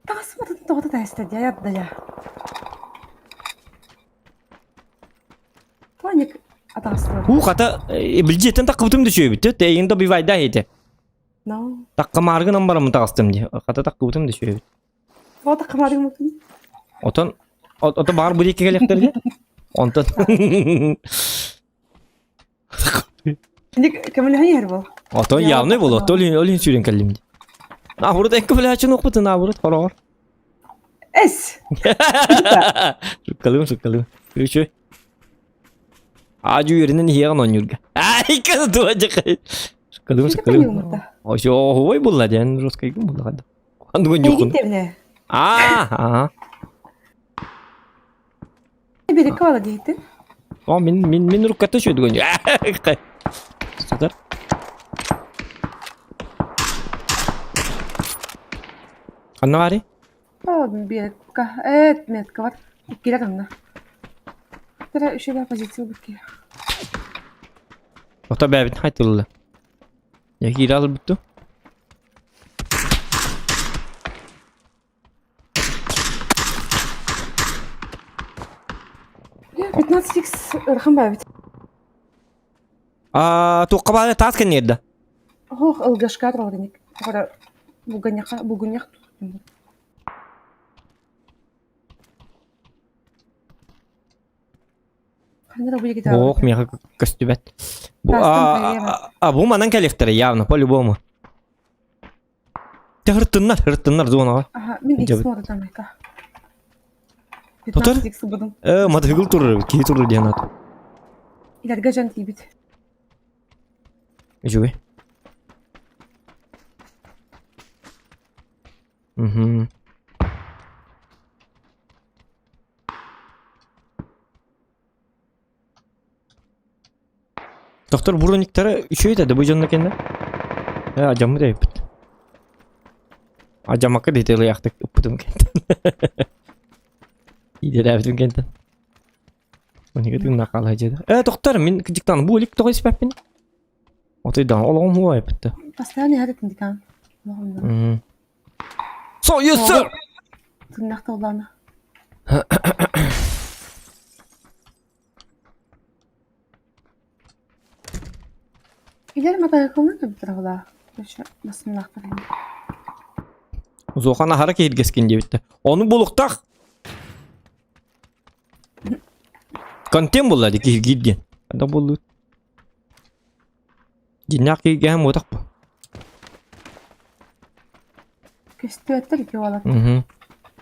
Tasmadın doğru da istedi ya yadda ya. Tuanik ataslı. Hu kata biljetten takıbıtım düşüyor bitti. Teyinde bir vayda heydi. No. Takka margı nambaramı takastım diye. Kata takıbıtım düşüyor. O da kamarım mümkün. Otan ota bar bu dikki geleklerge. Ondan. Şimdi kamil hayır bu. Otan Ya, yavne bol. takma. Olin süren kellimdi. Ahurda ekki bile açın okutun ahurda horor. Es. Sıkkalım. Şu. Acı yerinden hiyan oynuyorga. Ay kız duacak. Sıkkalım. yumurta. O şu hoy bulla den roskay gum bulla hadi. Kandu Ne gonjokun. gitti bile. Aha. Biri kala gitti. O min rukkata şöyle gonjo. Sıkar. Anna var? O bir ka. Evet met var. İkiler onda. Tara şöyle pozisyon bakıyor. Ota bebin haytırlı. Ya hira alıp bitti. Ya 15x ırkım babit. Tuqqa bana tasken nerede? Oh ılgaşka doğrunik. Sonra bugün yak. Kanera bu gitar. Ох, мега костюбет. Bu manan kelektere явно, по-любому. Te hırtınlar zona var. Aha, min x Cevap. modu tameka. Tutar? 15x budum. Madhigul turur, ki turur diyen at. İlerge jant ibit. Juve. Mhm. Doktor Brunik'tara şöyle dedi bu canına kendi. Ya acamı da yapıt. Acamakı detaylı yaktık uppudum kendi. İyi de yaptım kendi. Onu kadar nakal hacıdı. Doktor min kıcıktan bu lik toy sebebini. Otaydan oğlum huwa yapıttı. Pastane hadi tindikan. Mhm. So yes sir. Tırnakta olanı. İlerim adaya kalır da bir tarafla. Nasıl naklarım. Zokan ahara kehir keskin bitti. Onu buluktak. Konten buladı kehir gidden. Ada bulut. Jinnak ki gem motak bu. Kesti ettir ki oğlan.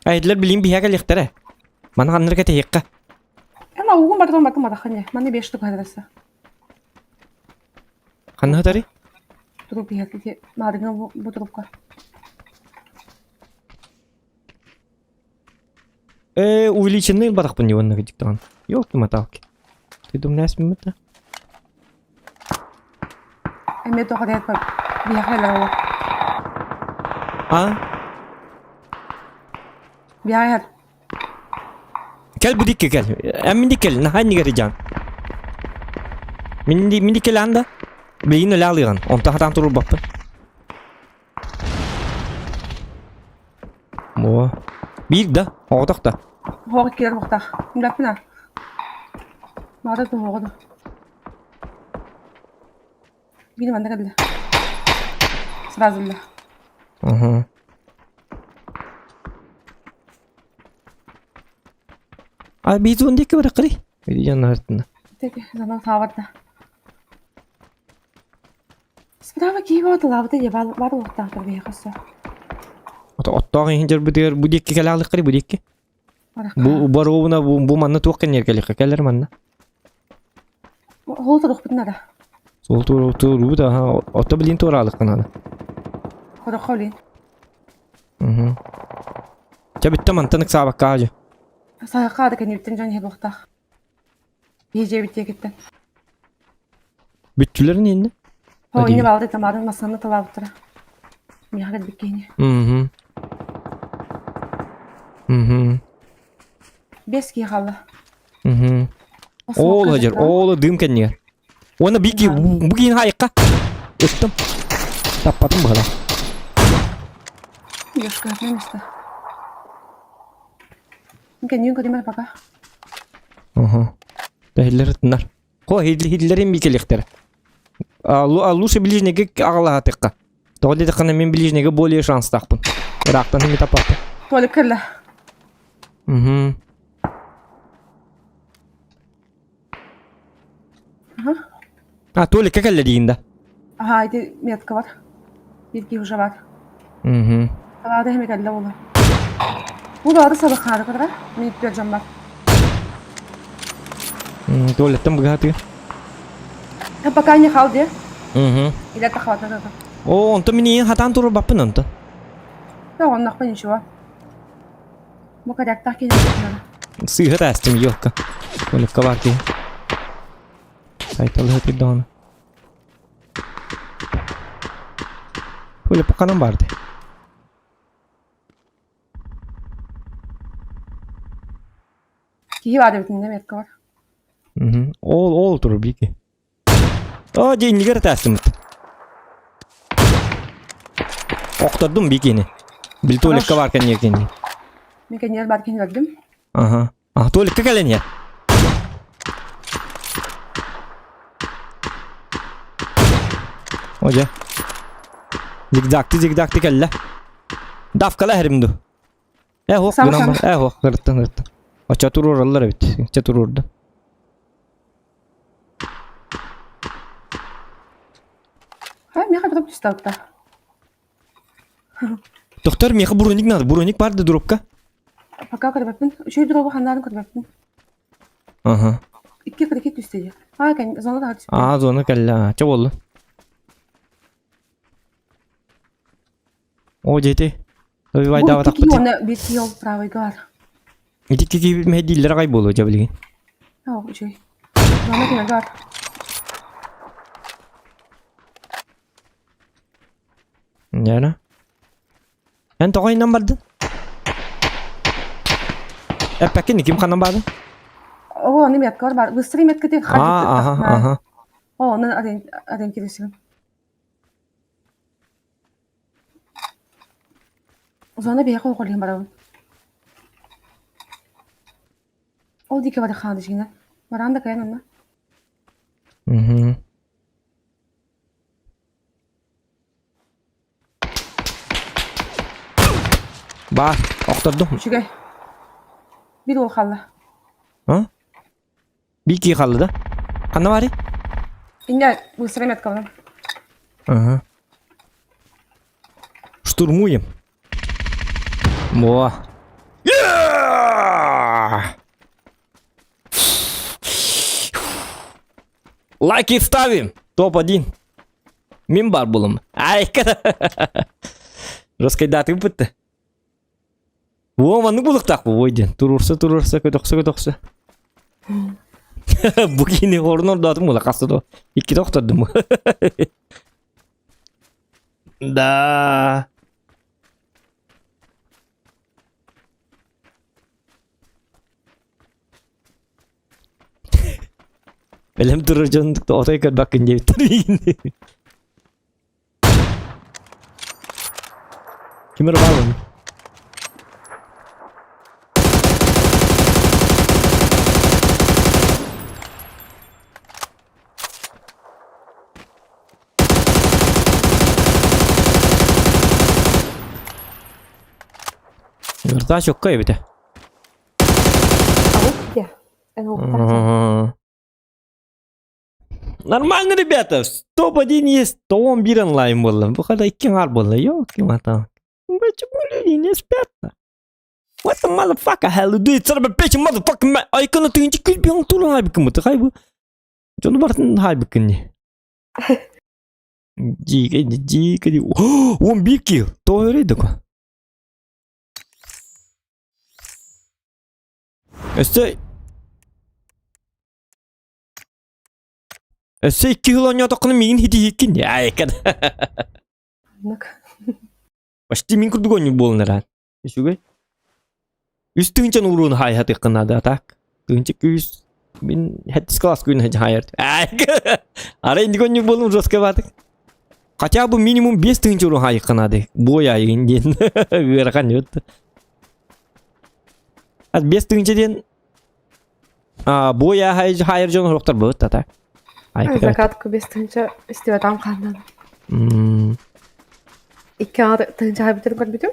Ayetler bileyim bir hege lektere. Mana kanır kete hekka. Ama oğlum bakın madakanya. Mane 5 tuk hadrasa. Kanı hatari? Durup bir hekki. Madına bu durup kal. Увеличенный батах по него на диктан. Ёлки-моталки. Ты думаешь, мимо-то? Emet o kadar yapar. Bir hayal oğlan. А? Bir hayal. Gel bu dikke gel. Min dikkel. Nahay ni garijan. Min dikkel anda. Beyin öyle alıyorsun. Onta hatan turur bakın. Bu. Bir de. Oğdak da. Hoğuk kiler hoğukta. Şimdi yapına. Mağda da hoğudu. Benim anda geldi. Sırası bile. Aha. Abi biz onu dikke bırakırız. Bir yanına hırtında. Peki, zaman tavarda. Sprava ki var da lavda ya var orta bir yakası. Ottağın hincer bu dikki kala alıqri bu dikki. Bu barovuna bu manna toqqan yer kali keller manna. Hol turuq bitna da. Sol tur da ha otta bilin tor alıqan ana. Koda qolin. Mhm. Bitti mantanık sabak kağacı. Sayaqa da kan bitin jan hep orta. Yiyece bitiye gitti. Bütçülerin indi. Ho Hadi. yine baldı tamarın masanı talavuttura. Miyagat bikini. Mhm. Mhm. Beski xalla. Mhm. Oğul hacer, oğul dım kenyer. Ona biki bugün hayqa. Öttüm. Tappadım bu kadar. Yok görmemişti. Mungkin yung kadimar baka. Aha. Dahiller tınlar. Ko hillerin bikelikleri. Лучше ближнеге ағала атыққа. Тоғылды тыққаны мен ближнеге более шанс тақпын. Бірақтан хеме тапапты. Толы кірла. Mhm. Толик кәкәлі дейінді. Aha, aydı metka var. Bilgi hoca var. Mhm. Havada hem kelle oldu. Bu da adı sabah harı kadar. Minit bir cam var. Tualetten bu katı. Hep bakayım kaldı. Mhm. İle takhavatı da. O, onta mini hatan turu bappın onta. Ya onun akbın işi var. Bu kadar tahkin Sıyha testim yok ka. Tualet ka var ki. Saytalı hati dağını. Tualet pakanan vardı. Ki var bitinde metka var. Mhm. Ol turu bir ki. Aa, cengiler testim. Okturdum bir kini. Bil tualet ka varken yakini. Mungkin yer barkin gördüm. Aha. Tualet ka kalen ya. Hoca. Zigzagti kelle. Dafkala herimdu. Ho, Sama. ho, hırttın. O çatır oralar evet. Çatır orada. Ha, meka drop düştü da. Doktor meka buronik nadı. Buronik vardı dropka. Paka kadar bakın. Şu drop'u handarın kadar bakın. Aha. İki kadar düştü ya. Ha, kan sonra da düştü. Zona kelle. Çabollu. O jeti. Tabii Bu vayda iki takpati. ona bir yol pravay gar. İtik ki mehdillere kaybolu jabili. Ha, şey. Sonra kina gar. Yana. Sen tokoy numberdın. Peki kim kan numberdın? O ne metka var. Bu stream metka değil. Aha. O onun adın kirişim. Sonra bir yakın kolayım bana. O dike var khandı şimdi. Maranda kayan onunla. Mhm. Bah, okturdum. Şugay. Bir o khalla. Ha? Bir ki kaldı da. Kanna var ya? İnne bu stream metka var. Ага. Штурмуем. Во. Лайки ставим. Топ-1. Мимбар булым. Ай, раскайдаты бітті. О, маны бұлық тақ бұл ойден. Тұрырса, көтоқса. Bugün horun orada atım ola kastı İki doktordum. Da. Benim duracağım da oraya kadar bakınca bitireyim. Kimler var mı? Daha çok kaybede. Alıp ya. Ага. Нормально, ребята. 101 есть, 111 онлайн было. Выхода кинар было. Ёлки мата. Почему люди не спят-то? What the motherfucker hell do it? Сарба печи motherfucker man. Айкана ты инчи күл биян тулы хайбыкын мыты хайбы. Жону бартын хайбыкын не. Жига. 11 килл. То öyleydi ko. Öse 2 yıl oynayadığını migin hidi hikin ya aykan. Başta min kurdu gönlü bolunlar. Şugay. Üstünçen uğruğunu hay hadi kınadı atak. Tünçe küs. Min hetis klas gün hadi hayır. Ara indi gönlü bolun roska batık. Хотя бы минимум 5 тысяч урон hay kınadı. Boya indin. Gırakan yuttu. 5 тысячден boya hayır canı roktar bu atak. Zakatku 5 тысяча isteme tam kandan. 2 тысяча hay bitirim kan bitim.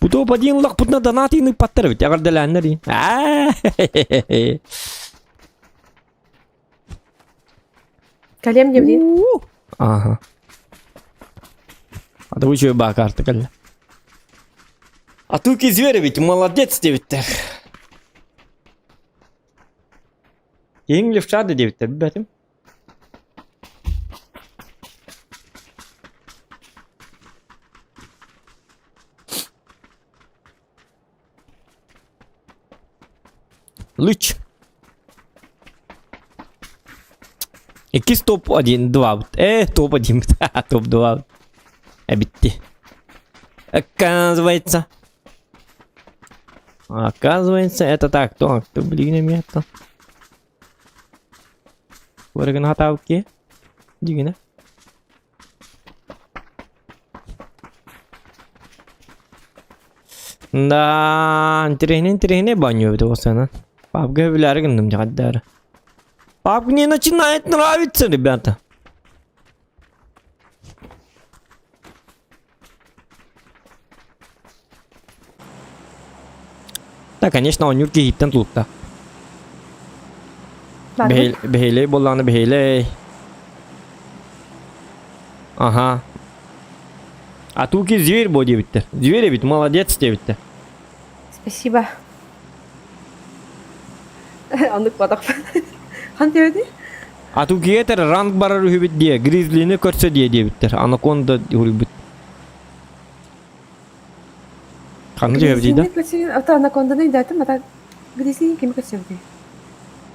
Bu топ-1 лак путна донатины подтырывать. Агар деляннери. Kalem devrin. Ага. А то еще ба карта калля. А туки звери ведь молодец девиттер. Еңлев шады девиттер бәтім. Луч. Якийсь топ-1, 2. Топ-1. Топ-2. Bitti. Оказывается, это так. То, блин, место. Вырган хатавки. Дигина. Да, интересно баню этого сцена. Папка вилярган нам жаддар. Папка не начинает нравиться, ребята. Да, конечно, он юрки хиттен тулупта. Бехейлей болланы бехейлей. Ага. А туки зверь бо дебиттер. Зверь бит, молодец дебиттер. Спасибо. Anlık badak. Han devdi? А туки етер ранг барар үхібіт дие. Гризлini көрсе дие дебиттер. Анаконда үхібіт. Қаны дебі дейді? Ата анаконданы үйдәтім, ата гризлин кеми көрсе бді?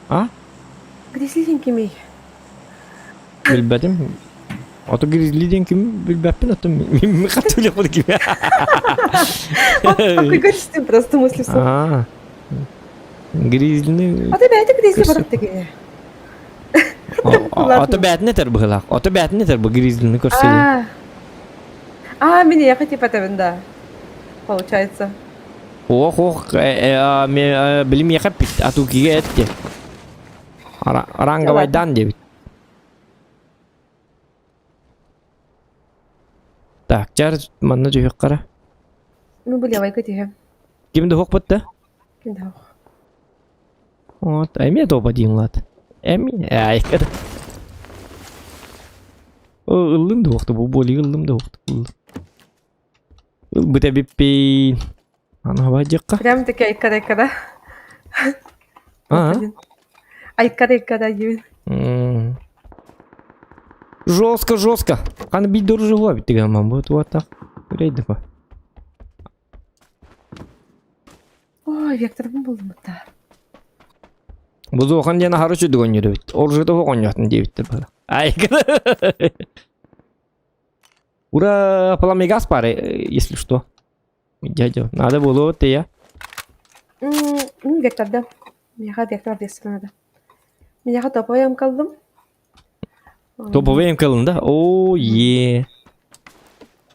А? Гризлин кеми? Білбәдім. Ата гризлиден кем білбәппін атым. Мен қатты өлі қоды кем. Такой горчистым просто мысли в сон. Гризлini... Ата бәйті гризли барак теге. Ата бәтін етер бұғылақ. Ата бәтін етер бұл гризлini көрсе де. Мен яқы типа табында. Получается. Ох, білім еқап бит. Ату кеге әтте. Рангавайдан дебит. Так, жар манна жүйек қара. Ну, были авайка тихе. Кімді хоқ бұтты? Кімді хоқ. Вот, әме топ-1 лад. Әме, айқады. Ұллымды хоқты, бұл болы ұллымды хоқты. Бұта беппейн. Ана бай жаққа. Прям таки айкада. Айкада ебін. Жестко. Қаны бейдор жылуа біттігі аман бұд. Вот так. Үрейді ба. Ой, векторым болдым бұтта. Бұз оған дені хару жүді гонюді біт. Ол жүді оған жатын дебіттір бала. Айкада. Ура, паламегас пары, если что. Дядя, надо было вот я. Вектор, да. Меня вектор веса надо. Меня топовым калдым. Топовым калдым, да? О, е.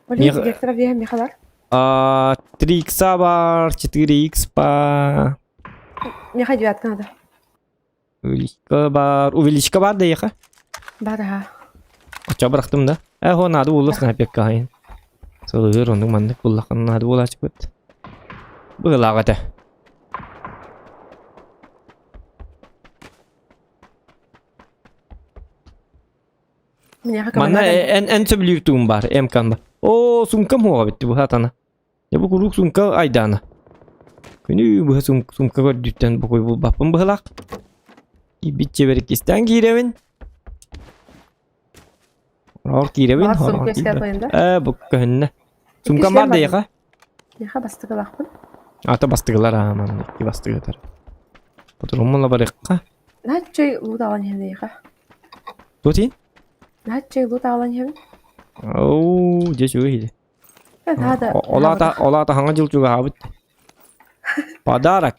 Олег, вектор вея мехалар. 3х бар, 4х па. Меха 9 надо. Увеличка бар да еха? Бара. Ача бырақтым да. Хо надо болу снайпер кайын. Сылыр оның мандық боллақын надо болачы көт. Bıgılağıtı. Мне как Manna en söbülüyüktüğüm var. Emkan var. Oo sumkam huwa bitti bu hatana. Ya bu kuruk sumka aydana. Künü bu sumka gördükten bu koy bu bapın bıgılak. Bitçe berik isten girevin. Hor girevin. Var, sumka ister koyunda. Bu könne. Sumkam var diye ka. Яха бастыгылакпын. Ата бастыгылар аман. İki bastıgılar. Bu durumla barıkka. Начай лут алан хем яха. Tutin? Начай лут алан хем. Oo, je şöyle. Надо. Олата hangi жыл juga habit. Подарок.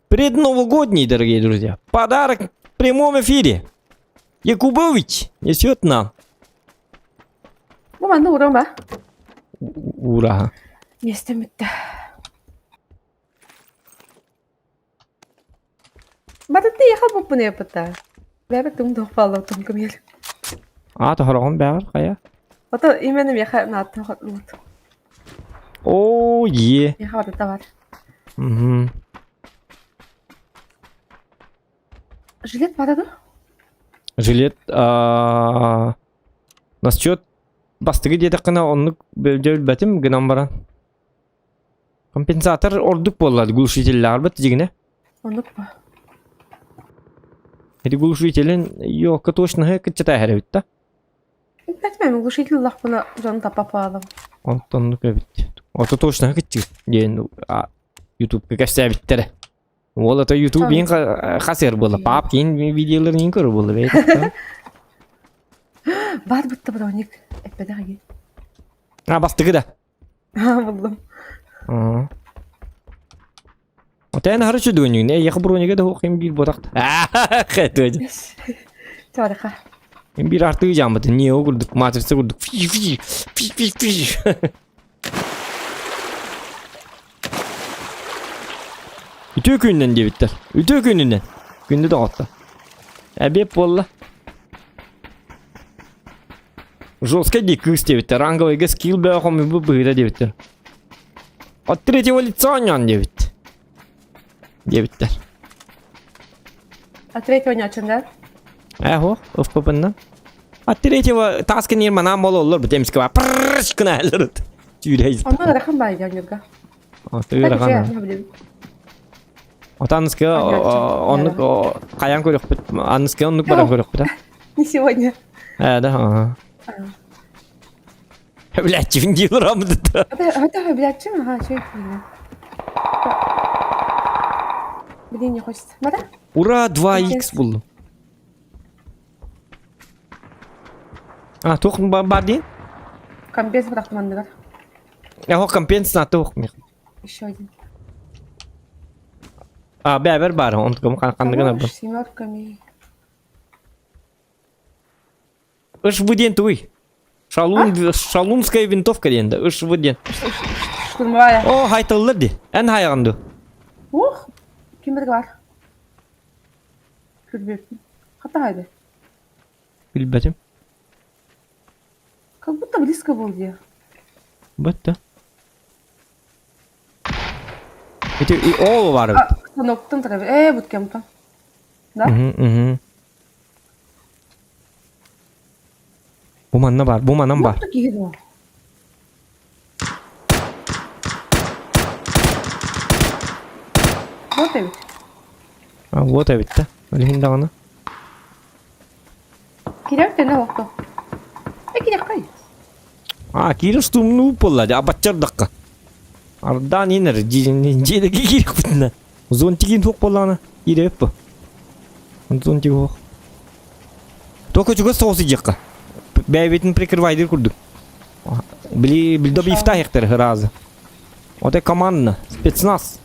Предновогодний, дорогие друзья. Подарок в прямом эфире. Якубович несет нам. Bu bende uğram ba. Ура. Месте bitti. Бататты яха bu bunu yapıta. Bebek tum doğpalı tum kumel. Ата хорон бягар кая. Ото именем яха нат лут. О, е. Яха бататта var. Мгм. Жилет батады. Жилет насчет бастыгы деді қына онлық бәтім гынан баран. Компенсатор ордук болады глушителлер бәт дегіне. Онук ба. Эти глушителен yok точно кычыта әребит та. Бәтмәм глушитель лах буна жан тапап алам. Онтонлuk evet. Ото точно кычы. Ден YouTube кәсә биттер. Ол ата YouTube ең хасер болды. Пап кейін видеоларын ең көрі болды бәйт. Бар бутта броник. Эппеде хаги. Бастыгы да. Buldum. Отен харчу дөнүн. Яхы брониге да оқым бир бодакт. Хәтөж. Тарыха. Мен бир арты жамбыды. Не огурдук, матрица курдук. Фи. Ütü күннен дебиттер. Ütü күннен. Күндү да атты. Әбеп болла. Жестко дикый дебиттер. Ранговый скилл бэхом и быбыда дебиттер. От третьего лица нян дебиттер. А третьего не açında. Эхо, ФПП'нен. От третьего таскын ермана мол olur bu temizki var. Pırrrşkına alırdı. Tüyreyiz. Ondan rakam var yanırga. Atı rakam. Отанскы онлук каян көрөк бит. Анскы онлук баран көрөк бит. Не сегодня. Да. Блядь, виндилер амды. Это, блядь, чем? Ага, что это? Блин, не хочется. Мада? Ура, 2х булдум. Тох бар дейин? Компенс бырактым андыгар. Яхо компенс на тох. Еще один. Бәбер бар, он кандыгына бар. Семерками. Ыш выден туй. Шалунская винтовка денді. Ыш выден. Штурмовая. О, хайтылыр де. Ән хайғанды. Ух! Кимберг бар. Күрбеппин. Ката хайды. Билбәтим. Как будто близко был где. Бәтті. О, бар. Станоктан треба. Вот кем-то. Да? Bu manna var, bu manam var. Вот такие два. Вот и. Вот evet de. Öyle hindi ana. Kirek de ne oldu? Kirek kay. Kirek stumnu polladı. Abatçar dakika. Ardan iner. Jideki kirek bitna. Zontigin tok pollana. Kirek bu. Zontig tok. Только чего соусы жакка. Бәйбетін прикрывайды курдук. Білді бифта хектер разы. Оте командны, спецназ.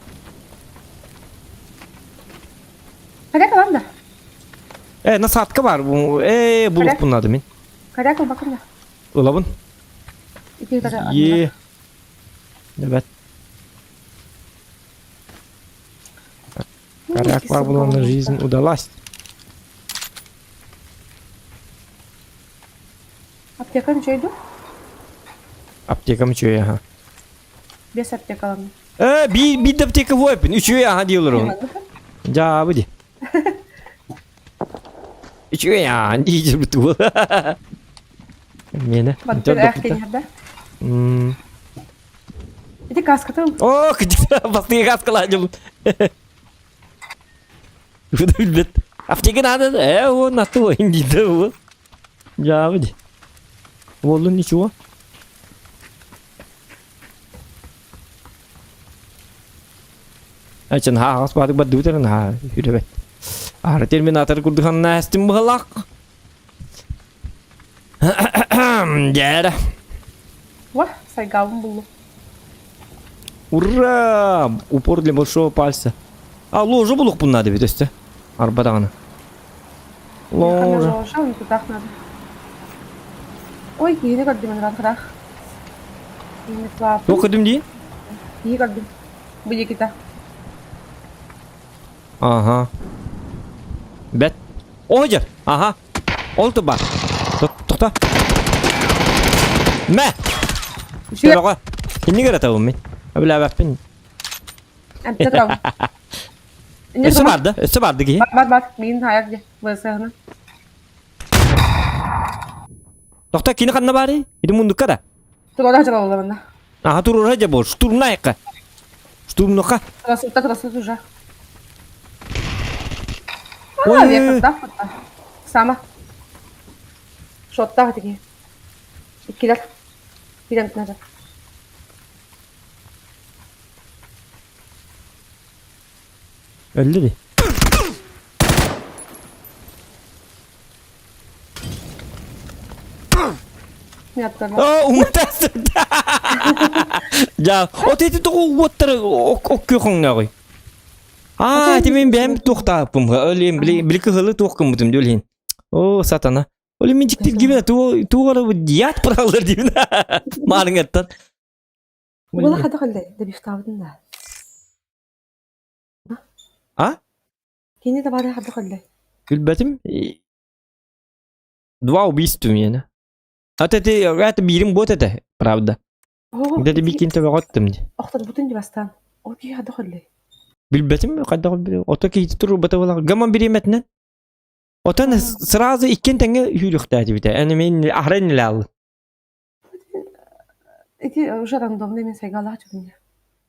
Кадак алам да. Насадка бар. Булук бұнады мен. Кадак ал бакында. Улабын. Е. Дебет. Кадак бар бұланы жизнь удалась. Аптекам что иду? Аптекам что я? Bir aptek alalım. Bir de tek bu yapın. Üçü ya diyorlar onu. Cevabı di. Üçü ya diyeceğim bu. Yine. Bak bir ayak deneyerde. Bir de gaz katalım. Oh, pasti gas kelajum. Udah bilbet. Aptekin ada, o natu hindi daw. Jawab di. Wolun ni chua. Acan ha has batuk badu teran ha. Udah bet. Ah, Terminator kuduhan nastim balak. Ya. Вах, сайгавым булу. Ура! Упор для большого пальца. А, ложу булук бун надо бит өстө. Арбадаганы. Ложа. Ложа, он туда надо. Ой, yeni gördüm ben rahat. Yeni tuhaf. Окудум дейин. İyi gördüm. Bu yekita. Ага. Бет. Ojur. Ага. Oldu bak. To'xta. Nima? Şey, Yo'q. Inni qarataman men. Bilaman. ente tamam. Isi bardı ki. Bak, men ayak je. Basahına. To'xta, kini qanday bari? Idi mundukka da. Turun aja oldu bende. Aha, turur aja bor. Turun nayiqqa. Turun noqa. Красота уже. Ой. Yakında. Sama. Şotta hadi ki. İkiler. Bir de bitmez. Öldü di. Ne yaptılar? Oh, umutasın. Ja, o teti to'g'ri o'ttir o'q qo'y. Ha, men ben to'xtabım. Öyleyim, bilki hılı to'qim butum dölhin. O satana. Öyle minciktir gibi tuğra diyat paralar gibi. Malın ettan. Valla hadi kaldı. De bir ftavdın da. Ha? Kendi de bari hadi kaldı. Gülbetim. Два убийства yani. Hatta это birim bot ete, правда. Где-то бикинте ваготтым. Охтар бутun bastan. O bir hadi kaldı. Bilbetim kadar otaki turu batavlar. Gaman birimetnen. Otan sırası ikken tenge hüylüktädi bite. Yani men ahren lal. Эти уже рандомные мен сайгала чудня.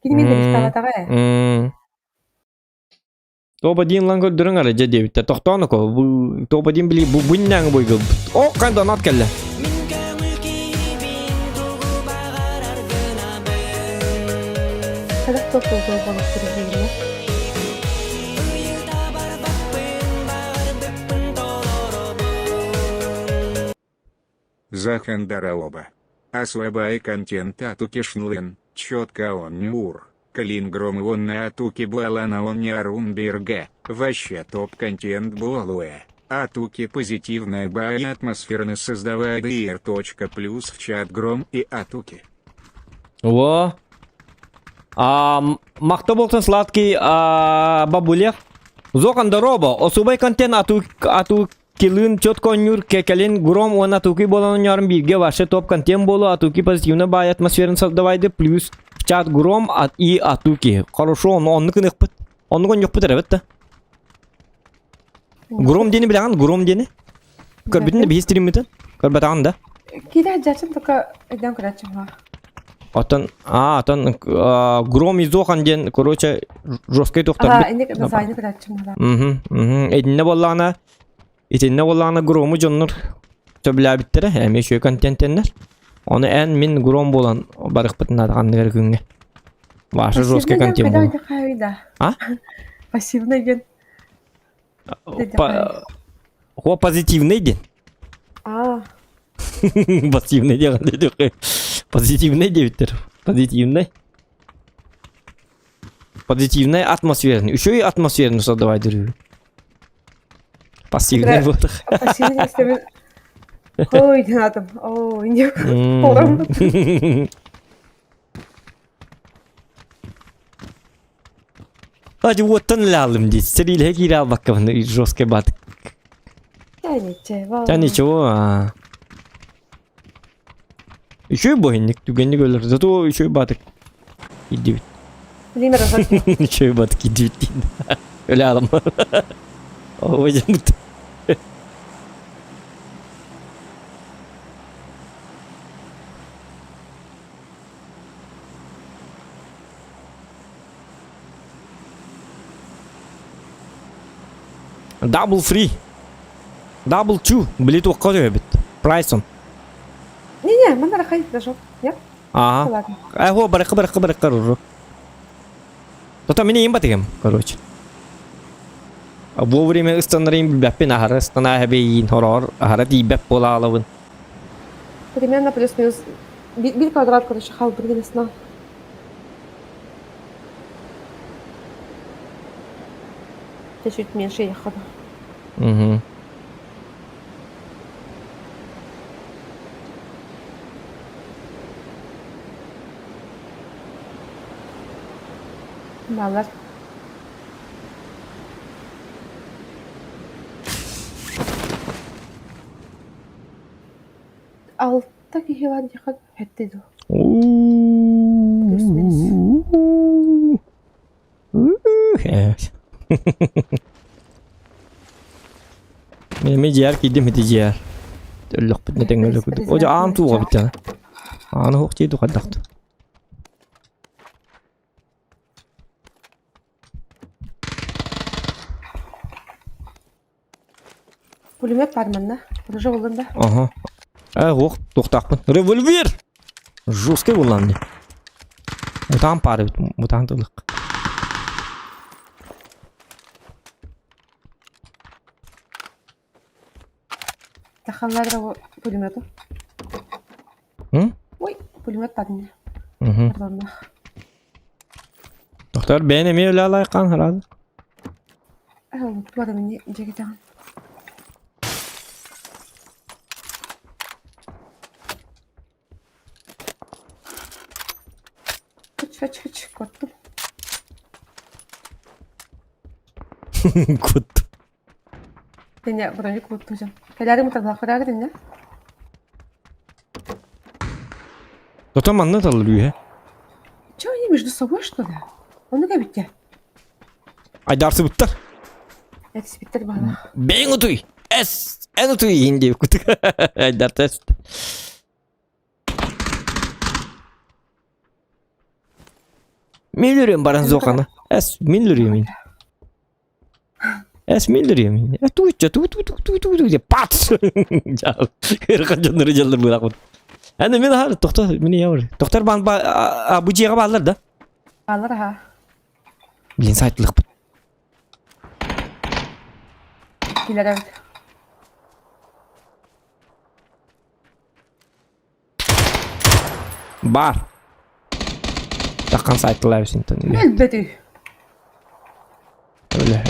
Кини мен де ftavataga. Тоба дин ланго дөрөң ара жеде бите. Токтону ко. Бу тоба дин били бу буйнан бойго. О, кандай нат келди. Kada topu balık sürücüyle. Захандара оба. Ослабай контент атуки шнулен, четко он не ур. Калингром он на атуки балана он не арунберга. Вообще топ контент болуэ. Атуки позитивная бая атмосферно создавая dr.+ в чат гром и атуки. Во. Мақта болсын сладкий бабулек. Зоқанда робо. Особай контент ату Kilin çot konyur kekelin grom ona tuki bolan yarım birge vaşı top контент болу атуки позитивно бай атмосфераны создавайды плюс чат гром и атуки. Хорошо, онны кын ыкпыт. Онны кон yok пытыр evet. Гром дени билген, гром дени. Көрбүтүн да би стримитен. Көрбөтөгөн да. Киде жачын тока эден кырачым ва. Атан гром изохан ден, короче, жесткий токтар. Инде дизайны кырачым ва. Эдинне боллана İtinne olana gromu jonur töbüler bittere hem şu kontentenler. Onu en min grom bolan barık bitna kandır günge. Vaşı жесткий контент bu. Ha? Пассивный ген. Ho позитивный ден. Пассивный деген dedi. Позитивный дебиттер. Позитивный. Позитивный атмосферный. Еще и атмосферный создавать. Пассивный вот. Пассивный истемен. Ой, не надо. Ой, не. Пором. Hadi вотан lazım diye. Seriyle girer bakalım жесткий бат. Я ничего. Да ничего. Еще и богинник, тугенник ölür. Зато еще и батык. Giddi bit. Bileyim ben. Şöyle batık giddi bit değil. Öyle adam. O hocam bu. Double free. Double two. Bilet оққа өтіп бит. Price on. Не, мен ара хайт да жоқ. Я. Ага. Ладно. Го барыққа ұры. Тота мені ең батығым, короче. Вовремя ыстанарым білбәппен ахары ыстана әбейін хорор, ахары дейбәп бола алауын. Примерно плюс-минус. Bir квадрат, короче, хал бір денесіне. Чуть меньше ехала. Угу. Балар. Altta kişi var yıkad etti de. Мен жер кидим хити жер. Төлөк бит нетен өлөк. Ожа аан тууга бит жана. Ааны хок жейди кадакты. Пулемет var bende. Rıja olduğunda. Ага. Ох, тоқтақпын. Револьвер! Жесткий kullandı. Mutan pare bit, mutantılık. Takhallar da pulemetu. Hı? Ой, пулемет var yine. Hı. Pardon. Doktor beğenemiyor öyle alaykan herhalde. Bu adamın ceketi. Kaç korktum. Kut. Beni burayı kurtulacağım. Helali mutlaka dinle. Doktor mannet alıyor he. Чего они между собой, что ли? Он ne bitti? Aydarsı bittar. Hepsi bitti bana. Ben utuy. En utuy indi kutu. Aydar test. Min lirayım baran zokana. Min lirayım. Min lirayım. Tu. Pat. Jauh. Kerja nırıcalar bırak. Hani min har doktor mini yavru. Doktor ban bu ciğe bağlar da. Alır ha. Bilin saytlık. Giler evet. Bar. Takkan saytlılar sinten. Elbette. Öyle.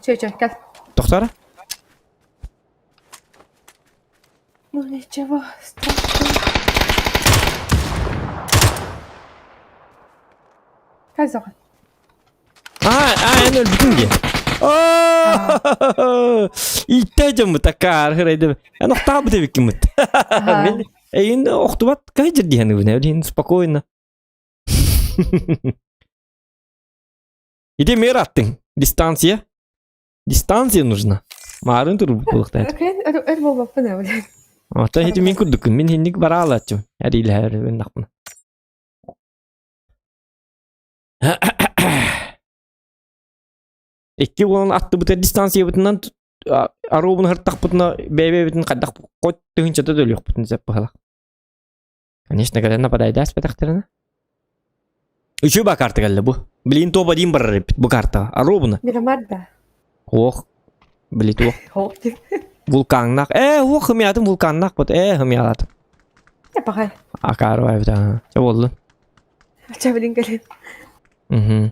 Çek gel. Doktora? Ну ничего страшного. Kaç zaman? En öldüm ki. İhtiyacım mı takar herhalde. Ben okta bu tebrik mi? Ben yine oktubat kayıcı diye ne öyle spokojno. İde mer attın. Distansiya. Distansiya нужна. Mağarın turu bulukta. Öyle baba ne öyle. Ata hiç min kudukun. Min hindik barala açım. Her ile her ben nakmına. İki olan attı bu ter distansiya bütünden arabını hırtak bütüne bebe bütüne kaddak kot tühünçe de dölüyor bütüne zep bahala. Конечно, когда нападает да спектактерна. Üçü bak kartı geldi bu. Bilin topa diyeyim bararı bu karta. Arabını. Miramar Oh. Bilit oh. Hop. Vulkannak. Oh hımyatım vulkannak bot. Hımyatım. Ne bakay? Akar var bir tane. Ne oldu? Açabilin gelin. Mhm.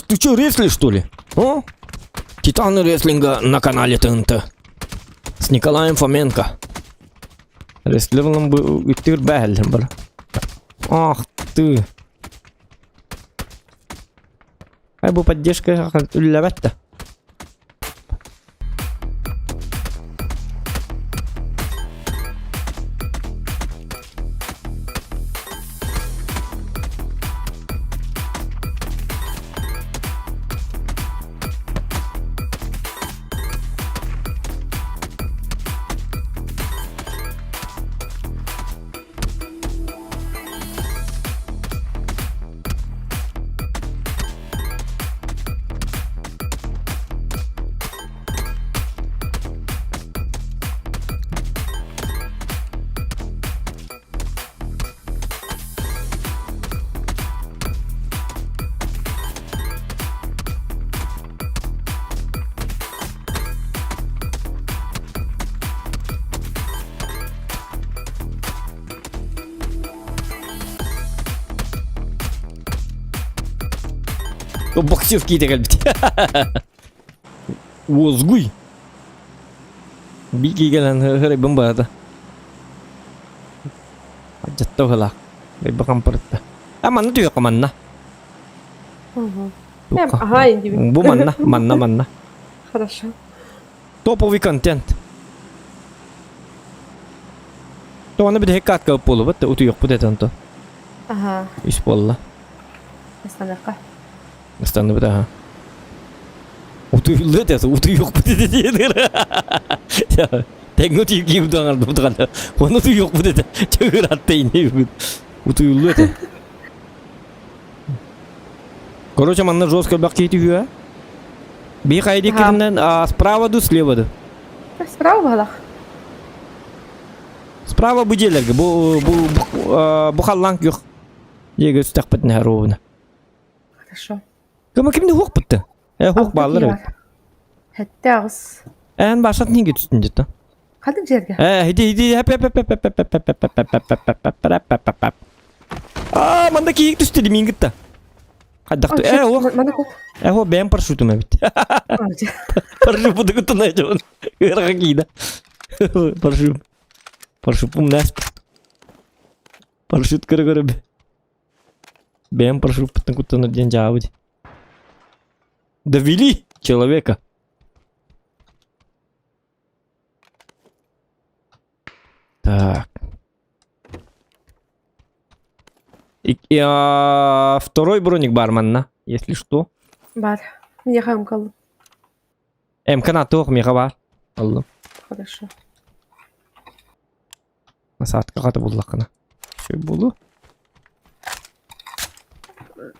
Ты что, ресли, что ли? О? Титан рестлинга на канале ТНТ. С Николаем Фоменко. Рестлером был үтір бәлім бір. Ах ты. Ай, бұл поддержка үлләбәтті. O боксерский тегелбит. Озгуй. Бики гелен хыры бомбада. Жаттау хала. Бейба кампыртта. Манна түйөк манна. Ага, инди. Бу манна. Хорошо. Топовый контент. То аны биде хеккатка болу бат, утуйок бу детанто. Ага. Иш болла. Астанака. Настанды бата. Утуйлы десе, утуйок бу деди. Тегно тиги удан бутганда. Оны утуйок бу деди. Чөгөр аттайны. Утуйлы десе. Короче, манна жестко бакки түйө. Би кайды киринен справа ду слева ду. Справа бала. Справа буделерге. Бу халланг yok. Еге стакпытны ровно. Хорошо. Кем кимди хук бутты? Хук баллар. Хәтта агыс. Эн башат неге түстүндө та? Кадым жерге. Хиди манда кийик түстү мингитта. Каддакты. Мана кот. О, бем парашютум бит. Парашют буду кутунай жон. Эрга кийда. Парашют. Парашют нас. Парашют көрө. Бем парашют кутунай ден жабыд. Довели человека. Так. Второй броник барманна, если что. Бар. Мне хам калды. МК тоқ мега бар. Алло. Хорошо. Насаатка ката буллакына. Шөй болу.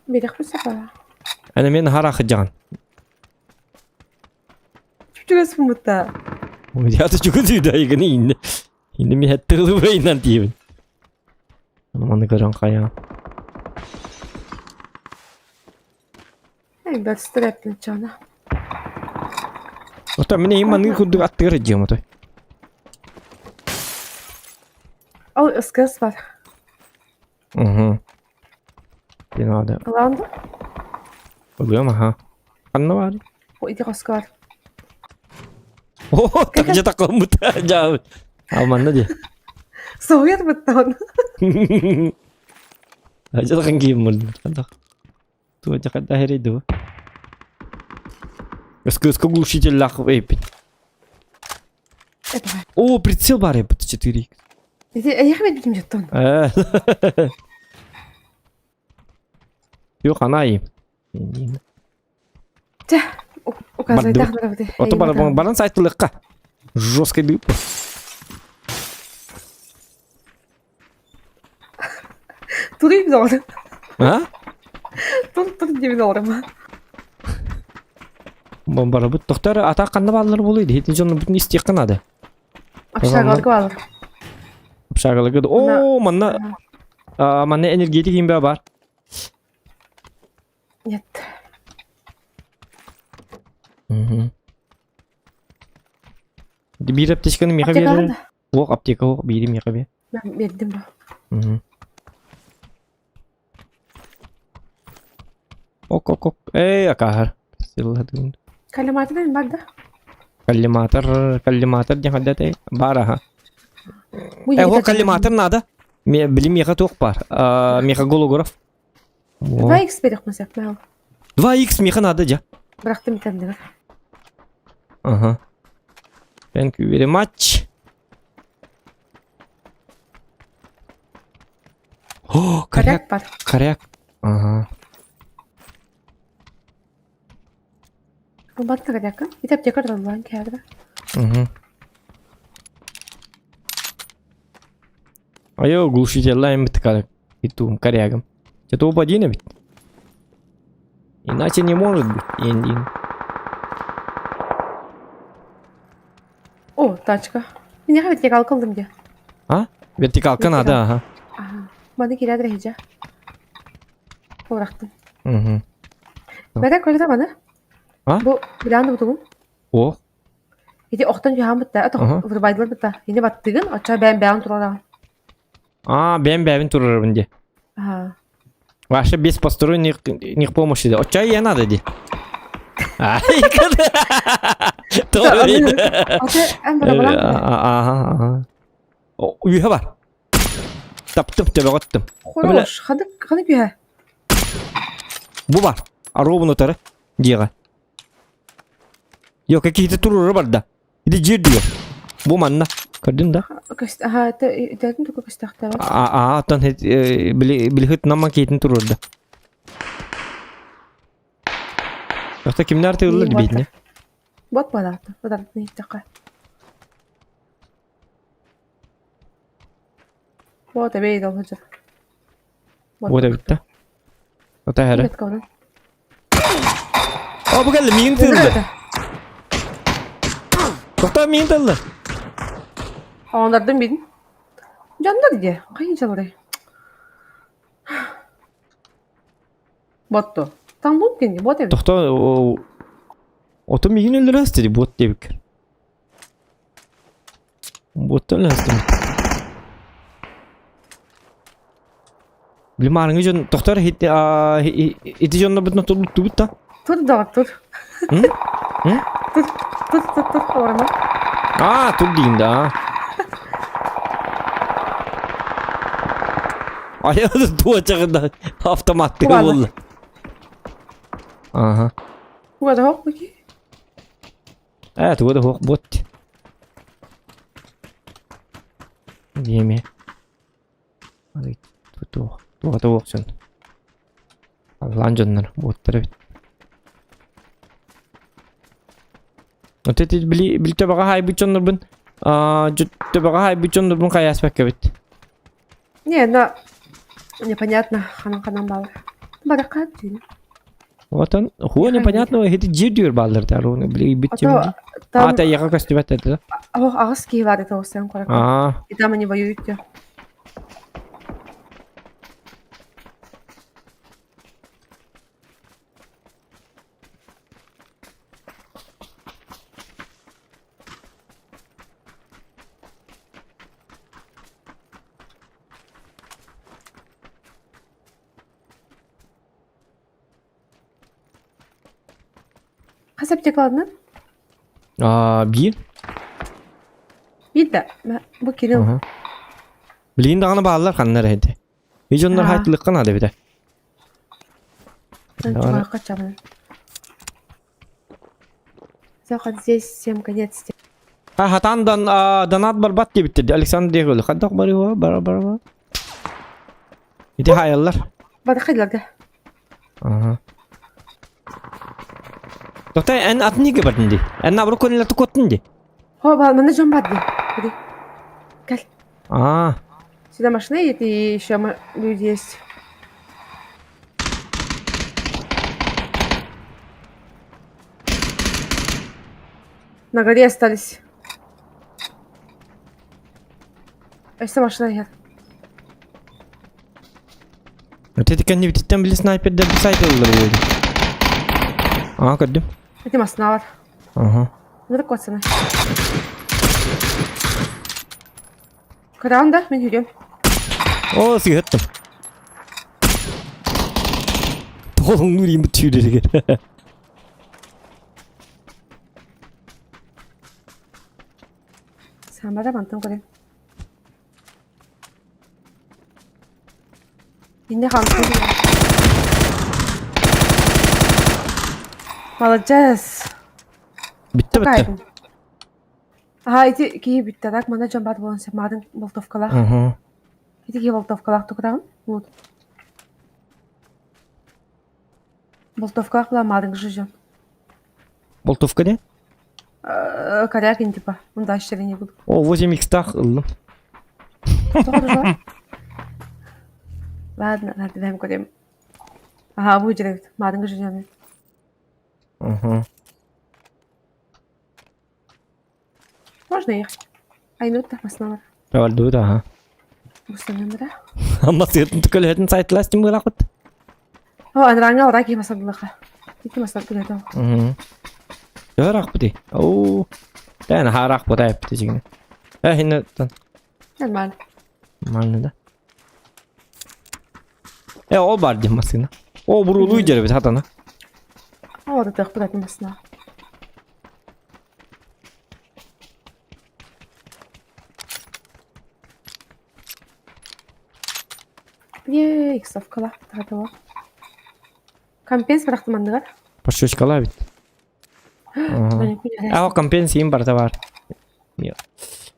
Берек бисапа. Ана мен харахы жаган. Чүчүгөс мутта. Я то чугун сүйдө айгыны инде. Инде мен хаттылы байнан тиебин. Маны көрөн кая. Эй, бер стрепни чана. Ота мен иманы кудук аттыгыр жем отой. Ал ыскыс бар. Угу. Не надо. Аланды. Өлгөм аха. Канна бар. Иди каскар. О, так же так мута жабы. Алманна де. Соят буттан. Aja kan game так. Tuh aja kan akhir itu. Сколько глушитель лах вейпит. Это. О, прицел бар я под 4. Иди, я хмет битим жаттан. Yok anayım. Та, указывай тахнарабды. Ото баран сайтлыкка. Жесткий дып. Турим зор. А? Тур дебин орама. Бомбара бут тоқтар ата қанда балалар болойды. Хетин жоны бүтін истек қанады. Апшагалгы балыр. Апшагалгы. О, манна энергетик имбе бар. Нет. Bir аптечканы меха берді. Оқ аптека оқ бейді меха бе. Мен бердім ба. Ок. Эй, акахар. Силладың. Kalimatı da var da. Kallimatar diye hadde bara ha. Bu Ho yedi kallimatar nada? Bilim yaka tok var. Mika golograf. 2x verdik mesela. Ben 2x mika nada ja. bıraktım bir tane de. Aha. Thank you very much. Oh, karyak. Karak var. Karyak. Aha. Bu battı karak. Bir tane yakar da lan kağıdı. Угу. А я глушитель лаем бит itu корягом. Что-то упадина ведь. Иначе не может быть. O taçka. Bir ne kadar tekal kaldım diye. А? Вертикалка надо, ага. Aha. Bana kiler derece. Bıraktım. Угу. Merak koydu bana. Ha? Bu bilandı bu tuğum. О, Yedi oktan yahan bitti. Aha. Atak vurbaydılar bitti. Yine battığın açar ben turara. ben бәбин турарым де. Aha. Вообще без посторонних помощи. От чай я надо де. Ай, Doğru. Ata en bana bana. Aha. Uyuha var. Taptım tabi attım. Hoş. Kadık yuha. Bu var. Arabın otarı. Diye. Yok какие-то туруры бар да. İdi jir diyor. Bu manna. Gördün da. Aha. Dedim tuku kıstakta var. Atan bilhit nama ketin turur da. Yoksa kimler tığılır İyi, beyni? Bot bana attı. Bu da ne dakika. Bu da beydi olacak. Bu da bitti. O da her. Evet kavram. Bu geldi miyin tığıldı. Yoksa miyin tığıldı. Anladım bin. Canlı diye. Kayın can oraya. Bottu. Tam bot kendi. Bot evi. Yoksa o da miyin öldürür istedi bot diye bir. Bot da öldürür istedi. Bilmem ne doktor iti jonda bitna tuttu bitta. Dur da dur. Hı? Hı? Dur. Orama. Tur diyeyim de. Ayağı tuğa çakında avtomatik Vallahi. oldu. Aha. Bu kadar hop mu ki? Evet bu da hok bot. Diyeyim ya. Hadi tuğa da hoksun. Allah'ın canları botları bit. Öteti bili tabağa hay bütçen bun. Tabağa hay bütçen bun kayas bit. Не, непонятно. Канан бал. Баракат. Вот он, хуй непонятно, это джидюр баллар тар, он битчим. Там Та яка костюмет это? ağız giy var это sen корак. И там они воюют. Kaç tekladın? Bir. Bir de. Bu kiril. Aha. Bilin dağını bağlar kanlar hedi. Hiç onlar hayatlık kan hadi bir de. Ben çok kaçamam. Zaten здесь всем конец. Hatandan danat barbat diye bitirdi. Alexander diye öyle. Kadak bari var, bara. Bir de hayallar. Badakaylar da. Aha. Doktor en at niye gebertin di? En abro konuyla tukotun di. О, бана жан бадди. Ходи. Гал. Сюда машина едет, и еще люди есть. На горе остались. Если машина едет. Öteki kendi bititten bile sniper'de bir sayfa oluyor. Gördüm. Эти машина var. Aha. Ну так вот, сына. Karanlıkta ben yürüyorum. Sıkıttım. Oğlum nurayım bu tüyleri gel. Sen bana bantın koyayım. Yine hantın. Alacağız. Bitti bitti. Kaydın. Aha iti ki bitti. Tak mana jambat bolan semadın boltovkalar. Hı hı. İti ki boltovkalar tukuran. Вот. Болтовка была маленькая жизнь. Boltovka ne? Корякин типа. Он дальше не буду. O 8x tak ıldım. Тоже. Ладно, ладно, дай ему. Ага, будет директ. Маленькая жизнь. Hı hı. Можно ехать. Айнутта основа. Oldu da ha. Мустамемра. Ama sırtın tıkılıyordun saytlaştım bu lakıt. О, анранга ораки масаллаха. Ити масаллаха гэдэг. Hı hı. Yarak bu di. Oo. Ben harak bu da yaptı şimdi. Hinne tan. Нормально. Malne da. O var di masına. O burulu icere bir hatana. О, да тах подать масна. Ye, иксовкала. Тратала. Компенс бырактымандыгар. Пошочкала бит. O kompensiyim barda var.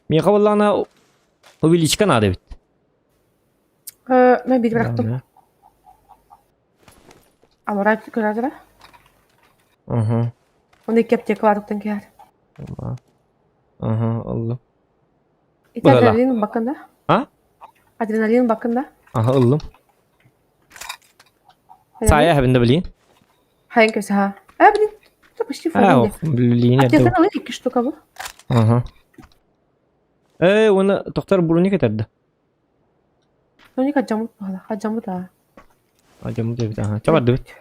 Мия кабыллана увеличка надо бит. Мен бит бырактым. Алора көрәдер. Hı. Оны ике аптека бардыктан кер. Aha Allah. Ити Быгала. адреналин бакында. Ha? Адреналин бакында. Aha ıldım. Saya habinde bilin. Хайын көсө ха. Блин. Это почти Ha o фулл. bilin Аптека elde. алып 2 штука бу. Aha. Onu doktor burunu getirdi. Тони каджамут бала. Каджамут а. Acamı da bir daha. Çabardı bit.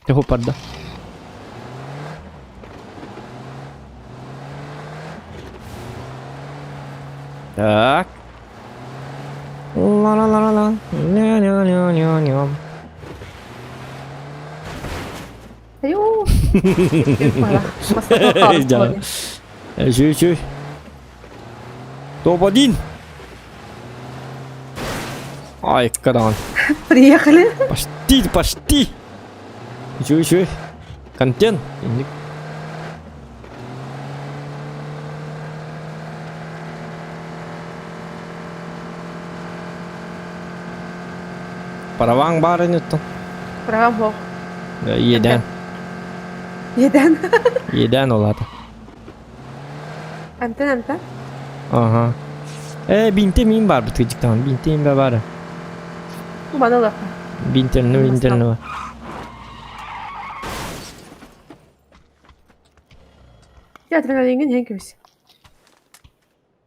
Te hoparda. Tak. La la la la la. La la la la la. Аю. Бала. Масна. Jangan. Cuy. Топ-1. Ай, каран. Приехали. Почти. Cuy. Контент. Ini. Paravang barın itu. Браво. Yeden. Еден. Yeden oladı. Антен. Aha. Binte miyim var bu çocuktan? Binte miyim de var. Bana da. Binterni var. Ya adrenalin en kötüsü.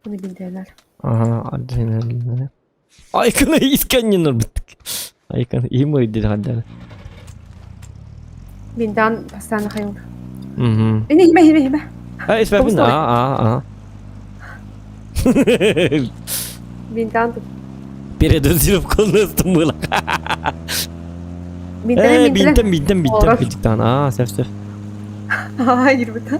Bunu bildiler. Aha, adrenalin. Aykana iskanyanır bittik. Aykana iyi miydi hadi? Bindan pastane hayır. Mhm. Yeme. Ha, isbabin. Aa. Bindan tut. Biri de silip konuştum bu lan. Bintem Olur. çocuktan. Aa, sef. Hayır bu da.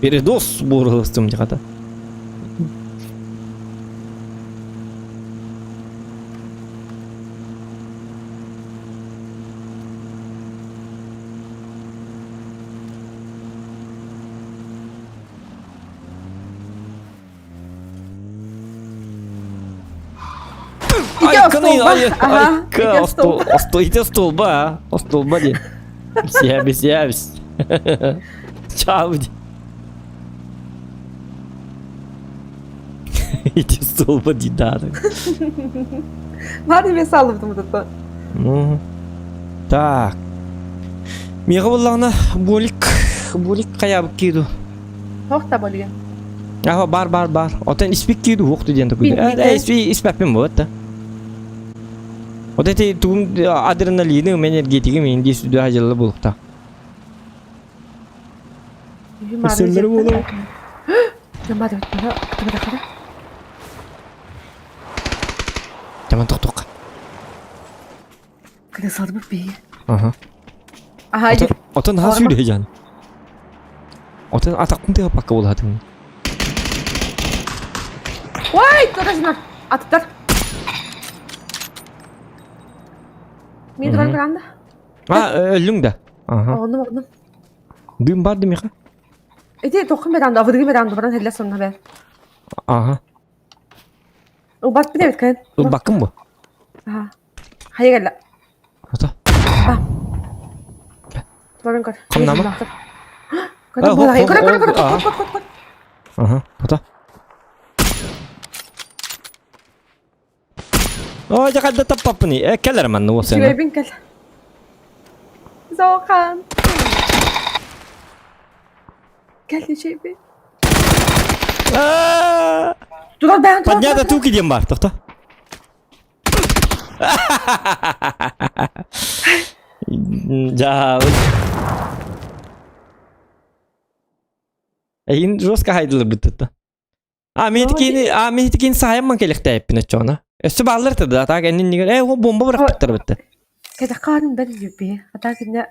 Biri dost buğrağıstım cakata. Стойте столба. Столба ден. Сябис. Чау. Иди столба дидары. Hadi ben salladım da. Так. Миға болағына болик қаябық кейду. Tohta bölgen. Бар. Отан іспек кейду оқты ден түкіді. İspekpim bu hatta. O da tuğum adrenalini energetiki men de südü hajalı bulukta. Meseleleri bu oğlum. Jambat bana. Tamam tok. Kada sardı bir. Aha. Hayır. Otan ha Orma. sürü heyecan. Otan atakın diye bakka bol hatın. Vay, torasına. Atıklar. Bir duran kıranda. Ha öldün de. Aha. Oğlum. Gün var değil mi? Eti tokun bedanda, avıdığı bedanda. Bana hella sonuna ver. Aha. O bak bir de kan. Bakın bu. Aha. Hayır gel. Ota. Barın kar. Kom nama? Kadang bola. Kor. Aha. Ota. Oh, jangan ada tempat nih. Keller man nu sen. Şuraya bin gel. Zokan. Gel de şey bir. Ah. Dur ben. Ternyata tuh ki diam bar, toh. Jauh. In terus ka haydlı bitti. Mihtikin saya mangkelik tepine çona. Süballar tadı ata kendin nigar. O bomba bırak bitti bitti. Keda kan ben gibi. Hatta ki ne